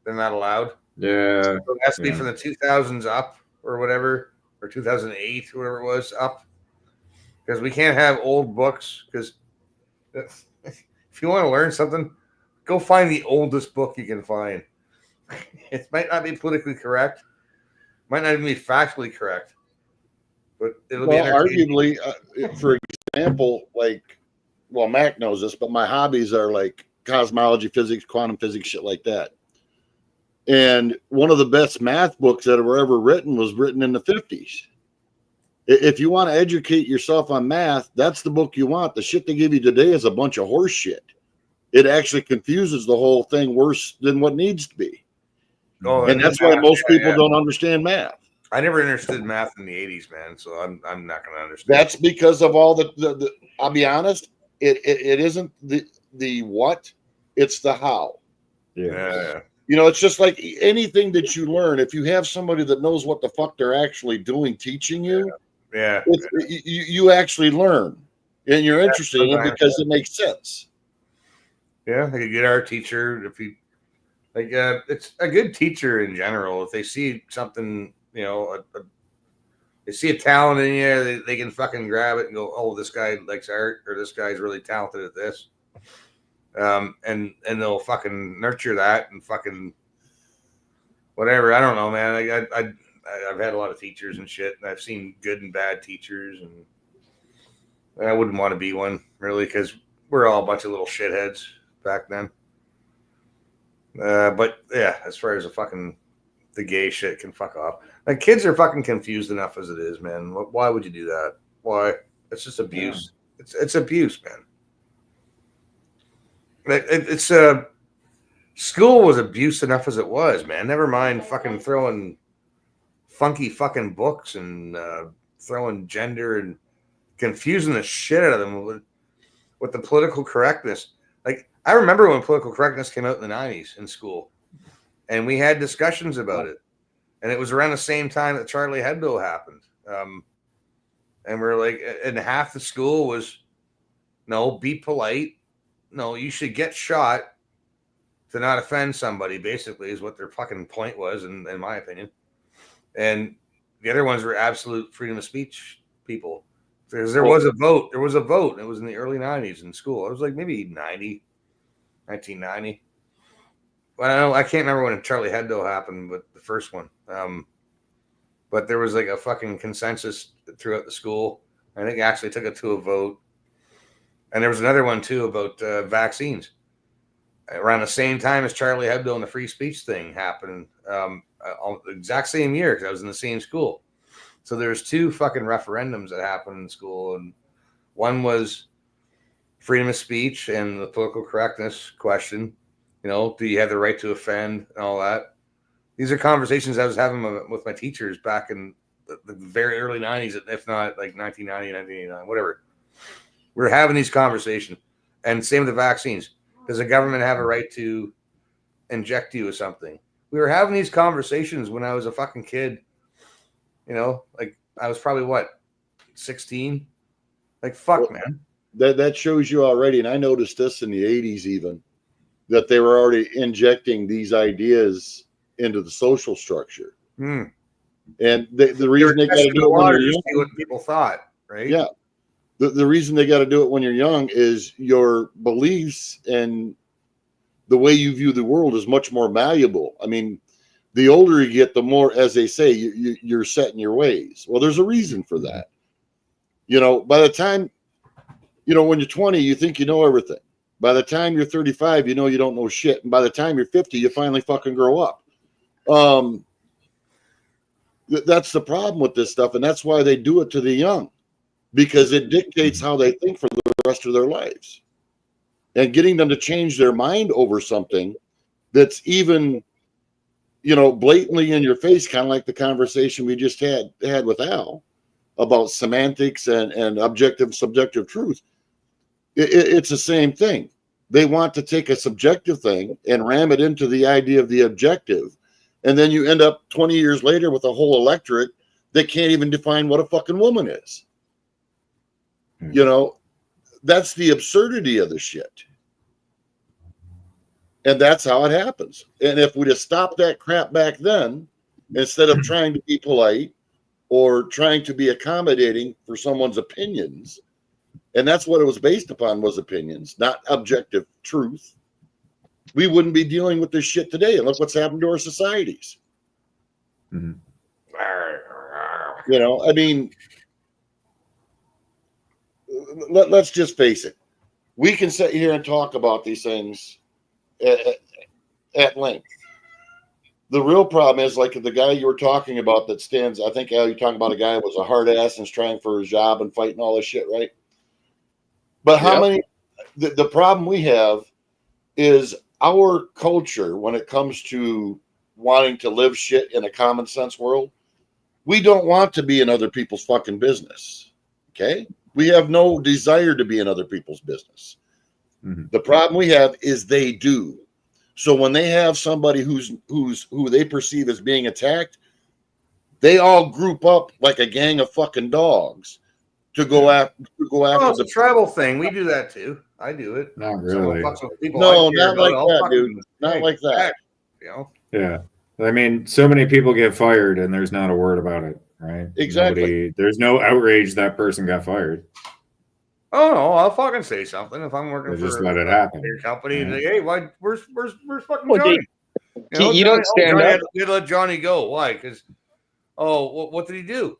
They're not allowed. Yeah. So it has to be from the 2000s up or whatever, or 2008, whatever it was up. Because we can't have old books. Because if you want to learn something, go find the oldest book you can find. It might not be politically correct. Might not even be factually correct, but it'll be arguably, for example, Mac knows this, but my hobbies are like cosmology, physics, quantum physics, shit like that. And one of the best math books that were ever written was written in the 50s. If you want to educate yourself on math, that's the book you want. The shit they give you today is a bunch of horse shit. It actually confuses the whole thing worse than what needs to be. Oh, and that's why most people don't understand math. I never understood math in the 80s, man. So I'm not going to understand. That's because of all the I'll be honest, it isn't the what, it's the how. Yeah. It's just like anything that you learn. If you have somebody that knows what the fuck they're actually doing, teaching you, you actually learn, and you're interested in it because it makes sense. Yeah, like a good art teacher, if he Like, it's a good teacher in general. If they see something, you know, they see a talent in you, they can fucking grab it and go, oh, this guy likes art, or this guy's really talented at this. And they'll fucking nurture that and fucking whatever. I don't know, man. I've had a lot of teachers and shit, and I've seen good and bad teachers, and I wouldn't want to be one, really, because we're all a bunch of little shitheads back then. But yeah, as far as the gay shit can fuck off. Like, kids are fucking confused enough as it is, man. Why would you do that? Why? It's just abuse. Yeah. It's abuse, man. It's school was abuse enough as it was, man. Never mind fucking throwing funky fucking books and throwing gender and confusing the shit out of them with the political correctness. Like, I remember when political correctness came out in the 90s in school, and we had discussions about it. And it was around the same time that Charlie Hebdo happened. And we're like, and half the school was, no, be polite. No, you should get shot to not offend somebody, basically, is what their fucking point was, in my opinion. And the other ones were absolute freedom of speech people. There was a vote. There was a vote. It was in the early 90s in school. It was like maybe 1990. Well, I can't remember when Charlie Hebdo happened, but the first one. But there was like a fucking consensus throughout the school. I think actually took it to a vote. And there was another one too about vaccines. Around the same time as Charlie Hebdo and the free speech thing happened, the exact same year, because I was in the same school. So there's two fucking referendums that happened in school, and one was freedom of speech and the political correctness question. You know, do you have the right to offend and all that? These are conversations I was having with my teachers back in the very early 90s, if not like 1990, 1989, whatever. We're having these conversations. And same with the vaccines. Does the government have a right to inject you with something? We were having these conversations when I was a fucking kid. You know, like I was probably 16? Like, fuck, well, man. That shows you already, and I noticed this in the 80s even, that they were already injecting these ideas into the social structure. And the reason they got to do it when you're young, see what people thought, right? Yeah. The reason they got to do it when you're young is your beliefs and the way you view the world is much more malleable. I mean, the older you get, the more, as they say, you're set in your ways. Well, there's a reason for that. You know, by the time, you know, when you're 20, you think you know everything. By the time you're 35, you know you don't know shit. And by the time you're 50, you finally fucking grow up. That's the problem with this stuff. And that's why they do it to the young, because it dictates how they think for the rest of their lives. And getting them to change their mind over something that's even, you know, blatantly in your face, kind of like the conversation we just had with Al about semantics and objective, subjective truth. It's the same thing. They want to take a subjective thing and ram it into the idea of the objective. And then you end up 20 years later with a whole electorate that can't even define what a fucking woman is. You know, that's the absurdity of the shit. And that's how it happens. And if we'd have stopped that crap back then, instead of trying to be polite or trying to be accommodating for someone's opinions, and that's what it was based upon, was opinions, not objective truth, we wouldn't be dealing with this shit today. And look what's happened to our societies. You know, I mean, let's just face it. We can sit here and talk about these things at length. The real problem is, like the guy you were talking about that stands, I think you're talking about a guy who was a hard ass and trying for his job and fighting all this shit, right? But how many, the problem we have is our culture when it comes to wanting to live shit in a common sense world. We don't want to be in other people's fucking business. Okay? We have no desire to be in other people's business. The problem we have is they do. So when they have somebody who they perceive as being attacked, they all group up like a gang of fucking dogs to go after. It's a tribal thing. We do that too. I do it. Not really. No, not like that, dude. Not like that. You know. Yeah. I mean, so many people get fired and there's not a word about it, right? Exactly. There's no outrage that person got fired. Oh no, I'll fucking say something if I'm working They for just let it happen. your company. Yeah. Like, hey, why? Where's fucking Well, Johnny? you don't stand Johnny up. had to let Johnny go. Why? Because what did he do?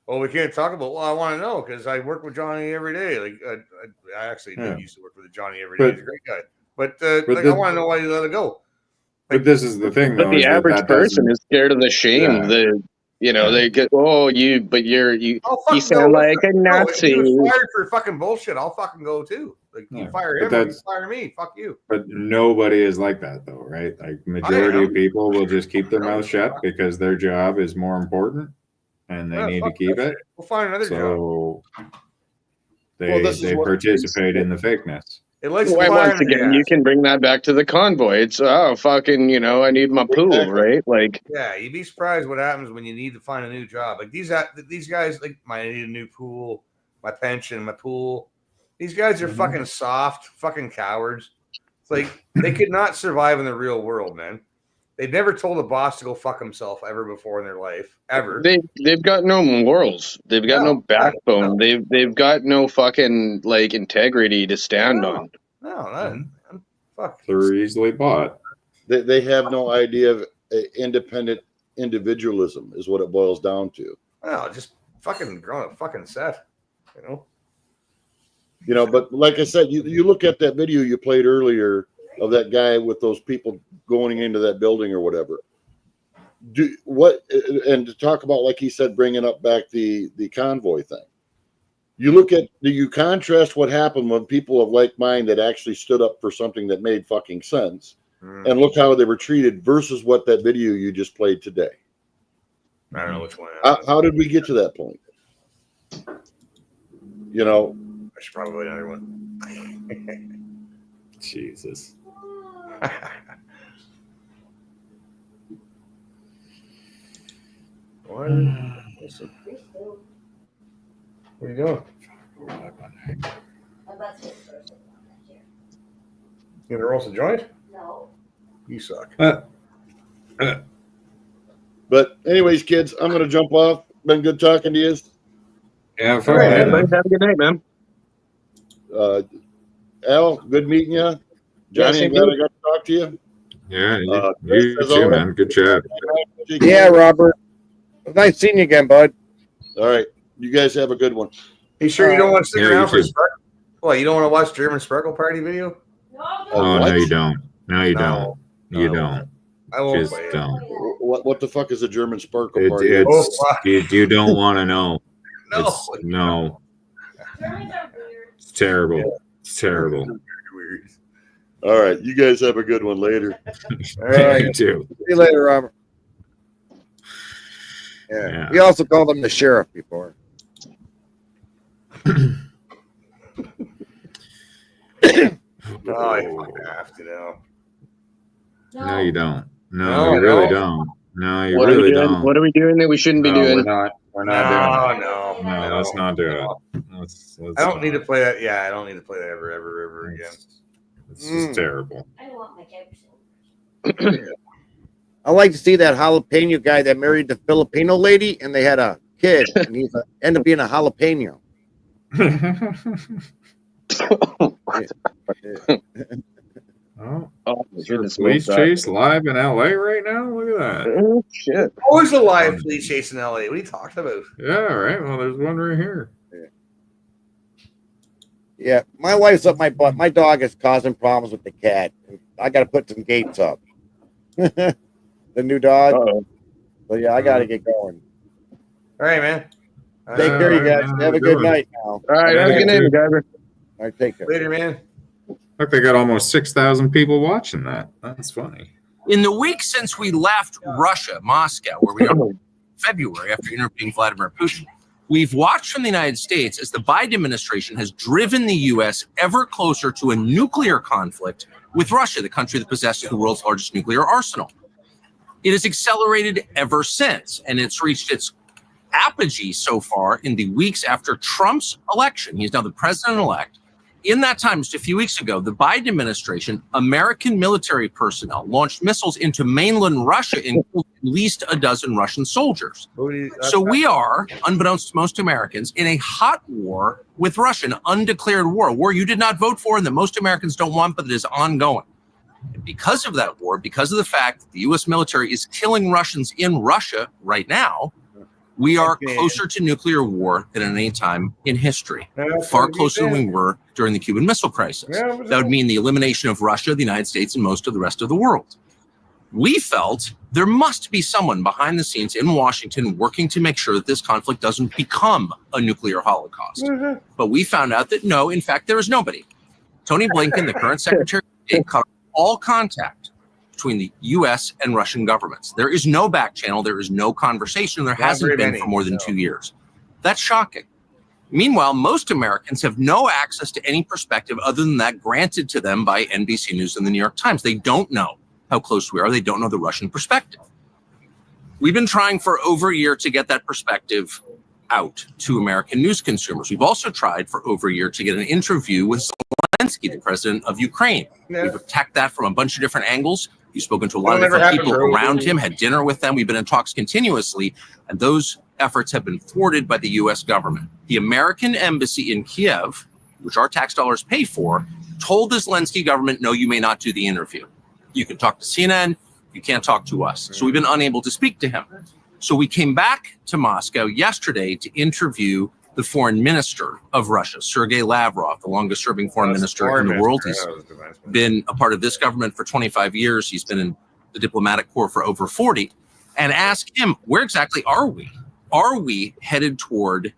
Well, we can't talk about. Well, I want to know because I work with Johnny every day. Like I actually used to work with Johnny every day. He's a great guy. But like, I want to know why you let it go. But this is the thing, But though. the is that average person doesn't- is scared of the shame. Yeah. They get, you fucking sound go. like a Bro, Nazi. if you was fired for fucking bullshit, I'll fucking go too. Like you fire but him, or you that's- fire me. Fuck you. But nobody is like that, though, right? Like majority of people will just keep their mouth shut because their job is more important, and they need to keep it. We'll find another job. So they this is they what- participate in the fakeness. It likes Well, once again, you can bring that back to the convoy. It's fucking, I need my pool, right? Like, Yeah, you'd be surprised what happens when you need to find a new job. Like these guys, like, I need a new pool, my pension, my pool. These guys are fucking soft, fucking cowards. It's like they could not survive in the real world, man. They've never told a boss to go fuck himself ever before in their life, ever. they've got no morals. They've got no backbone. They've got no fucking like integrity to stand on. No, nothing. Fuck. They're easily bought. They have no idea of independent individualism is what it boils down to. No, just fucking growing a fucking set, But like I said, you look at that video you played earlier of that guy with those people going into that building or whatever. And to talk about, like he said, bringing up back the convoy thing. You contrast what happened when people of like mind that actually stood up for something that made fucking sense, and look how they were treated versus what that video you just played today. I don't know which one. How did we get to that point? I should probably go another one. Jesus. What are you doing? You gonna roll some joint? No. You suck. But anyways, kids, I'm gonna jump off. Been good talking to you. Yeah, All right, everybody, have a good night, man. Al, good meeting you. Johnny, I'm glad I got to talk to you. Yeah, Chris, you as too, always. man. Good chat. Yeah, Robert. Nice seeing you again, bud. All right. You guys have a good one. You sure you don't want to stick Yeah, around you for too. Sparkle? What, you don't want to watch German Sparkle Party video? Oh, no, you don't. No, you don't. You don't. I won't Just play it. don't. What the fuck is a German Sparkle Party? You don't want to know. No. No. It's terrible. It's terrible. All right. You guys have a good one later. All right. You too. See you later, Robert. Yeah. We also called him the sheriff before. Oh, I fucking have to now. No, you don't. No, No, you really no. don't. No, you What are we really doing? don't. What are we doing that we shouldn't be No, doing? We're not doing that. No, No, let's not do it. Let's I don't need to play that. Yeah, I don't need to play that ever again. It's just terrible. I don't want my Jefferson. I like to see that jalapeno guy that married the Filipino lady, and they had a kid, and he's ended up being a jalapeno. Oh, police chase live in LA right now? Look at that. Oh, shit. Always a live police chase in LA. What are you talking about? Yeah, right. Well, there's one right here. Yeah, my wife's up my butt. My dog is causing problems with the cat. I got to put some gates up. The new dog. So yeah, I got to get going. All right, man. Take care, you guys. Have a good night now. All right, have a good night, MacGyver. All right, take care. Later, man. Look, they got almost 6,000 people watching that. That's funny. In the week since we left Russia, Moscow, where we are in February after interviewing Vladimir Putin, we've watched from the United States as the Biden administration has driven the U.S. ever closer to a nuclear conflict with Russia, the country that possesses the world's largest nuclear arsenal. It has accelerated ever since, and it's reached its apogee so far in the weeks after Trump's election. He's now the president-elect. In that time, just a few weeks ago, the Biden administration, American military personnel launched missiles into mainland Russia and killed at least a dozen Russian soldiers. So we are, unbeknownst to most Americans, in a hot war with Russia, an undeclared war, a war you did not vote for and that most Americans don't want, but that is ongoing. And because of that war, because of the fact that the U.S. military is killing Russians in Russia right now, we are closer to nuclear war than at any time in history. Far closer than we were during the Cuban Missile Crisis. That would mean the elimination of Russia, the United States, and most of the rest of the world. We felt there must be someone behind the scenes in Washington working to make sure that this conflict doesn't become a nuclear holocaust. But we found out that no, in fact, there is nobody. Tony Blinken, the current Secretary of State, cut all contact between the U.S. and Russian governments. There is no back channel. There is no conversation. There hasn't been for more than 2 years. That's shocking. Meanwhile, most Americans have no access to any perspective other than that granted to them by NBC News and the New York Times. They don't know how close we are. They don't know the Russian perspective. We've been trying for over a year to get that perspective out to American news consumers. We've also tried for over a year to get an interview with Zelensky, the president of Ukraine. We've attacked that from a bunch of different angles. We've spoken to a lot of different people around him, had dinner with them. We've been in talks continuously, and those efforts have been thwarted by the U.S. government. The American embassy in Kiev, which our tax dollars pay for, told the Zelensky government, no, you may not do the interview. You can talk to CNN, you can't talk to us. So we've been unable to speak to him. So we came back to Moscow yesterday to interview the foreign minister of Russia, Sergei Lavrov, the longest serving foreign minister in the world. He's been a part of this government for 25 years. He's been in the diplomatic corps for over 40. And ask him, where exactly are we? Are we headed toward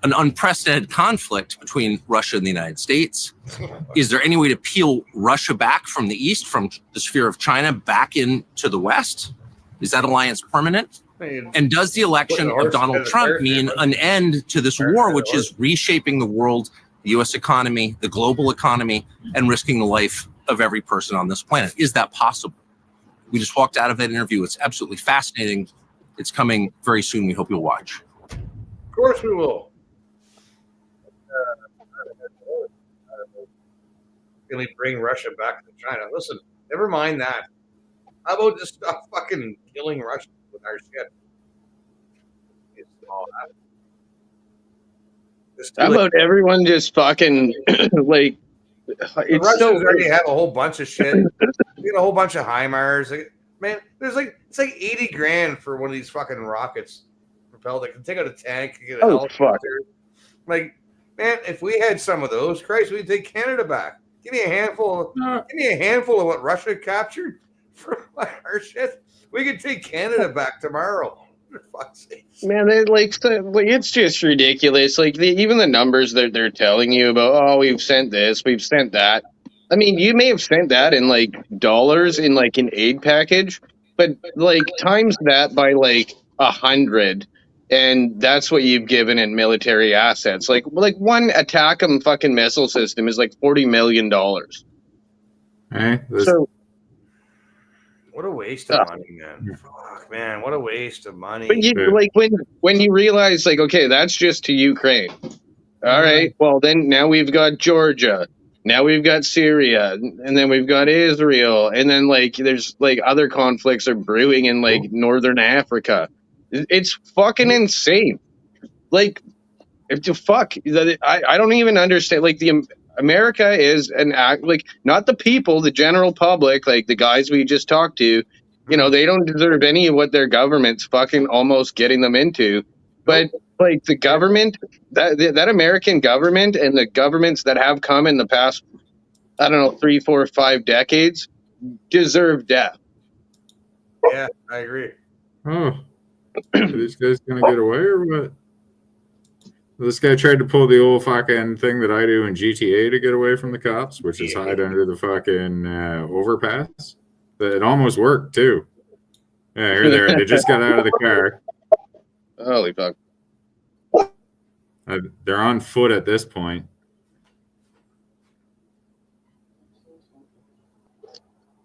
an unprecedented conflict between Russia and the United States? Is there any way to peel Russia back from the east, from the sphere of China back into the west? Is that alliance permanent? And does the election of Donald Trump mean an end to this war, which is reshaping the world, the U.S. economy, the global economy, and risking the life of every person on this planet? Is that possible? We just walked out of that interview. It's absolutely fascinating. It's coming very soon. We hope you'll watch. Of course we will. Can we bring Russia back to China? Listen, never mind that. How about just stop fucking killing Russia with our shit? It's all that. How about everyone just fucking like? The It's Russians so already have a whole bunch of shit. We got a whole bunch of HIMARS. Like, man, it's like 80 grand for one of these fucking rockets propelled. They can take out a tank. Get a helicopter. Like, man, if we had some of those, Christ, we'd take Canada back. Give me a handful. Give me a handful of what Russia captured from our shit. We could take Canada back tomorrow. For fuck's sake. Man, it's just ridiculous. Like even the numbers that they're telling you about, oh, we've sent this, we've sent that. I mean, you may have sent that in like dollars in like an aid package, but like times that by like 100, and that's what you've given in military assets. Like one ATACMS fucking missile system is like $40 million. So. What a waste of money, man. Fuck, man. What a waste of money. But you like when you realize like, okay, that's just to Ukraine. All right. Well, then now we've got Georgia. Now we've got Syria, and then we've got Israel, and then like there's like other conflicts are brewing in like northern Africa. It's fucking insane. Like, if the fuck, I don't even understand. Like America is an act, like not the people, the general public, like the guys we just talked to, you know, they don't deserve any of what their government's fucking almost getting them into. But like the government, that American government and the governments that have come in the past, I don't know, 3, 4, 5 decades deserve death. Yeah, I agree. Oh, so this guy's gonna get away or what? This guy tried to pull the old fucking thing that I do in GTA to get away from the cops, which is hide under the fucking overpass. It almost worked too. Yeah, here they are. They just got out of the car. Holy fuck! They're on foot at this point.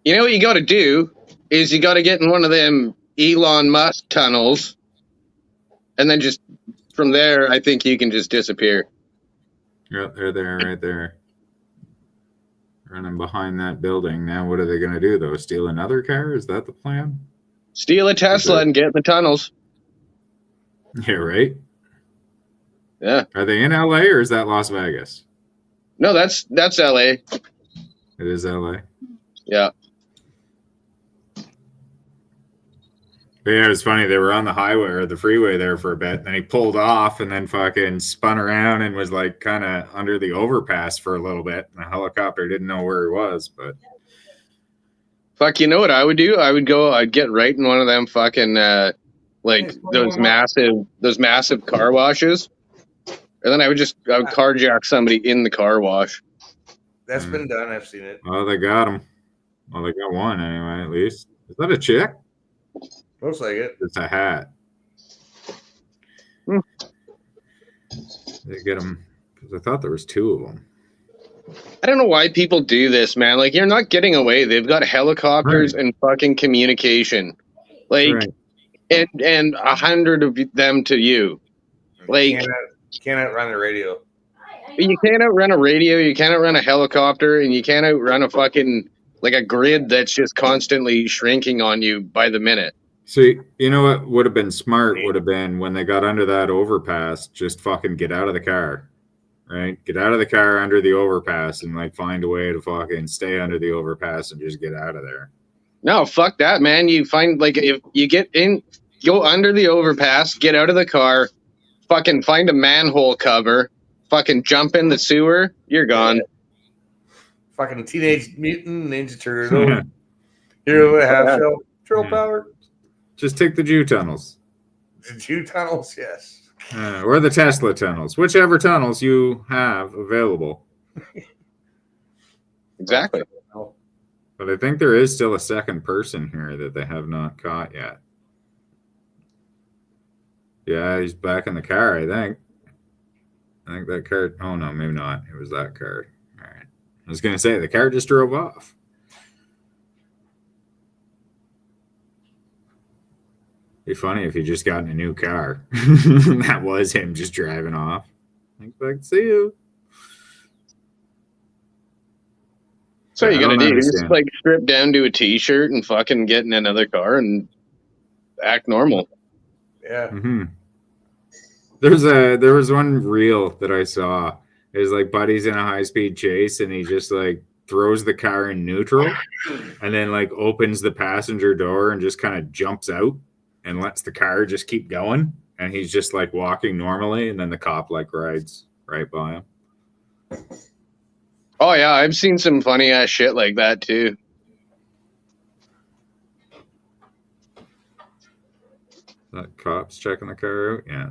You know what you got to do is you got to get in one of them Elon Musk tunnels, and then just from there, I think you can just disappear. Yep, they're there, right there. Running behind that building. Now, what are they going to do, though? Steal another car? Is that the plan? Steal a Tesla and get in the tunnels. Yeah, right? Yeah. Are they in LA or is that Las Vegas? No, that's LA. It is LA. Yeah. But yeah, it was funny. They were on the highway or the freeway there for a bit. And then he pulled off and then fucking spun around and was like kind of under the overpass for a little bit. And the helicopter didn't know where he was, but Fuck, you know what I would do? I'd get right in one of them fucking like those massive car washes. And then I would carjack somebody in the car wash. That's been done. I've seen it. oh, they got him. Well, they got one anyway, at least. Is that a chick? Looks like it. It's a hat. They get him because I thought there was two of them. I don't know why people do this, man. Like, you're not getting away. They've got helicopters and fucking communication. Like, and 100 of them to you. Like, You can't outrun the radio. you can't outrun a radio, you can't outrun a helicopter, and you can't outrun a fucking, like, a grid that's just constantly shrinking on you by the minute. See, you know what would have been smart would have been when they got under that overpass, just fucking get out of the car, right? Get out of the car under the overpass and like find a way to fucking stay under the overpass and just get out of there. No, fuck that, man. You find, like, if you get in, go under the overpass, get out of the car, fucking find a manhole cover, fucking jump in the sewer, you're gone. Fucking Teenage Mutant Ninja Turtle. Hero with a half shell. Turtle power. Just take the Jew tunnels. The Jew tunnels, yes. Or the Tesla tunnels, whichever tunnels you have available. Exactly. But I think there is still a second person here that they have not caught yet. Yeah, he's back in the car, I think. I think that car. Oh, no, maybe not. It was that car. All right. I was going to say, the car just drove off. Be funny if he just got in a new car. That was him just driving off. Thanks, back to see you. So you I gotta don't do, just understand. like strip down to a t-shirt and fucking get in another car and act normal. Yeah. Mm-hmm. There was one reel that I saw. It was like Buddy's in a high-speed chase and he just like throws the car in neutral and then like opens the passenger door and just kind of jumps out and lets the car just keep going. And he's just like walking normally and then the cop like rides right by him. Oh yeah, I've seen some funny ass shit like that too. That cop's checking the car out? Yeah.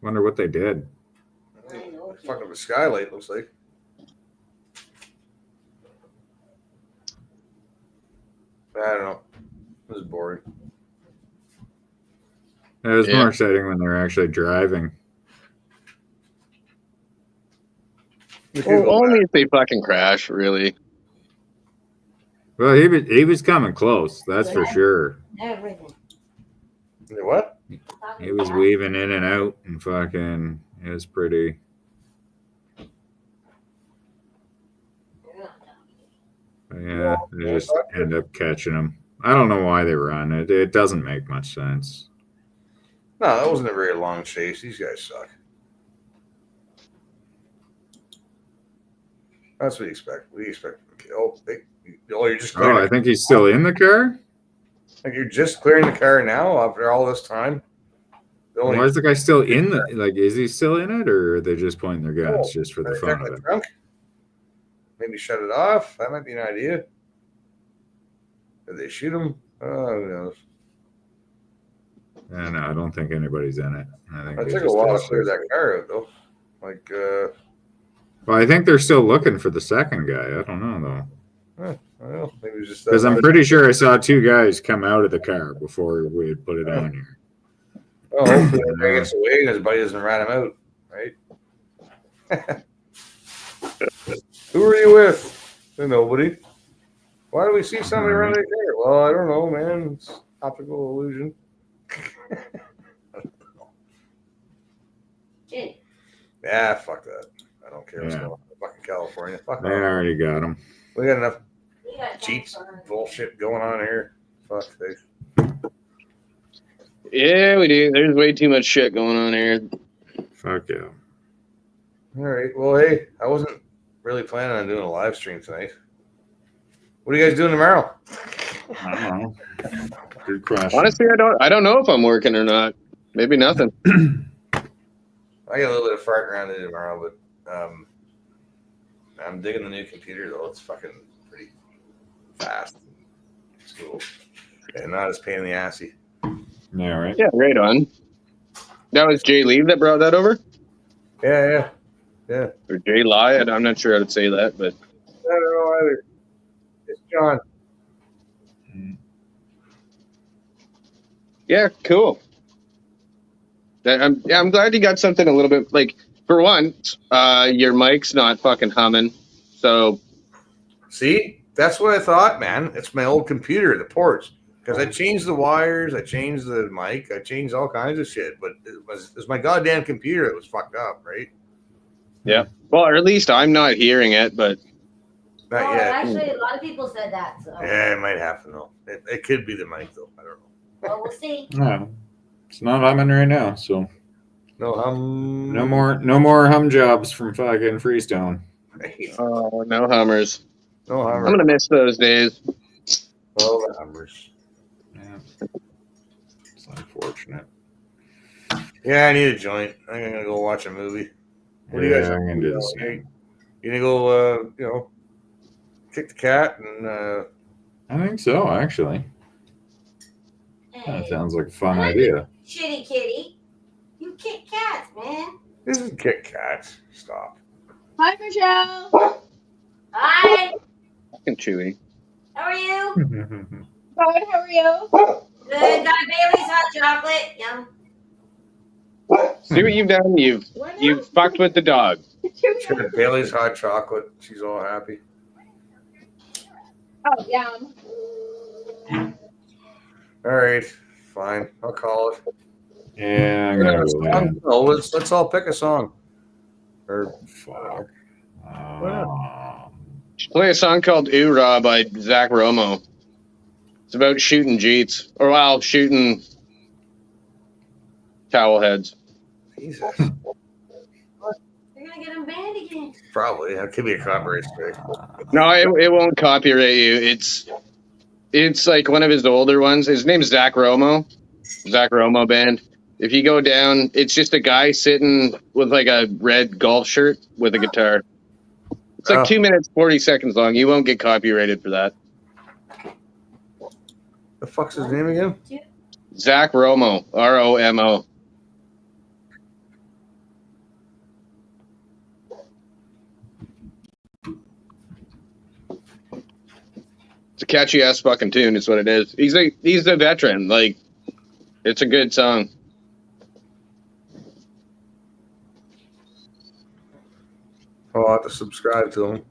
Wonder what they did. Fucking a skylight, looks like. I don't know. It was boring. It was Yeah. more exciting when they were actually driving. Well, only if they fucking crash, really. Well, he was coming close, that's for sure. Everything. What? He was weaving in and out and fucking, it was pretty. But yeah, they just end up catching him. I don't know why they run it. It doesn't make much sense. No, that wasn't a very long chase. These guys suck. That's what you expect. What do you expect? You're just clearing. Oh, I think he's still in the car? Like you're just clearing the car now after all this time. Why is the guy still in the, like, is he still in it or are they just pointing their guns just for the fun of it? Trunk. Maybe shut it off. That might be an idea. Did they shoot him? Oh, who knows? Yeah, no, I don't think anybody's in it. I think It they took a just while to tested clear it. that car out, though. Like, Well, I think they're still looking for the second guy. I don't know though, well, maybe it was just because I'm pretty sure I saw two guys come out of the car before we had put it on here. Oh, hopefully the guy gets away and his buddy doesn't rat him out, right? Who are you with? Nobody. Why do we see somebody running right there? Well, I don't know, man. It's optical illusion. Yeah, fuck that. I don't care what's Yeah. going on in fucking California. Fuck They off. already got them. We got enough cheats bullshit going on here. Fuck sake. Yeah, we do. There's way too much shit going on here. Fuck yeah. All right. Well, hey, I wasn't really planning on doing a live stream tonight. What are you guys doing tomorrow? I don't know. Good question. Honestly, I don't know if I'm working or not. Maybe nothing. I got a little bit of farting around to do tomorrow, but I'm digging the new computer though. It's fucking pretty fast. It's cool. And not as pain in the assy. Yeah, right. Yeah, right on. That was Jay Lee that brought that over? Yeah. Or Jay Lie? I'm not sure how to say that, but I don't know either. It's John. yeah, cool. I'm glad you got something a little bit like for once, your mic's not fucking humming. So See, that's what I thought, man. It's my old computer, the ports. Because I changed the wires, I changed the mic, I changed all kinds of shit. But it was my goddamn computer that was fucked up, right? yeah. Well, or at least I'm not hearing it, but Not Oh, yet. actually, a lot of people said that. So, Yeah, it might happen though. It could be the mic though. I don't know. well, we'll see. No, it's not humming right now. So no no more hum jobs from fucking Freestone. oh, no hummers. No hummers. I'm gonna miss those days. Oh, the hummers. Yeah, it's unfortunate. Yeah, I need a joint. I'm gonna go watch a movie. What do you guys? I'm gonna do the same. You gonna go? Kick the cat and. I think so, actually. That sounds like a fun idea. Shitty kitty. You kick cats, man. This is kick cats. Stop. Hi, Michelle. Hi. Fucking Chewy. How are you? Good. How are you? Good. Got a Bailey's hot chocolate. Yum. See what you've done? You've fucked with the dog. She got Bailey's hot chocolate. She's all happy. Oh, yum. All right, fine. I'll call it. Yeah, I'm gonna go ahead. Oh, let's all pick a song. Or fuck. Play a song called Ooh Rah by Zach Romo. It's about shooting jeets. Or, well, shooting towel heads. Jesus. You're gonna get him banned again. Probably. That could be a copyright strike. No, it won't copyright you. It's like one of his older ones. His name's Zach Romo. Zach Romo Band. If you go down, it's just a guy sitting with like a red golf shirt with a guitar. It's like 2 minutes, 40 seconds long. You won't get copyrighted for that. The fuck's his name again? Zach Romo. Romo. It's a catchy ass fucking tune. Is what it is. He's a veteran. Like, it's a good song. I'll have to subscribe to him.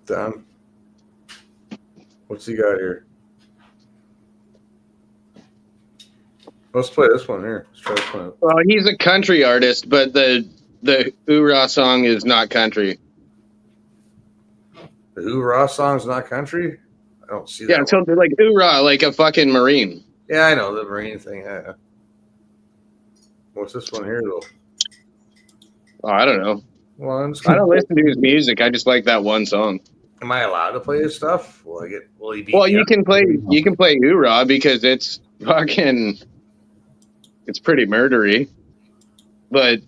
Done. What's he got here? Let's play this one here. Let's try this one. Well, he's a country artist, but the Ooh Rah song is not country. The Ooh Rah song's not country? I don't see that. Yeah, so like Ooh Rah, like a fucking Marine. Yeah, I know the Marine thing. Yeah. What's this one here though? Oh, I don't know. Well, I don't listen to his music. I just like that one song. Am I allowed to play his stuff? Will he be? Well, you can play Ooh Rah because it's fucking, it's pretty murdery. But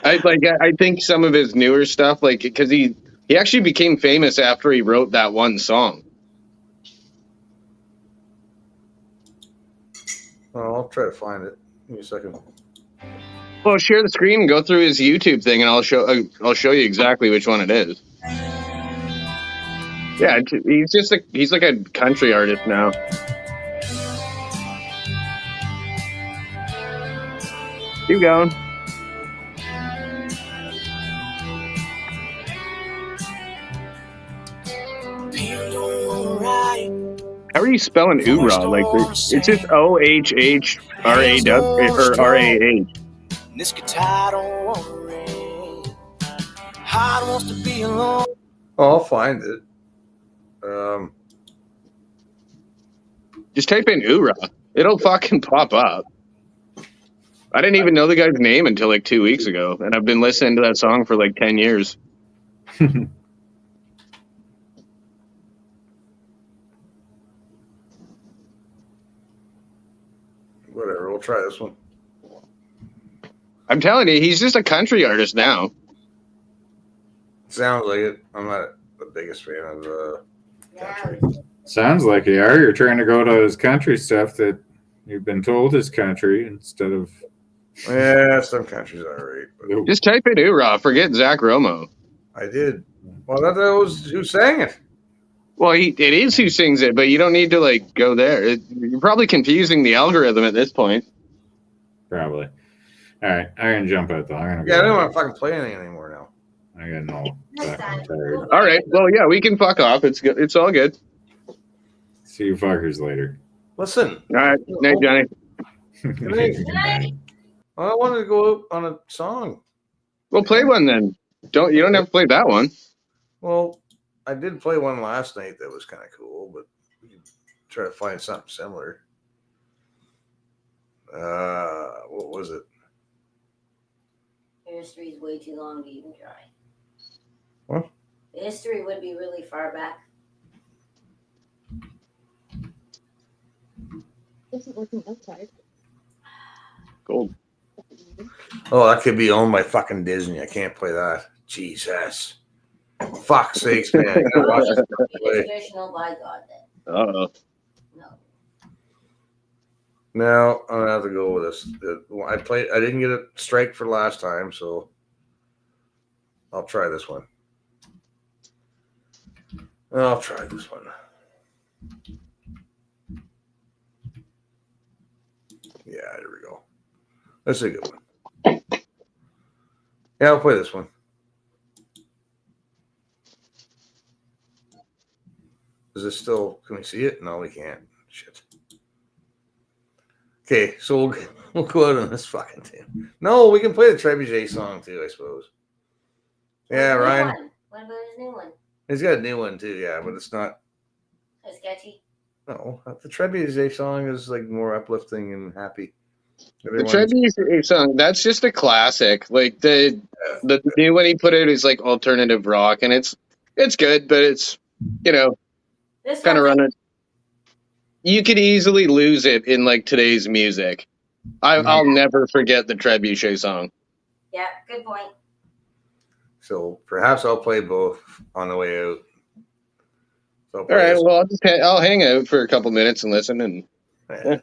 I think some of his newer stuff, like, because he actually became famous after he wrote that one song. Oh, I'll try to find it. Give me a second. Well, share the screen and go through his YouTube thing, and I'll show you exactly which one it is. Yeah, he's like a country artist now. Keep going. How are you spelling Ooh Rah? Like, it's just OHHRAW or RAH. And this guitar don't worry. Heart wants to be alone. Oh, I'll find it. Just type in Oorah. It'll fucking pop up. I didn't even know the guy's name until like 2 weeks ago, and I've been listening to that song for like 10 years. Whatever, we'll try this one. I'm telling you, he's just a country artist now. Sounds like it. I'm not the biggest fan of country. Sounds like you are. You're trying to go to his country stuff that you've been told is country instead of. Yeah, some countries are right. Just type in Oorah. Forget Zach Romo. I did. Well, that was who sang it. Well, it is who sings it, but you don't need to like go there. You're probably confusing the algorithm at this point. Probably. All right, I'm gonna jump out though. I don't want to fucking play anything anymore now. I got no. Tired. All right. Well, yeah, we can fuck off. It's good. It's all good. See you fuckers later. Listen. All right. Night, Johnny. I wanted to go out on a song. Well, play one then. You don't have to play that one. Well, I did play one last night that was kind of cool, but we can try to find something similar. What was it? Your history is way too long to even try. What? The history would be really far back. Isn't working outside. Gold. Oh, that could be owned by fucking Disney. I can't play that. Jesus. Fuck's sakes, man. I gotta watch this play. Traditional by God then. Uh-oh. No, I'm gonna have to go with this. I didn't get a strike for last time, so I'll try this one. I'll try this one. Yeah, there we go. That's a good one. Yeah, I'll play this one. Is this still? Can we see it? No, we can't. Shit. Okay, so we'll go out on this fucking thing. No, we can play the Trebuchet song too, I suppose. Yeah, Ryan. What about his new one? He's got a new one too, yeah, but it's not. That's sketchy. No, the Trebuchet song is like more uplifting and happy. The Trebuchet song, that's just a classic. Like the new one he put out is like alternative rock, and it's good, but it's kind of running. You could easily lose it in like today's music. I'll never forget the Trebuchet song. Yeah, good point. So perhaps I'll play both on the way out. So all right, well I'll hang out for a couple minutes and listen. And yeah.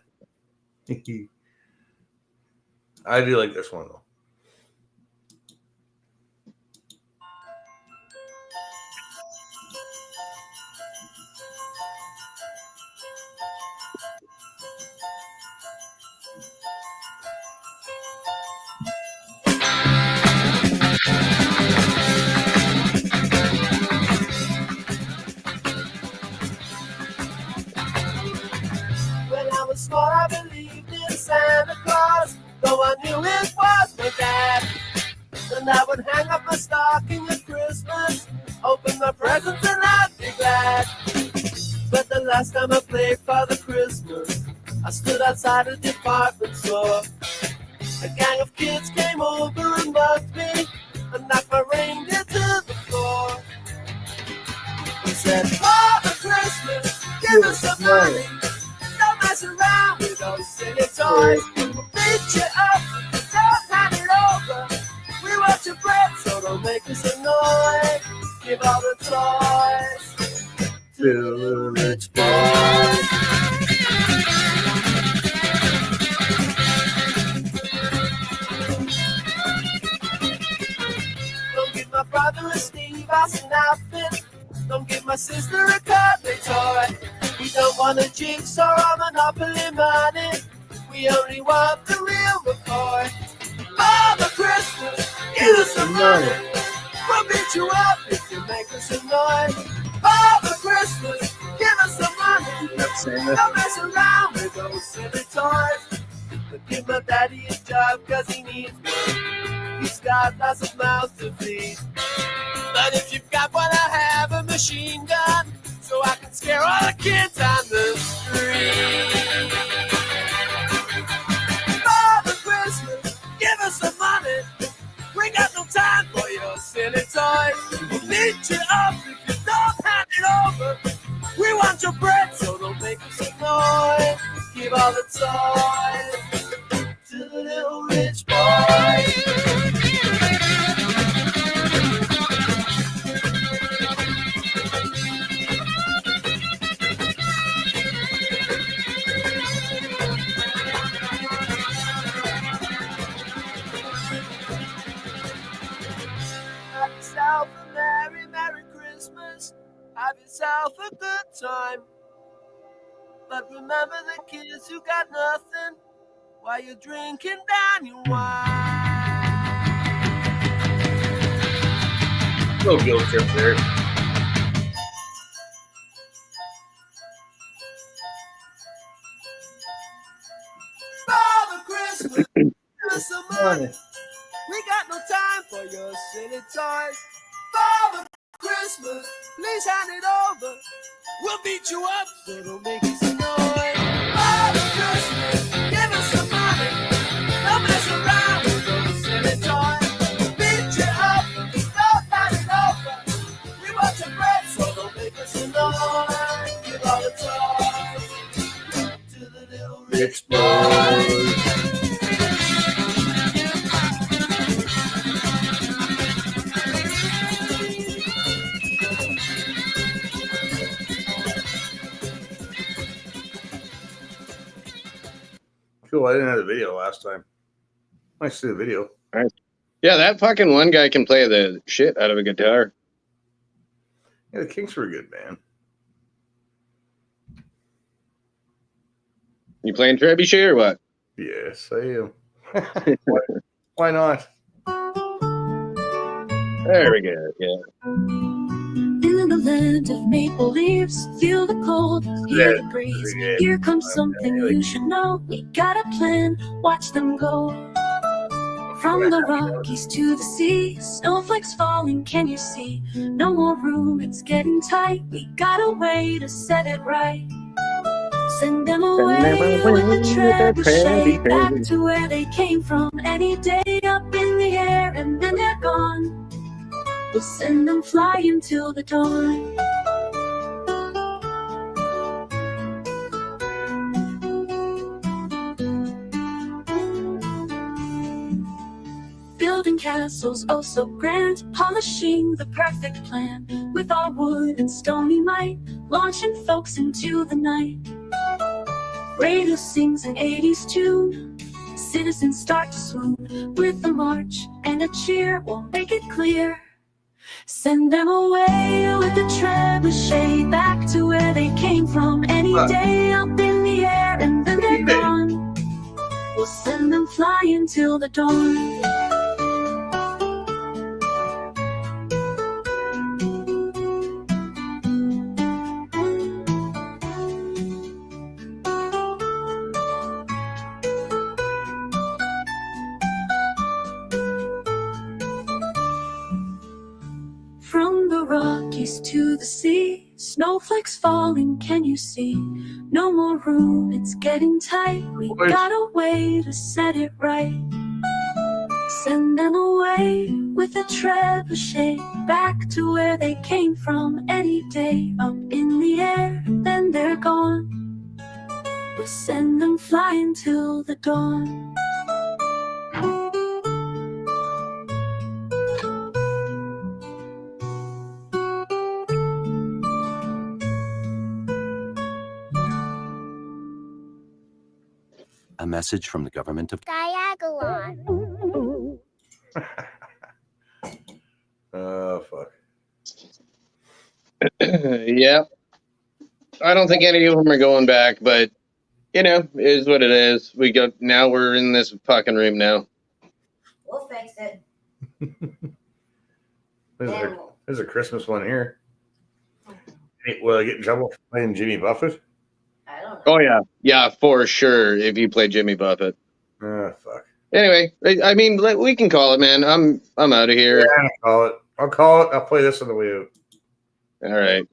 I do like this one though. When I was small, I believed in Santa Claus, though I knew it was my dad. And I would hang up my stocking at Christmas, open my presents, and I'd be glad. But the last time I played Father Christmas, I stood outside a department store. A gang of kids came over and mugged me and knocked my reindeer to the floor. He said, Father Christmas, give us some money. Don't mess around with those silly toys. We'll beat you up, don't hand it over. We want your bread, so don't make us annoy. Give all the toys to the rich boys. Don't give my brother a Steve Austin outfit. Don't give my sister a cuddly toy. We don't want a jigsaw or Monopoly money. We only want the real McCoy. Father Christmas, give us some money. We'll beat you up if you make us annoyed. Father Christmas, give us some money. Don't mess around with those silly toys. give my daddy a job cause he needs one. He's got lots of mouths to feed. But if you've got one, I'll have a machine gun so I can scare all the kids on the street. Father Christmas, give us some money. We got no time for your silly toys. We'll beat you up if you don't hand it over. We want your bread, so don't make us annoy. Give all the toys to the little rich boy. Have yourself a merry, merry Christmas. Have yourself a good time. But remember the kids who got nothing while you're drinking down your wine. No guilt trip there. Father Christmas, give us some money. We got no time for your silly toys. Father Christmas, please hand it over. We'll beat you up, so don't make us annoy. Father Christmas, give us some money. Don't mess around with those silly toys. We'll beat you up, don't hand it over. We want your bread, so don't make us annoy. Give all the toys to the little rich boys. Cool. I didn't have the video last time. Nice to see the video. Nice. Yeah, that fucking one guy can play the shit out of a guitar. Yeah, the Kinks were a good band. You playing trebuchet or what? Yes, I am. Why not? There we go. Yeah. In the land of maple leaves, feel the cold, hear the breeze. Here comes something you should know. We got a plan, watch them go. From the Rockies to the sea, snowflakes falling, can you see? No more room, it's getting tight. We got a way to set it right. Send them away with a trebuchet, back to where they came from. Any day up in the air, and then they're gone. We'll send them flying till the dawn. Building castles oh so grand, polishing the perfect plan. With our wood and stony might, launching folks into the night. Radio sings an 80s tune, citizens start to swoon. With a march and a cheer, we'll make it clear. Send them away with the trebuchet, back to where they came from. Any day up in the air, and then they're gone. We'll send them flying till the dawn. From the Rockies to the sea, snowflakes falling, can you see? No more room, it's getting tight. We got a way to set it right. Send them away with a trebuchet, back to where they came from. Any day up in the air, then they're gone. We'll send them flying till the dawn. A message from the government of Diagolon. Oh, fuck. Yeah. I don't think any of them are going back, but you know, it is what it is. Now we're in this fucking room now. We'll fix it. There's a Christmas one here. Will I get in trouble for playing Jimmy Buffett? I don't know. Oh yeah. Yeah, for sure. If you play Jimmy Buffett. Fuck. Anyway, I mean, we can call it, man. I'm out of here. Yeah, I'll call it. I'll play this on the way out. All right.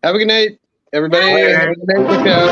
Have a good night, everybody. Bye. Have a good night, Michelle.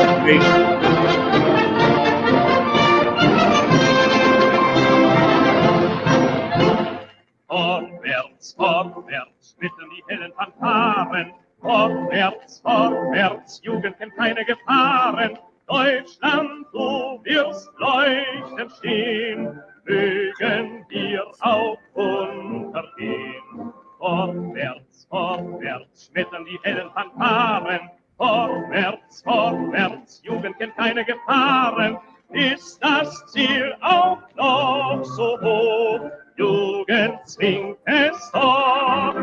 Vorwärts, vorwärts, schmettern die hellen Fanfaren. Vorwärts, vorwärts, Jugend kennt keine Gefahren. Deutschland, du wirst leuchtend stehen, mögen wir auch untergehen. Vorwärts, vorwärts, schmettern die hellen Fanfaren. Vorwärts, vorwärts, Jugend kennt keine Gefahren. Ist das Ziel auch noch so hoch? Jugend zwingt es doch.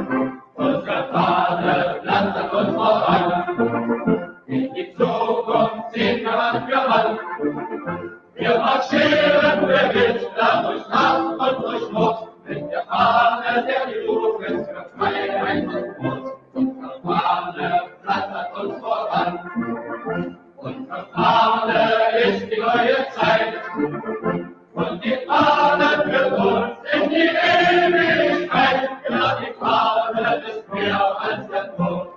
Unser Vaterland hat uns voran. In die Zukunft sehen wir Hand für Hand. Wir marschieren bewittert durch Nacht und durch Mut. Mit der Fahne der Jugend für Freiheit und Mut. Unsere Fahne flattert uns voran. Unsere Fahne ist die neue Zeit. Und die Fahne führt uns in die Ewigkeit. Ja, die Fahne ist mehr als der Tod.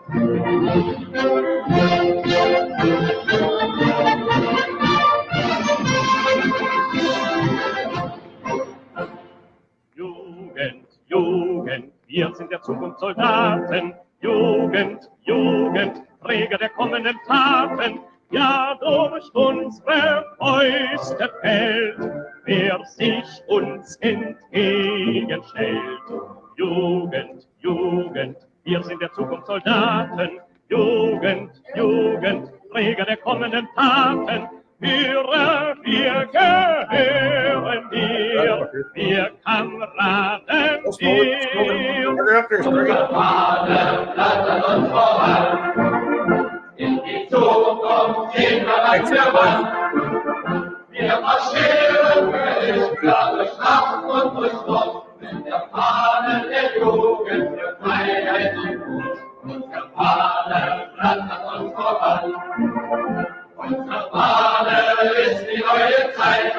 Jugend, Jugend, wir sind der Zukunft Soldaten. Jugend, Jugend, Träger der kommenden Taten. Ja, durch unsere Fäuste fällt, wer sich uns entgegenstellt. Jugend, Jugend, wir sind der Zukunft Soldaten. Jugend, Jugend, Träger der kommenden Taten. Höre, wir gehören dir, wir Kameraden dir. Unsere Fahne flattert uns voran. In die Zukunft gehen wir Land für Land. Wir marschieren bewittert durch Nacht und durch Mut. Mit der Fahne der Jugend für Freiheit und Mut. Unsere Fahne flattert uns voran. Unsere Fahne ist die neue Zeit.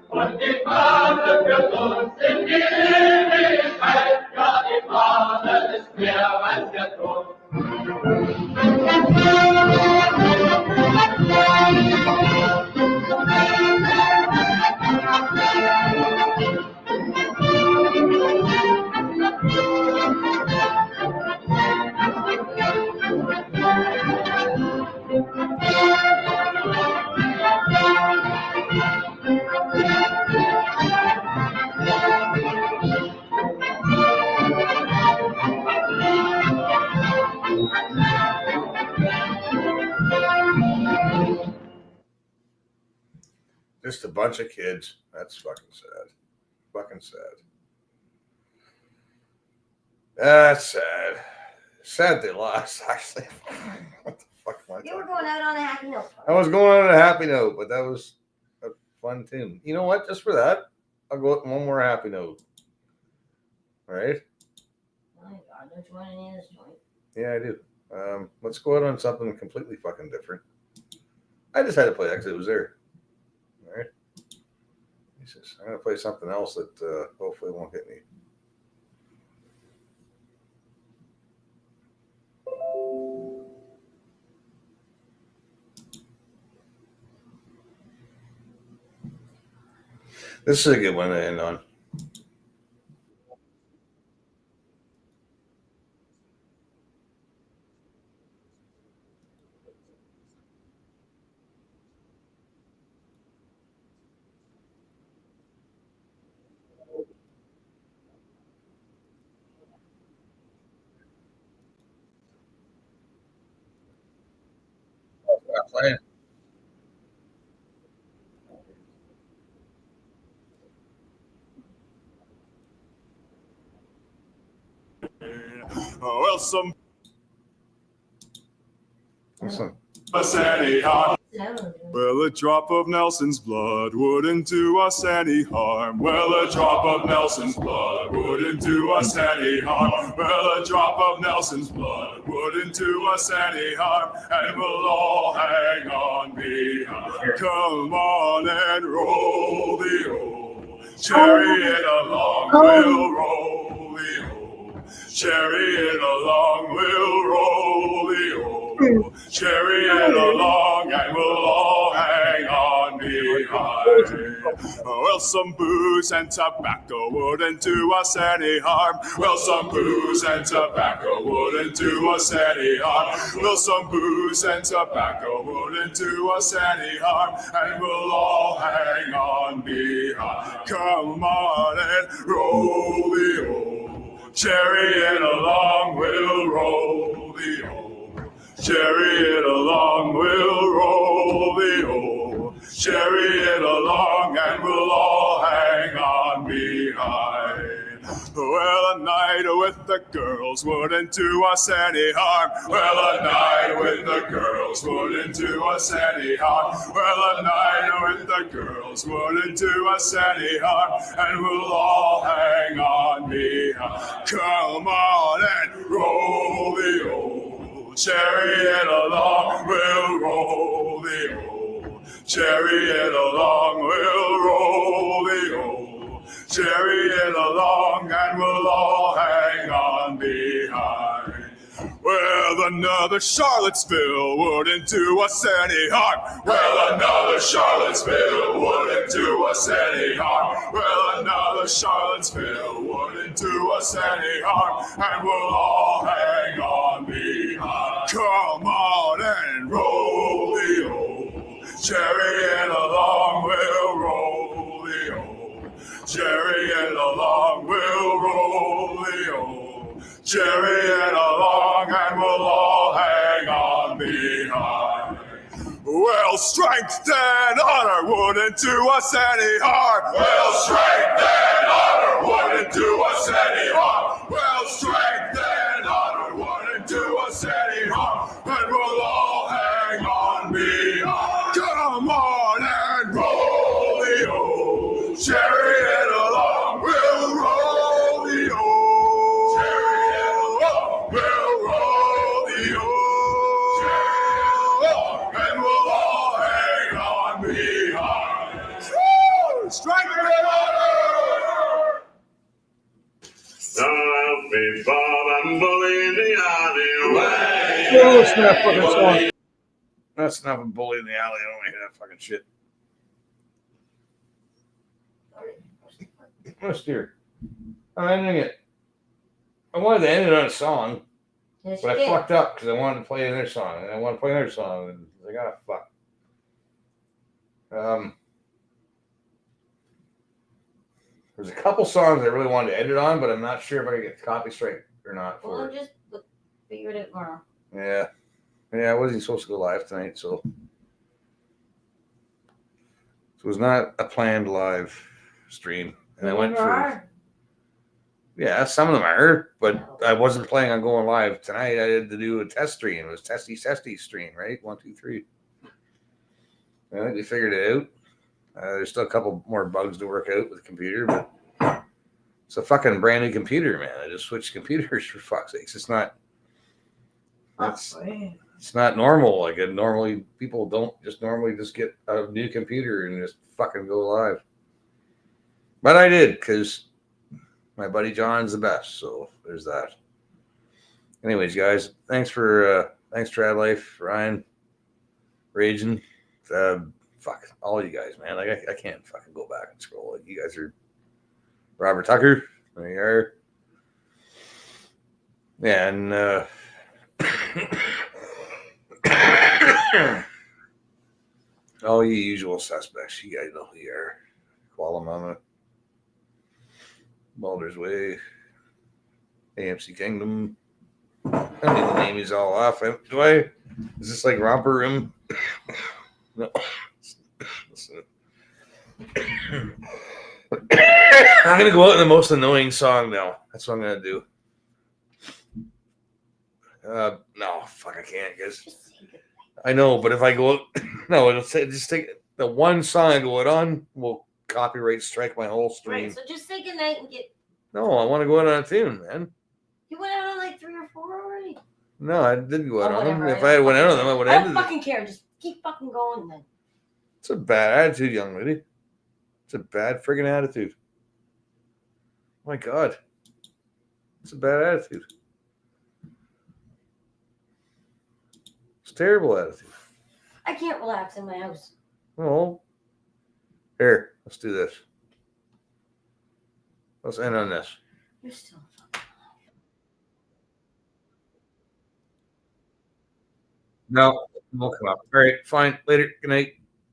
Und die Fahne führt uns in die Ewigkeit. Ja, die Fahne ist mehr als der Tod. Just a bunch of kids. That's fucking sad. Fucking sad. That's sad. Sad they lost, actually. What the fuck am I You were talking going out on a happy note. I was going on a happy note, but that was a fun tune. You know what? Just for that, I'll go with one more happy note. All right? My God, don't you want any of this joint? Yeah, I do. Let's go out on something completely fucking different. I just had to play that because it was there. All right? I'm going to play something else that hopefully won't hit me. This is a good one to end on. Playing. Well, some. Listen. Sandy, Well, a drop of Nelson's blood wouldn't do us any harm. Well, a drop of Nelson's blood wouldn't do us any harm. Well, a drop of Nelson's blood wouldn't do us any harm. And we'll all hang on behind. Come on and roll the old chariot along. We'll roll the old chariot along. We'll roll the old chariot along, and we'll all hang on behind. Well, some booze and tobacco wouldn't do us any harm. Well, some booze and tobacco wouldn't do us any harm. Well, some booze and tobacco wouldn't do us any harm, and we'll all hang on behind. Come on and roll the old chariot along. We'll roll the old chariot along, we'll roll the old chariot along, and we'll all hang on behind. Well, a night with the girls wouldn't do us any harm. Well, a night with the girls wouldn't do us any harm. Well, a night with the girls wouldn't do us any harm, and we'll all hang on behind. Come on and roll the old chariot along, we'll roll the old chariot along, we'll roll the old chariot along, and we'll all hang on behind. Well, another Charlottesville wouldn't do us any harm. Well, another Charlottesville wouldn't do us any harm. Well, another Charlottesville wouldn't do us any harm, and we'll all hang on behind. Come on and roll the old chariot along, we'll roll the old chariot along, we'll roll the old chariot along, and we'll all hang on behind. Well, strength and honor wouldn't do us any harm. Well, strength and honor wouldn't do us any harm. Well, strength and honor wouldn't do us any harm, and we'll all hang on behind. Come on and roll the old chariot along. We'll roll the old chariot along. We'll roll the old chariot along, and we'll all hang on behind. Woo! Strength and honor. Help me, Bob, I'm bully in the alleyway. Oh, listen to that fucking song. That's not a bully in the alley. I don't want to hear that fucking shit. I'm gonna steer. I'm ending it. I wanted to end it on a song, Yes, but you I did. fucked up because I wanted to play another song, and I want to play another song, and I got fuck. There's a couple songs I really wanted to end it on, but I'm not sure if I can get the copy straight or not for Well, it. just figure it out tomorrow. Yeah. Yeah, I wasn't supposed to go live tonight, so it was not a planned live stream. And I went Never for are. yeah, some of them are, but I wasn't planning on going live tonight. I had to do a test stream. It was testy stream, right? 1, 2, 3. I think we figured it out. There's still a couple more bugs to work out with the computer, but it's a fucking brand new computer, man. I just switched computers for fuck's sakes. It's not. It's not normal. Like normally, people don't just normally just get a new computer and just fucking go live. But I did because my buddy John's the best. So there's that. Anyways, guys, thanks Trad Life, Ryan, Raging, fuck all you guys, man. Like I can't fucking go back and scroll. Like you guys are Robert Tucker. There you are. Yeah, and all you usual suspects. You guys know who you are. Kuala Mama, Baldur's Way, AMC Kingdom. I don't need to name these all off. Do I? Is this like Romper Room? No. Listen. I'm gonna go out in the most annoying song now. That's what I'm gonna do. No, fuck, I can't, because I know, but if I go, no, it'll say just take the one song I go out on will copyright strike my whole stream. Right. So just say goodnight and get. No, I want to go out on a tune, man. You went out on like 3 or 4 already. No, I didn't go out Oh, on them. whatever, If I had went out on them, I would have I ended don't it. fucking care. Just keep fucking going then. It's a bad attitude, young lady. It's a bad friggin' attitude. My God. It's a bad attitude. It's a terrible attitude. I can't relax in my house. Well, here, let's do this. Let's end on this. You're still. No, it won't come up. All right, fine. Later. Good night.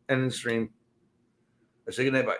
End the stream. I say good night. Bye.